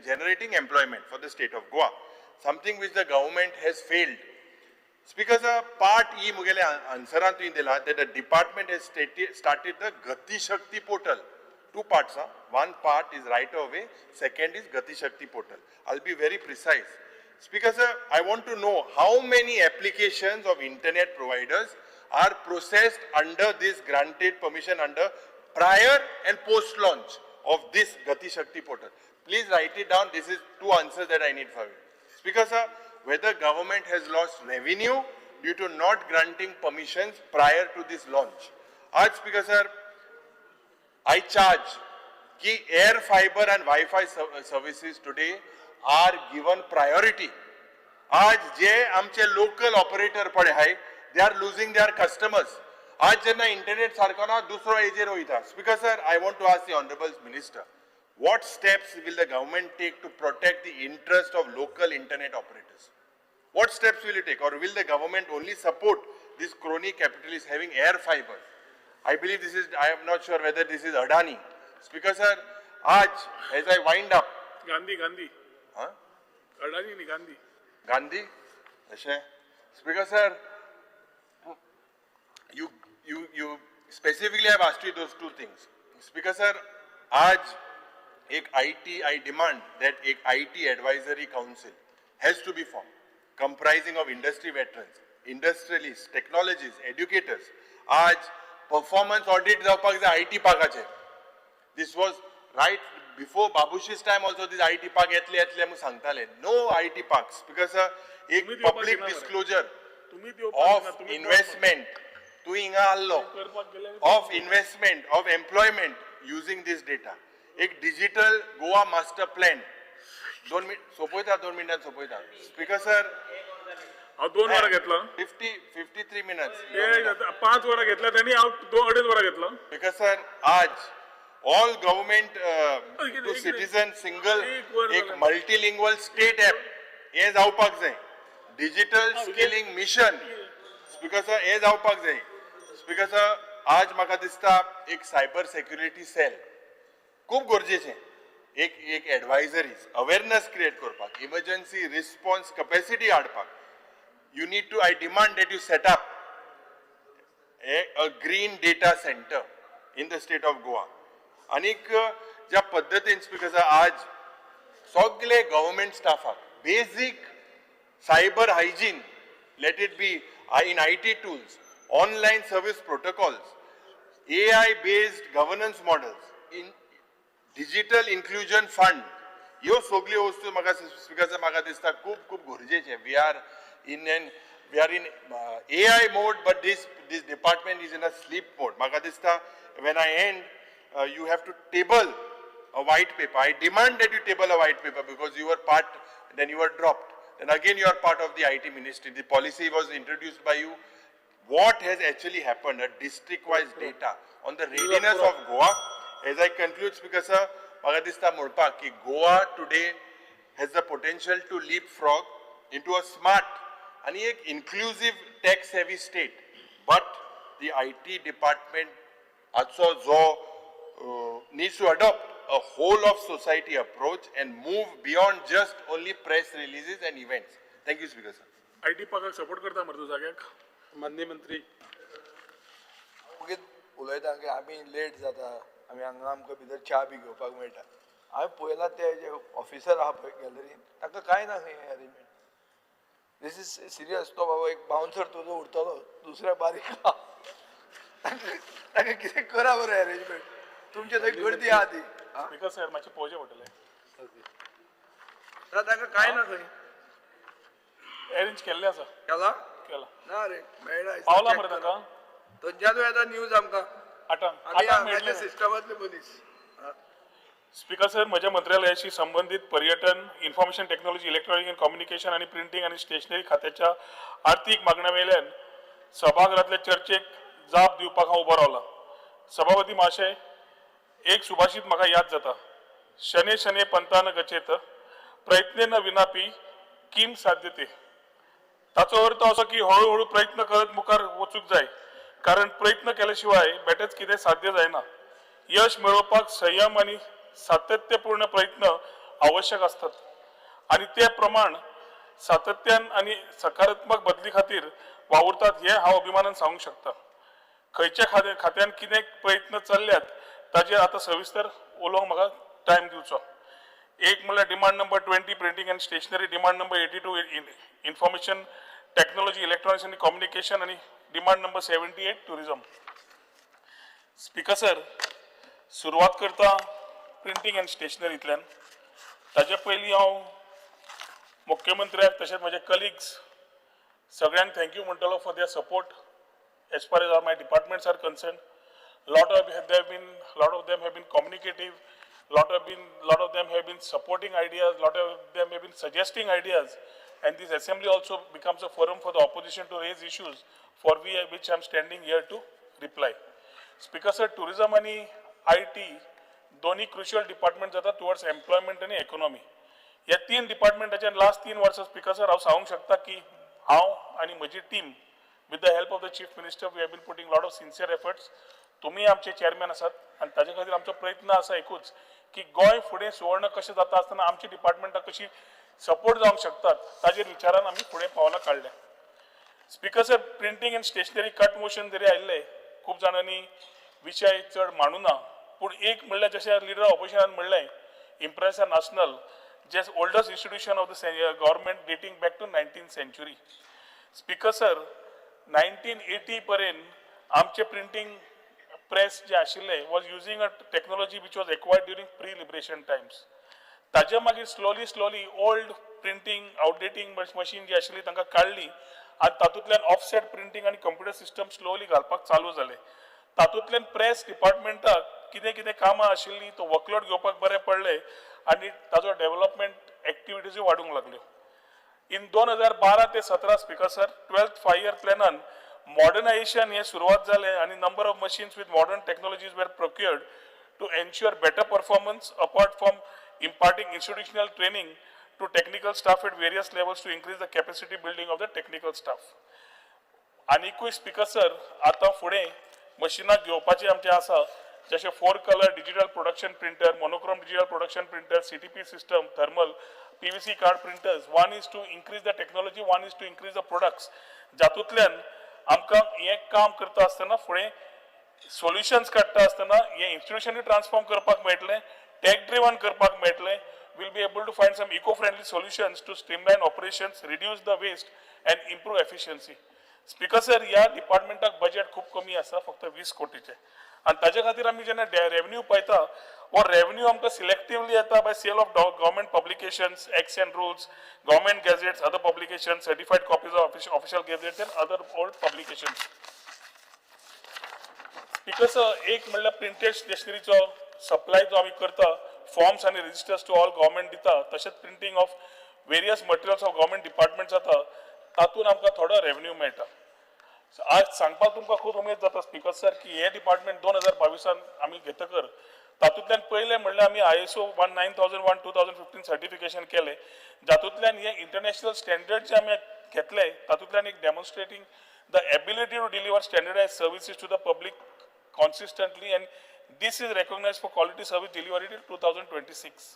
generating employment for the state of Goa, something which the government has failed. Speaker sir, part E mugele answer that the department has started the Gati Shakti portal. Two parts, one part is right away, second is Gati Shakti portal. I'll be very precise. Speaker sir, I want to know how many applications of internet providers are processed under this granted permission under prior and post launch of this Gati Shakti portal. Please write it down. This is two answers that I need for you. Speaker sir, whether government has lost revenue due to not granting permissions prior to this launch. आज Speaker sir, I charge कि air fiber and Wi-Fi services today are given priority. आज जे आमचे local operator पडे हाय, they are losing their customers. आज जेन्ना internet सारको ना दुसरो एजेर वयता. Speaker sir, I want to ask the Honorable Minister, what steps will the government take to protect the interest of local internet operators? What steps will it take, or will the government only support these crony capitalists having air fiber? I believe this is, I am not sure whether this is Adani. Speaker sir, आज, as I wind up. Gandhi. Huh? Adani ni Gandhi. Gandhi? Ashe. Speaker sir, you specifically have asked you those two things. Speaker sir, आज एक I demand that एक IT advisory council has to be formed, comprising of industry veterans, industrialists, technologists, educators. आज performance audit जावपाक जाय IT पाकाचे. This was right before Babushi's time also. This IT park येतले म्हणून सांगताले. No IT parks because एक public disclosure of investment to इंगा आल्लो of investment of employment using this data. एक digital Goa master plan. 2 मिनिटां सोपयता. Speaker sir, हांव 2 वरां घेतलो 53 minutes. ते 5 वरां घेतल्या त्यांनी हांव 2.5 वरां घेतलो Because sir, आज all government to citizen single एक multilingual state app हे जावपाक जाय. Digital skilling mission Speaker sir हे जावपाक जाय. Speaker sir आज म्हाका दिसता एक सायबर सेक्युरिटी सेल खूब गरजेचें. एक एडवायझरीज अवेरनेस क्रिएट करपाक इमर्जन्सी रिस्पॉन्स कॅपॅसिटी हाडपाक you need to, I demand that you set up a green data center in the state of Goa. Anik ज्या पद्धतीन स्पीकर आज सगळे गव्हर्नमेंट स्टाफाक basic cyber hygiene let it be in IT tools, online service protocols, AI based governance models, in digital inclusion fund, ह्यो सगळ्यो वस्तू म्हाका speaker म्हाका दिसता खूब गरजेचे. We are in AI mode, but this department is in a sleep mode. म्हाका दिसता when I end, you have to table a white paper. I demand that you table a white paper because you were part, then you were dropped. Then again you are part of the IT ministry. The policy was introduced by you. What has actually happened, a district-wise data on the readiness of Goa. As I conclude, Speaker sir, म्हाका दिसता म्हणपाक की Goa today has the potential to leapfrog into a smart and an inclusive tech-savvy state. But the IT department also needs to adopt a whole of society approach and move beyond just only press releases and events. Thank you, Speaker sir. IT पाकाक support करता मरे तूं जाग्याक माननीय मंत्री उलयता की आमी late जाता आमी हांगा आमकां भितर च्या बी घेवपाक मेळटा. हांवें पळयलां ते जे ऑफिसर आहा पळय गॅलरीन ताका कांय ना खंय अरेंजमेंट. This is serious. तो बाबा एक बाउन्सर तुजो उरतलो दुसऱ्या बारीक ताका कितें करा बरें अरेंजमेंट. तुमचे थंय गर्दी आहा ती स्पीकर सर मातशें पळोवचें पडटलें. ताका कांय ना खंय अरेंज केल्लें आसा. केला ना रे मेळना पावला मरे ताका थंयच्यान येता न्यूज आमकां आमी हांगाचे सिस्टमांतले मनीस. स्पीकर सर म्हज्या मंत्रालयाशी संबंधित पर्यटन information technology electronic and communication आणि प्रिंटिंग आणि स्टेशनरी खात्याच्या आर्थीक मागण्या वयल्यान सभागृहांतल्या चर्चेक जाप दिवपाक हांव उबो रावला. सभापती महाशय, एक सुभाषित म्हाका याद जाता. शने शने पंतान गचेत प्रयत्नेन विनापी किम साध्यते. ताचो अर्थ असो की हळूहळू प्रयत्न करत मुखार वचूंक जाय, कारण प्रयत्न केल्या शिवाय बेठेच कितें साध्य जायना. यश मेळोवपाक संयम आनी सातत्यपूर्ण प्रयत्न आवश्यक असतात आणि ते प्रमाण सातत्यान आणि सकारात्मक बदली खातीर वावुरतात हे हांव अभिमानान सांगूंक शकता. खंयच्या खात्यान कितें प्रयत्न चल्ल्यात ताजेर आतां सविस्तर उलोवंक म्हाका टायम दिवचो. एक म्हणल्यार demand number 20 printing and stationery, demand number 82 information technology electronics आणि कम्युनिकेशन आणि demand number 78 tourism. Speaker sir, सुरवात करता प्रिंटिंग अँड स्टेशनरींतल्यान. ताचे पयलीं हांव मुख्यमंत्र्याक तशेंच म्हजे कलिग्स सगळ्यांक थँक्यू म्हणटलो for their support as far as my departments are concern. lot of them have been communicative, lot of them have been supporting ideas, lot of them have been suggesting ideas, and this assembly also becomes a forum for the opposition to raise issues for which I am standing here to reply. Speaker sir, tourism आणि IT दोन्ही crucial department जातात towards employment आणि economy. ह्या 3 डिपार्टमेंटाच्या last 3 वर्सां speaker sir हांव सांगूंक शकता की हांव आनी म्हजी team with the help of the chief minister we have been putting lot of sincere efforts. तुम्ही आमचे चेअरमॅन आसात आणि ताजे खातीर आमचो प्रयत्न आसा एकूच की गोंय फुडें सुवर्ण कशें जाता आसतना आमची डिपार्टमेंटां कशी सपोर्ट जावंक शकतात ताजेर विचारान आमी फुडें पावलां काडल्या. Speaker sir, printing and stationery cut motion जरी आयिल्ले खूब जाणांनी विशय चड मानूं ना, पूण एक म्हणल्यार जशें लिडर ऑपोजिशनान म्हणलें इम्प्रेसा नॅशनल जे oldest institution of the government dating back to 19th century. Speaker sir, 1980 पर्यंत आमचे प्रिंटींग प्रेस जे आशिल्ले was using a technology which was acquired during pre liberation times. ताजे मागीर slowly old printing outdating machine जी आशिल्ली तांकां काडली आनी तातूंतल्यान ऑफसेट प्रिंटींग आनी कंप्युटर सिस्टम स्लोली घालपाक चालू जाले. तातूंतल्यान प्रेस डिपार्टमेंटाक कितें कितें कामां आशिल्लीं तो वर्कलोड घेवपाक बरें पडलें आनी ताजो डेव्हलपमेंट एक्टिविटीजूय वाडूंक लागल्यो. इन 2012 ते 17 स्पीकर सर 12th 5 year प्लॅनान मॉडर्नायझेशन हे सुरवात जालें आनी number of machines with modern technologies were procured to ensure better performance apart from imparting institutional training to technical staff at various levels to increase the capacity building of the technical staff. आनीकूय speaker sir आता फुडें मशिनां घेवपाचे आमचे आसा जशें 4 color digital production printer, monochrome digital production printer, CTP system, thermal, PVC card printers. One is to increase the technology, one is to increase the products. जातूंतल्यान आमकां हें काम करता आसतना फुडें सॉल्युशन्स काडटा आसतना हे इन्स्टिट्यूशनूय ट्रान्सफॉर्म करपाक मेळटलें, टेक ड्रिवन करपाक मेळटलें. We'll be able to find some eco-friendly solutions to streamline operations, reduce the waste and improve efficiency. Speaker sir ह्या डिपार्टमेंटाक बजेट खूब कमी आसा, फक्त 20 कोटीचे. आनी ताजे खातीर आमी जेन्ना रेवन्यू पळयता वो रेवन्यू आमकां सिलेक्टिवली येता by sale of government publications, acts and rules, government gazettes, other publications, certified copies of official gazettes and other old publications. Speaker sir एक म्हणल्यार प्रिंटेड स्टेशनरीचो सप्लाय जो आमी करता, फॉर्म्स आनी रजिस्टर्स टू ऑल गव्हर्मेंट दिता, तशेंच printing of various materials of government department जाता, तातूंत आमकां थोडो रेवन्यू मेळटा. आज सांगपाक तुमकां खूब उमेद जाता स्पीकर सर की हे डिपार्टमेंट 2022 आमी घेतकर तातूंतल्यान पयलें म्हणल्यार आमी ISO 9001:2015 सर्टिफिकेशन केलें, जातूंतल्यान हे इंटरनॅशनल स्टँडर्ड जे आमी घेतले तातूंतल्यान एक demonstrating the ability to deliver standardised services to the public consistently, and this is recognized for quality service delivery till 2026.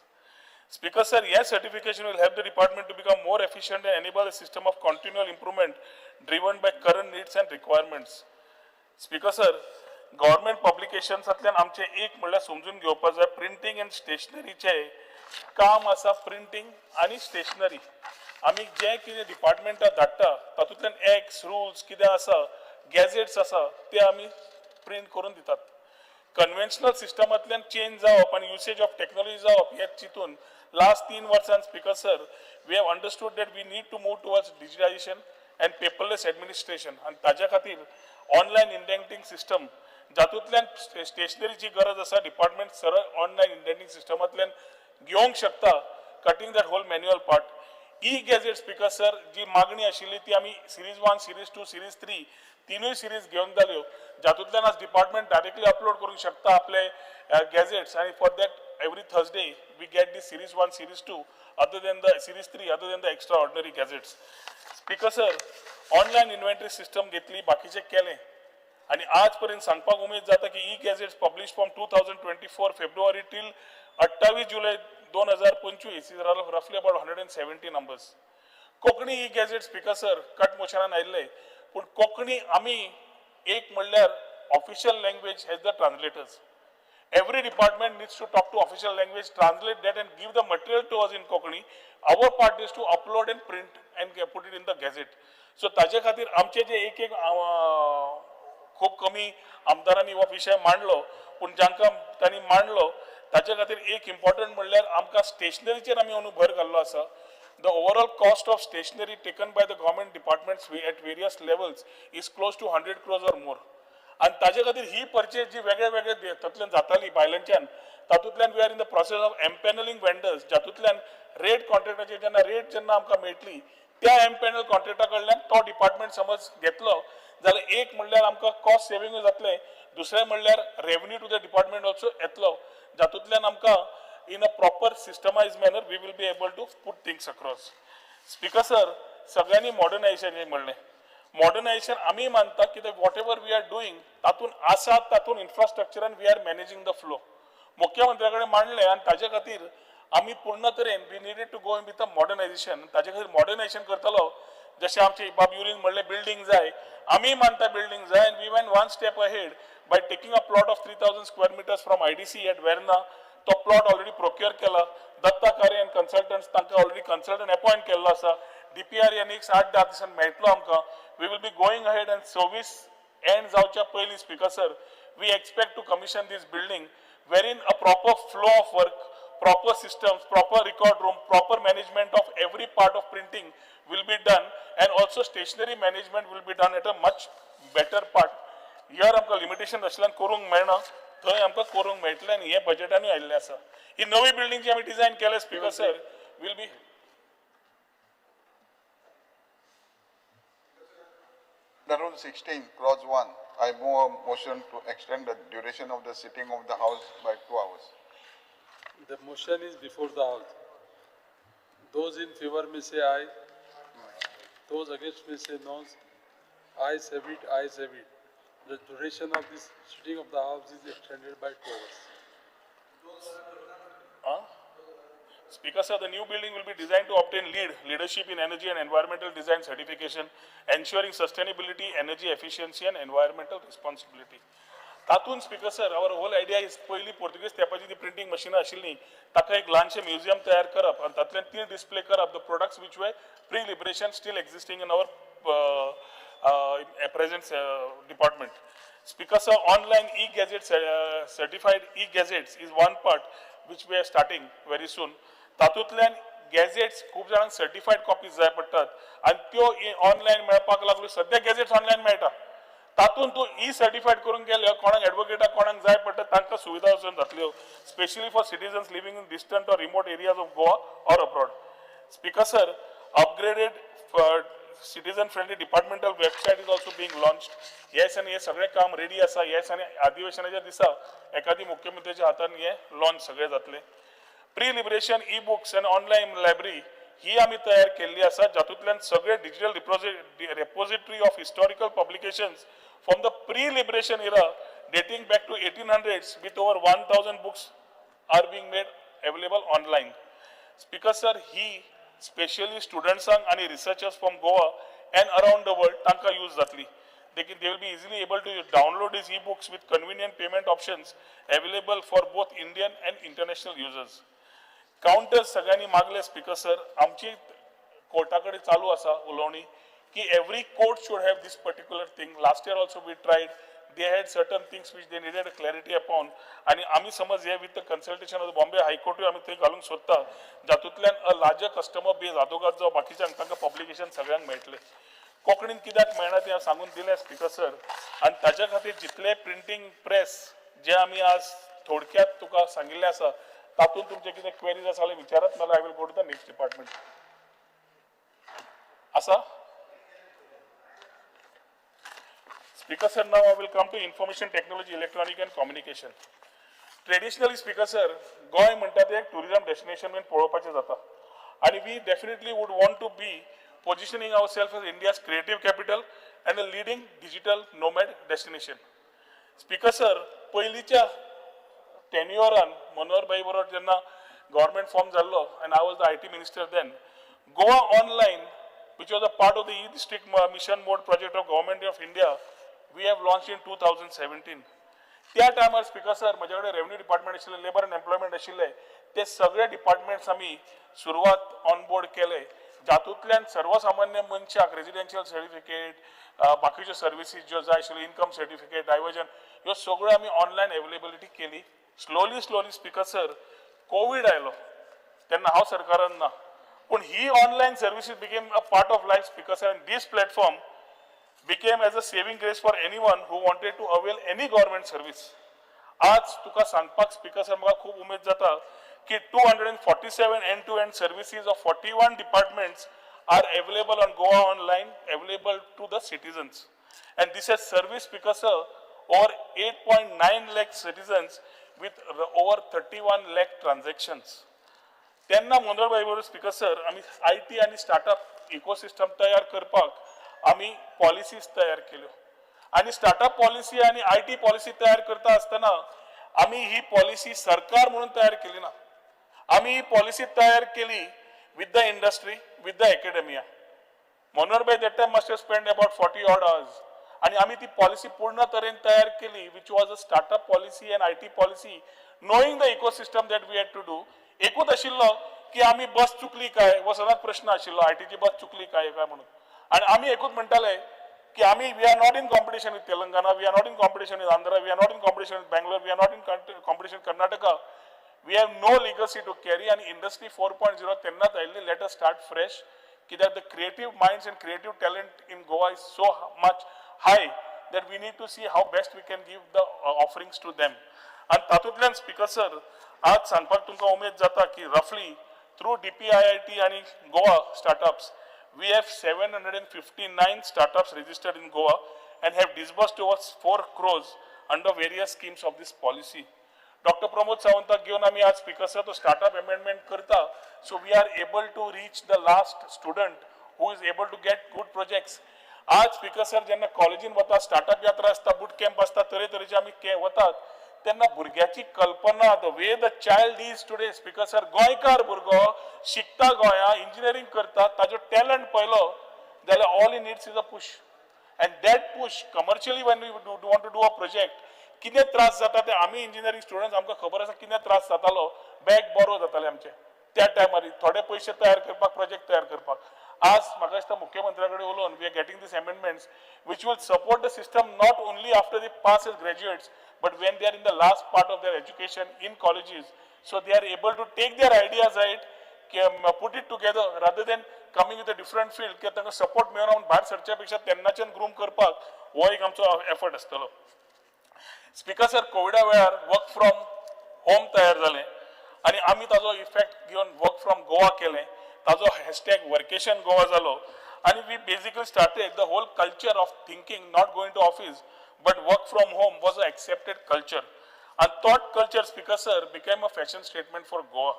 Speaker sir, yes, certification will help the department to become more efficient and enable a system of continual improvement driven by current needs and requirements. Speaker sir, government publications atlan आमचे एक म्हणल्यार समजून घेवपाक जाय printing end स्टेशनरीचे काम आसा. Printing आनी stationery आमी जे कितें डिपार्टमेंटाक धाडटा तातूंतल्यान एक्ट्स, रुल्स कितें आसा, गॅजेट्स आसा ते आमी प्रिंट करून दितात. कन्व्हेन्शनल सिस्टमांतल्यान चेंज जावप आनी युसेज ऑफ टेक्नॉलॉजी जावप हे चिंतून लास्ट 3 वर्सां speaker sir we have understood that we need to move towards digitisation and paperless administration. आनी ताज्या खातीर ऑनलायन इंडेंटिंग सिस्टम जातूंतल्यान स्टेशनरीची गरज आसा डिपार्टमेंट सरळ ऑनलायन इंडेंटिंग सिस्टमांतल्यान घेवंक शकता, cutting that whole manual part. E gazette speaker sir जी मागणी आशिल्ली ती आमी सिरीज 1, सिरीज 2, सिरीज 3 तीनूय सिरीज घेवन जाल्यो, जातूंतल्यान आज डिपार्टमेंट डायरेक्टली अपलोड करूंक शकता आपले गॅजेट्स. आनी for that every Thursday we get the series 1, series 2 other than the series 3 other than the extraordinary gazettes. Speaker sir online inventory system घेतली, बाकीचे केले आनी आज पर्यंत सांगपाक उमेद जाता की e gazettes publish from 2024 February till 28 July 2025 is रफली about 170 numbers. Konkani e gazette speaker sir cut मोशनान आयिल्ले, पूण कोंकणी आमी एक म्हणल्यार official language has the translators. Every department needs to talk to official language, translate that and give the material to us in Konkani. Our part is to upload and print and put it in the gazette. So ताजे खातीर आमचे जे एक खूब कमी आमदारांनी हो विशय मांडलो, पूण जांकां तांणी मांडलो ताचे खातीर एक इम्पॉर्टंट म्हणल्यार आमकां स्टेशनरीचेर आमी अंदू भर घाल्लो आसा. The overall cost of stationery taken by the government departments at various levels is close to 100 crores or more. And ताजे खातीर ही परचेज जी वेगळे वेगळे तातूंतल्यान जाताली भायल्यानच्यान, तातूंतल्यान we are in the process of empanelling vendors, जातूंतल्यान रेट कॉन्ट्रॅक्टाचेर जेन्ना रेट जेन्ना आमकां मेळटली त्या एम्पॅनल कॉन्ट्रॅक्टा कडल्यान तो डिपार्टमेंट समज घेतलो जाल्यार एक म्हणल्यार आमकां कॉस्ट सेविंगूय जातलें, दुसरें म्हणल्यार revenue to the department also येतलो, जातूंतल्यान आमकां in a proper systemized manner we will be able to put things across. Speaker sir, सगळ्यांनी मॉडर्नायझेशन हे म्हणलें. मॉडर्नायझेशन आमी मानता की whatever we are doing तातूंत आसात तातूंत इन्फ्रास्ट्रक्चरान we are managing the flow. मुख्यमंत्र्या कडेन मांडलें आनी ताजे खातीर आमी पूर्ण तरेन we needed to go in with the modernisation. ताजे खातीर मॉडर्नायझेशन करतलो जशें आमचे इबाब युरीन म्हणलें बिल्डींग जाय, आमी मानता बिल्डींग जाय. And we went one step ahead by taking a plot of 3000 square metres from IDC at Verna. तो प्लॉट ऑलरेडी प्रोक्युअर केला, दत्ता कार्य एंड कन्सल्टंट्स तांकां ऑलरेडी कन्सल्टंट अपॉइंट केल्लो आसा. DPR यांनी 8-10 दिसान मेळटलो आमकां. We will be going ahead and service and जावच्या पयलीं speaker sir we expect to commission this building वेरीन a proper flow of work, proper systems, proper record room, proper management of every part of printing will be done, and also stationery management will be done at a much better part. Here आमकां limitation असल्यान करूंक मेळना, थंय आमकां करूंक मेळटलें आनी हे बजेटानूय आयिल्लें आसा. ही नवी बिल्डींग जी आमी डिझायन केल्या speaker sir will be Under Rule 16, Clause 1, I move a motion to extend the duration of the sitting of the House by 2 hours. The motion is before the House. Those in favor may say aye. Those against may say no. Ayes have it, ayes have it. The duration of this sitting of the House is extended by 2 hours. Speaker, sir, the new building will be designed to obtain leadership in energy and environmental design certification, ensuring sustainability, energy efficiency and environmental responsibility. तातून speaker sir, our whole idea is पयली पोर्तुगीज तेपाची ती printing machine आशिल्ली, ताका एक ल्हानशें museum तयार करप आनी तातूंतल्यान ती डिस्प्ले करप the products which were pre-liberation still existing in our present department. Speaker sir, online e-gazettes, certified e-gazettes is one part which we are starting very soon. तातूंतल्यान गॅजेट्स खूब जाणांक सर्टिफायड कॉपीज जाय पडटात आनी त्यो ऑनलायन मेळपाक लागल्यो. सद्या गॅजेट्स ऑनलायन मेळटा, तातूंत तूं ई सर्टिफायड करून गेले कोणाक एडवोकेटाक कोणाक जाय पडटा तांकां सुविधा वचून जातल्यो, specially for citizens living in distant or remote areas of Goa or abroad. Speaker sir, upgraded citizen friendly departmental website is also being launched. Yes आणि हे सगळे काम रेडी आसा. येस आणि अधिवेशनाच्या दिसा एखादी मुख्यमंत्र्याच्या हातान हे लॉन्च सगळे जातले. Pre liberation e books and online library ही आम्ही तयार केल्ली आसा, जातूंतल्यान सगळे digital repository of historical publications from the pre liberation era dating back to 1800s with over 1000 books are being made available online. Speaker sir, ही specially स्टुडंट्सांक आणि researchers from Goa and around the world तांकां use जातली. They will be easily able to download this e books with convenient payment options available for both Indian and international users. Counters सगळ्यांनी मागले speaker sir, आमची कोर्टा कडेन चालू आसा उलोवणी की every court should have this particular thing. Last year also we tried, they had certain things which they needed a clarity upon, आणि आम्ही समज हे with the consultation of Bombay high court आम्ही ते घालूंक सोदता, जातूंतल्यान अ लार्जर कस्टमर बेज आदोगाद जावं बाकीच्यांक तांकां पब्लिकेशन सगळ्यांक मेळटले. कोंकणीन कित्याक मेळना तें सांगून दिलें स्पीकर सर, आनी ताच्या खातीर जितले प्रिंटींग प्रेस जे आमी आज थोडक्यात तुका सांगिल्लें आसा, तातूंत तुमचे कितें क्वेरीज आसा जाल्यार विचारात, नाल्यार I will go to the next department. आसा? Speaker sir, now I will come to information technology, electronic and communication. Traditionally, Speaker sir, Goa म्हणटा तें एक टुरिझम डेस्टिनेशन म्हणून पळोवपाचें जाता, आणि we definitely would want to be positioning ourselves as India's creative capital and a leading digital nomad destination. Speaker sir, पयलींच्या टेन्युअरान मनोहर भाई बरोबर जेन्ना गव्हर्नमेंट फॉर्म जाल्लो and I was the IT minister then, Goa Online, which was a part of the e-district mission mode project of Government of India, we have launched in 2017. त्या टायमार speaker sir म्हजे कडेन revenue department आशिल्ले, labour and employment आशिल्ले, ते सगळे departments आमी सुरवात ऑन बोर्ड केले, जातूंतल्यान सर्वसामान्य मनशाक रेजिडेन्शियल सर्टिफिकेट, बाकीच्यो सर्विसीस ज्यो जाय आशिल्ल्यो, इन्कम सर्टिफिकेट, डायवर्जन, ह्यो सगळ्यो आमी ऑनलायन अवेलेबिलिटी केली. स्लोली स्पीकर सर, कोविड आयलो तेन्ना हांव सरकारान ना, पूण ही online services became a part of life speaker sir, and this platform became as a saving grace for anyone who wanted to avail any government service. आज तुका सांगपाक स्पीकर सर म्हाका खूब उमेद जाता की 247 end-to-end services of 41 departments are available on Goa Online, available to the citizens. And this has serviced, Speaker sir, over 8.9 lakh citizens with over 31 lakh transactions. तेन्ना मनोहर भाई speaker sir, आमी IT आणि startup ecosystem तयार करपाक आम्ही policies तयार केल्यो, आणि स्टार्टअप पॉलिसी आणि IT पॉलिसी तयार करता आसतना आम्ही ही पॉलिसी सरकार म्हणून तयार केली ना, आम्ही ही पॉलिसी तयार केली with the industry, with the academia. Manohar bhai that time must have spend about 40 odd hours, आणि आम्ही ती पॉलिसी पूर्ण तरेन तयार केली, which was a startup policy and IT policy, knowing the ecosystem that we had to do. एकूच आशिल्लो की आम्ही बस चुकली काय, हो सदांच प्रश्न आशिल्लो, ITची बस चुकली काय म्हणून, आणि आम्ही एकूच म्हणटाले की आम्ही we are not in competition with Telangana, we are not in competition with Andhra, we are not in competition with Bangalore, we are not in competition Karnataka, we have no legacy to carry. आणि इंडस्ट्री 4.0 तेन्नाच आयिल्ली, लेट अस स्टार्ट फ्रेश, कित्याक the creative minds and creative talent in Goa is so much high that we need to see how best we can give the offerings to them. आणि तातूंतल्यान speaker sir आज सांगपाक तुमकां उमेद जाता की रफली through DPIIT आणि Goa startups we have 759 startups registered in Goa and have disbursed towards 4 crores under various schemes of this policy. Dr. Pramod Sawantak given आम्ही आज speaker sir तो startup amendment करता, so we are able to reach the last student who is able to get good projects. आज speaker sir जेन्ना कॉलेजीन वता startup यात्रा असता, boot camp असता, तरेतरेचे आम्ही वतात, तेन्ना भुरग्याची कल्पना, the way the child is today, speaker sir, गोंयकार भुरगो शिकता गोंया, engineering करता, ताजो talent पयलो, जाल्यार all he needs is a push. And that push, commercially when we want to do a project, कितें त्रास जाता ते आमी इंजिनियरिंग स्टुडंट्स आमकां खबर आसा कितें त्रास जातालो, बॅग बोरो जाताले आमचे त्या टायमार थोडे पयशे तयार करपाक, प्रोजेक्ट तयार करपाक. आज म्हाका दिसता मुख्यमंत्र्या कडेन उलोवन we are getting these amendments which will support the system not only after they pass as graduates but when they are in the last part of their education in colleges, so they are able to take their ideas right, put it together rather than coming with a different field की तांकां support मेळना म्हणून भायर सरच्या पेक्षा तेन्नाच्यान groom करपाक हो एक आमचो एफर्ट आसतलो. स्पीकर सर, कोविडा वेळार वर्क फ्रॉम होम तयार जालें आनी आमी ताजो इफेक्ट घेवन वर्क फ्रॉम गोवा केलें, ताजो हॅशटॅग वर्केशन गोवा जालो आनी we basically started the whole culture of thinking not going to office but work from home was a accepted culture and thought culture, speaker sir, became a fashion statement for Goa.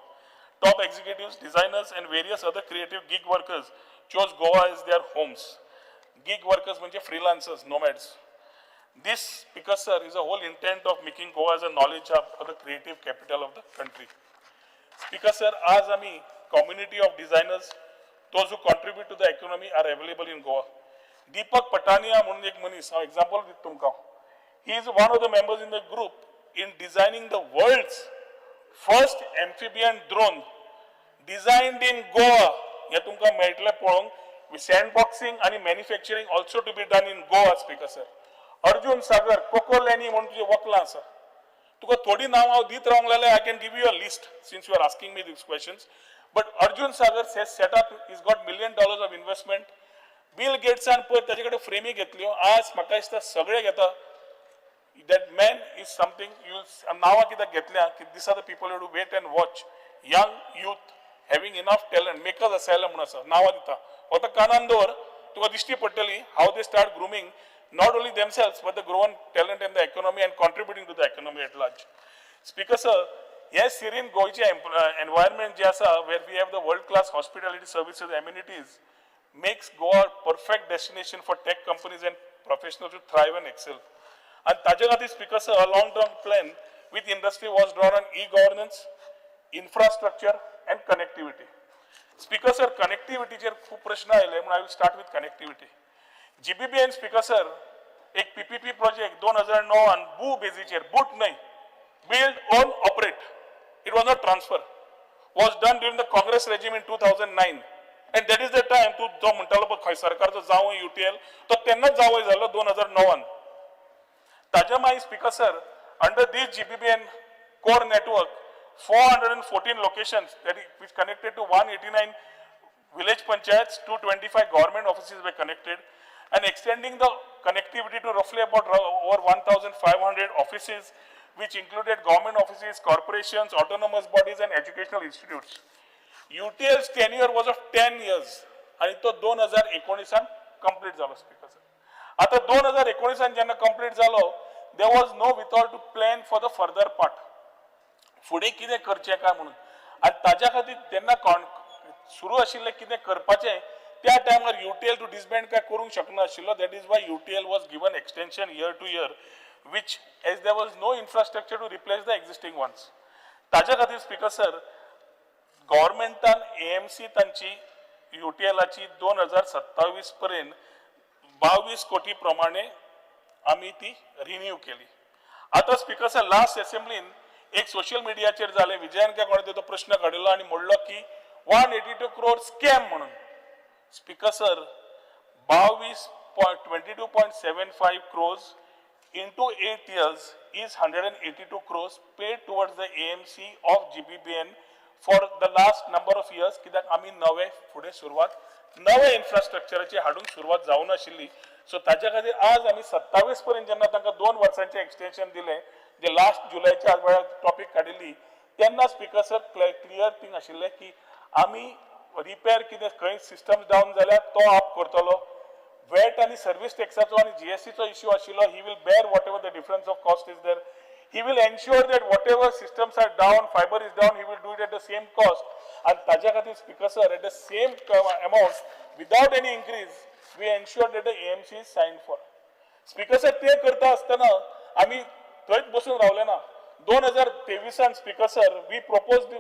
Top executives, designers and various other creative gig workers chose Goa as their homes. Gig workers म्हणजे freelancers, nomads. This, speaker sir, is a whole intent of making Goa as a knowledge hub or the creative capital of the country. Speaker sir, आज आमी community of designers, those who contribute to the economy are available in Goa. Deepak Patania म्हणून एक मनीस, हांव example दिता तुमकां. He is one of the members in the group in designing the world's first amphibian drone designed in Goa. हे तुमकां मेळटलें पळोवंक. Sandboxing आणि manufacturing also to be done in Goa, speaker sir. Arjun Sagar, कोको लॅनी म्हणून तुझे वकलां आसा. तुका थोडी नांव हांव दीत रावंक लागल्यार I can give you a list since you are asking me these questions. But Arjun Sagar has set up, he's got $1 million of investment. Bill Gates and पळय ताजे कडेन फ्रेमी घेतल्यो. आज म्हाका दिसता सगळे घेता. That man is something नावां कित्याक घेतल्या की these are the people who have to wait and watch. Young youth having enough talent, makers asylum म्हणून आसा, नावां दिता. फक्त कानान दवर, तुका दिश्टी पडटली how they start grooming not only themselves but the grown talent in the economy and contributing to the economy at large. Speaker sir, yes, serene गोयचे environment जे आसा where we have the world class hospitality services amenities makes Goa a perfect destination for tech companies and professionals to thrive and excel. And ताजे खातीर speaker sir, a long term plan with industry was drawn on e-governance, infrastructure and connectivity. Speaker sir, connectivity चेर खूब प्रश्न आयले म्हणून I will start with connectivity. GBBN speaker sir, एक PPP project 2009 and बू बेजीचेर, बूट न्हय, build, own, operate. It was not transfer. Was done during the Congress regime in 2009. And that is the time to जो म्हणटालो पळय खंय सरकारचो जावं UTL, तो तेन्नाच जावं जालो 2009. ताज्या मागीर speaker sir, under this GBBN core network, 414 locations that is which connected to 189 village panchayats, 225 government offices were connected, and extending the connectivity to roughly about over 1,500 offices, which included government offices, corporations, autonomous bodies, and educational institutes. UTL's tenure was of 10 years, आणि तो 2019 complete झालो speaker sir. आता 2019 जेन्ना complete जालो, there was no withal to plan for the further part. फुडें कितें करचें काय म्हणून. आनी ताज्या खातीर तेन्ना सुरू आशिल्लें कितें करपाचें त्या टायमार UTL टू डिसबँड काय करूंक शकना आशिल्लो. That is why UTL was given extension year to year, which as there was no infrastructure to replace the existing ones. ताज्या खातीर speaker sir, गव्हर्नमेंटान AMC तांची UTLची 2027 पर्यंत 22 कोटी प्रमाणे आम्ही ती रिन्यू केली. आता स्पीकर सर, लास्ट असेंब्लीन एक सोशल मीडियाचेर जाले, विजयान काय कोणा तो प्रश्न काडिल्लो आणि म्हणलो की 182 crore स्कॅम म्हणून. Speaker sir, 22.75 crores into 8 years is 182 crores paid towards the AMC of GBBN for the last number of years, कित्याक आम्ही नवे फुडें सुरवात नवे इन्फ्रास्ट्रक्चराची हाडूंक सुरवात जावन आशिल्ली. सो ताज्या खातीर आज आमी 27 पर्यंत जेन्ना तांकां 2 वर्सांचें एक्सटेंशन दिलें, जे लास्ट जुलयाच्या वेळार टॉपिक काडिल्ली, तेन्ना स्पीकर सर क्लियर थिंग आशिल्लें की आमी रिपेर कितें खंय सिस्टम डावन जाल्यार तो आप करतलो. वेट आनी सर्वीस टॅक्साचो आनी जीएसटीचो इश्यू आशिल्लो. He will bear whatever the difference of cost is there. He will ensure that whatever systems are down, fiber is down, he will do it at the same cost. And ताज्या खातीर speaker sir, at the same amount, without any increase, we ensure that the AMC is signed for. Speaker sir, ते करता असताना आम्ही थंयच बसून रावले ना. 2023 speaker sir, we proposed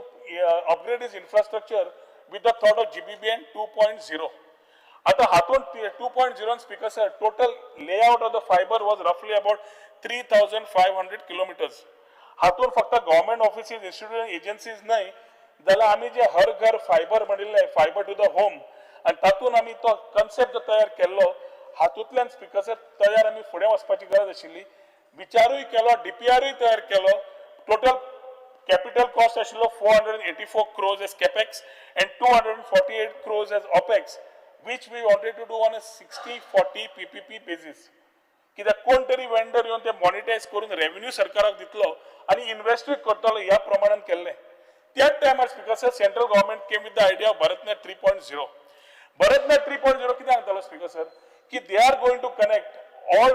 upgrade his infrastructure with the thought of GBBN 2.0. आता हातून 2.0 speaker sir, total layout of the fiber was roughly about 3,500 kilometers. हातून फक्त गव्हर्नमेंट ऑफिसीज, इन्स्टिट्यूट, एजन्सीज नाही, जाल्यार आमी जे हर घर फायबर म्हणिल्ले, फायबर टू द होम, आणि तातून आमी तो कन्सेप्ट जो तयार केल्लो, हातूंतल्यान स्पिकर सर तयार आमी फुडें वचपाची गरज आशिल्ली. विचारूय केलो, डीपीआरूय तयार केलो. टोटल कॅपिटल कॉस्ट आशिल्लो 484 crores as capex and 248 crores as opex, which we wanted to do on a 60-40 PPP basis. कित्याक कोण तरी वेंडर येवन ते मॉनिटायज करून रेव्हेन्यू सरकाराक दितलो आनी इन्व्हेस्टूय करतलो ह्या प्रमाणान केल्लें. त्याच टायमार speaker sir central government came with the idea of BharatNet 3.0. BharatNet 3.0 कितें सांगतालो स्पिकर सर की they are going to connect all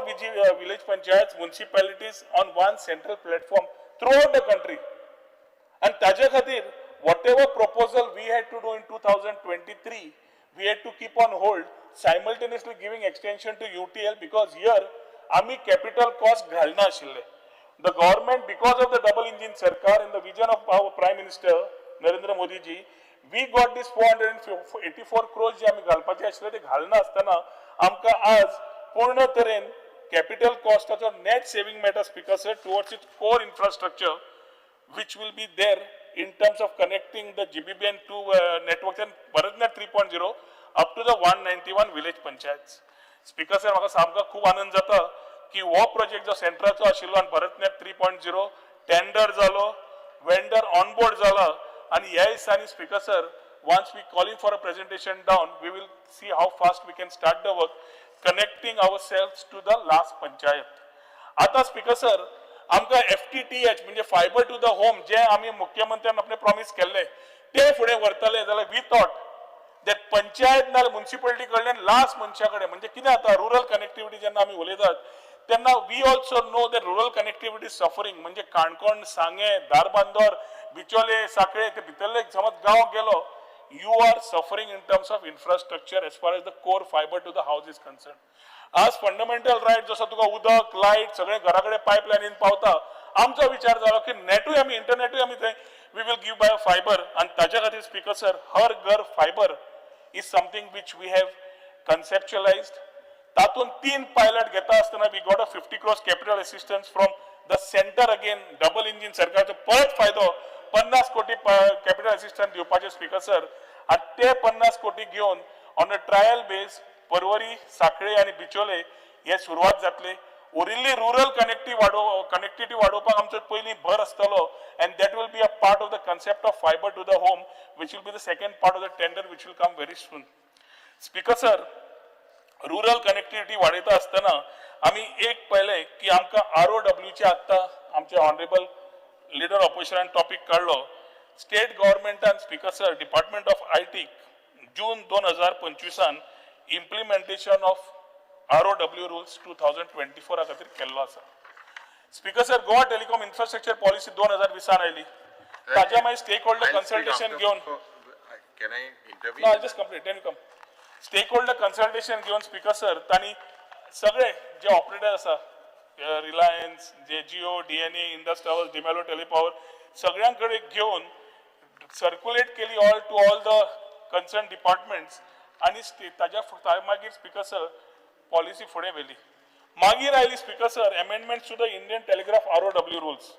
village panchayat municipalities on one central platform throughout the country. आनी ताजे खातीर whatever proposal we had to do in 2023 we had to keep on hold, simultaneously giving extension to UTL because here आमी capital cost घालना आशिल्ले. The government, because of the double engine Sarkar and the vision of our Prime Minister Narendra Modi ji, we got this 484 crores जे आमी घालपाचे आशिल्ले ते घालना आसतना आमकां आज पूर्ण तरेन capital costaचो net saving मेळटा speaker sir towards its core infrastructure which will be there in terms of connecting the GBBN to networks and BharatNet 3.0 up to the 191 village panchayats. Speaker sir, म्हाका सामको खूब आनंद जाता की हो प्रोजेक्ट जो सेंट्राचो आशिल्लो आनी BharatNet 3.0 टेंडर जालो, वेंडर ऑनबोर्ड जाला आनी ह्या दिसांनी speaker sir once we calling for a presentation down, we will see how fast we can start the work connecting ourselves to the last panchayat. आता स्पिकर सर आमकां FTTH म्हणजे fibre to the home जे आमी मुख्यमंत्र्यान आपले promise केल्ले ते फुडें व्हरतले जाल्यार वी थॉट दॅट पंचायत नाल्यार म्युनिसिपालिटी कडल्यान लास्ट मनशा कडेन म्हणजे कितें जाता रुरल कनेक्टिविटी जेन्ना आमी उलयतात तेन्ना we also know that rural connectivity suffering म्हणजे काणकोण, सांगे, धारबांदोर, बिचोले, साखळे ते भितरले समज गांव गेलो you are suffering in terms of infrastructure as far as the core fiber to the house is concerned. आज फंडामेंटल राईट जसं तुका उदक, लाईट सगळे घराकडे पाईपलाईन पावता. आमचो विचार झालो की नेटूय आमी इंटरनेटूय आमी थंय we will give by fibre आनी ताच्या खातीर speaker sir Har Ghar fibre is something which we have conceptualised. तातूंत 3 पायलट घेता आसतना we got a 50 crores capital assistance from the centre again double engine सरकारचो परत फायदो 50 कोटी कॅपिटल असिस्टन्स दिवपाचे स्पिकर सर आनी ते 50 कोटी घेवन on a trial base Porvorim, साखळे आनी बिचोले हे सुरवात जातले. ओरिल्ली रुरल कनेक्टिविटी वाडोवपाक आमचो पयलीं भर आसतलो and that will be a part of the concept of fibre to the home which will be the second part of the tender which will come very soon. Speaker sir rural connectivity वाडयता आसतना आमी एक पळयलें की आमकां ROWचे आत्तां आमचे ऑनरेबल लीडर ऑपोजिशनान टॉपिक काढलो. स्टेट गव्हर्नमेंटान speaker sir department of IT June 2025 implementation of ROW rules 2024 खातीर केल्लो आसा. Speaker sir Goa telecom infrastructure policy 2020 आयली. ताज्या मागीर स्टेक होल्डर कन्सल्टेशन घेवन just complete an come stakeholder consultation घेवन स्पिकर सर तांणी सगळे जे ऑपरेटर आसा रिलायन्स, जे Jio, DNA, Indus Towers, D'Mello, Telepower सगळ्यांकडे घेवन सर्क्युलेट केली all to all the concern departments आणि ताज्या मागीर स्पिकर सर पॉलिसी फुडें व्हेली. मागीर आयली speaker sir amendments to the Indian telegraph ROW rules.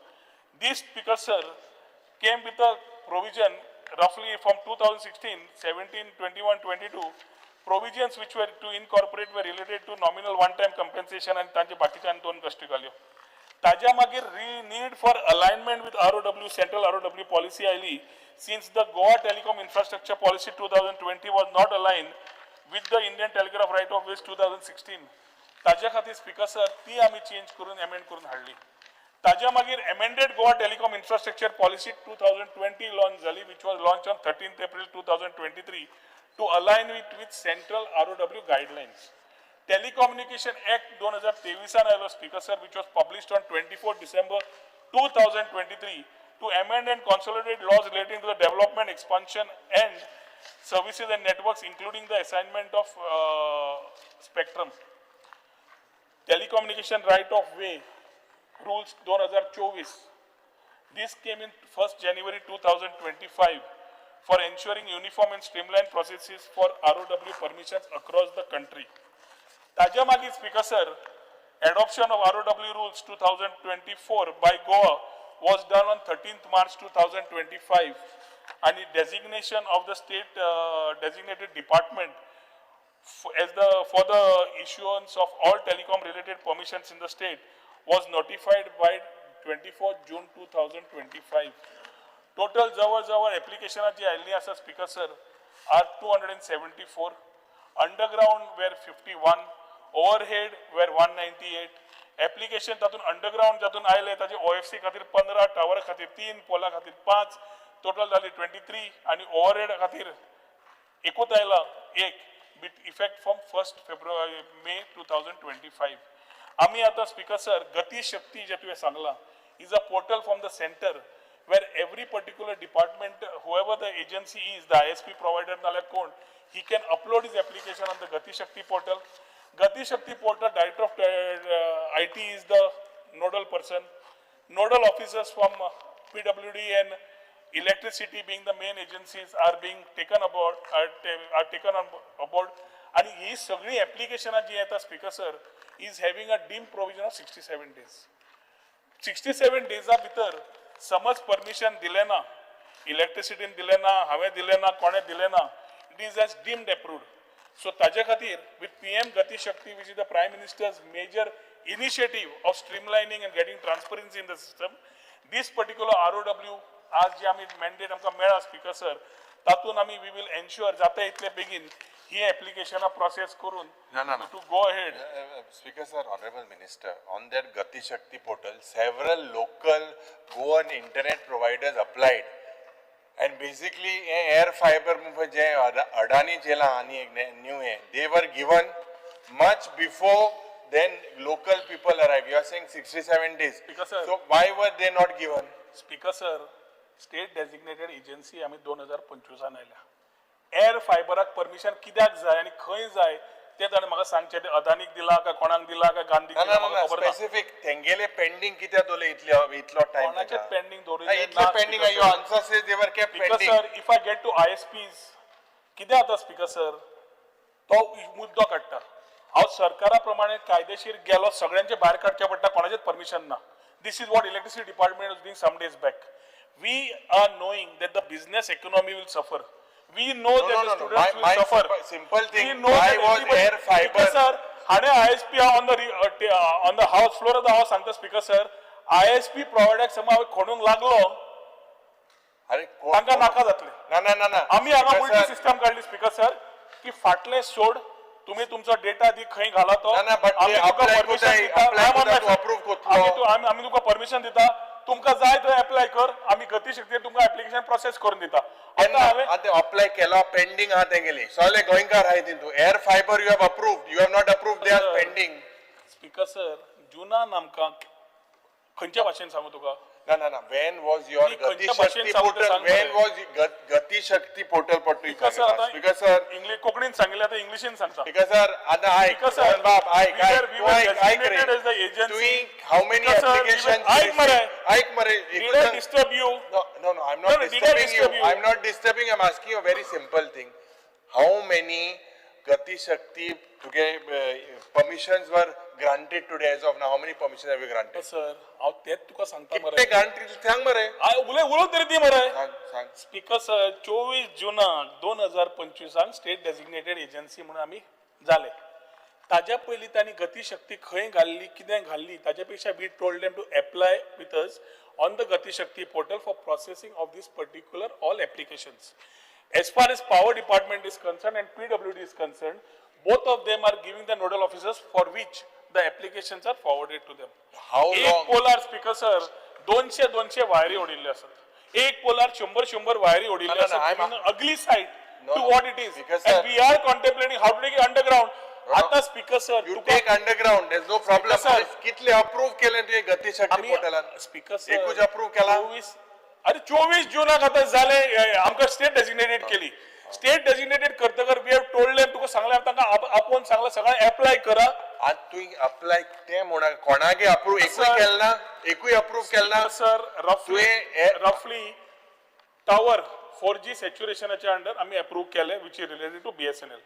दीस speaker sir came with a provision roughly from 2016, 17, 21, 22 provisions which were to incorporate were related to nominal one-time compensation and तांचे बाकीच्यान 2 गोष्टी घाल्यो. ताज्या मागीर need for alignment with ROW central ROW policy oily since the Goa Telecom Infrastructure Policy 2020 was not aligned with the Indian Telegraph Right of Ways 2016. ताज्या खातीर speaker sir ती आमी change करून amend करून हाडली. ताज्या मागीर amended Goa Telecom Infrastructure Policy 2020 launch झाली, which was launched on 13th April 2023 to align with central ROW guidelines. Telecommunication Act 2023 आयलो Speaker sir, which was published on 24 December 2023 to amend and consolidate laws relating to the development, expansion and services and networks, including the assignment of spectrum. Telecommunication right of way rules 2024. This came in 1st January 2025 for ensuring uniform and streamlined processes for ROW permissions across the country. ताज्या मागीर Speaker sir, adoption of ROW rules 2024 by Goa was done on 13th March 2025 and the designation of the state designated department for the issuance of all telecom related permissions in the state was notified by 24 June 2025. Total जवळ application जी आयल्ली आसा Speaker sir are 274, underground were 51, overhead were 198, application तातून underground जातून आयले ताजे OFC खातीर 15, tower खातीर 3, पोला खातीर 5, total जाली 23 आणि overhead खातीर एकूच आयला 1 with effect from 1st February May 2025. आम्ही आता Speaker sir, गती शक्ती जे तुवें सांगला is a portal from the center where every particular department, whoever the agency is, the ISP provider नाल्या कोण, he can upload his application on the Gati Shakti portal. Gati Shakti portal, director of IT is the nodal person. Nodal officers from PWD and electricity being the main agencies are being taken aboard, are taken on board. And ही सगळी application जी येता Speaker sir is having a dim provision of 67 days. 67 days भितर समज permission दिले ना, इलेक्ट्रिसिटीन दिले ना, हांवें दिले ना, कोणे दिले ना, it is as deemed approved. So ताजे खातीर with PM Gati Shakti, which is the Prime Minister's major initiative of streamlining and getting transparency in the system, this particular ROW आज जे आमी mandate आमकां मेळ्ळा Speaker sir, तातून आमी we will ensure जाता इतले बेगीन ही application process करून to go ahead. Speaker sir, Honorable Minister, on that Gati Shakti portal, several local Goan internet providers applied. And basically, air fiber जे Adani चेला आणि new है, they were given much before then local people arrived. You are saying 67 days. So why were they not given? Speaker sir, state designated agency आम्ही 2025 आयल्या. Air फायबराक permission कित्याक जाय आणि खंय जाय ते ताणें म्हाका सांगचें. ते अदानीक दिला काय कोणाक दिला काय गांधीक दिला म्हाका खबर ना. स्पेसिफिक तेंगेले पेंडिंग कित्याक दवरले इतलो टाइम? कोणाचेच पेंडिंग दवरिल्ले ना. इतले pending are your answer says they were kept pending. Speaker sir, if I get to ISPs, कितें जाता Speaker sir, तो मुद्दो काडटा. हांव सरकारा प्रमाणे कायदेशीर गेलो, सगळ्यांचे भायर काडचे पडटा, कोणाचेच परमिशन ना. This is what electricity department was doing some days back. We are knowing that the business economy will suffer. We know that the students will suffer. Simple thing. We know Why that was everybody- air fiber? Speaker sir, हाणे ISP on the house floor of the house सांगता Speaker sir, ISP provider समज हांवें खणूंक लागलो, तांकां नाका जातलें. ना आम्ही हांगा मल्टी सिस्टम काढली Speaker sir की फाटले सोड तुम्ही तुमचो डेटा दी खंय घाला तो. आम्ही तुका परमिशन दिता, तुमकां जाय थंय अप्लाय कर, आम्ही गती शक्ती तुमकां एप्लिकेशन प्रोसेस करून दिता. आता अप्लाय केला पेंडिंग आहा तेंगेली सगळे गोंयकार आहाय तितू. Air fibre you have approved, you have not approved, they are pending. Speaker sir, जुनान आमकां खंयच्या भाशेन सांगू तुका? ना when was your Gati Shakti portal? When was Gati Shakti portal put to Speaker sir, Speaker sir, English कोंकणीन सांगिल्लें आता इंग्लिशीन सांगता. Speaker sir, आता Speaker sir, we were designated as the agency. doing how many Speaker sir, applications? Aik mare. Did I disturb you? No, I'm not did I disturbing disturb you. you? I'm not disturbing. I'm asking you a very simple thing. How many Gati Shakti permissions were granted today as of now? How many permissions have you granted? Sir, हांव तेच तुका सांगता मरे. कितने granted सांग मरे. उलोवन तरी दी मरे. सांग. Speaker sir, 24 जुनाक 2025 state designated agency म्हणून आमी जाले. ताज्या पयलीं तांणी गती शक्ती खंय घाल्ली, कितें घाल्ली, ताज्या पेक्षा we told them to apply with us on the Gati Shakti portal for processing of this particular all applications. As far as power department is concerned and PWD is concerned, both of them are giving the nodal officers for which the applications are forwarded to them. How एक long? Polar speaker sir 200 वायरी ओडिल्ले असतात एक polar 100 वायरी ओडिल्ले No, no, no, असतात I'm- ugly site No, to what it is because, and sir- we are contemplating how to take it underground. आता speaker sir You take underground, there's no problem. Speaker, sir. अरे कितले approve केले तुझे गती शक्ती पोर्टलान? Speaker sir एकूच approve केला? 24 जूनाक आता झाले आमकां स्टेट डेजिग्नेटेड केली स्टेट डेजिग्नेटेड करतकर वी हॅव टोल्ड देम तुका सांगले तांकां आपोवन सांगला सगळें एप्लाय करा आज तू अप्लाय ते म्हणा कोणागे अप्रूव एकूय केलं ना एकूय अप्रूव केलं ना सर तुवें रफली टावर 4G सॅच्युरेशनाच्या अंडर आम्ही अप्रूव केले which is related to BSNL.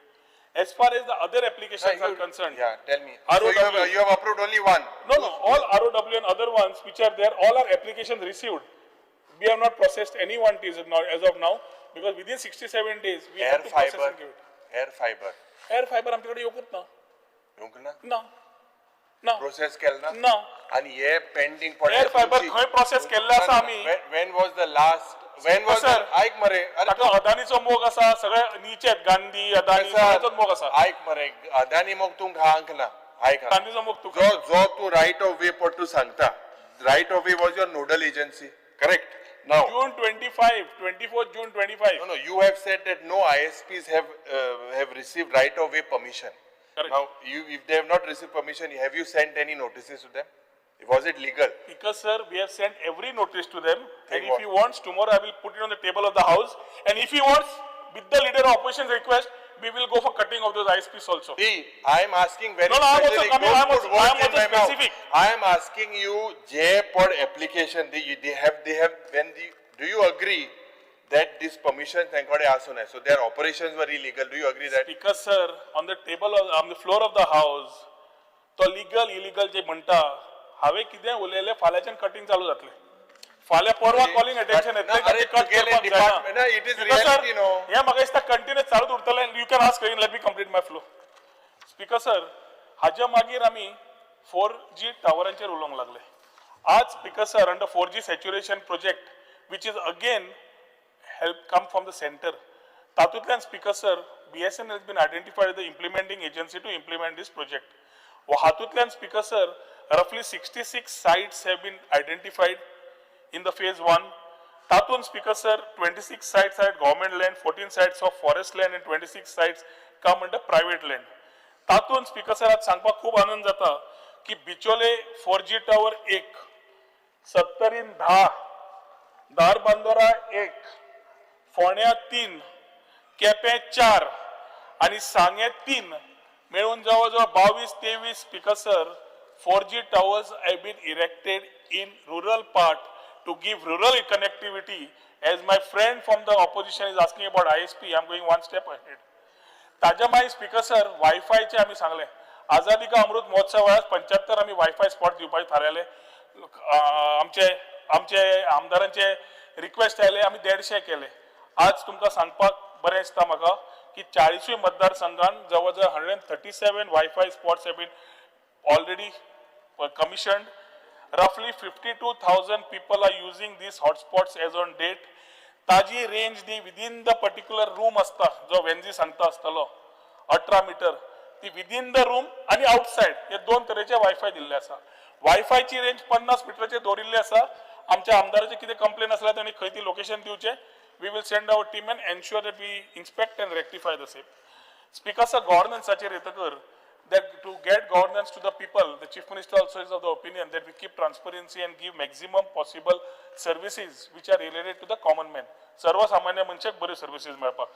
As far as the other applications are concerned, yeah, tell me. ROW, So you have approved only one. No, all ROW and other ones which are there, all our applications received. We have not processed any one as of now because within 67 days we have to process and give it. Air fiber. Air fiber आमच्याकडे येऊकच ना. येऊंक ना? ना. ना. Process केलं ना? ना. आणि हे pending पडले. Air fiber खंय process केल्ले आसा आमी. When was the last? When was the? ऐक मरे. ताका अदानीचो मोग आसा सगळे नीचे गांधी अदानी सगळ्यांचोच मोग आसा. ऐक मरे अदानी मोग तुमकां हांक ना. ऐक. गांधीचो मोग तुका. जो तू right of way पट्टू सांगता. Right of way was your nodal agency. Correct? Now. June 25, 24th June 25. No, you have said that no ISPs have received right of way permission. Correct. Now, if they have not received permission, have you sent any notices to them? Was it legal? Because sir, we have sent every notice to them, and what? if he wants, tomorrow I will put it on the table of the house, and if he wants, with the leader of opposition request, we will go for cutting of those ISPs also. See, I am asking very No, no, I am also specific. coming, Don't I am put also- I am words in also my mouth. specific. I am asking you, JPod application, they have, do you agree that this permission thankade asun hai? So their operations were illegal. Do you agree that? Because sir, on the table of, on the floor of the house, तो legal, illegal जे म्हणता, हांवें कितें उलयलें फाल्यांच्यान cutting चालू जातलें. फाल्यां परवा कॉलिंग अटेन्शन No, येतलें अरे, की कट तुगेले करपाक department, जायना. no, it is Because sir, reality, no. हें म्हाका दिसता कंटिन्यूस चालूच उरतलें. You can ask again, let me complete my flow. Speaker sir, हाच्या मागीर आमी 4G टावरांचेर उलोवंक लागले. आज speaker sir under 4G saturation project which is again help come from the center. तातूंतल्यान speaker sir BSNL has been identified as the implementing agency to implement this project. हातूंतल्यान speaker sir roughly 66 sites have been identified in the phase 1. तातूंत speaker sir 26 sites are government land, 14 sites of forest land and 26 sites come under private land. तातूंत speaker sir आज सांगपाक खूब आनंद जाता की बिचोले 4G tower 1, सत्तरीन 10, दारबांदोरा 1, फोण्या 3, केपें 4 आणि सांगे 3 मेळून जवळ 22-23 speaker sir 4G towers have been erected in rural part to give rural connectivity. As my friend from the opposition is asking about ISP, I am going one step ahead. ताज्या मागीर speaker sir वायफायचे आमी सांगले आझादी का अमृत महोत्सवात 75 आमी wifi spot दिवपाचे थारायले. आमचे आमदारांचे request आयले आमी 150 केले. आज तुमकां सांगपाक बरें दिसता म्हाका की 40 मतदारसंघान जवळ 137 wifi spots have been already commissioned. Roughly 52,000 people are using these hotspots as on date. ताजी range the within the particular room असता जो वेंजी सांगता असतलो 18 मीटर ती within the room आणि outside हे दोन तरेचे वायफाय दिल्ले आसा. वायफायची रेंज 50 मीटरचे दवरिल्ली आसा. आमच्या आमदाराचे कितें कंप्लेन आसल्यार तांणी खंय ती लोकेशन दिवचे. We will send our team and ensure that we inspect and rectify the same. Speaker sir, governanceाचेर येतकर that to get governance to the people, the Chief Minister also is of the opinion that we keep transparency and give maximum possible services which are related to the common man. सर्वसामान्य मनशाक बरे services मेळपाक.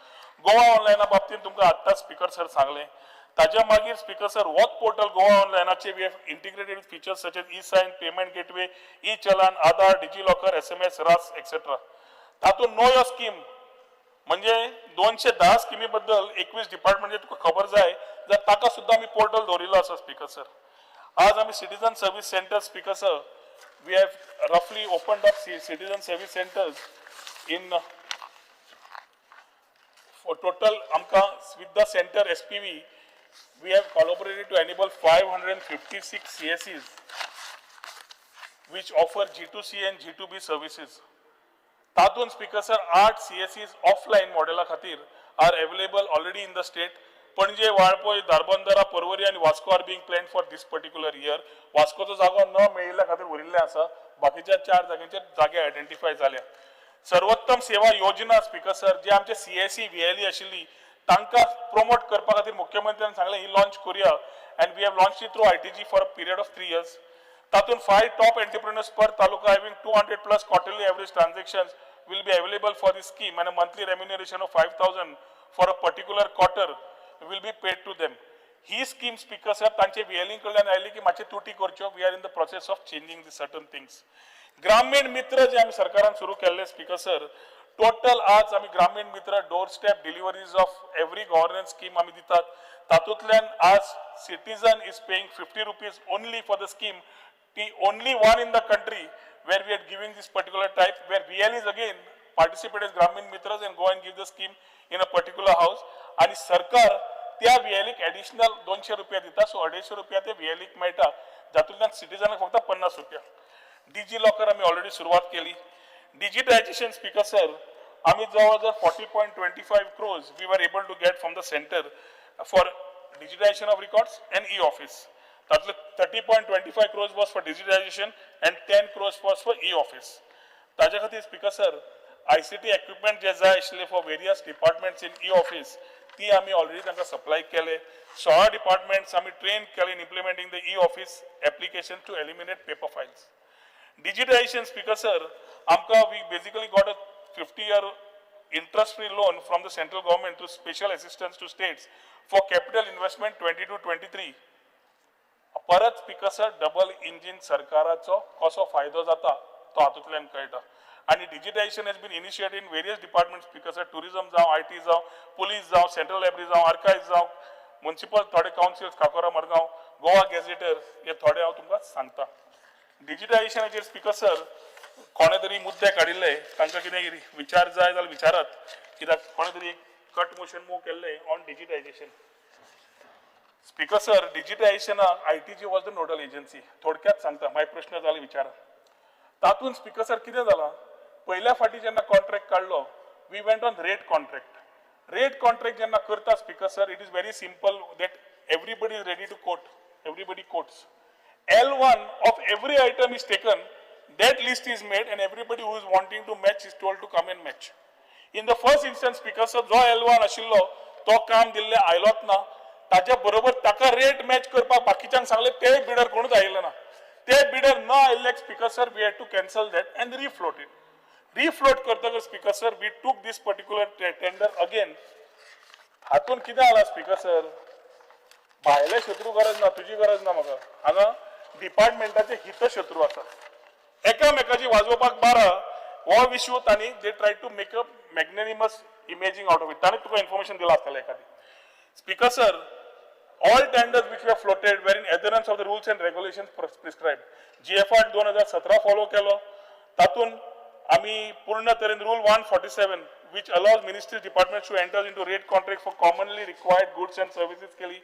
गोवा ऑनलायना बाबतींत तुमकां आत्ताच speaker sir सांगले. ताज्या मागीर स्पीकर सर वॉक पोर्टल गोवा ऑनलायनाचे we have integrated with features such as e sign, payment gateway, e challan, Aadhaar, DigiLocker, SMS, रास एक्सेट्रा. तातूंत नो योर स्कीम म्हणजे 210 स्किमी बद्दल 21 डिपार्टमेंट तुका खबर जाय जर ताका सुद्धा आम्ही पोर्टल दवरिल्लो आसा स्पीकर सर. आज आम्ही citizen service centre speaker sir we have रफली opened up citizen service centres in for total amka with the center SPV we have collaborated to enable 556 CSEs which offer G2C and G2B services. तातून speaker sir 8 CSEs offline मॉडेला खातीर are available already in the state. पणजे वाळपय धारबांदोरा पर्वरी आणि Vasco are being planned for this particular year. वास्कोचो जागो न मेळिल्ल्या खातीर उरिल्ले आसा. बाकीच्या 4 जाग्यांचेर जागे आयडेंटिफाय जाल्या. सर्वोत्तम सेवा योजना स्पीकर सर जे आमचे CSE VLE आशिल्ली तांकां प्रमोट करपा खातीर मुख्यमंत्र्यान सांगलें ही लॉन्च करुया and we have launch it through ITG for a period of 3 years. तातूंत 5 top entrepreneurs per taluka having 200+ quarterly average transactions will be available for this scheme and a monthly remuneration of 5,000 for a particular quarter will be paid to them. ही scheme speaker sir तांचे VLE कडल्यान आयली की मातशे तुटी करच्यो. We are in the process of changing the certain things. Grameen Mitra जे आमी सरकारान सुरू केल्ले स्पीकर सर टोटल आज आमी Grameen Mitra doorstep deliveries of every governance scheme आमी दितात. तातूंतल्यान आज citizen is paying 50 rupees only for the scheme. ती only one in the country where we are giving this particular type, where VLEs again participate as Gramin Mitras and go and give the scheme in a particular house. आणि सरकार त्या VLEक additional 200 रुपया दिता. So 250 रुपया ते VLEक मेळटा. जातूंतल्यान सिटीजनाक फक्त 50 रुपया. DG लॉकर आमी ऑलरेडी सुरवात केली. डिजिटायझेशन स्पीकर सर आमी जवळ 40.25 crores we were able to get from the center for digitization of records and e-office. That's 30.25 crores was for digitization and 10 crores was for e-office. ताज्या खातीर speaker sir ICT equipment जे जाय आशिल्ले for various departments in e-office ती आमी already तांकां supply केले. 16 departments आमी ट्रेन केले in implementing the e-office application to eliminate paper files. Digitization speaker sir amka we basically got a 50-year interest free loan from the central government to special assistance to states for capital investment 22-23. परत speaker sir double engine सरकाराचो कसो फायदो जाता तो हातूंतल्यान कळटा. आणि digitisation has been initiated in various departments speaker sir tourism जावं IT जावं पुलीस जावं सेंट्रल लायब्ररी जावं आर्काइव्स जावं म्युनिसिपल थोडे काउन्सिल्स काकोरा मडगांव गोवा गॅझेटर हे थोडे हांव तुमकां सांगता. डिजिटायझेशनाचेर स्पीकर सर कोणे तरी मुद्दे काडिल्ले तांकां कितें विचार जाय जाल्यार विचारात. कित्याक कोणे तरी एक कट मोशन मूव केल्ले ऑन डिजिटायझेशन. स्पीकर सर डिजिटायझेशनाक ITG was the nodal agency. थोडक्यात सांगता माय प्रश्न जाले विचारा. तातूंत स्पीकर सर कितें जालां पयल्या फाटी जेन्ना कॉन्ट्रॅक्ट काडलो we went on rate contract. Rate contract जेन्ना करता speaker sir it is very simple that everybody is ready to quote. Everybody quotes. L1 of every item is taken, that list is made and everybody who is wanting to match is told to come and match. In the first instance speaker sir जो L1 आशिल्लो तो काम दिल्ले आयलोच ना. ताज्या बरोबर ताका rate match करपाक बाकीच्यांक सांगले ते बिडर कोणूच आयिल्ले ना. ते बिडर न आयिल्ल्याक speaker sir we had to cancel that and refloat it. Refloat करतकर speaker sir we took this particular tender again. हातून कितें जाला स्पीकर सर भायले शत्रू गरज ना तुजी गरज ना म्हाका. हांगा डिपार्टमेंटाचे हितशत्रू आसा. एकामेकाची वाजोवपाक बारा हो विशू तांणी they try to make a magnanimous imaging out of it. तांणी तुका इन्फॉर्मेशन दिला आसतलें एखादी. Speaker sir, all tenders which were floated were in adherence of the rules and regulations prescribed. GFR 2017 follow केलो. तातून आमी पूर्ण तरेन rule 147 which allows ministries departments to enter into rate contracts for commonly required goods and services केली.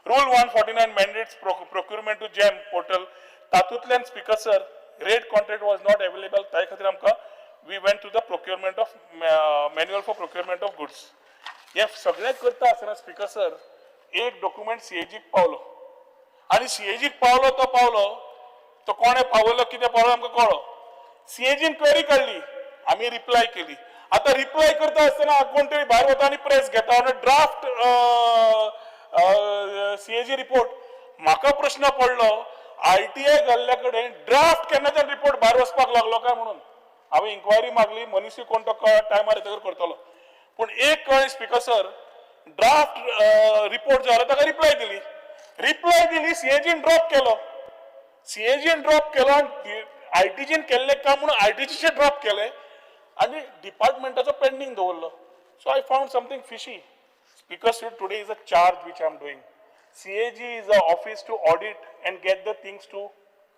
Rule 149 mandates procurement to GEM portal. तातूंतल्यान speaker sir rate contract was not available. ताचे खातीर आमकां we went to the procurement of manual for procurement of goods. हे सगळें करता आसतना speaker sir एक डॉक्युमेंट CAGक पावलो आणि CAGक पावलो तो कोणे पावलो कितें पावलो आमकां कळ्ळो. CAGन क्वेरी काडली आमी रिप्लाय केली. आता रिप्लाय करता आसतना कोण तरी भायर वता आनी प्रेस घेता ऑन ड्राफ्ट CAG रिपोर्ट. म्हाका प्रश्न पडलो ITI घाल्ल्या कडेन ड्राफ्ट केन्नाच्यान रिपोर्ट भायर वचपाक लागलो काय म्हणून. हांवें इन्क्वायरी मागली मनीस कोण तो टायमार येतकर करतलो. पूण एक कळ्ळें स्पीकर सर ड्राफ्ट रिपोर्ट जो आसा ताका रिप्लाय दिली CAGन ड्रॉप केलो. CAGन ड्रॉप केलो आनी ITGन केल्लें काम म्हणून ITGचे ड्रॉप केले आनी डिपार्टमेंटाचो पेंडींग दवरलो. So I found something fishy. Speaker sir today is a charge which I am doing. CAG is an office to audit and get the things to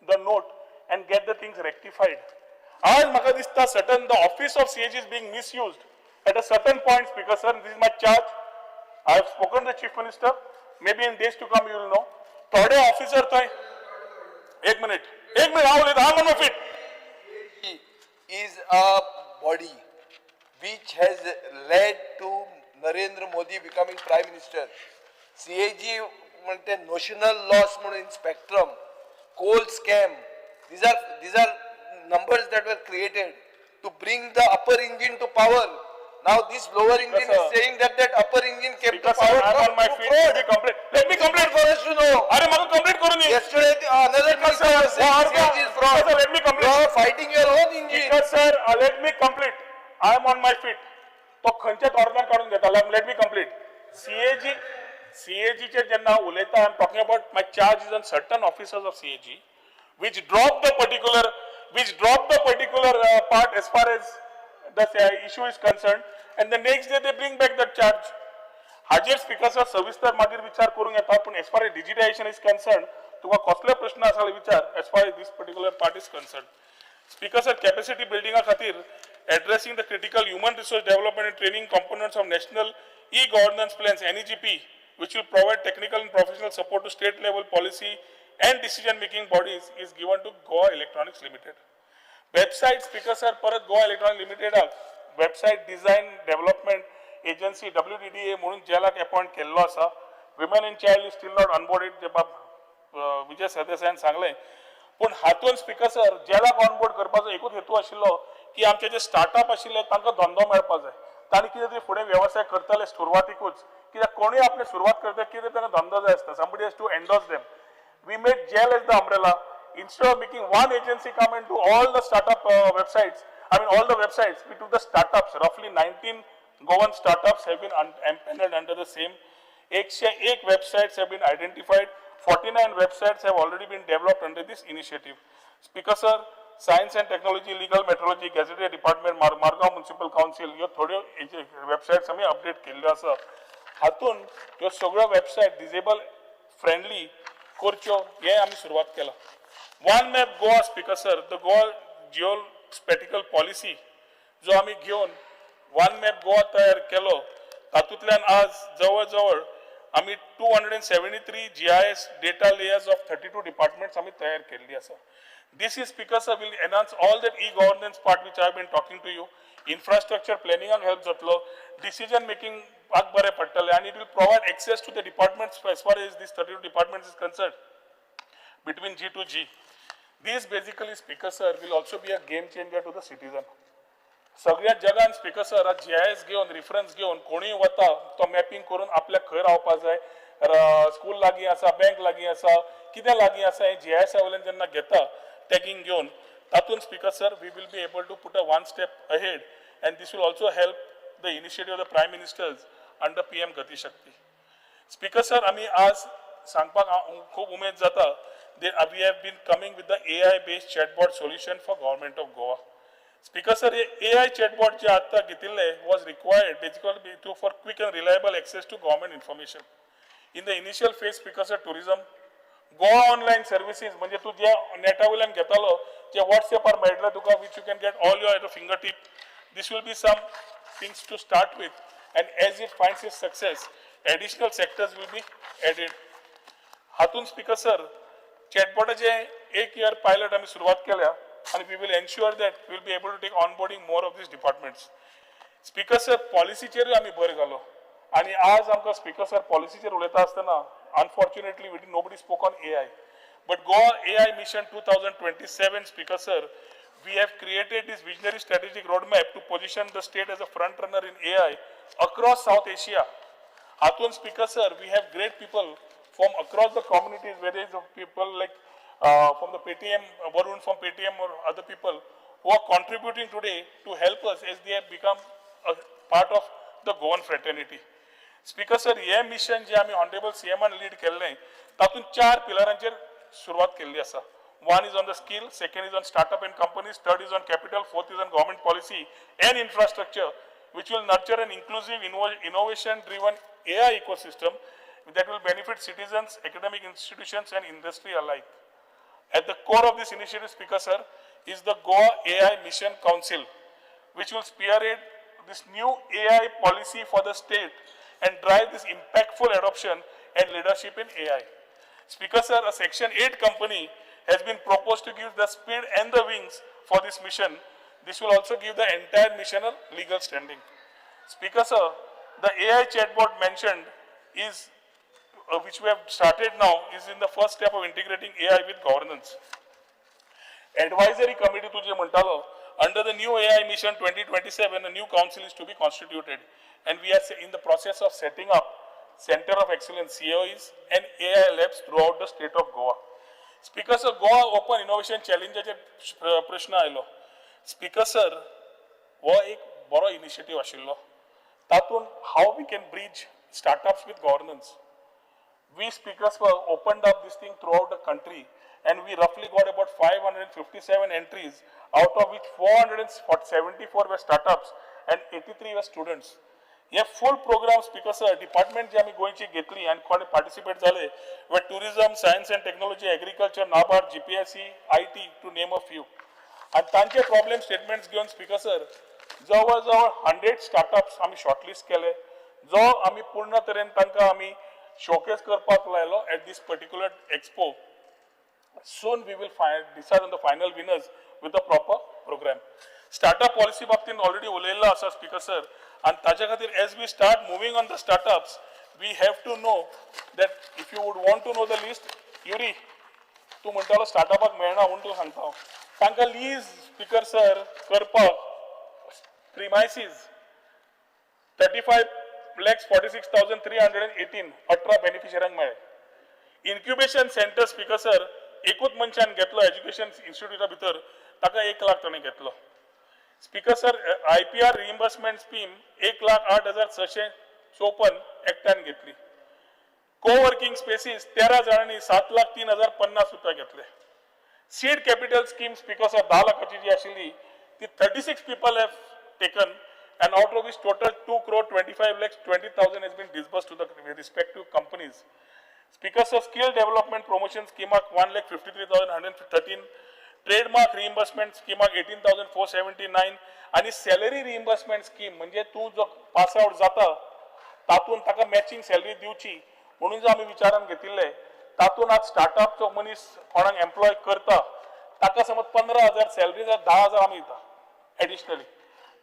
the note and get the things rectified. आज म्हाका दिसता certain the office of CAG is being misused. At a certain point, Speaker sir, this is my charge. I have spoken to the Chief Minister. Maybe in days to come you will know. Third officer thai. Ek minute. I'm on my feet. Is a body which has led to Narendra Modi becoming Prime Minister. CAG म्हणते notional loss म्हणून spectrum, coal scam. These are numbers that were created to bring the upper engine to power. Now this lower engine is saying that upper engine came to power. I'm on my feet. Let me complete. For us to know. अरे मला complete करू दे. Yesterday another minister was saying CAG is fraud. Let me complete. You are fighting your own engine. Because sir, let me complete. I am on my feet. तो खंयच्या तोरणान काढून घेता. Let me complete. CAG चे जेन्ना उलयता, I am talking about my charge is on certain officers of CAG, which drop the particular part as far as the issue is concerned, and the next day they bring back that charge. हाजेर speaker sir सविस्तर मागीर विचार करूंक येता, पण as far as digitization is concerned, तुका कसले प्रश्न आसा विचार as far as this particular part is concerned. Speaker sir, capacity building खातीर addressing the critical human resource development and training components of national e-governance plans NEGP, which will provide technical and professional support to state level policy and decision making bodies, is given to Goa Electronics Limited. Website speaker sir परत Goa Electronics Limited website design development agency WDDA म्हणून ज्यालाक appoint केल्लो आसा. Women and child is still not onboarded, जे बाब विजय सरदेसायान सांगलें. पण हातून speaker sir ज्यालाक onboard करपाचो एकूच हेतू आशिल्लो की आमचे जे स्टार्टअप आशिल्ले तांकां धंदो मेळपाक जाय. तांणी कितें तरी फुडें वेवसाय करतले सुरवातीकूच, कित्याक कोणूय आपले सुरवात करता कितें तांकां धंदो जाय आसता. Somebody has to endorse them. We made GEL as the umbrella. Instead of making one agency come into all the startup websites, all the websites, we took the startups. Roughly 19 Goan startups have been empaneled under the same. 101 websites have been identified. 49 websites have already been developed under this initiative. Speaker sir, Science and Technology, Legal Metrology, Gazetteer Department, Margaon Municipal Council, ह्यो थोड्यो websites आमी update केल्ल्यो आसा. हातून ह्यो सगळ्यो website disabled friendly करच्यो हे आमी सुरवात केला. One Map Goa, Speaker sir, the Goa geospatial policy जो आमी घेवन One Map Goa तयार केलो, तातूंतल्यान आज जवळ आमी 273 GIS data layers of 32 departments आमी तयार केल्ली आसा. This is Speaker sir will enhance all that e-governance part which I have been talking to you. Infrastructure planning help जातलो, decision making आग बरें पडटलें, and it will provide access to the departments as far as these 32 departments is concerned between G to G. This basically, Speaker sir, will also be a game changer to the citizen. सगळ्या जगान speaker sir GIS घेवन reference घेवन कोणीय वता तो mapping करून आपल्या खंय रावपा जाय, स्कूल लागीं आसा, बँक लागीं आसा, कितें लागीं आसा हें GIS वयल्यान जेन्ना घेता टॅगिंग घेवन तातूंत speaker sir we will be able to put a one step ahead, and this will also help the initiative of the Prime Ministers under PM Gati Shakti. Speaker sir, आमी आज सांगपाक खूब उमेद जाता that we have been coming with the AI based chatbot solution for government of Goa. Speaker sir, AI chatbot जे आता घेतिल्ले was required basically for quick and reliable access to government information. In the initial phase, Speaker sir, tourism, Goa online services म्हणजे तू जे नेटा वयल्यान घेतालो जे WhatsAppar मेळटले तुका which you can get all your at a fingertip. This will be some things to start with, and as it finds its success, additional sectors will be added. हातून Speaker sir, chatbotचे 1 year pilot आमी सुरवात केल्या, and we will ensure that we will be able to take onboarding more of these departments. Speaker sir, policyचेरूय आमी भर घालो, आणि आज आमकां Speaker sir policyचेर उलयता आसतना unfortunately nobody spoke on AI, but Goa AI Mission 2027, Speaker sir, we have created this visionary strategic roadmap to position the state as a front runner in AI across South Asia. Hatun Speaker sir, we have great people from across the communities, whether it's people like from the PTM, Varun from PTM or other people who are contributing today to help us as they have become a part of the Goan fraternity. Speaker sir, हे mission जे आमी Honorable CMan lead केल्लें, तातूंत 4 पिलरांचेर सुरवात केल्ली आसा. One is on the skill, second is on startup and companies, third is on capital, fourth is on government policy and infrastructure, which will nurture an inclusive, innovation-driven AI ecosystem that will benefit citizens, academic institutions and industry alike. At the core of this initiative, Speaker sir, is the Goa AI Mission Council, which will spearhead this new AI policy for the state and drive this impactful adoption and leadership in AI. Speaker sir, a Section 8 company has been proposed to give the speed and the wings for this mission. This will also give the entire mission a legal standing. Speaker sir, the AI chatbot mentioned is which we have started now is in the first step of integrating AI with governance. Advisory committee to je म्हण्टालो, under the new AI mission 2027, a new council is to be constituted, and we are in the process of setting up Center of Excellence COEs and AI labs throughout the state of Goa. Speaker sir, Goa Open Innovation Challenge प्रश्न आयलो. Speaker sir, वो एक बरो initiative आशिल्लो. तातून how we can bridge startups with governance. We speakers were opened up this thing throughout the country, and we roughly got about 557 entries, out of which 474 were startups and 83 were students. Yeah, full program speakers department जे आम्ही गोयची घेतली आणि कोणी participate झाले were tourism, science and technology, agriculture, NABARD, GPSC, IT to name a few. आणि तांचे problem statements घेऊन speaker जवळजवळ 100 startups आम्ही shortlist केले, जो आम्ही पूर्ण तरेन तांकां आम्ही showcase करपाक लायलो at this particular expo. Soon we will decide on the final winners with a proper program. Startup policy बाबतीन already उलयल्लो आसा speaker sir, and ताच्या खातीर as we start moving on the startups, we have to know that if you would want to know the list, Yuri, तू म्हणटालो startupak मेळना म्हणून तू सांगता. तांकां lease speaker sir करपाक premises 35,46,318 18 beneficiaries मेळे. Incubation center speaker sir एकूच मनशान घेतलो एज्युकेशन इन्स्टिट्यूटा भितर ताका 1 लाख ताणें घेतलो. Speaker sir IPR reimbursement scheme 1,08,654 एकट्यान घेतली. कोवर्किंग स्पेसीस 13 जाणांनी 7,03,050 रुपया घेतले. Seed capital scheme speaker sir 10 लाखाची जी आशिल्ली ती 36 people have taken, and out of which total 2,25,20,000 has been disbursed to the respective companies. Speaker sir, skill development promotion scheme 1,53,113, trademark reimbursement scheme 18,479, आणि salary reimbursement scheme म्हणजे तू जो pass out जाता तातून ताका matching salary दिवची म्हणून जो आम्ही विचारान घेतिल्ले, तातून आज स्टार्टअपचो मनीस कोणाक एम्प्लॉय करता ताका समज 15,000 सॅलरी जाल्यार 10,000 आमी दिता एडिशनली.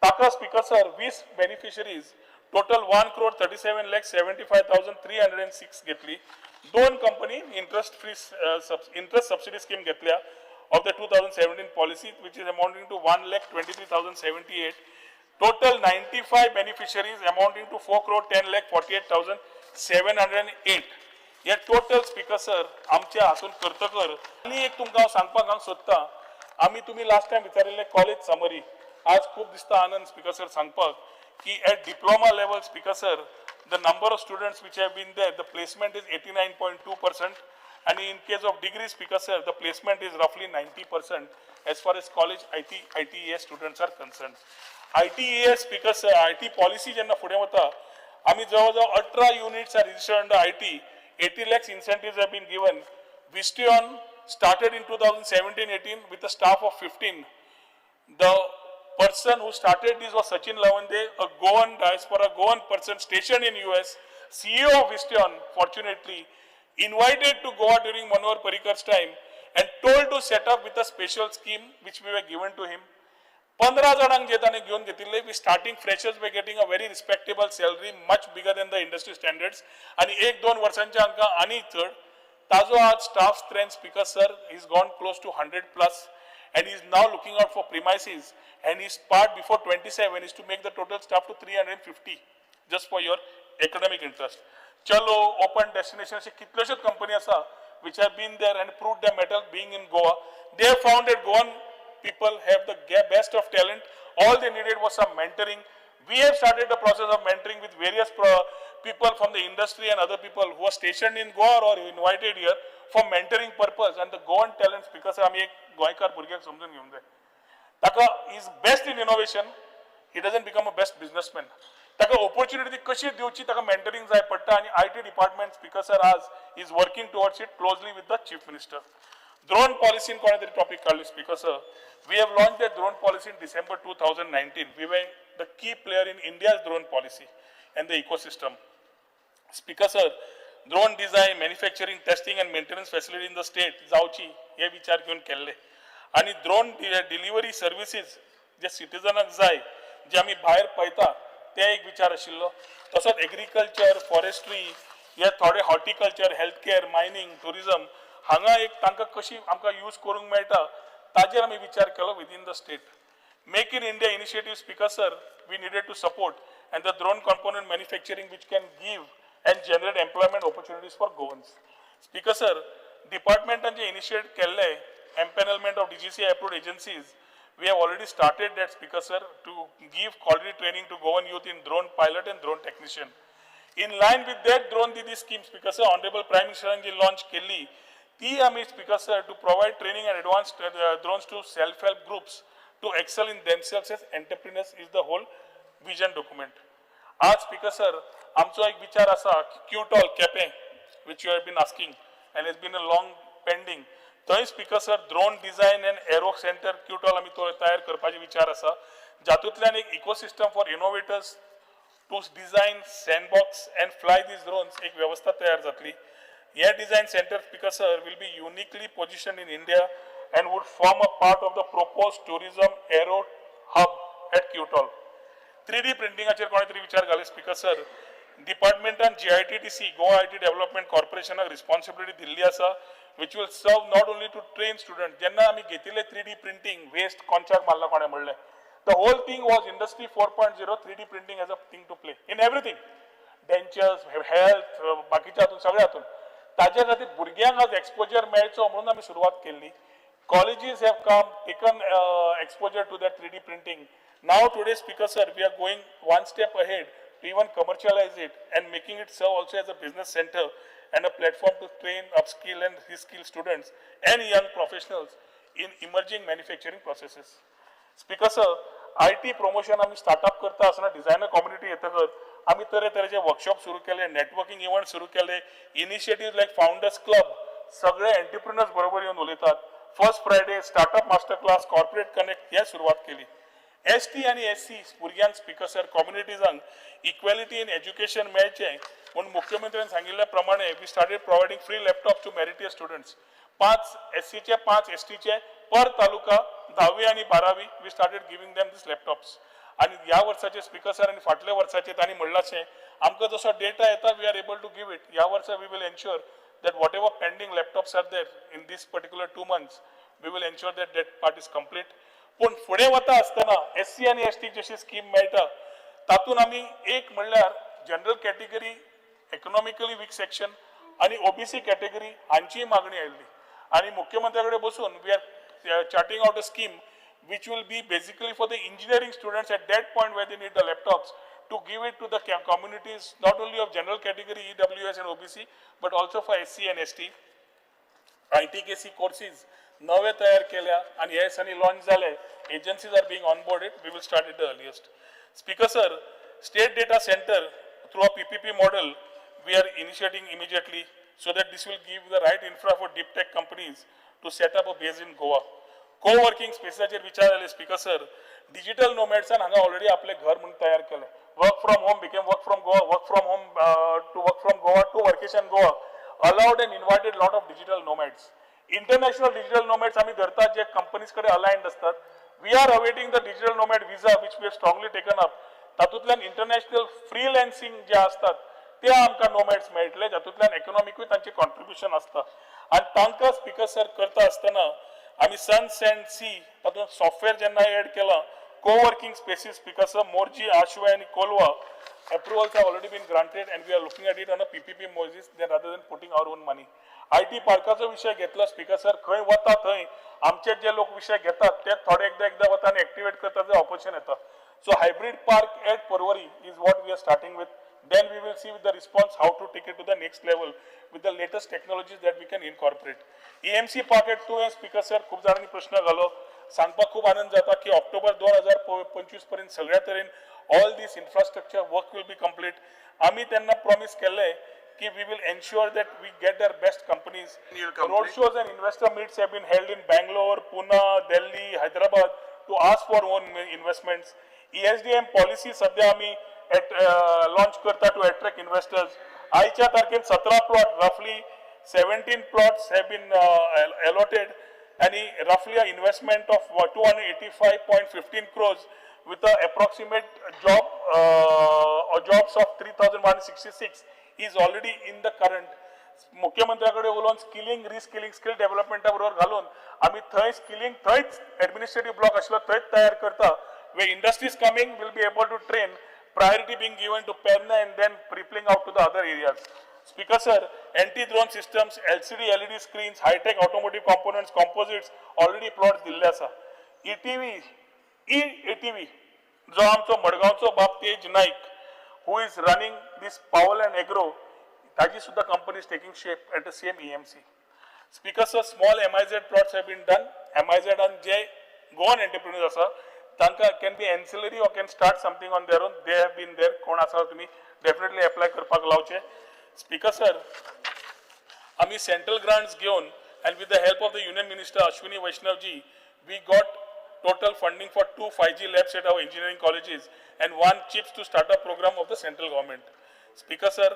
ताका स्पीकर सर 20 बेनिफिशरीज टोटल 1,37,75,306 घेतली. 2 कंपनी इंटरेस्ट सबसिडी स्कीम घेतल्या of the 2017 policy, which is amounting to 1,23,078. Total 95 beneficiaries amounting to 4,10,48,708. हे टोटल स्पीकर सर आमच्या हातून करतकर आनी एक तुमकां सांगपाक हांव सोदता, आमी तुमी लास्ट टायम विचारिल्ले कॉलेज समरी. आज खूब दिसता आनंद स्पीकर सर सांगपाक की at diploma level speaker sir the number of students which have been there, the placement is 89.2%, and in case of degree speaker sir, the placement is roughly 90% as far as college ITES students are concerned. ITES speaker sir, IT policy jenna fude vata, आम्ही जवळजवळ 18 units are registered under IT, 80 lakhs incentives have been given. Vistion started in 2017-18 with a staff of 15. The person who started this was Sachin Lavande, a Goan diaspora, Goan person stationed in US, CEO of Vistion, fortunately, invited to Goa during Manohar Parikar's time and told to set up with a special scheme which we were given to him. 15 जणांक जे ताणें घेवन घेतिल्ले, we starting freshers were getting a very respectable salary, much bigger than the industry standards, आणि 1-2 वर्षांच्या हांकां आनी चड. ताजो आज staff strength speaker sir is gone close to 100+, and he is now looking out for premises, and his part before 27 is to make the total staff to 350, just for your academic interest. Chalo, Open Destination, अशे कितल्योश्योच company आसा which have been there and proved their mettle being in Goa. They have found that Goan people have the best of talent. All they needed was some mentoring. We have started the process of mentoring with various people from the industry and other people who are stationed in Goa or invited here for mentoring purpose. And the Goan talent speakers आमी एक गोंयकार भुरग्याक समजून घेवंक जाय. ताका is best in innovation, he doesn't become a best businessman. ताका opportunity कशी दिवची ताका mentoring जाय पडटा, आणि IT department speaker sir आज is working towards it closely with the chief minister. Drone policy in कोणे तरी topic काढली speaker sir. We have launched the drone policy in December 2019. We were the key player in India's drone policy and the ecosystem. Speaker sir, drone design, manufacturing, testing and maintenance facility in the state जावची हे विचार घेऊन केल्ले. आणि drone delivery services जे सिटीजनाक जाय, जे आमी भायर पळयता ते एक विचार आशिल्लो. तसोच एग्रीकल्चर, फॉरेस्ट्री हे थोडे horticulture, health care, mining, tourism हांगा एक तांकां कशी आमकां यूज करूंक मेळटा ताजेर आमी विचार केलो within the state. Make in India initiative, Speaker sir, we needed to support, and the drone component manufacturing which can give and generate employment opportunities for Goans. Speaker sir, department and initiate kelle empanelment of DGC approved agencies. We have already started that, Speaker sir, to give quality training to Goan youth in drone pilot and drone technician. In line with that drone Didi scheme, Speaker sir, Honorable Prime Minister ji launch kelli. ती आमी, Speaker sir, to provide training and advanced drones to self-help groups to excel in themselves as entrepreneurs is the whole vision document. आज, Speaker sir, आमचो एक विचार आसा QTOL Quepem, which you have been asking and has been a long pending. थंय, Speaker sir, drone design and aero center QTOL आमी तो तयार करपाचे विचार आसा. जातूंतल्यान एक ecosystem for innovators to design, sandbox and fly these drones एक व्यवस्था तयार जातली. Here design center, Speaker sir, will be uniquely positioned in India and would form a part of the proposed tourism aero hub at QTOL. 3D printing acher कोणे तरी विचार घाले, Speaker sir. Department and GITTC, Goa IT Development Corporation responsibility Delhi आसा, which will serve not only to train students. जेन्ना आमी घेतिल्ले 3D printing, waste कोणच्याक मारला कोणे म्हणले. The whole thing was Industry 4.0, 3D printing as a thing to play in everything. Dentures, health, बाकीच्या हातून सगळ्या हातून. ताजे खातीर भुरग्यांक आज एक्सपोजर मेळचो म्हणून आमी सुरवात केल्ली. Colleges have come, taken exposure to that 3D printing. Now today, Speaker sir, we are going one step ahead to even commercialize it and making it serve also as a business center and a platform to train, upskill and reskill students and young professionals in emerging manufacturing processes. Speaker sir, IT promotion आम्ही startup करता असताना designer community येतकच आम्ही तरेतरेचे workshop सुरू केले, networking event सुरू केले, इनिशिएटिव्ह लाईक फाउंडर्स क्लब, सगळे एंटरप्रिनर्स बरोबर येऊन उलयतात. First Friday, startup master class, corporate connect हे सुरुवात केली. ST आणि SC भुरग्यांक, Speaker sir, कम्युनिटीजांक इक्वेलिटी इन एज्युकेशन मेळचे म्हणून मुख्यमंत्र्यांनी सांगिल्ल्या प्रमाणे we started providing free laptop to meritorious students. 5 SC चे 5 ST चे पर तालुका 10वी आणि 12वी we started giving them this laptops. आणि ह्या वर्साचे, Speaker sir, आणि फाटल्या वर्साचे तांणी म्हणलाशें आमकां जसो डेटा येता we are able to give it. ह्या वर्सा we will ensure that whatever pending laptops are there in this particular 2 months, we will ensure that that part is complete. पण फुडें वता आसतना SC आणि ST जशी स्कीम मेळटा तातूंत आमी एक म्हणल्यार general category, economically weak section आणि OBC कॅटेगरी हांची मागणी आयिल्ली आणि मुख्यमंत्र्या कडेन बसून we are charting out a scheme which will be basically for the engineering students at that point where they need the laptops to give it to the communities not only of general category EWS and OBC but also for SC and ST. ITKC courses नवे तयार केल्या आणि हे दिसांनी launch झाले. Agencies are being onboarded. We will start at the earliest. Speaker sir, state data center through a PPP model we are initiating immediately so that this will give the right infra for deep tech companies to set up a base in Goa. Co-working spaceचेर विचार आले, Speaker sir. Digital नोमॅड्सान हांगा already आपले घर म्हणून तयार केले. Work from home became work from Goa, work from home to work from Goa to workation Goa, allowed and invited lot of digital nomads. International digital nomads आम्ही धरतात जे कंपनीज कडे अलाइंड असतात. We are awaiting the digital nomad visa which we have strongly taken up. तातूंतल्यान international freelancing जे असतात ते आमकां नोमॅड्स मेळटले, जातूंतल्यान इकॉनॉमिकूय तांचे कॉन्ट्रिब्युशन असता. आणि तांकां, Speaker sir, करता आसतना आम्ही सन्स अँड सी तातूंत सॉफ्टवेअर जेन्ना एड केला, co-working spaces, Speaker sir, Morji, Ashway and Kolwa, approvals have already been granted and we are looking at it on a PPP basis rather than putting our own money. IT पार्काचो विषय घेतला, Speaker sir, खंय वता थंय आमचे जे लोक विषय घेतात ते थोडे एकदा वता आणि ऍक्टिव्हेट करतात ऑपरेशन येता. So hybrid park at Porvorim is what we are starting with. Then we will see with the response how to take it to the next level with the latest technologies that we can incorporate. EMC park at 2 Speaker sir, खूप जणांनी प्रश्न घालो. सांगपाक खूप आनंद जाता की October 2025 पर्यंत सगळ्या तरेन all this infrastructure work will be complete. आम्ही त्यांना प्रॉमिस केले कि we will ensure that we get their best companies. Road shows and investor meets have been held in Bangalore, Pune, Delhi, Hyderabad to ask for own investments. ESDM policy सध्या आम्ही launch करता to attract investors. आजच्या तारखेन 17 plot, roughly 17 plots have been allotted and roughly an investment of 285.15 crores with an approximate jobs of 3,166 is already in the current. मुख्यमंत्र्याकडे उलोवन skilling reskilling skill डेव्हलपमेंटा बरोबर घालून आम्ही थंय skilling थंयच एडमिनिस्ट्रेटिव्ह ब्लॉक आशिल्लो थंयच तयार करता where industries coming will be able to train, priority being given to Penna and then rippling out to the other areas. Speaker sir, anti-drone systems, LCD, LED screens, high-tech automotive components, composites already plots दिल्ले आसा. EATV, जो आमचो मडगांवचो बाब तेज Naik, who is running this Powell and Agro, ताजी सुद्धा company is taking shape at the same EMC. Speaker sir, small MIZ plots have been done. MIZ and जे Goan entrepreneurs आसा, तांका can be ancillary or can start something on their own. They have been there. कोण आसा तुम्ही definitely apply करपाक लावचे. Speaker sir, आम्ही central grants घेऊन and with the help of the Union Minister Ashwini Vaishnav ji, we got total funding for 2 5G labs at our engineering colleges and 1 CHIPS to start a program of the central government. Speaker sir,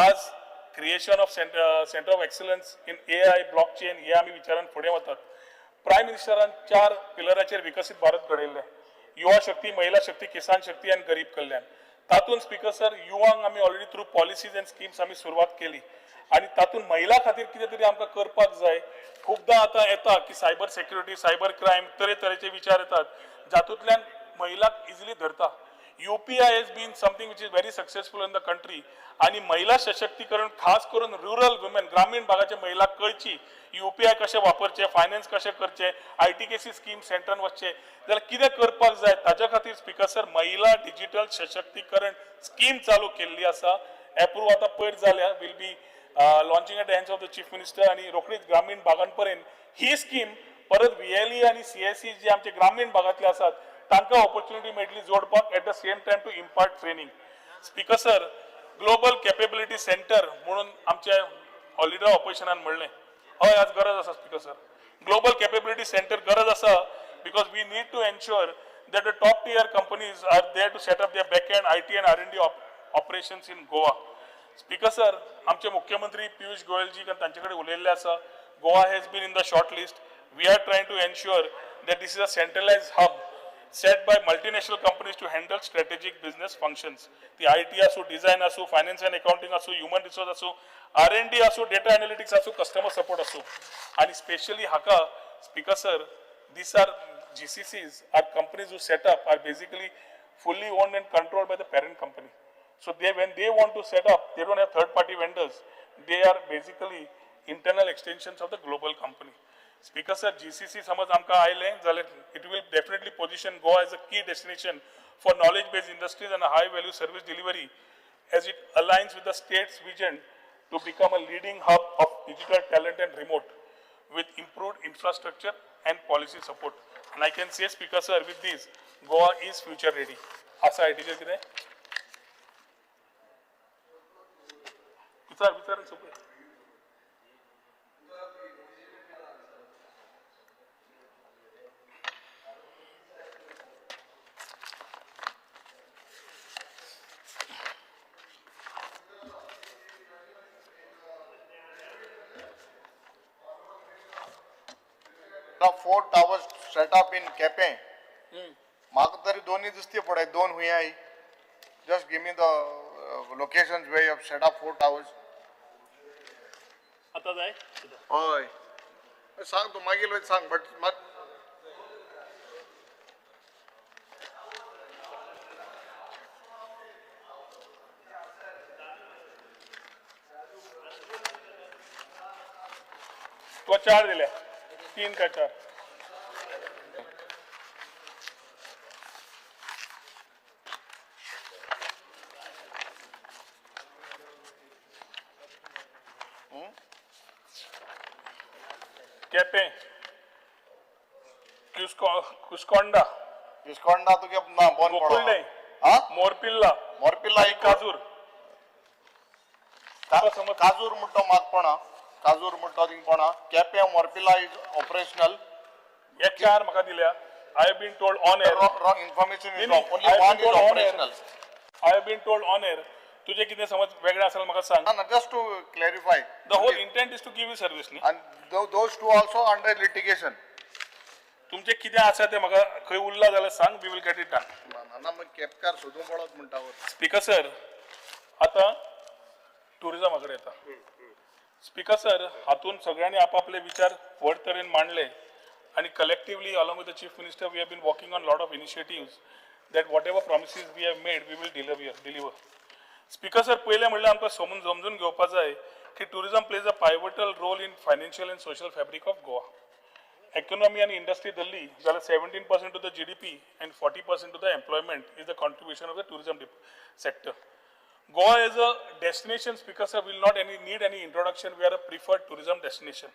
आज creation of center of excellence in AI, blockchain हे आम्ही विचारान फुडें वतात. Prime मिनिस्टरान 4 पिलराचेर विकसित भारत घडयल्ले. युवा शक्ती, महिला शक्ती, किसान शक्ती आणि गरीब कल्याण. तातून स्पीकर सर युवांक आम्ही already through policies and schemes आम्ही सुरुवात केली आणि तातून महिला खातीर कितें तरी आमकां करपाक जाय. खूबदां आतां येता की सायबर सेक्युरिटी, सायबर क्रायम तरेतरेचे विचार येतात जातूंतल्यान महिलाक इजिली धरता. UPI has been something which is very successful in the country आणि महिला सशक्तीकरण खास करून रुरल वुमेन ग्रामीण भागाच्या महिलाक कळची UPI कशें वापरचे, फायनान्स कशें करचे, ITKC स्कीम सेंटरान वचचे जाल्यार कितें करपाक जाय ताच्या खातीर स्पीकर सर महिला डिजिटल सशक्तीकरण स्कीम चालू केल्ली आसा. एप्रूव आतां पयर जाल्या, will be launching at the hands of the chief minister आणि रोखडीच ग्रामीण भागांपर्यंत ही स्कीम परत VLE आणि CSE जे आमचे ग्रामीण भागातले आसात तांकां ऑपॉर्च्युनिटी मेळटली जोडपाक at the same time to impart training. Speaker sir, global capability centre म्हणून आमच्या हॉलिडे ऑपरेशनान म्हणलें हय आज गरज आसा speaker sir. Global capability centre गरज आसा because we need to ensure that the top tier companies are there to set up their back-end IT and R&D operations in Goa. Speaker sir, आमचे मुख्यमंत्री पियुष गोयल जी तांचेकडे उलयल्ले आसा. Goa has been in the short list. We are trying to ensure that this is a centralized hub set by multinational companies to handle strategic business functions. The IT असो, design असो, finance and accounting असो, human resource असो, R&D असो, data analytics असो, customer support असो. And especially हाका, Speaker sir, these are GCCs, are companies who set up are basically fully owned and controlled by the parent company. So when they want to set up, they don't have third-party vendors. They are basically internal extensions of the global company. Speaker sir, GCC समज आमकां आयले जाल्यार it will definitely position Goa as a key destination for knowledge-based industries and a high-value service delivery, as it aligns with the state's vision to become a leading hub of digital talent and remote, with improved infrastructure and policy support. And I can say, Speaker sir, with this, Goa is future ready. Asa ITJ कितें? विचार सगळे. Now 4 towers set up in Kepe. म्हाका तरी दोन्ही दिसती पडय, 2 हुंय आहाय. Just give me the locations where you have set up 4 towers. आता जाय? हय. सांग तू मागीर वच सांग, बट तो 4 दिले, 3 का 4. केपे, कुस्कोंडा तुगे ना बोन गोकुळडे, मोरपिल्ला एक काजूर. काजूर म्हणतो म्हाका काजूर म्हणतो थिंगपणा. केपे मोरपिल्ला इज ऑपरेशनल. हे 4 म्हाका दिल्या. I have been told on air. Wrong information is wrong. Only one is operational. I have been told on air. तुझे कितें समज वेगळें आसल्यार म्हाका सांग. No, just to clarify. The whole intent is to give you service न्ही. And those two also under litigation. तुमचे कितें आसा ते म्हाका खंय उरला जाल्यार सांग, we will get it done. ना मग केपकार सोदून पडत म्हणटा. स्पीकर सर, आता टुरिझमा कडेन येता. स्पीकर सर, हातून सगळ्यांनी आपापले विचार व्हड तरेन मांडले आणि collectively along with the chief minister we have been working on lot of initiatives that whatever promises we have made we will deliver. Speaker sir, पयलें म्हणल्यार आमकां समजून घेवपा जाय की tourism plays a pivotal role in financial and social fabric of Goa. Economy and industry धरली जाल्यार 17% to the GDP and 40% to the employment is the contribution of the tourism sector. Goa as a destination, speaker sir, will not need any introduction. We are a preferred tourism destination.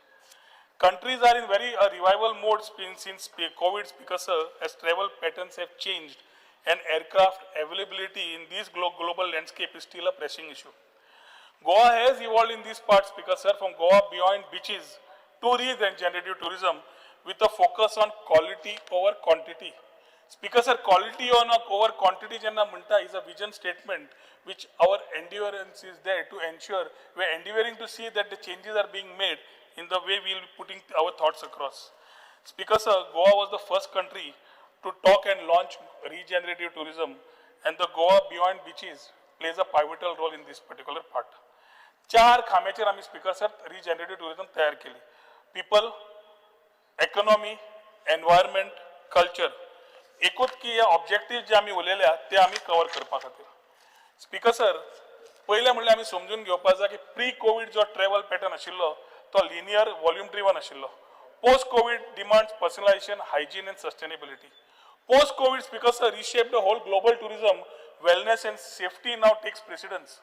Countries are in very revival mode since COVID, speaker sir, as travel patterns have changed and aircraft availability in this global landscape is still a pressing issue. Goa has evolved in this part, speaker sir, from Goa beyond beaches to regenerative tourism with a focus on quality over quantity. Speaker sir, quality over quantity jenna munta is a vision statement which our endurance is there to ensure we are endeavoring to see that the changes are being made in the way we will be putting our thoughts across. Speaker sir, Goa was the first country to talk and launch regenerative tourism, and the Goa beyond beaches plays a pivotal role in this particular part. 4 खांब्याचेर आमी speaker sir रिजेनरेटिव्ह tourism तयार केली. People, economy, environment, culture, एकूच की हे objective जे आमी उलयल्या ते आमी कवर करपा खातीर. स्पीकर सर, पयलें म्हणल्यार आमी समजून घेवपा जाय की प्री कोविड जो ट्रॅव्हल पॅटर्न आशिल्लो तो लिनियर वॉल्यूम ड्रिवन आशिल्लो. Post Covid demands personalisation, hygiene and sustainability. Post Covid, speaker sir, reshaped the whole global tourism, wellness and safety now takes precedence.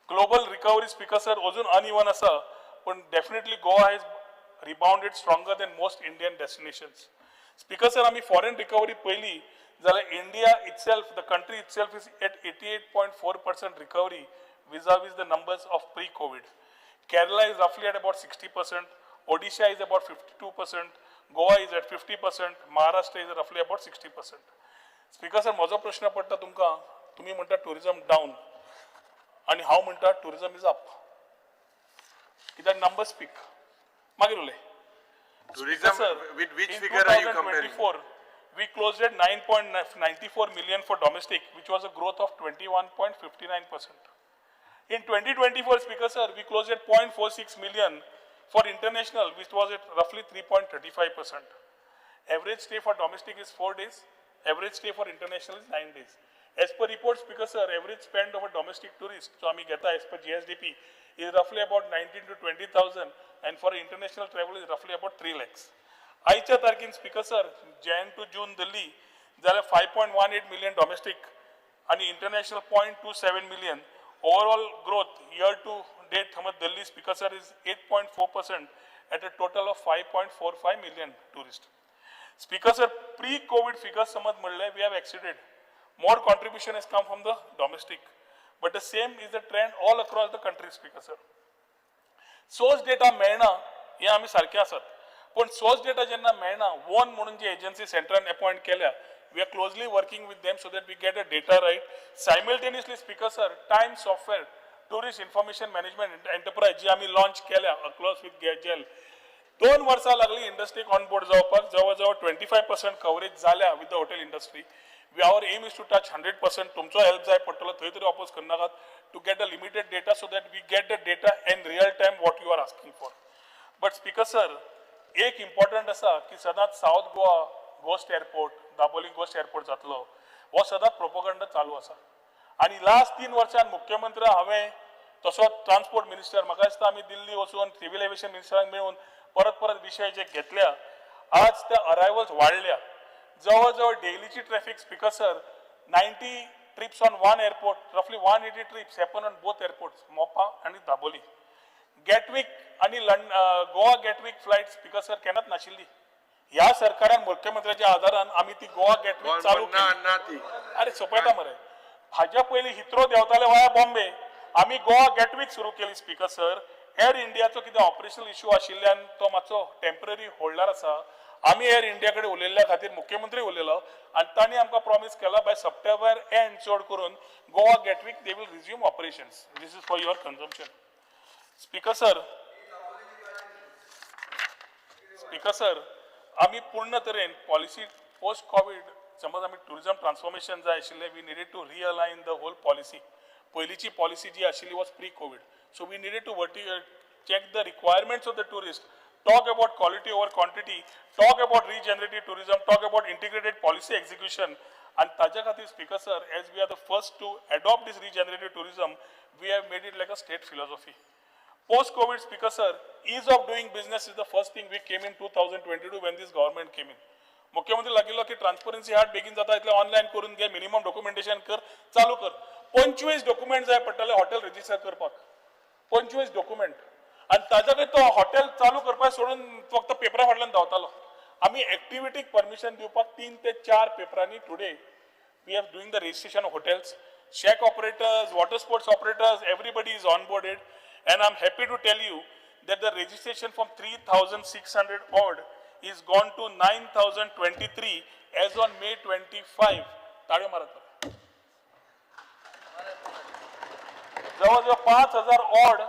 Global recovery, speaker sir, अजून uneven आसा, पण definitely Goa has rebounded stronger than most Indian destinations. Speaker sir, आमी foreign recovery पयली जाल्यार India itself, the country itself is at 88.4% recovery vis-a-vis the numbers of pre-COVID. Kerala is roughly at about 60%, Odisha is about 52%, Goa is at 50%, Maharashtra is roughly about 60%. Speaker sir, म्हजो प्रश्न पडटा तुमकां, तुमी म्हणटा tourism down आणि हांव म्हणटा tourism is up. कित्याक numbers speak. मागीर उलय. Tourism, with which figure are you comparing? 2024, we closed at 9.94 million for domestic, which was a growth of 21.59%. In 2024, speaker sir, we closed at 0.46 million for international, which was at roughly 3.35%. Average stay for domestic is 4 days. Average stay for international is 9 days. As per report, speaker sir, average spend of a domestic tourist, so I get as per GSDP, is roughly about 19 to 20,000, and for international travel is roughly about 3 lakhs. आयच्या तारखेन speaker sir, Jan to June Delhi जाल्यार 5.18 million domestic आणि international 0.27 million. Overall growth year to date समज Delhi speaker sir is 8.4% at a total of 5.45 million tourists. Speaker sir, pre-COVID figures समज म्हणले we have exceeded. More contribution has come from the domestic, but the same is the trend all across the country, speaker sir. Source data मेळना हे आमी सारखे आसात, पण source data जेन्ना मेळना, WON म्हणून जी एजन्सी सेंटरान अपॉइंट केल्या, we are closely working with them so that we get the data right. Simultaneously, speaker sir, Time Software, Tourist Information Management Enterprise जी आमी launch केल्या across with GEL. 2 वर्सां लागली इंडस्ट्रीक on board जावपाक, जवळ 25% coverage जाल्या with the hotel industry. Our aim is to touch 100%. तुमचो help जाय पडटलो, थंय तरी oppose करनाकात, to get the limited data so that we get the data in real time what you are asking for. But speaker sir, एक important आसा की सदांच south Goa गोस्ट airport, Dabolim गोस्ट airport जातलो, हो सदांच प्रोपोगंडा चालू आसा. आणि लास्ट 3 वर्षान मुख्यमंत्री हांवें तसो ट्रान्सपोर्ट मिनिस्टर म्हाका दिसता आमी दिल्ली वचून सिव्हिल एव्हिएशन मिनिस्टरांक मेळून परत विशय जे घेतल्या, आज त्या अरायवल्स वाडल्या. जवळ डेलीची traffic speaker sir 90 trips on one airport, roughly 180 trips happen on both airports, Mopa and Daboli. Gatwick आणि Goa Gatwick flight speaker sir केन्नाच नाशिल्ली. ह्या सरकारान मुख्यमंत्र्याच्या आदारान आमी ती गोवा गेटविक चालू केली. अरे सोपयता मरे, हाज्या पयलीं हिथ्रो देंवताले वाया बॉम्बे, आमी गोवा गेटविक सुरू केली स्पीकर सर. एअर इंडियाचो कितें ऑपरेशनल इश्यू आशिल्ल्यान तो मातसो टेम्पररी होल्डार आसा. आमी एअर इंडिया कडेन उलयल्ल्या खातीर मुख्यमंत्री उलयलो आनी तांणी आमकां प्रॉमिस केला बाय सप्टेंबर एंड चड करून Goa Gatwick they will resume operations. This is for your consumption. Speaker sir, आमी पूर्ण तरेन पॉलिसी पोस्ट कोविड समज आमी टुरिझम ट्रान्सफॉर्मेशन जाय आशिल्लें, we needed to realign the whole policy. पयलींची पॉलिसी जी आशिल्ली was pre Covid. So we needed to check the requirements of the tourist, talk about quality over quantity, talk about regenerative tourism, talk about integrated policy execution. And ताज्या खातीर Speaker sir, as we are the first to adopt this regenerative tourism, we have made it like a state philosophy. Post-COVID, Speaker sir, ease of doing business is the first thing we came in 2022 when this government came in. मुख्यमंत्री लागिल्लो की transparency heart बेगीन जाता इतले online करून घे, minimum documentation कर, चालू कर. 25 डॉक्युमेंट जाय पडटले हॉटेल रजिस्टर करपाक. 25 डॉक्युमेंट. आणि ताज्या खातीर तो हॉटेल चालू करपाक सोडून फक्त पेपरा फाटल्यान धांवतालो. आमी एक्टिविटीक परमिशन दिवपाक 3 ते 4 पेपरांनी today we are doing the registration of hotels, shack operators, water sports operators, everybody is onboarded. And I'm happy to tell you that the registration from 3,600 odd is gone to 9,023 as on May 25. ताळ्यो मारत. जवळजवळ 5,000 odd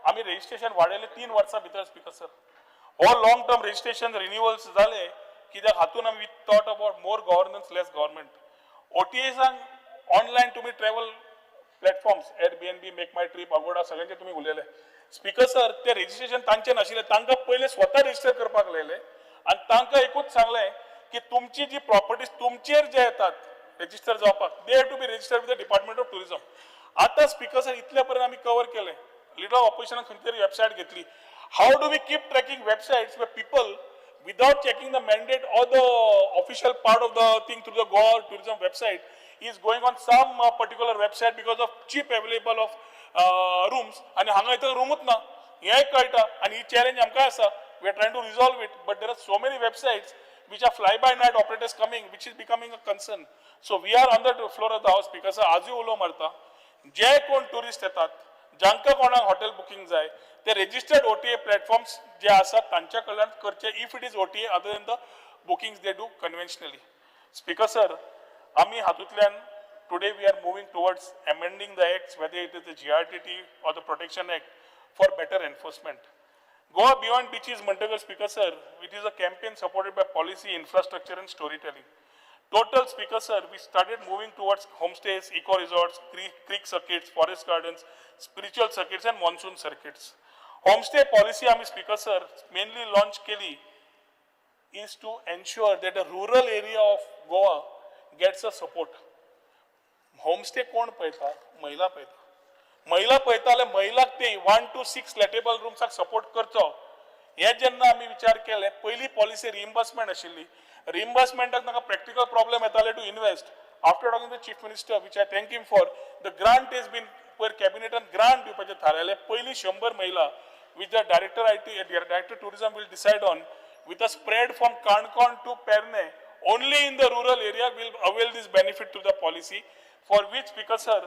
आम्ही registration वाडयले 3 वर्सां भितर Speaker sir. हो long term registration renewals जाले कित्याक हातून आमी thought about more governance less government. OTAसांक ऑनलायन तुमी travel platforms Airbnb, Make My Trip, Agoda सगळ्यांचे तुम्ही उलयले. Speaker sir, ते रजिस्ट्रेशन तांचे नाशिल्ले, तांकां पयले स्वता रजिस्टर करपाक लायले आणि तांकां एकूच सांगले की तुमची जी प्रॉपर्टीज तुमचेर जे येतात रजिस्टर जावपाक they have to be registered with the department of tourism. आता Speaker sir इतल्या पर्यंत आमी कव्हर केले. लिडर ऑफ ऑपोजिशनान खंय तरी वेबसायट घेतली. How do we keep tracking websites where people without checking the mandate or the official part of the thing through the Goa tourism website is going on some particular website because of cheap available of rooms आणि हांगा इथं रूमच ना हें कळटा आणि ही challenge आमकां आसा. We are trying to resolve it, but there are so many websites which are fly-by-night operators coming, which is becoming a concern. So we are on the floor of the house because आजूय उलो मारता जे कोण tourist येतात जांकां कोणाक hotel booking जाय ते रजिस्टर्ड OTA प्लॅटफॉर्म्स जे आसात तांच्या कडल्यान करचे if it is OTA other than the bookings they do conventionally. Speaker sir, आमी हातूंतल्यान today we are moving towards amending the acts, whether it is the GRTT or the Protection Act, for better enforcement. Goa Beyond Beaches Montague, Speaker sir, it is a campaign supported by policy, infrastructure and storytelling. Total, Speaker sir, we started moving towards homestays, eco resorts, creek circuits, forest gardens, spiritual circuits and monsoon circuits. Homestay policy आम्ही Speaker sir mainly launch केली is to ensure that the rural area of Goa gets a support. Homestay कोण पळयता? महिला पळयता. महिला पळयता जाल्यार महिलाक ते 1 to 6 लेटेबल रूम्साक सपोर्ट करचो हे जेन्ना आमी विचार केले. पयली पॉलिसी रिइम्बर्समेंट आशिल्ली. रिइम्बर्समेंटाक ताका प्रॅक्टिकल प्रॉब्लेम येताले to invest. After talking to chief minister which I thank him for the grant is been पयर कॅबिनेटान ग्रांट दिवपाचें थारायलें. पयली 100 महिला which the director tourism will decide on with a spread from Kankon to Perne. Only in the rural area will avail this benefit to the policy, for which Speaker sir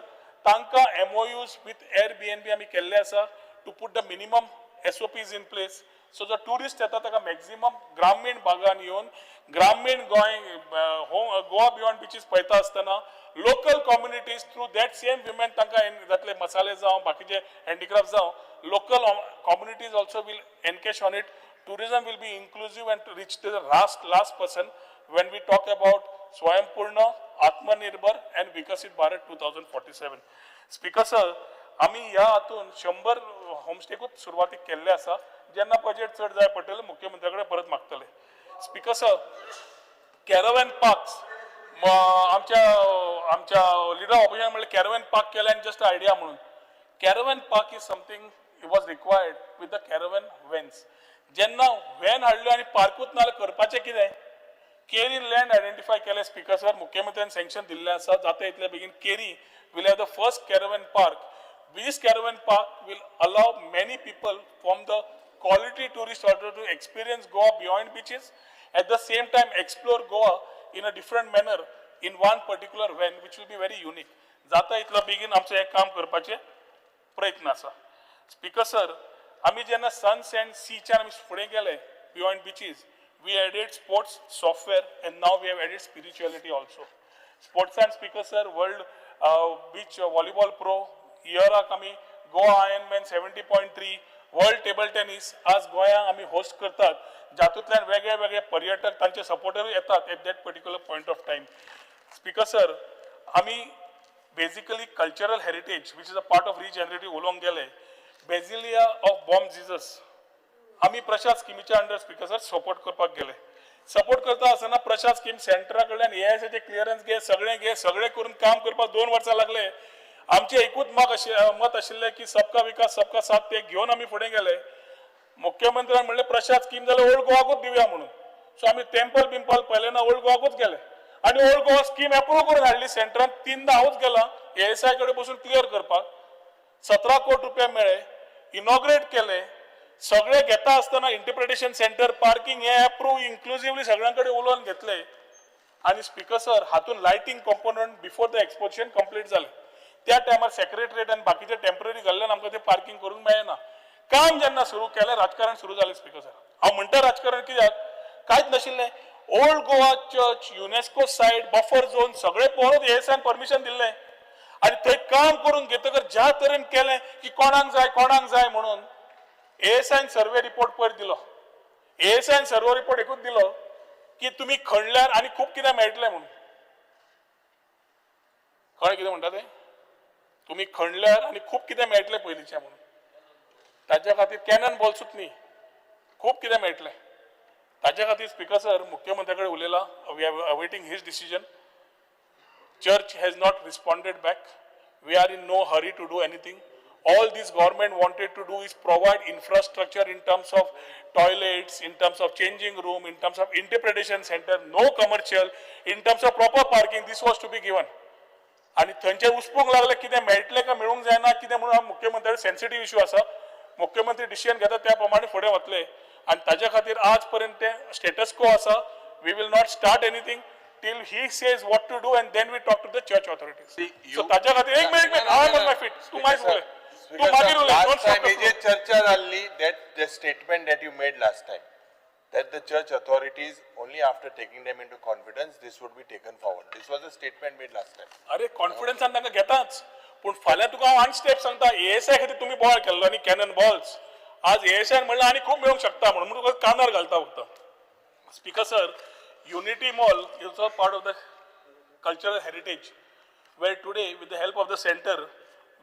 tanka MOUs with Airbnb आमी केल्ले आसा to put the minimum SOPs in place. So the tourist येता ताका maximum ग्रामीण भागान येवन ग्रामीण Goa beyond beaches पळयता आसतना local communities through that same women तांकां जातले मसाले जावं बाकीचे handicraft जावं local communities also will encash on it. Tourism will be inclusive and to reach to the last person when we talk about Swaympurna, Atmanirbhar and Vikasit Bharat 2047. Speaker sir, आमी ह्या हातून 100 होमस्टेकूच सुरवातीक केल्ले आसा. जेन्ना बजेट चड जाय पडटले मुख्यमंत्र्या कडेन परत मागतले. स्पीकर सर, कॅरॅव्हॅन पार्क्स आमच्या लिडर ऑपोजिशन म्हणले कॅरॅव्हॅन पार्क केले आनी जस्ट आयडिया म्हणून. Caravan park is something was required with the caravan vans. जेन्ना व्हॅन हाडल्यो आनी पार्कूच ना जाल्यार करपाचें कितें? केरी लँड आयडेंटिफाय केले स्पीकर सर, मुख्यमंत्र्यान सँक्शन दिल्लें आसा. जाता इतले बेगीन carry will have the first caravan park. This caravan park will allow many people from the quality tourist order to experience Goa beyond beaches, at the same time explore Goa in a different manner in one particular van, which will be very unique. जाता इतलो बेगीन आमचें हें काम करपाचें प्रयत्न आसा. Speaker sir, आमी जेन्ना सन्स एंड सीच्यान आमी फुडें गेले beyond beaches, we added sports software and now we have added spirituality also. Sports and Speaker sir, World Beach Volleyball Pro, हियराक आमी Goa Ironman 70.3, world table tennis आज गोंयांत आमी होस्ट करतात, जातूंतल्यान वेगळे वेगळे पर्यटक तांचे सपोर्टरूय येतात at that particular point of time. Speaker sir, आमी basically cultural heritage, which is a part of regenerative उलोवंक गेले, Basilia of Bomb Jesus. आम्ही प्रसाद स्किमीच्या अंडर स्पीकर सर सपोर्ट करपाक गेले. सपोर्ट करता आसतना प्रसाद स्कीम सेंटरा कडल्यान एआयएसचे क्लियरन्स घे, सगळे करून काम करपाक 2 वर्सां लागले. आमचे एकूच मत आशिल्ले की सबका विकास सबका साथ ते घेऊन आम्ही फुडें गेले. मुख्यमंत्र्यान म्हणले प्रसाद स्कीम जाल्यार ओल्ड गोवाकूच दिवया म्हणून. सो आम्ही टेम्पल बिंपल पहिले ना ओल्ड गोवाकूच गेले आणि ओल्ड गोवा स्कीम अप्रूव्ह करून हाडली सेंटरान. 3दा हांवूच गेला एएसआय कडे बसून क्लियर करपाक. 17 कोटी रुपया मेळ्ळे, इनॉग्रेट केले. सगळे घेता आसतना इंटरप्रिटेशन सेंटर पार्किंग हे अप्रूव्ह इन्क्लुसिव्हली सगळ्यांकडे उलोवन घेतले. आणि स्पीकर सर हातून lighting component before the exposition complete जाले. त्या टायमार सेक्रेटरीएट आणि बाकीचे टेम्पररी घाल्ल्यान आमकां ते पार्किंग करूंक मेळना. काम जेन्ना सुरू केलें राजकारण सुरू जालें स्पीकर सर. हांव म्हणटा राजकारण कित्याक कांयच नाशिल्लें. ओल्ड गोवा चर्च, युनेस्को सायट, बफर झोन सगळे पळोवन एएसआयन परमिशन दिल्लें आणि थंय काम करून घेतकर ज्या तरेन केलें की कोणाक जाय म्हणून एएसआयन सर्वे रिपोर्ट पयर दिलो. एएसआयन सर्वे रिपोर्ट एकूच दिलो की तुमी खणल्यार आनी खूब कितें मेळटलें म्हणून. कळ्ळें कितें म्हणटा तें? तुमी खणल्यार आनी खूब कितें मेळटलें पयलींचें म्हणून. ताच्या खातीर कॅनन बॉल्सूच न्ही, खूब कितें मेळटलें. ताच्या खातीर स्पीकर सर मुख्यमंत्र्या कडेन उलयला. We are awaiting his decision. Church has not responded back. We are in no hurry to do anything. All this government wanted to do is provide infrastructure in terms of toilets, in terms of changing room, in terms of interpretation center, no commercial, in terms of proper parking. This was to be given. आणि थंयचे उस्पूंक लागले कितें मेळटलें काय मेळूंक जायना कितें म्हणून मुख्यमंत्री सेन्सिटीव इश्यू आसा. मुख्यमंत्री डिसिजन घेता त्या प्रमाणे फुडें वतले आणि ताच्या खातीर आज पर्यंत ते स्टेटस को आसा. We will not start anything till he says what to do and then we talk to the church authorities. So ताच्या खातीर एक minute I am on my feet. तू मागीर उलय. तू मागीर उलय. Last time हे जे चर्चा जाल्ली that the statement that you made last time that the church authorities only after taking them into confidence this would be taken forward. This was a statement made last time. अरे कॉन्फिडन्सान तांकां घेताच पूण फाल्यां तुका हांव आनी स्टेप सांगता. ASI खातीर तुमी बॉल केल्लो न्ही कॅनन बॉल्स. आज एएसआयन म्हणल्यार आनी खूब मेळूंक शकता म्हणून तुका कानार घालता फक्त. Speaker sir, Unity Mall is also part of the cultural heritage, where today, with the help of the center,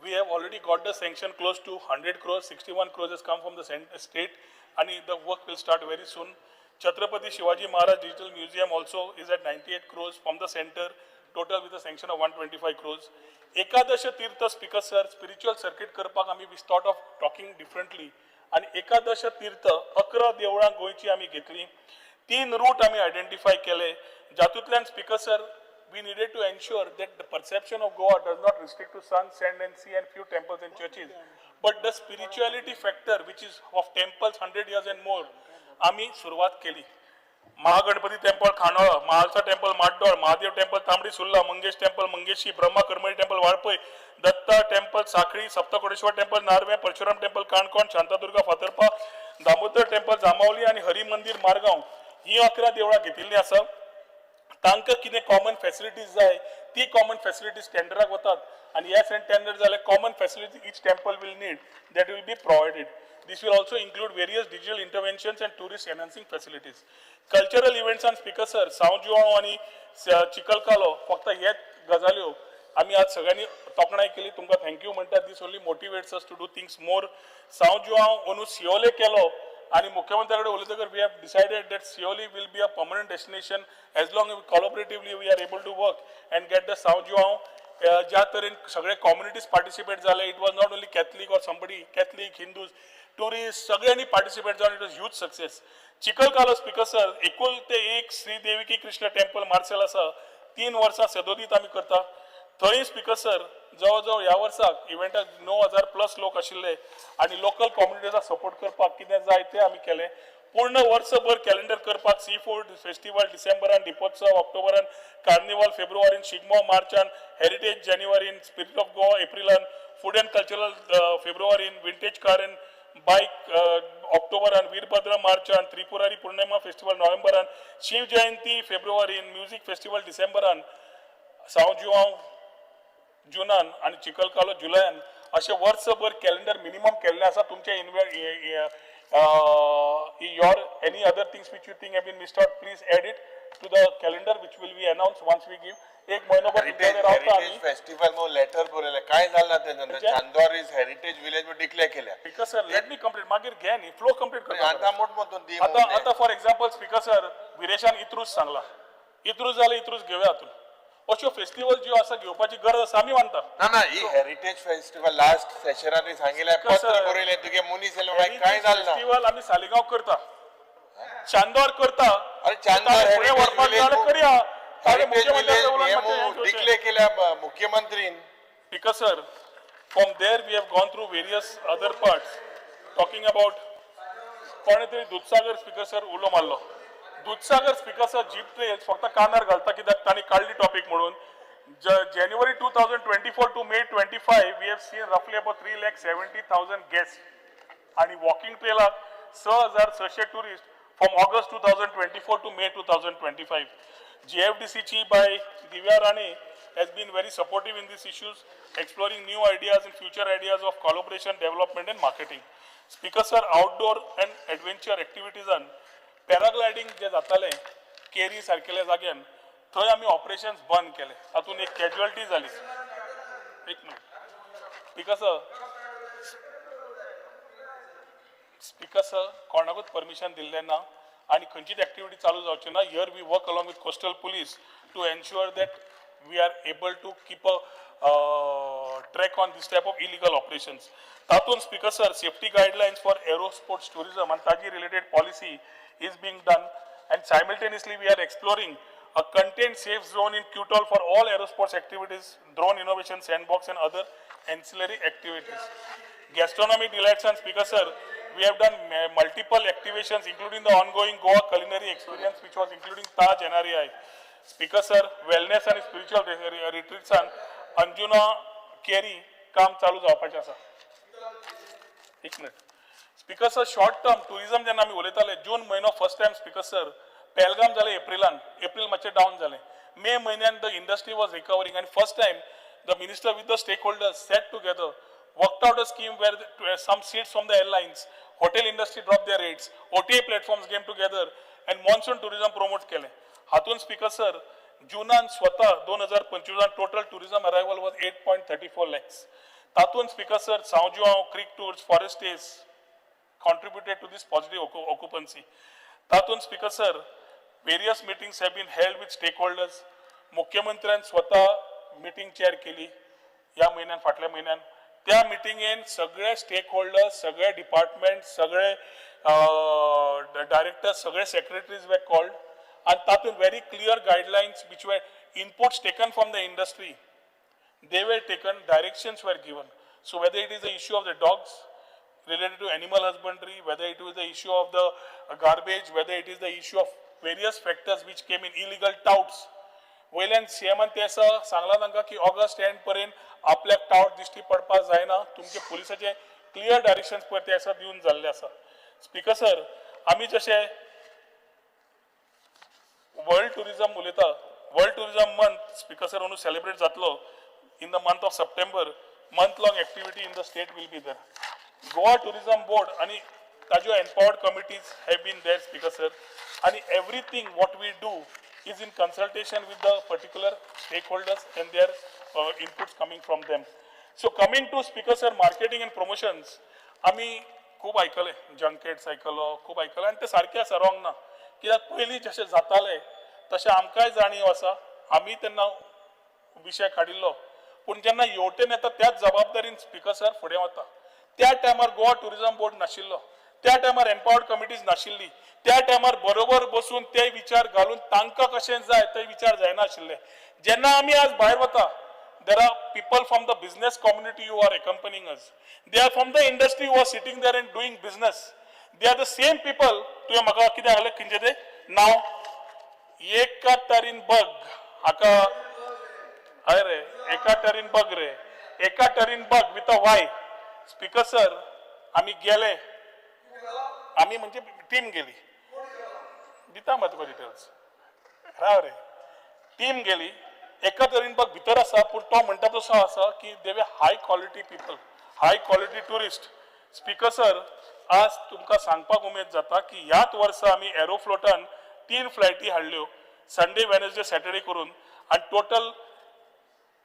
we have already got the sanction close to 100 crores, 61 crores has come from the state, and the work will start very soon. Chhatrapati Shivaji Maharaj Digital Museum also is at 98 crores from the center, total with a sanction of 125 crores. Ekadash Tirtha, Speaker Sir, spiritual circuit करपाक आमी we start of talking differently, and Ekadash Tirtha, 11 देवळां गोंयची आमी घेतली. 3 route आम्ही identify केले. जातूंतल्यान speaker sir we needed to ensure that the perception of Goa does not restrict to sun, sand and sea and few temples and churches, but the spirituality factor which is of temples 100 years and more आम्ही सुरुवात केली. Mahaganapati temple Khandola, Mahalsa temple Mardol, Mahadev temple Tambdi Surla, Mangesh temple Mangeshi, Brahma Karmali temple Valpoi, Datta temple Sanquelim, Saptakoteshwar temple Narve, Parshuram temple Canacona, Shantadurga Fatorpa, Damodar temple Zambaulim आणि हरी मंदिर मारगांव ही 11 देवळां घेतिल्लीं आसा. तांकां कितें common facilities जाय ती कॉमन फॅसिलिटीज टेंडराक वतात आणि ह्या टेंडर जाल्यार common facilities each temple will need that will be provided. This will also include various digital interventions and tourist enhancing facilities. Cultural events and speaker sir, São João आणि चिखलकालो फक्त हेच गजाल्यो आम्ही आज सगळ्यांनी तोखणाय केली. तुमकां थँक्यू म्हणटा. This only motivates us to do things more. São João अंदू सियोले केलो आणि मुख्यमंत्र्याकडे उलयतकर we have decided that Siolim will be a permanent destination as long collaboratively we are able to work and get the São João. ज्या तरेन सगळे communities participate जाले. It was not only Catholic or somebody Catholic Hindus tourist सगळ्यांनी participate जावन it was huge success. Chikhalkalo speaker sir एकुलते एक Shri देविकी Krishna temple Marcel आसा. 3 वर्सां सदोदीत आमी करता. थंय स्पीकर सर जवळ ह्या वर्साक इव्हेंटाक 9,000+ लोक आशिल्ले आणि लोकल कम्युनिटीजाक सपोर्ट करपाक कितें जाय तें आमी केलें. पूर्ण वर्सभर कॅलेंडर करपाक सी फूड फेस्टिवल डिसेंबरान, दिपोत्सव ऑक्टोबरान, कार्निवल फेब्रुवारीन, शिगमो मार्चान, हेरिटेज जानेवारीन, स्पिरीट ऑफ गोवा एप्रिलान, फूड अँड कल्चरल फेब्रुवारीन, विंटेज कार अँड बायक ऑक्टोबरान, वीरभद्र मार्चान, त्रिपुरारी पूर्णिमा फेस्टिवल नोव्हेंबरान, शिव जयंती फेब्रुवारीन, म्युझिक फेस्टिवल डिसेंबरान, São João जुनान आणि चिखलकालो जुलयान असे वर्सभर कॅलेंडर मिनिमम केल्ले आसा. तुमचे your any other things which you think have been missed out, please add it to the calendar which will be announced once we give. एक महिनाभर तुमच्याकडे रावता आम्ही. फेस्टिवल मग लेटर बरयलें काय जालें तेन्ना चांदोर इज हेरिटेज विलेज म्हणून डिक्लेअर केल्या speaker sir let me complete मागीर घे न्ही फ्लो कंप्लीट करता आतां मोठमोठून दी आता फॉर एक्झाम्पल स्पीकर सर विरेशान इत्रूच सांगला इत्रूच जाल्यार इत्रूच घेवया हातून अश्यो फेस्टिवल ज्यो आसा घेवपाची गरज आसा आमी मानता ना ना ही हेरिटेज फेस्टिवल लास्ट सेशनान सांगिल्लें पत्र बरयलें तुगे मनीस येयलो मागीर काय जालें ना फेस्टिवल आमी सालिगांव करता चांदोर करता अरे चांदोर फुडें व्हरपाक जाय करया डिक्लेअर केल्या मुख्यमंत्रीन Because sir, from there we have gone through various other parts, talking about कोणे तरी दूधसागर स्पीकर सर उलो मारलो Dudhsagar speaker sir jeep trails फक्त कानार घालता कित्याक तांणी काडली टॉपिक म्हणून January 2024 to May 25 we have seen roughly about 3,70,000 guests आणि walking ट्रेलाक 6,600 tourist from August 2024 to May 2025. GFDC chief by Divya Rane has been very supportive in these issues, exploring new ideas and future ideas of collaboration, development and marketing. Speaker sir, outdoor and adventure activities and paragliding जे जाताले carry सारकेल्या जाग्यान थंय आमी operations बंद केले तातून एक casualty जाली एक मिनिट स्पीकर सर कोणाकूच परमिशन दिल्लें ना आणि खंयचीच एक्टिविटी चालू जावची ना here we work along with coastal police to ensure that we are able to keep a track on this type of illegal operations तातून speaker sir safety guidelines for aero sports tourism आणि ताजी related policy is being done and simultaneously we are exploring a content safe zone in Qtol for all aerosports activities, drone innovation sandbox and other ancillary activities. Gastronomy delights and speaker sir, we have done multiple activations including the ongoing Goa culinary experience which was including Taj NREI. Speaker sir, wellness and spiritual retreats and Anjuna Keri काम चालू जावपाचें आसा. एक minute speaker sir short term tourism जेन्ना आमी उलयताले जून म्हयनो first time speaker sir Pahalgam जाले एप्रिल मातशें डावन जालें मे म्हयन्यान द इंडस्ट्री वॉज रिकवरिंग आनी first time the minister with the stakeholders sat together worked out a scheme where some seats from the airlines hotel industry drop their rates OTA platforms came together and monsoon tourism promote केलें हातून speaker sir जुनान स्वता 2025 total tourism arrival was 8.34 lakhs तातून speaker sir सांवजुआंव creek tours forest stays contributed to this positive occupancy. Tatun speaker sir, various meetings have been held with stakeholders. मुख्यमंत्र्यान स्वतः meeting chair केली या महिन्यान फाटल्या महिन्यान त्या मिटिंगेन सगळे स्टेकहोल्डर्स सगळे डिपार्टमेंट सगळे डायरेक्टर्स सगळे सेक्रेटरीज वे कॉल्ड and तातून very clear guidelines which were inputs taken from the industry, they were taken, directions were given. So whether it is the issue of the dogs related to animal husbandry, whether it was the issue of the garbage, whether it is the issue of various factors which came in illegal touts. वयल्यान सीएमान ते असा सांगला तांकां की August end पर्यंत आपल्याक taut दिश्टी पडपाक जायना तुमचे पुलिसाचे क्लियर डायरेक्शन्स पळय ते आसा दिवन जाल्ले आसा. स्पीकर सर आमी जशे वर्ल्ड टुरिझम उलयता world tourism month speaker sir अंदू सेलिब्रेट जातलो in the month of September month long activity in the state will be there. Goa Tourism Board and tajo empowered committees have been there, Speaker sir, and everything what we do is in consultation with the particular stakeholders and their inputs coming from them. So coming to Speaker sir, marketing and promotions, आमी खूब आयकले जंकेट्स आयकलो खूब आयकले आनी ते सारकें आसा wrong ना कित्याक पयलीं जशें जातालें तशें आमकांय जाणीव आसा आमी तेन्ना विशय काडिल्लो पूण जेन्ना येवटेन येता त्याच जबाबदारीन स्पीकर सर फुडें वता. त्या टायमार गोवा टुरिझम बोर्ड नाशिल्लो त्या टायमार एम्पावर्ड कमिटीज नाशिल्ली त्या टायमार बरोबर बसून ते विचार घालून तांकां कशें जाय ते विचार जायना आशिल्ले. जेन्ना आमी आज भायर वता there are people from the business community who are accompanying us. They are from the industry who are sitting there and doing business. They are the same people. तुवें म्हाका कितें सांगलें खंयचें तें नांव एका तरेन बग हाका हय रे एका तरेन बग रे एका तरेन बग with a why. Speaker sir आमी गेले आमी म्हणजे टीम गेली दिता मग तुका डिटेल्स राव रे टीम गेली एका तरेन बघ भितर आसा पूण तो म्हणटा तसो आसा की the way high quality people high quality tourist. Speaker sir आज तुमकां सांगपाक उमेद जाता की ह्याच वर्सा आमी एरोफ्लोटान 3 फ्लायटी हाडल्यो संडे वेनसडे सॅटर्डे करून आनी total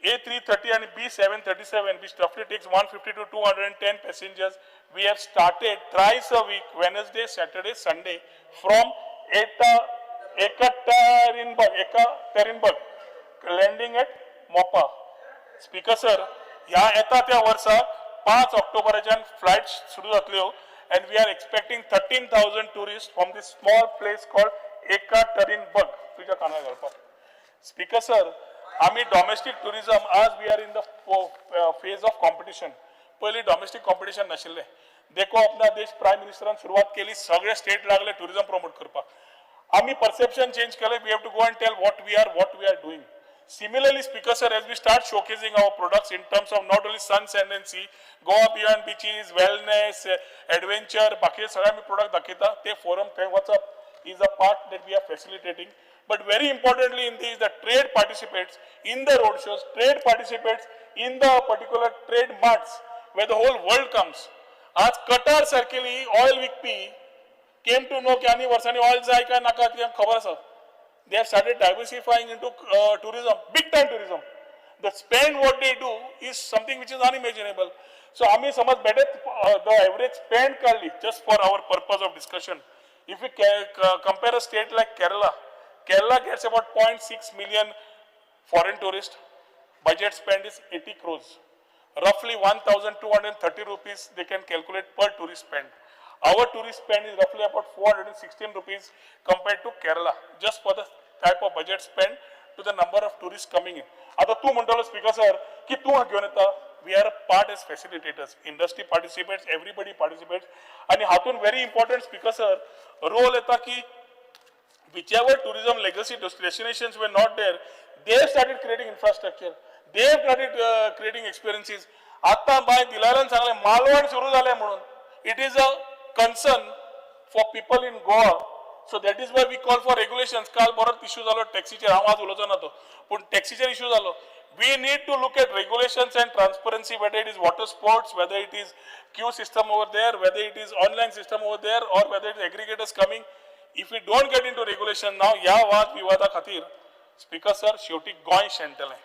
A330 and B737, which roughly takes 150 to 210 passengers. We have started thrice a week, Wednesday, Saturday, Sunday, from Ekaterinburg, landing at Mopa. Speaker sir, ह्या येता त्या वर्सा 5 ऑक्टोबराच्यान फ्लाइट सुरू जातल्यो and we are expecting 13,000 tourists from this small place called Ekaterinburg. तुझ्या कानार घालपाक. Speaker sir, आम्ही डोमेस्टिक टुरिझम आज we are in the phase of competition. पयलीं डोमेस्टिक कॉम्पिटिशन नाशिल्लें. देखो अपना देश प्रायम मिनिस्टरान सुरवात केली, सगळे स्टेट लागले टुरिझम प्रमोट करपाक. आम्ही परसेप्शन चेंज केले. We have to go and tell what we are doing. Similarly, Speaker sir, as we start showcasing our products in terms of not only sun, sand and sea, Goa beyond beaches, wellness, adventure, बाकी सगळे आम्ही product दाखयता. ते forum थंय वचप is a part that we are facilitating. But very importantly in this, the trade participates in the road shows, trade participates in the particular trade marts where the whole world comes. आज Qatar सारकेली oil विकपी came to know की आनी वर्सांनी oil जाय काय नाका ती खबर आसा. They have started diversifying into tourism, big time tourism. The spend what they do is something which is unimaginable. So आम्ही समज better the average spend काढली just for our purpose of discussion. If we compare a state like Kerala, Kerala gets about 0.6 million foreign tourists. Budget spend is 80 crores. Roughly 1,230 rupees they can calculate per tourist spend. Our tourist spend is roughly about 416 rupees compared to Kerala, just for the type of budget spend to the number of tourists coming in. आता तू म्हणतो speaker sir की तू घेऊन येता. We are a part as facilitators. Industry participates, everybody participates. And हातून very important speaker sir role येता की whichever tourism legacy destinations were not there, they have started creating infrastructure. They have started creating experiences. आता bye दिलारान सांगले मालवण सुरू झाले म्हणून. It is a concern for people in Goa. So that is why we call for regulations. काल बरोच issue झालो टॅक्सीचेर. हांव आज उलोवचो ना तो. पूण टॅक्सीचेर इश्यू झालो. We need to look at regulations and transparency, whether it is water sports, whether it is queue system over there, whether it is online system over there, or whether it is aggregators coming. If we don't get into regulation now, या वाद विवादा खातीर speaker sir शेवटी गोंय शेणटलें.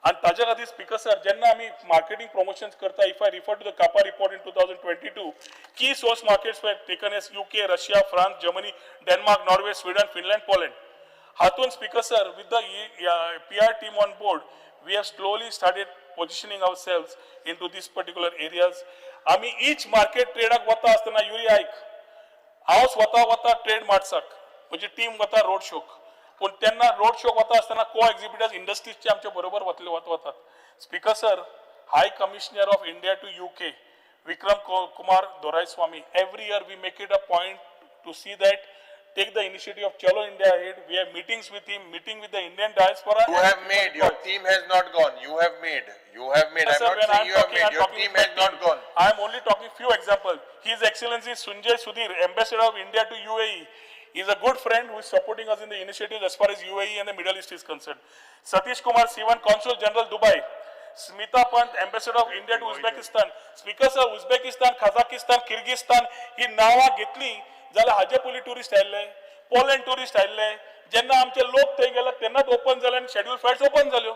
आणि ताज्या खातीर speaker sir जेन्ना आमी marketing promotions करता, if I refer to the CAPA report in 2022, key source markets were taken as UK, Russia, France, Germany, Denmark, Norway, Sweden, Finland, Poland. हातून speaker sir with the PR team on board, we have slowly started positioning ourselves into these particular areas. आम्ही each market ट्रेडाक वता आसतना Yuri आयक हांव स्वता वता trade मार्ट्साक, म्हणजे team वता रोड शोक. पण त्यांना रोड शोक वता आसतना को एक्झिबिटर्स इंडस्ट्रीजचे आमच्या बरोबर वतात. Speaker sir, high commissioner of India to UK, Vikram Kumar Doraiswamy, every year we make it a point to see that, take the initiative of Chalo India ahead. We have meetings with him, meeting with the Indian diaspora. You have made, your team has not gone. You have made. I'm not saying you have made. Your team has not gone. I am only talking few examples. His Excellency Sunjay Sudhir, Ambassador of India to UAE, is a good friend who is supporting us in the initiative as far as UAE and the Middle East is concerned. Satish Kumar Sivan, Consul General Dubai. Smita Pant, Ambassador of India to Uzbekistan. Speaker sir, Uzbekistan, Kazakhstan, Kyrgyzstan ही नावा घेतली जाल्यार हाजे पयलीं tourist आयिल्ले, Poland tourist आयिल्ले. जेन्ना आमचे लोक थंय गेले तेन्नाच ओपन जाले आनी शेड्यूल फ्लायट्स ओपन जाल्यो.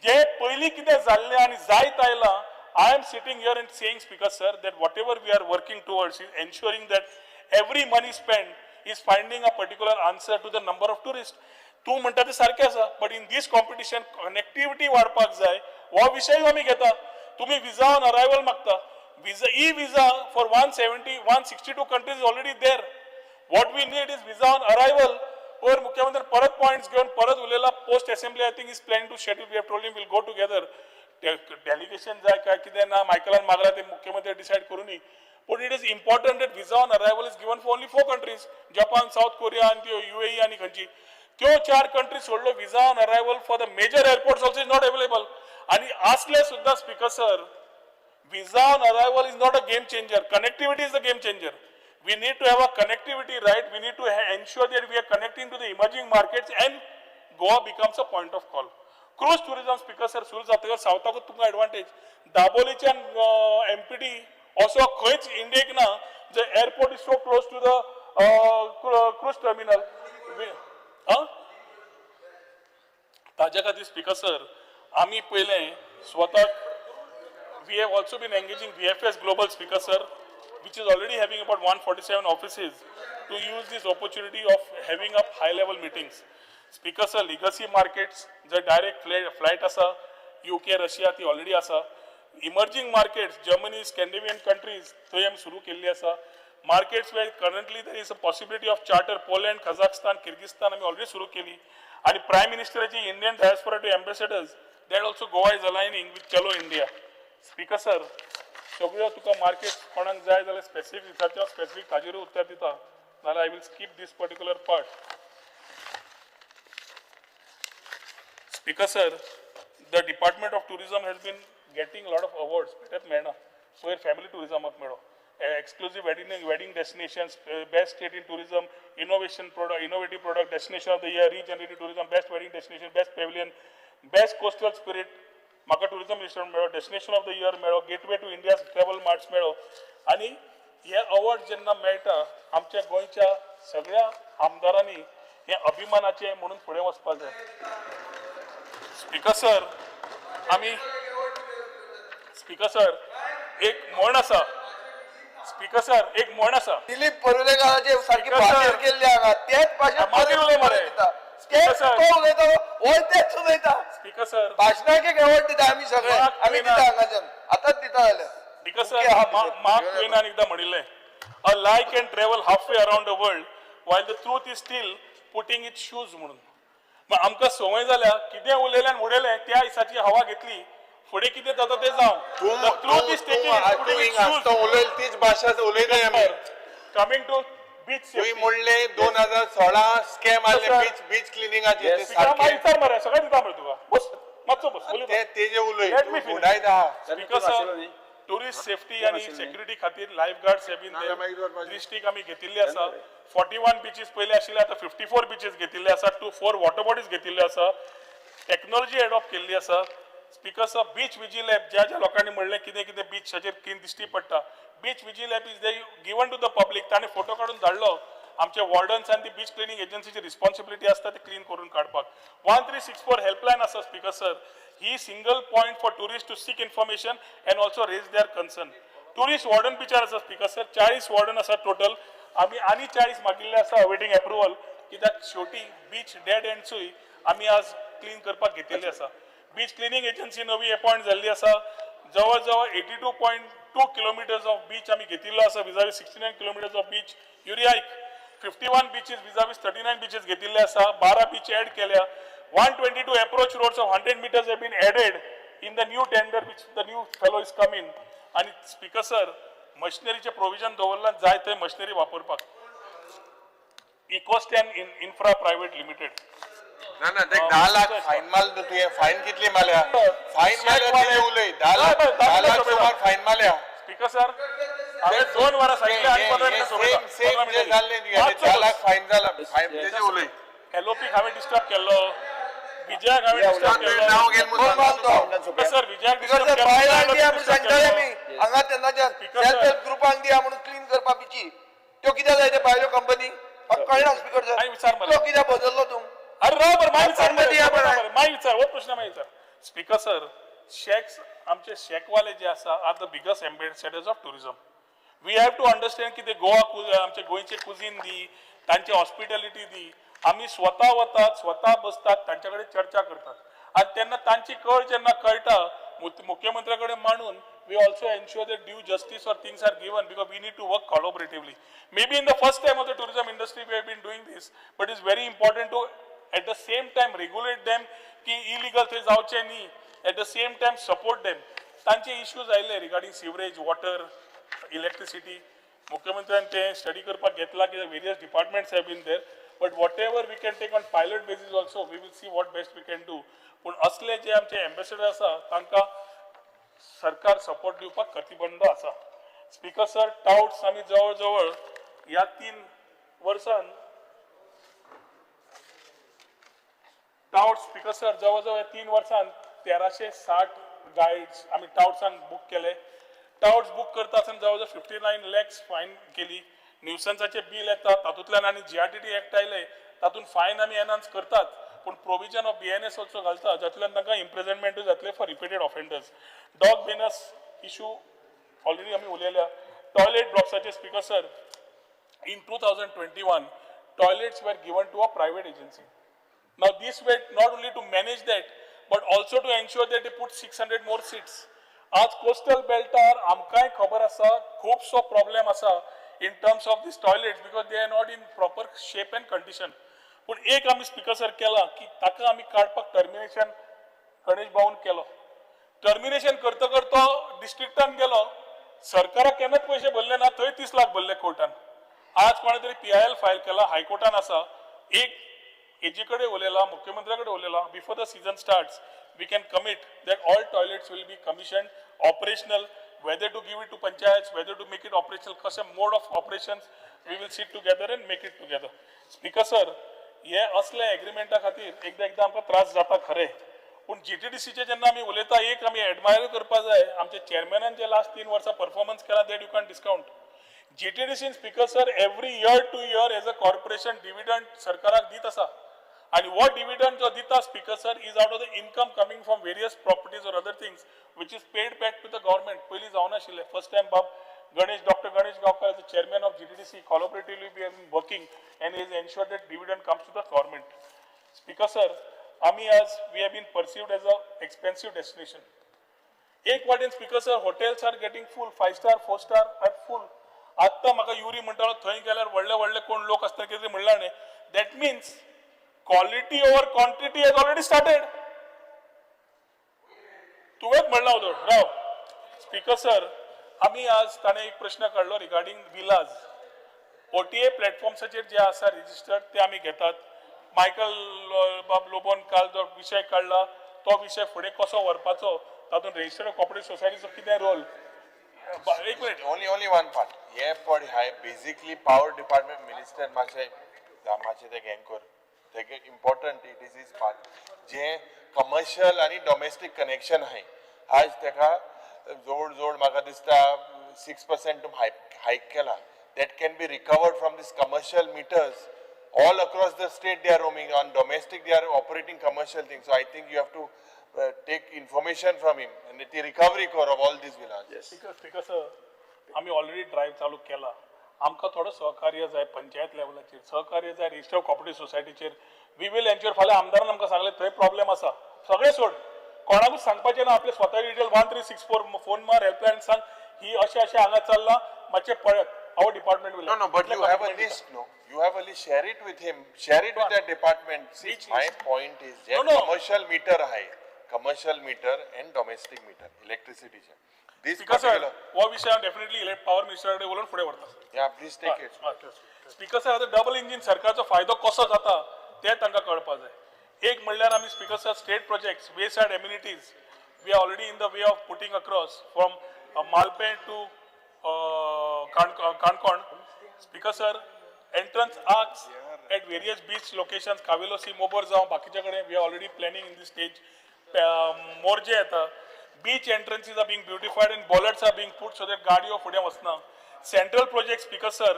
जे पयलीं कितें जाल्लें आनी जायत आयलां, I am sitting here and saying, Speaker sir, that whatever we are working towards is ensuring that every money spent is finding a particular answer to the number of tourists. तू म्हणटा ते सारकें आसा, but in this competition connectivity वाडपाक जाय हो विशय आमी घेता. तुमी विजा ऑन अरायवल मागता. E-visa for 162 countries is already there. What we need is visa on arrival. और मुख्यमंत्री परत पॉइंट्स घेऊन परत उलेला post assembly. I think is planning to schedule. We have told him we'll go together. Delegation जाय काय कितें ना मायकलान मागला ते मुख्यमंत्री decide करूनी. But it is important that visa on arrival is given for only 4 countries: Japan, South Korea, and UAE आणि खंयची. क्यों 4 countries सोडलो? visa on arrival for the major airports also is not available. आणि असले सुद्धा speaker sir, visa on arrival is not a game changer. Connectivity is the game changer. We need to have a connectivity right. We need to ensure that we are connecting to the emerging markets and Goa becomes a point of call. Cruise tourism, speaker sir, सुरू जातकर सावथाकूच तुमकां advantage. दाबोलीच्यान MPD also खंयच इंडियेक ना the airport is so close to the cruise terminal. ताज्या खातीर speaker sir आम्ही पहिले स्वतः we have also been engaging VFS Global Speaker Sir, which is already having about 147 offices, to use this opportunity of having up high-level meetings. Speaker Sir, legacy markets, the direct flight asa, UK, Russia, ती already asa. Emerging markets, Germany, Scandinavian countries, तो आम्ही सुरू केली असा. Markets where currently there is a possibility of charter, Poland, Kazakhstan, Kyrgyzstan, आम्ही already सुरू केली. आणि Prime Ministerची Indian diaspora to ambassadors, that also Goa is aligning with Chalo India. Speaker Sir, सगळ्यो तुका मार्केट कोणाक जाय जाल्यार स्पेसिफिक विचारता स्पेसिफिक ताजेर उत्तर दिता नाल्यार I will skip this particular part. Speaker Sir, the Department of Tourism has been getting a lot of awards. भेटत मेळना पयर फॅमिली टुरिझमाक मेळो exclusive wedding destinations, best state in tourism, innovative product, destination of the year, regenerative tourism, best wedding destination, best pavilion, best coastal spirit, म्हाका tourism minister मेळो, destination of the year मेळो, gateway to India travel marts मेळो. आणि हे award जेन्ना मेळटा आमच्या गोंयच्या सगळ्या आमदारांनी हे अभिमानाचे म्हणून फुडें वचपाक जाय. स्पीकर सर, आमी स्पीकर सर एक म्हण आसा. स्पीकर सर एक म्हण आसा. दिलीप परुलेकाराचे सारखी भाशण केल्ली हांगा तेच भाशण मागीर उलय मरे. तेच तो उलयता होय तेच उलयता. स्पीकर सर भाशणाक एक अवॉर्ड दिता आमी सगळे आमी दिता हांगाच्यान आतांच दिता जाल्यार. स्पीकर सर मार्क ट्वेनान एकदां म्हणिल्लें, a lie can travel half way around the world while the truth is still putting it shoes म्हणून. मग आमकां संवय जाल्या कितें उलयल्यान उडयलें त्या दिसाची हवा घेतली फुडें कितें जाता तें जावं. The truth is taking it putting it shoes. उलयली तीच भाशा उलयताय आमी. कमिंग टू बीच तुमी म्हणले 2016 स्कॅम आले बीच क्लिनिंगाचे ते सारके. विचार मरे सगळें दिता मरे तुका. बस मातसो बस तेजे उलय उडायता. स्पीकर सर, टुरिस्ट सेफ्टी आणि सेक्युरिटी खातीर लायफ गार्ड्स हे बीन डिस्ट्रिक्ट आमी घेतिल्ली आसा. 41 बीचीस पयले आशिल्ले आतां 54 बीचीस घेतिल्ले आसा. 4 वॉटर बॉडीज घेतिल्ले आसा. टेक्नॉलॉजी एडॉप्ट केल्ली आसा. Speaker sir, beach vigil app ज्या ज्या लोकांनी म्हणलें कितें कितें बीचाचेर क्लीन दिश्टी पडटा, beach vigil app is given to the public. ताणें फोटो काडून धाडलो. आमचे वॉर्डन्स आनी ती बीच क्लिनिंग एजन्सीची रिस्पॉन्सिबिलिटी आसता ते क्लीन करून काडपाक. 1364 हेल्पलायन आसा. स्पीकर सर, ही single point for tourist to seek information and also raise their concern. Tourist warden बीचार आसा. स्पीकर सर, 40 वॉर्डन आसा टोटल. आमी आनी 40 मागिल्ले आसा अवेटिंग एप्रुवल, कित्याक शेवटी बीच डेड एंड्सूय आमी आज क्लीन करपाक घेतिल्ले आसा. बीच क्लिनिंग एजन्सी नवी अपॉइंट जाल्ली आसा. जवळ जवळ 82.2 किलोमिटर्स ऑफ बीच आमी घेतिल्लो आसा विजावीस 69 किलोमिटर्स ऑफ बीच. युरियाक 51 बीचेस विजावीस 39 बीचेस घेतिल्ले आसा. 12 बीच एड केल्या. 122 approach roads of 100 meters have been added in the new tender which the new fellow is coming. आणि स्पीकर सर, मशिनरीचे प्रोविजन दवरला जाय थंय मशिनरी वापरपाक. इकोस्टॅन इन्फ्रा प्रायव्हेट लिमिटेड. ना ना ते 10 लाख फाईन माल तुये फाईन कितली माल्या फाईन माल्या ते उलय 10 लाख सुमार फाईन माल्या. स्पीकर सर, हांवें 2 वरां सांगितले आनी 15 मिनिटां सोडयता. सेम जे जाल्ले 10 लाख फाईन जाला फाईन तेजे उलय. एलओपीक हांवें डिस्टर्ब केल्लो. विजयाक हांवें डिस्टर्ब केल्लो. नाव घेन स्पीकर सर, विजयाक डिस्टर्ब केल्लो. हांगा तेन्नाच्यान सेल्फ हेल्प ग्रुपांक दिया म्हणून क्लीन करपा बीची. त्यो कित्याक जाय ते भायल्यो कंपनी म्हाका कळना. स्पीकर सर, तो कित्याक बदललो तूं? अरे राव माय विचार हो प्रश्न माय विचार. स्पीकर सर, शेक्स आमचे शेकवाले जे आसा are the biggest ambassadors of tourism. We have to understand की ते गोवा आमचे गोंयचे कुझीन दी, तांची हॉस्पिटॅलिटी दी. आमी स्वता वतात, स्वता बसतात, तांचे कडेन चर्चा करतात. आणि तेन्ना तांची कळ जेन्ना कळटा मुख्यमंत्र्या कडेन मांडून we also ensure that due justice or things are given because we need to work collaboratively. Maybe in the first time of the tourism industry we have been doing this, but it's very important to at the same time regulate them ki illegal things जावचे न्ही. At the same time support them. तांचे issues आयले regarding sewerage, water, electricity. मुख्यमंत्र्यान ते study करपाक घेतला की various departments have been there. But whatever we can take on pilot basis also, we will see what best we can do. पण असले जे आमचे ambassador आसा तांकां सरकार सपोर्ट दिवपाक कटिबंद आसा. स्पीकर सर, टाउट्स आमी जवळ जवळ या 3 वर्षांत टाउट्स स्पीकर सर जवळ जवळ 3 वर्षांत 1360 गाइड्स आमी टाउट्सांक बुक केले. टाउट्स बुक करता आसतना जवळ जवळ 59 lakhs फायन केली. न्यूसन्साचे बिल येता तातूंतल्यान आनी GRTT एक्ट आयले तातूंत फायन आमी एनाउन्स करतात. पूण प्रोविजन ऑफ BNS ऑल्सो घालता जातूंतल्यान तांकां इम्प्रिझनमेंटूय जातले फॉर रिपीटेड ऑफेंडर्स. डॉग बेनस इशू ऑलरेडी आमी उलयल्या. टॉयलेट ब्लॉक्साचे speaker sir, in 2021 toilets were given to a private agency. Now this way not only to manage that but also to ensure that they put 600 more seats. आज coastal beltar आमकांय खबर आसा खूबसो problem आसा in terms of these toilets because they are not in proper shape and condition. पूण एक आमी speaker sir केला की ताका आमी काडपाक टर्मिनेशन गणेश भाऊन केलो. टर्मिनेशन करता करता डिस्ट्रिक्टान गेलो, सरकाराक केन्नाच पयशे भरले ना, थंय 30 लाख भरले कोर्टान. आज कोणे तरी PIL फायल केला, हायकोर्टान आसा. एक एजी कडेन उलयला, मुख्यमंत्र्या कडेन उलयला, before the season starts we can commit that all toilets will be commissioned, operational, whether to give it to panchayats, whether to make it operational, कशे mode of operations, we will sit together and make it together. Speaker sir, हे असले एग्रीमेंटा खातीर एकदा आमकां त्रास जाता खरे, पूण GTDCचे जेन्ना आमी उलयता एक आमी एडमायर करपा जाय, आमचे चेअरमॅनान जे लास्ट 3 वर्सां परफॉर्मन्स केला देट you can discount. GTDC speaker sir every year to year as a corporation dividend सरकाराक दीत आसा. And what dividend जो दिता speaker sir is out of the income coming from various properties or other things which is paid back to the government. पयली जावन आशिल्ले. First time Dr. Ganesh Gaokar as the chairman of GTDC collaboratively we have been working and is ensured that dividend comes to the government. Speaker sir, आमी as we have been perceived as a expensive destination. एक वाटेन speaker sir, hotels are getting full, 5-star, 4-star are full. आत्ता म्हाका Yuri म्हणटालो थंय गेल्यार व्हडले कोण लोक आसता कितें म्हणला न्ही. That means quality over quantity has already started. तुवेच म्हणला होतो राव. स्पीकर सर, आम्ही आज ताणे एक प्रश्न काढलो रिगार्डिंग विलाज. OTA प्लॅटफॉर्म्साचेर जे आसा रजिस्टर्ड ते आमी घेतात. मायकल बाब लोबोन काल जो विशय काढला तो विशय फुडें कसो व्हरपाचो तातूंत रजिस्टर्ड कॉपरेटिव्ह सोसायटीचो कितें रोल. एक मिनिट. Only one part. हे पॉड हाय बेसिकली पॉवर डिपार्टमेंट मिनिस्टर मातशें ते घेन कर. तेगे इम्पॉर्टंट इट इज पार्ट जे कमर्शियल आणि डोमेस्टिक कनेक्शन आहे. आज तेका जोड म्हाका दिसता 6% हायक केला. that can be recovered from these commercial meters all across the state. They are roaming on domestic, they are operating commercial things. So I think you have to take information from him and the recovery core of all these villas. Yes. Because आम्ही already drive चालू केला. आमकां थोडं सहकार्य जाय पंचायत लेवलाचेर, सहकार्य जाय रजिस्टर कॉपरेटिव्ह सोसायटीचेर. We will ensure. फाल्यां आमदारान आमकां सांगलें थंय प्रॉब्लेम आसा सगळें सोड, कोणाकूच सांगपाचें ना. आपले स्वता डिटेल 1364 फोन मार हेल्पलायन सांग ही अशें हांगा चल्लां मातशें पळयात. Our department will. No, but you have a list, no? You have a list. Share it with him. Share it with that department. See, my point is that commercial meter high, commercial meter and domestic meter, electricity. This particular. वो विषय definitely power minister कडे बोलून पुढे वरता. Yeah, please take it. Speaker sir, आता double engine सरकारचा फायदो कसो जाता ते तांकां कळपा जाय. एक म्हणल्यार आमी speaker sir state projects, wayside amenities, we are already in the way of putting across from Malpe to Kankon. Speaker sir, entrance arcs at various beach locations, Kavilosi, Moborza, Bakichakade, we are already planning in this stage. Morje eta, beach entrances are being beautified and bollards are being put so that गाडयो फुडें वचना. Central project, Speaker sir,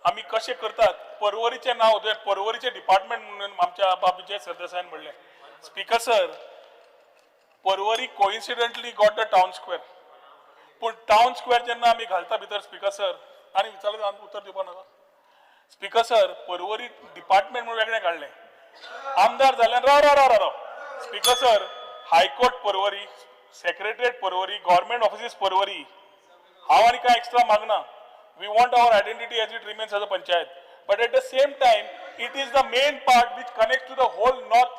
आम्ही कशे करतात, परवरीचे नाव जे परवरीचे department म्हणून आमच्या बाबीचे सरदेसाईन म्हणले. Speaker sir, Porvorim coincidentally got the town square. पण टाउन स्क्वेअर जेन्ना आम्ही घालता भितर स्पीकर सर, आणि विचारलं उत्तर दिवपा नाका. स्पीकर सर, परवरी डिपार्टमेंट म्हणून वेगळे काढले. आमदार जाल्यार राव. Speaker sir, high court Porvorim, secretariat Porvorim, government offices Porvorim. हांव आनी काय extra मागना. We want our identity as it remains as a panchayat. But at the same time, it is the main part which connects to the whole north,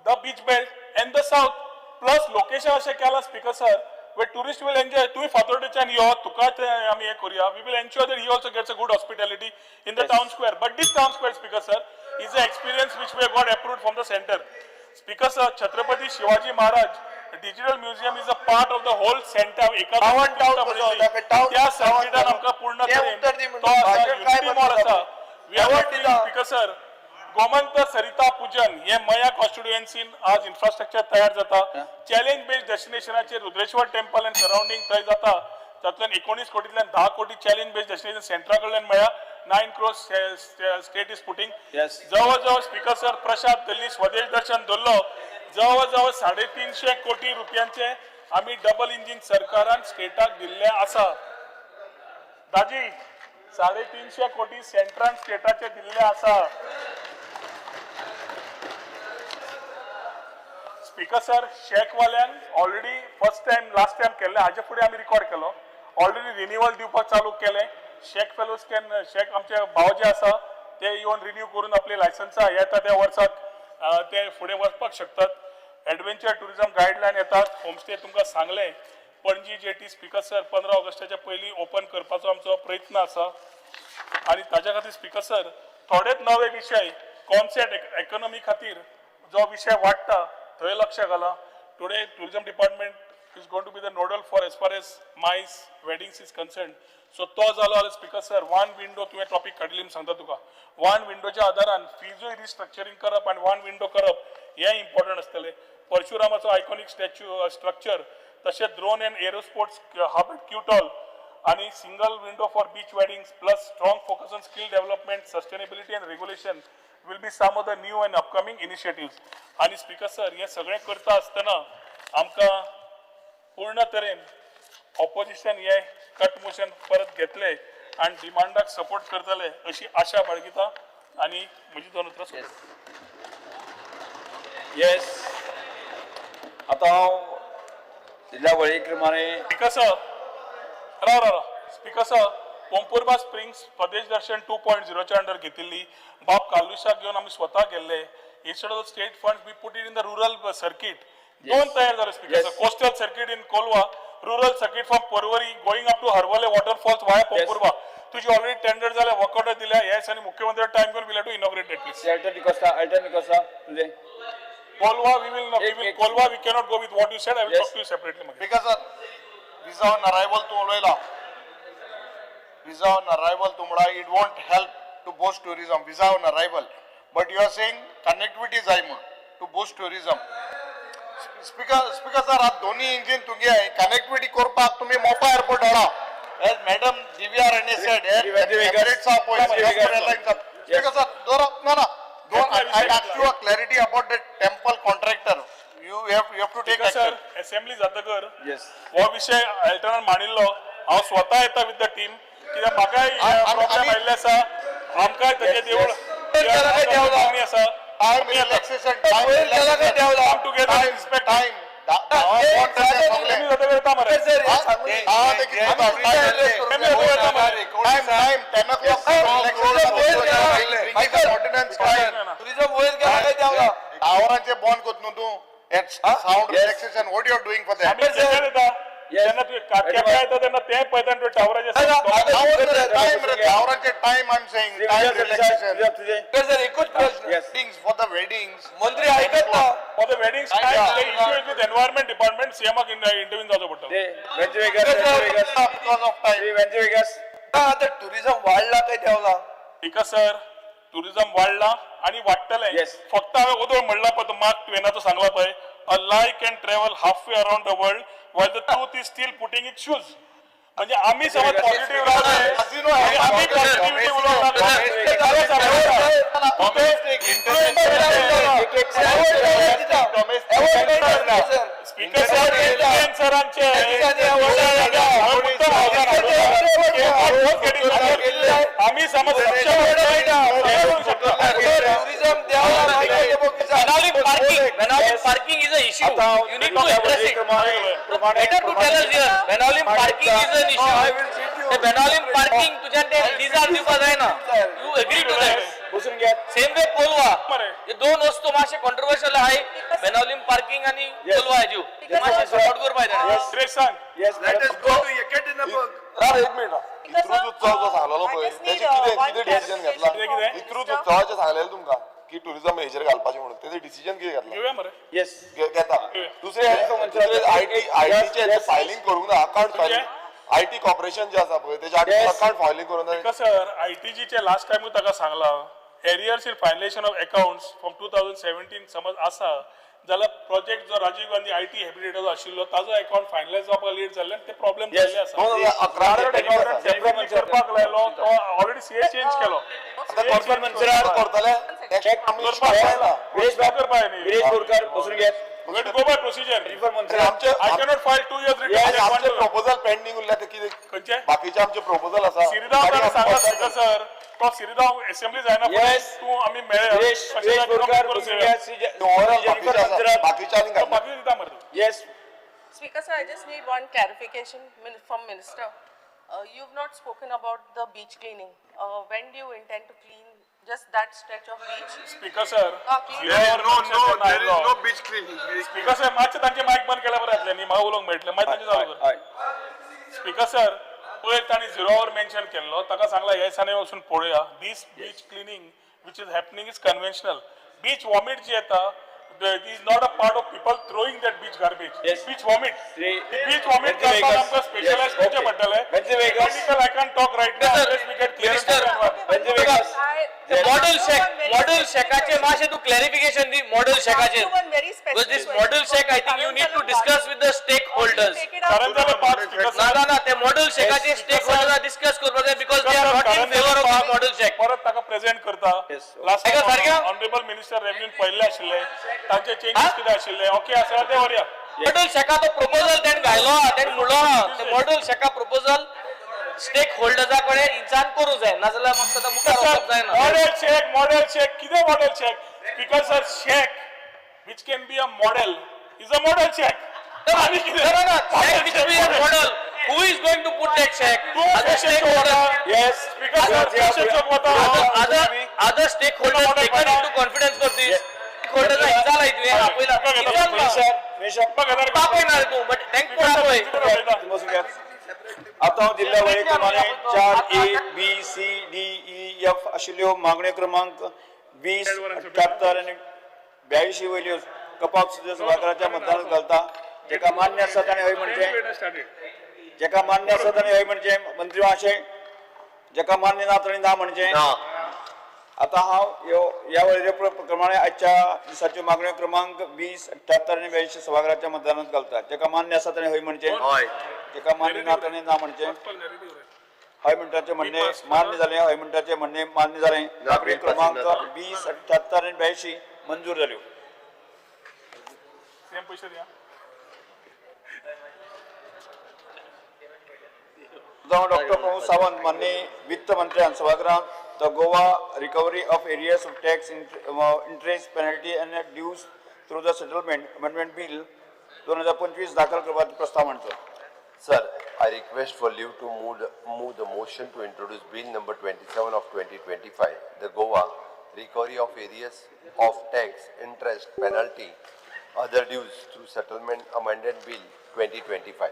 the beach belt and the south. Plus location अशें केला Speaker sir, where tourists will enjoy. तुम्ही फातोर्डेच्यान यो, तुका आमी हे करूया. We will ensure that he also gets a good hospitality in the town square. But this town square, Speaker sir, is an experience which we have got approved from the center. Speaker sir, Chhatrapati Shivaji Maharaj Digital Museum is a part of the whole center. त्या सर्किटान आमकां पूर्ण करेन. तो आसा unity mall आसा. We are working, Speaker sir. Gomant Sarita Pujan हे मया कॉन्स्टिट्युएन्सीन आज इन्फ्रास्ट्रक्चर तयार जाता. चॅलेंज बेस्ड डेस्टिनेशनाचेर रुद्रेश्वर टेम्पल एंड सराउंडिंग थंय जाता. तातूंतल्यान 19 कोटींतल्यान 10 कोटी चॅलेंज बेस्ड डेस्टिनेशन सेंटरा कडल्यान मेळ्ळा 9 crores state is putting. Yes. जवळजवळ स्पीकर सर प्रशांत दिल्ली स्वदेश दर्शन धरलो जवळजवळ 350 कोटी रुपयांचे आम्ही डबल इंजिन सरकारान स्टेटाक दिल्ले आसा. दाजी 350 कोटी सेंट्रान स्टेटाचे दिल्ले आसा. स्पीकर सर शेकवाल्यान already first time last time केल्ले हाजे फुडें आमी रिकॉर्ड केलो ऑलरेडी रिन्युअल दिवपाक चालू केले. शेक फेलोज कॅन शेक आमचे भाव जे आसा ते येवन रिन्यू करून आपली लायसन्सां येता त्या वर्साक ते फुडें वचपाक शकतात. एडवेंचर टुरिझम गायडलायन येतात. होमस्टे तुमकां सांगले पणजी जेटी स्पीकर सर 15 ऑगस्टाच्या पयलीं ओपन करपाचो आमचो प्रयत्न आसा. आणि ताज्या खातीर स्पीकर सर थोडेच नवे विशय कॉन्सेप्ट इकॉनॉमी खातीर जो विषय वाडटा थंय लक्ष घाला. Today tourism department is going to be the nodal for as far as MICE weddings is concerned. So तो जालो जाल्यार स्पीकर सर वन विंडो तुवें टॉपिक काडली म्हूण सांगता तुका वन विंडोच्या आदारान फीजूय रिस्ट्रक्चरींग करप आनी वन विंडो करप हें इम्पॉर्टंट आसतलें. परशुरामाचो आयकॉनिक स्टॅच्यू स्ट्रक्चर तशेंच drone and aero sports hub at Quitol आणि single window for beach weddings plus strong focus on skill development sustainability and regulation will be some of the new and upcoming initiatives. आणि speaker sir हे सगळें करता आसतना आमकां पूर्ण तरेन opposition हे कट मोशन परत घेतले आणि डिमांडाक सपोर्ट करतले अशी आशा बाळगिता आणि म्हजी दोन उतरां सोडटा. येस आता हांव दिल्ल्या वळी प्रमाणे स्पीकर सर राव स्पीकर सर पोंपुर्बा स्प्रिंग्स स्वदेश दर्शन 2.0 च्या अंडर घेतिल्ली बाब कालुशाक घेवन आमी स्वता गेल्ले. Instead of state funds we put it in the rural circuit. दोन तयार झाले speaker sir. Coastal circuit in Colva rural circuit from Parvari going up to Harvalem waterfalls via Pomburpa. तुझी ऑलरेडी टेंडर झाले वर्कआउट दिल्या येस आणि मुख्यमंत्री टाइम घेऊन will to inaugurate it please. तुझे Colva we will Kolwa we cannot go with what you said. I will talk to you separately. Because visa on arrival to Oloila, visa on arrival to Mumbai, it won't help to boost tourism. Visa on arrival, but you are saying connectivity is to boost tourism. Speaker sir, आज दोन्ही engine तुमगे आहे connectivity करपाक तुम्ही मोपा airport Hada. As Madam Divya Rane said, Emirates are appointed. Speaker sir, I asked you a clarity about the temple contractor. You have to take action. Sir assembly जातकर हो विषय अल्टरन मांडिल्लो हांव स्वता येता विथ द टीम कित्याक म्हाकाय problem आयिल्ले आसा आमकाय तेजे देवूळ आसा. Time relaxation, time relaxation. Come together and respect time. टावरांचे बॉन्ड कोत न्हू तू sound relaxation what you are doing for that टावरांचे time I am saying time relaxation sir एकच प्रश्न थिंग्स फॉर द वेडिंग्स मंत्री ऐकत ना for the weddings time issue with environment department सीएमक इंटरव्यून जावचो पडटा बिकॉज ऑफ टाइम आता टुरिझम वाढला काय देवला. बिकॉज सर टुरिझम वाढला आणि वाडटले. फक्त हांवें उदळ म्हणला पळय तो मार्क ट्वेनाचो सांगला पळय अ lie can travel halfway around the world while the truth is still putting its shoes. म्हणजे आम्ही समज पॉझिटिव्ह राहिले आम्ही पॉझिटिव्हिटी स्पीकर सरांचे आम्ही समज parking is an issue. You need to address it. Better to tell us here. Benaulim parking is an issue. The Benaulim parking तुझ्या ते Dzire दिवपा जायना. You agree to that? Same way Kolwa. हे दोन वस्तू माशे कॉन्ट्रोवर्शियल आहे. बेनॉलिम पार्किंग आणि कोलवा आहे जो. माशे सपोर्ट कर पाहिजे. श्रेष्ठ सांग. Yes, let us go to Yekaterinburg. एक मिनिट इत्रूच उत्सवाचो सांगलेलो पळय तेजी कितें डिसिजन घेतला इत्रूच उत्सवाचें सांगलेलें तुमकां की टुरिझम हेजेर घालपाचें म्हणून तेजें डिसिजन कितें घेतला घेवया मरे. येस घेता दुसरे आयटीचे फायलिंग करूंक ना अकाउंट फायलिंग आयटी कॉर्पोरेशन जे आसा पळय तेजे अकाउंट फायलिंग करूंक ना. सर आयटीजीचे लास्ट टाइम ताका सांगला arrears in finalisation of accounts from 2017 समज आसा जाल्यार प्रोजेक्ट जो राजीव गांधी IT हॅबिटेटाचो आशिल्लो ताजो अकाउंट फायनलायज जावपाक लेट जाल्ल्यान ते प्रॉब्लेम जाल्ले आसा सेपरेटली करपाक लायलो तो ऑलरेडी सीए चेंज केलो go by procedure. I cannot file 2 years return. Proposal pending उरल्या ते कितें खंयचे बाकीचे आमचे प्रपोजल आसा सिरिदाव ताका सांगा स्पीकर सर तो सिरिदाव असेंब्ली जायना तूं आमी बाकी दिता मरे yes Speaker sir, I just need one clarification from Minister. You've not spoken about the beach cleaning. When do you intend to clean just that stretch of beach? Speaker sir there is no beach cleaning. Speaker sir मातशें तांचे मायक बंद केल्या बरें जातलें न्ही म्हाका उलोवंक मेळटलें मागीर तांचे चालू कर स्पीकर सर पयर तांणी 0 hour मेन्शन केल्लो ताका सांगला हे दिसांनी वचून पळोवया दिस beach cleaning which is happening is conventional. Beach vomit जी येता it is not a part of people throwing that beach garbage. Beach vomit. Beach vomit करपाक आमकां स्पेशलाइज करचें पडटलें. Medical I can't talk right now unless we get clear. Model शेकाचे मातशें तूं clarification दी मॉडेल शेकाचेर because this model check I think you need to discuss with the stakeholders ना ते model शेकाचे stakeholders discuss करपाक जाय because they are not in favor of this model check परत ताका प्रेजेंट करता लास्ट ऑनरेबल मिनिस्टर रेव्हेन्यू पळयल्ले आशिल्ले तांचे changes कितें आशिल्ले ओके आसा ते वरया मॉडेल शेका तो प्रपोजल तेन घायलो तेन म्हणलो ते मॉडेल शेका प्रपोजल स्टेक होल्डर्सा कडेन इंचान करूं जाय नाजाल्यार फक्त तो मुखार वचप जायना मॉडेल चेक कितें model check speaker sir check which can be a model is a model check check which will be a model who is going to put that check other stakeholders yes speaker sir other stakeholders taken into confidence for this stakeholders हिजा लायतले आपयला तापयणार तू but thank आपय आता जिल्हा वळी क्रमांक 4A B C D E F आशिल्ल्यो मागण्यो क्रमांक 20 78 आणि 82 वयल्यो कपाक सुद्दां सभाघराच्या मतदानात घालता जेका मान्य आसा ताणें हय म्हणजे मंत्री महाशय जेका मान्य ना ताणें ना म्हणजे आता हांव ह्या वळेरे प्रमाणे आजच्या दिसाच्यो मागण्यो क्रमांक 20 78 आणि 82 सभाघराच्या मतदानात घालता जेका मान्य आसा ताणें हय म्हणजे जेका मान्य ना ताणें ना म्हणजे हय म्हणटाचे म्हणणे मान्य जालें हय म्हणटाचे म्हणणे मान्य जालें मागणी क्रमांक 20 78 आणि 82 मंजूर जाल्यो सेम पैसे द्या जावन डॉक्टर प्रमोद सावंत माननीय वित्त मंत्र्यान सभागृहात the Goa recovery of arrears of tax interest penalty and dues through the settlement amendment bill 2025 दाखल करपाचो प्रस्ताव मांडचो Sir, I request for leave to move the motion to introduce Bill number 27 of 2025, the Goa Recovery of Areas of Tax, Interest, Penalty, Other Dues through Settlement Amendment Bill 2025.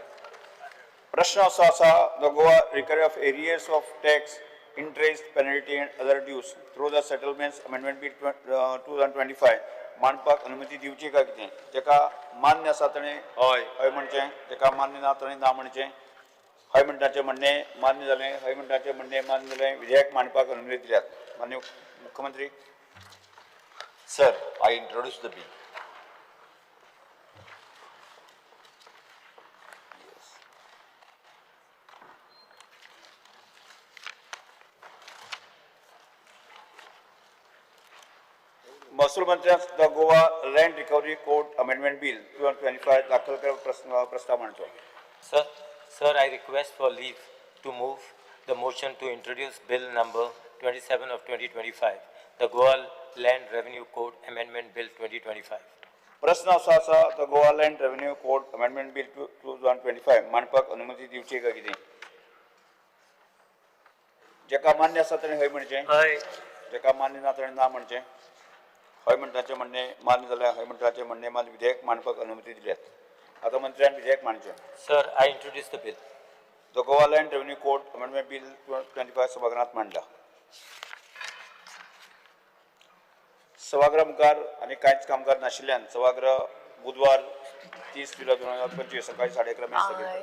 प्रश्न असो आसा the Goa recovery of arrears of tax interest penalty and other dues through the settlements amendment bill 2025 मांडपाक अनुमती दिवची काय कितें जेका मान्य आसा ताणें हय म्हणचें जेका मान्य ना ताणें ना म्हणचें हय म्हणटाचें म्हणणे मान्य जालें हय म्हणटाचें म्हणणे मान्य जालें विधेयक मांडपाक अनुमती दिल्यात माननीय मुख्यमंत्री Sir, I introduce the bill. महसूल मंत्र्यान the Goa land recovery code amendment bill 2025 दाखल करप प्रस्ताव मांडचो Sir, I request for leave to move the motion to introduce bill number 27 of 2025, the Goa Land Revenue Code Amendment Bill 2025. प्रश्न असो आसा the Goa land revenue code amendment bill 2025 मांडपाक अनुमती दिवची काय कितें जेका मान्य आसा ताणें हय म्हणचें जेका मान्य ना ताणें ना म्हणचें हय म्हणटाचें म्हणणे मान्य जाल्यार हय म्हणटाचें म्हणणे मान्य विधेयक मांडपाक अनुमती दिल्यात आता मंत्र्यान विधेयक मांडचें Sir, I introduce the bill. The Goa land revenue code amendment bill 2025 सभागृहात मांडला सभागृह मुखार आनी कांयच कामगार नाशिल्ल्यान सभागृह बुधवार 30 जुलय 2025 सकाळी 11:30 स्थगीत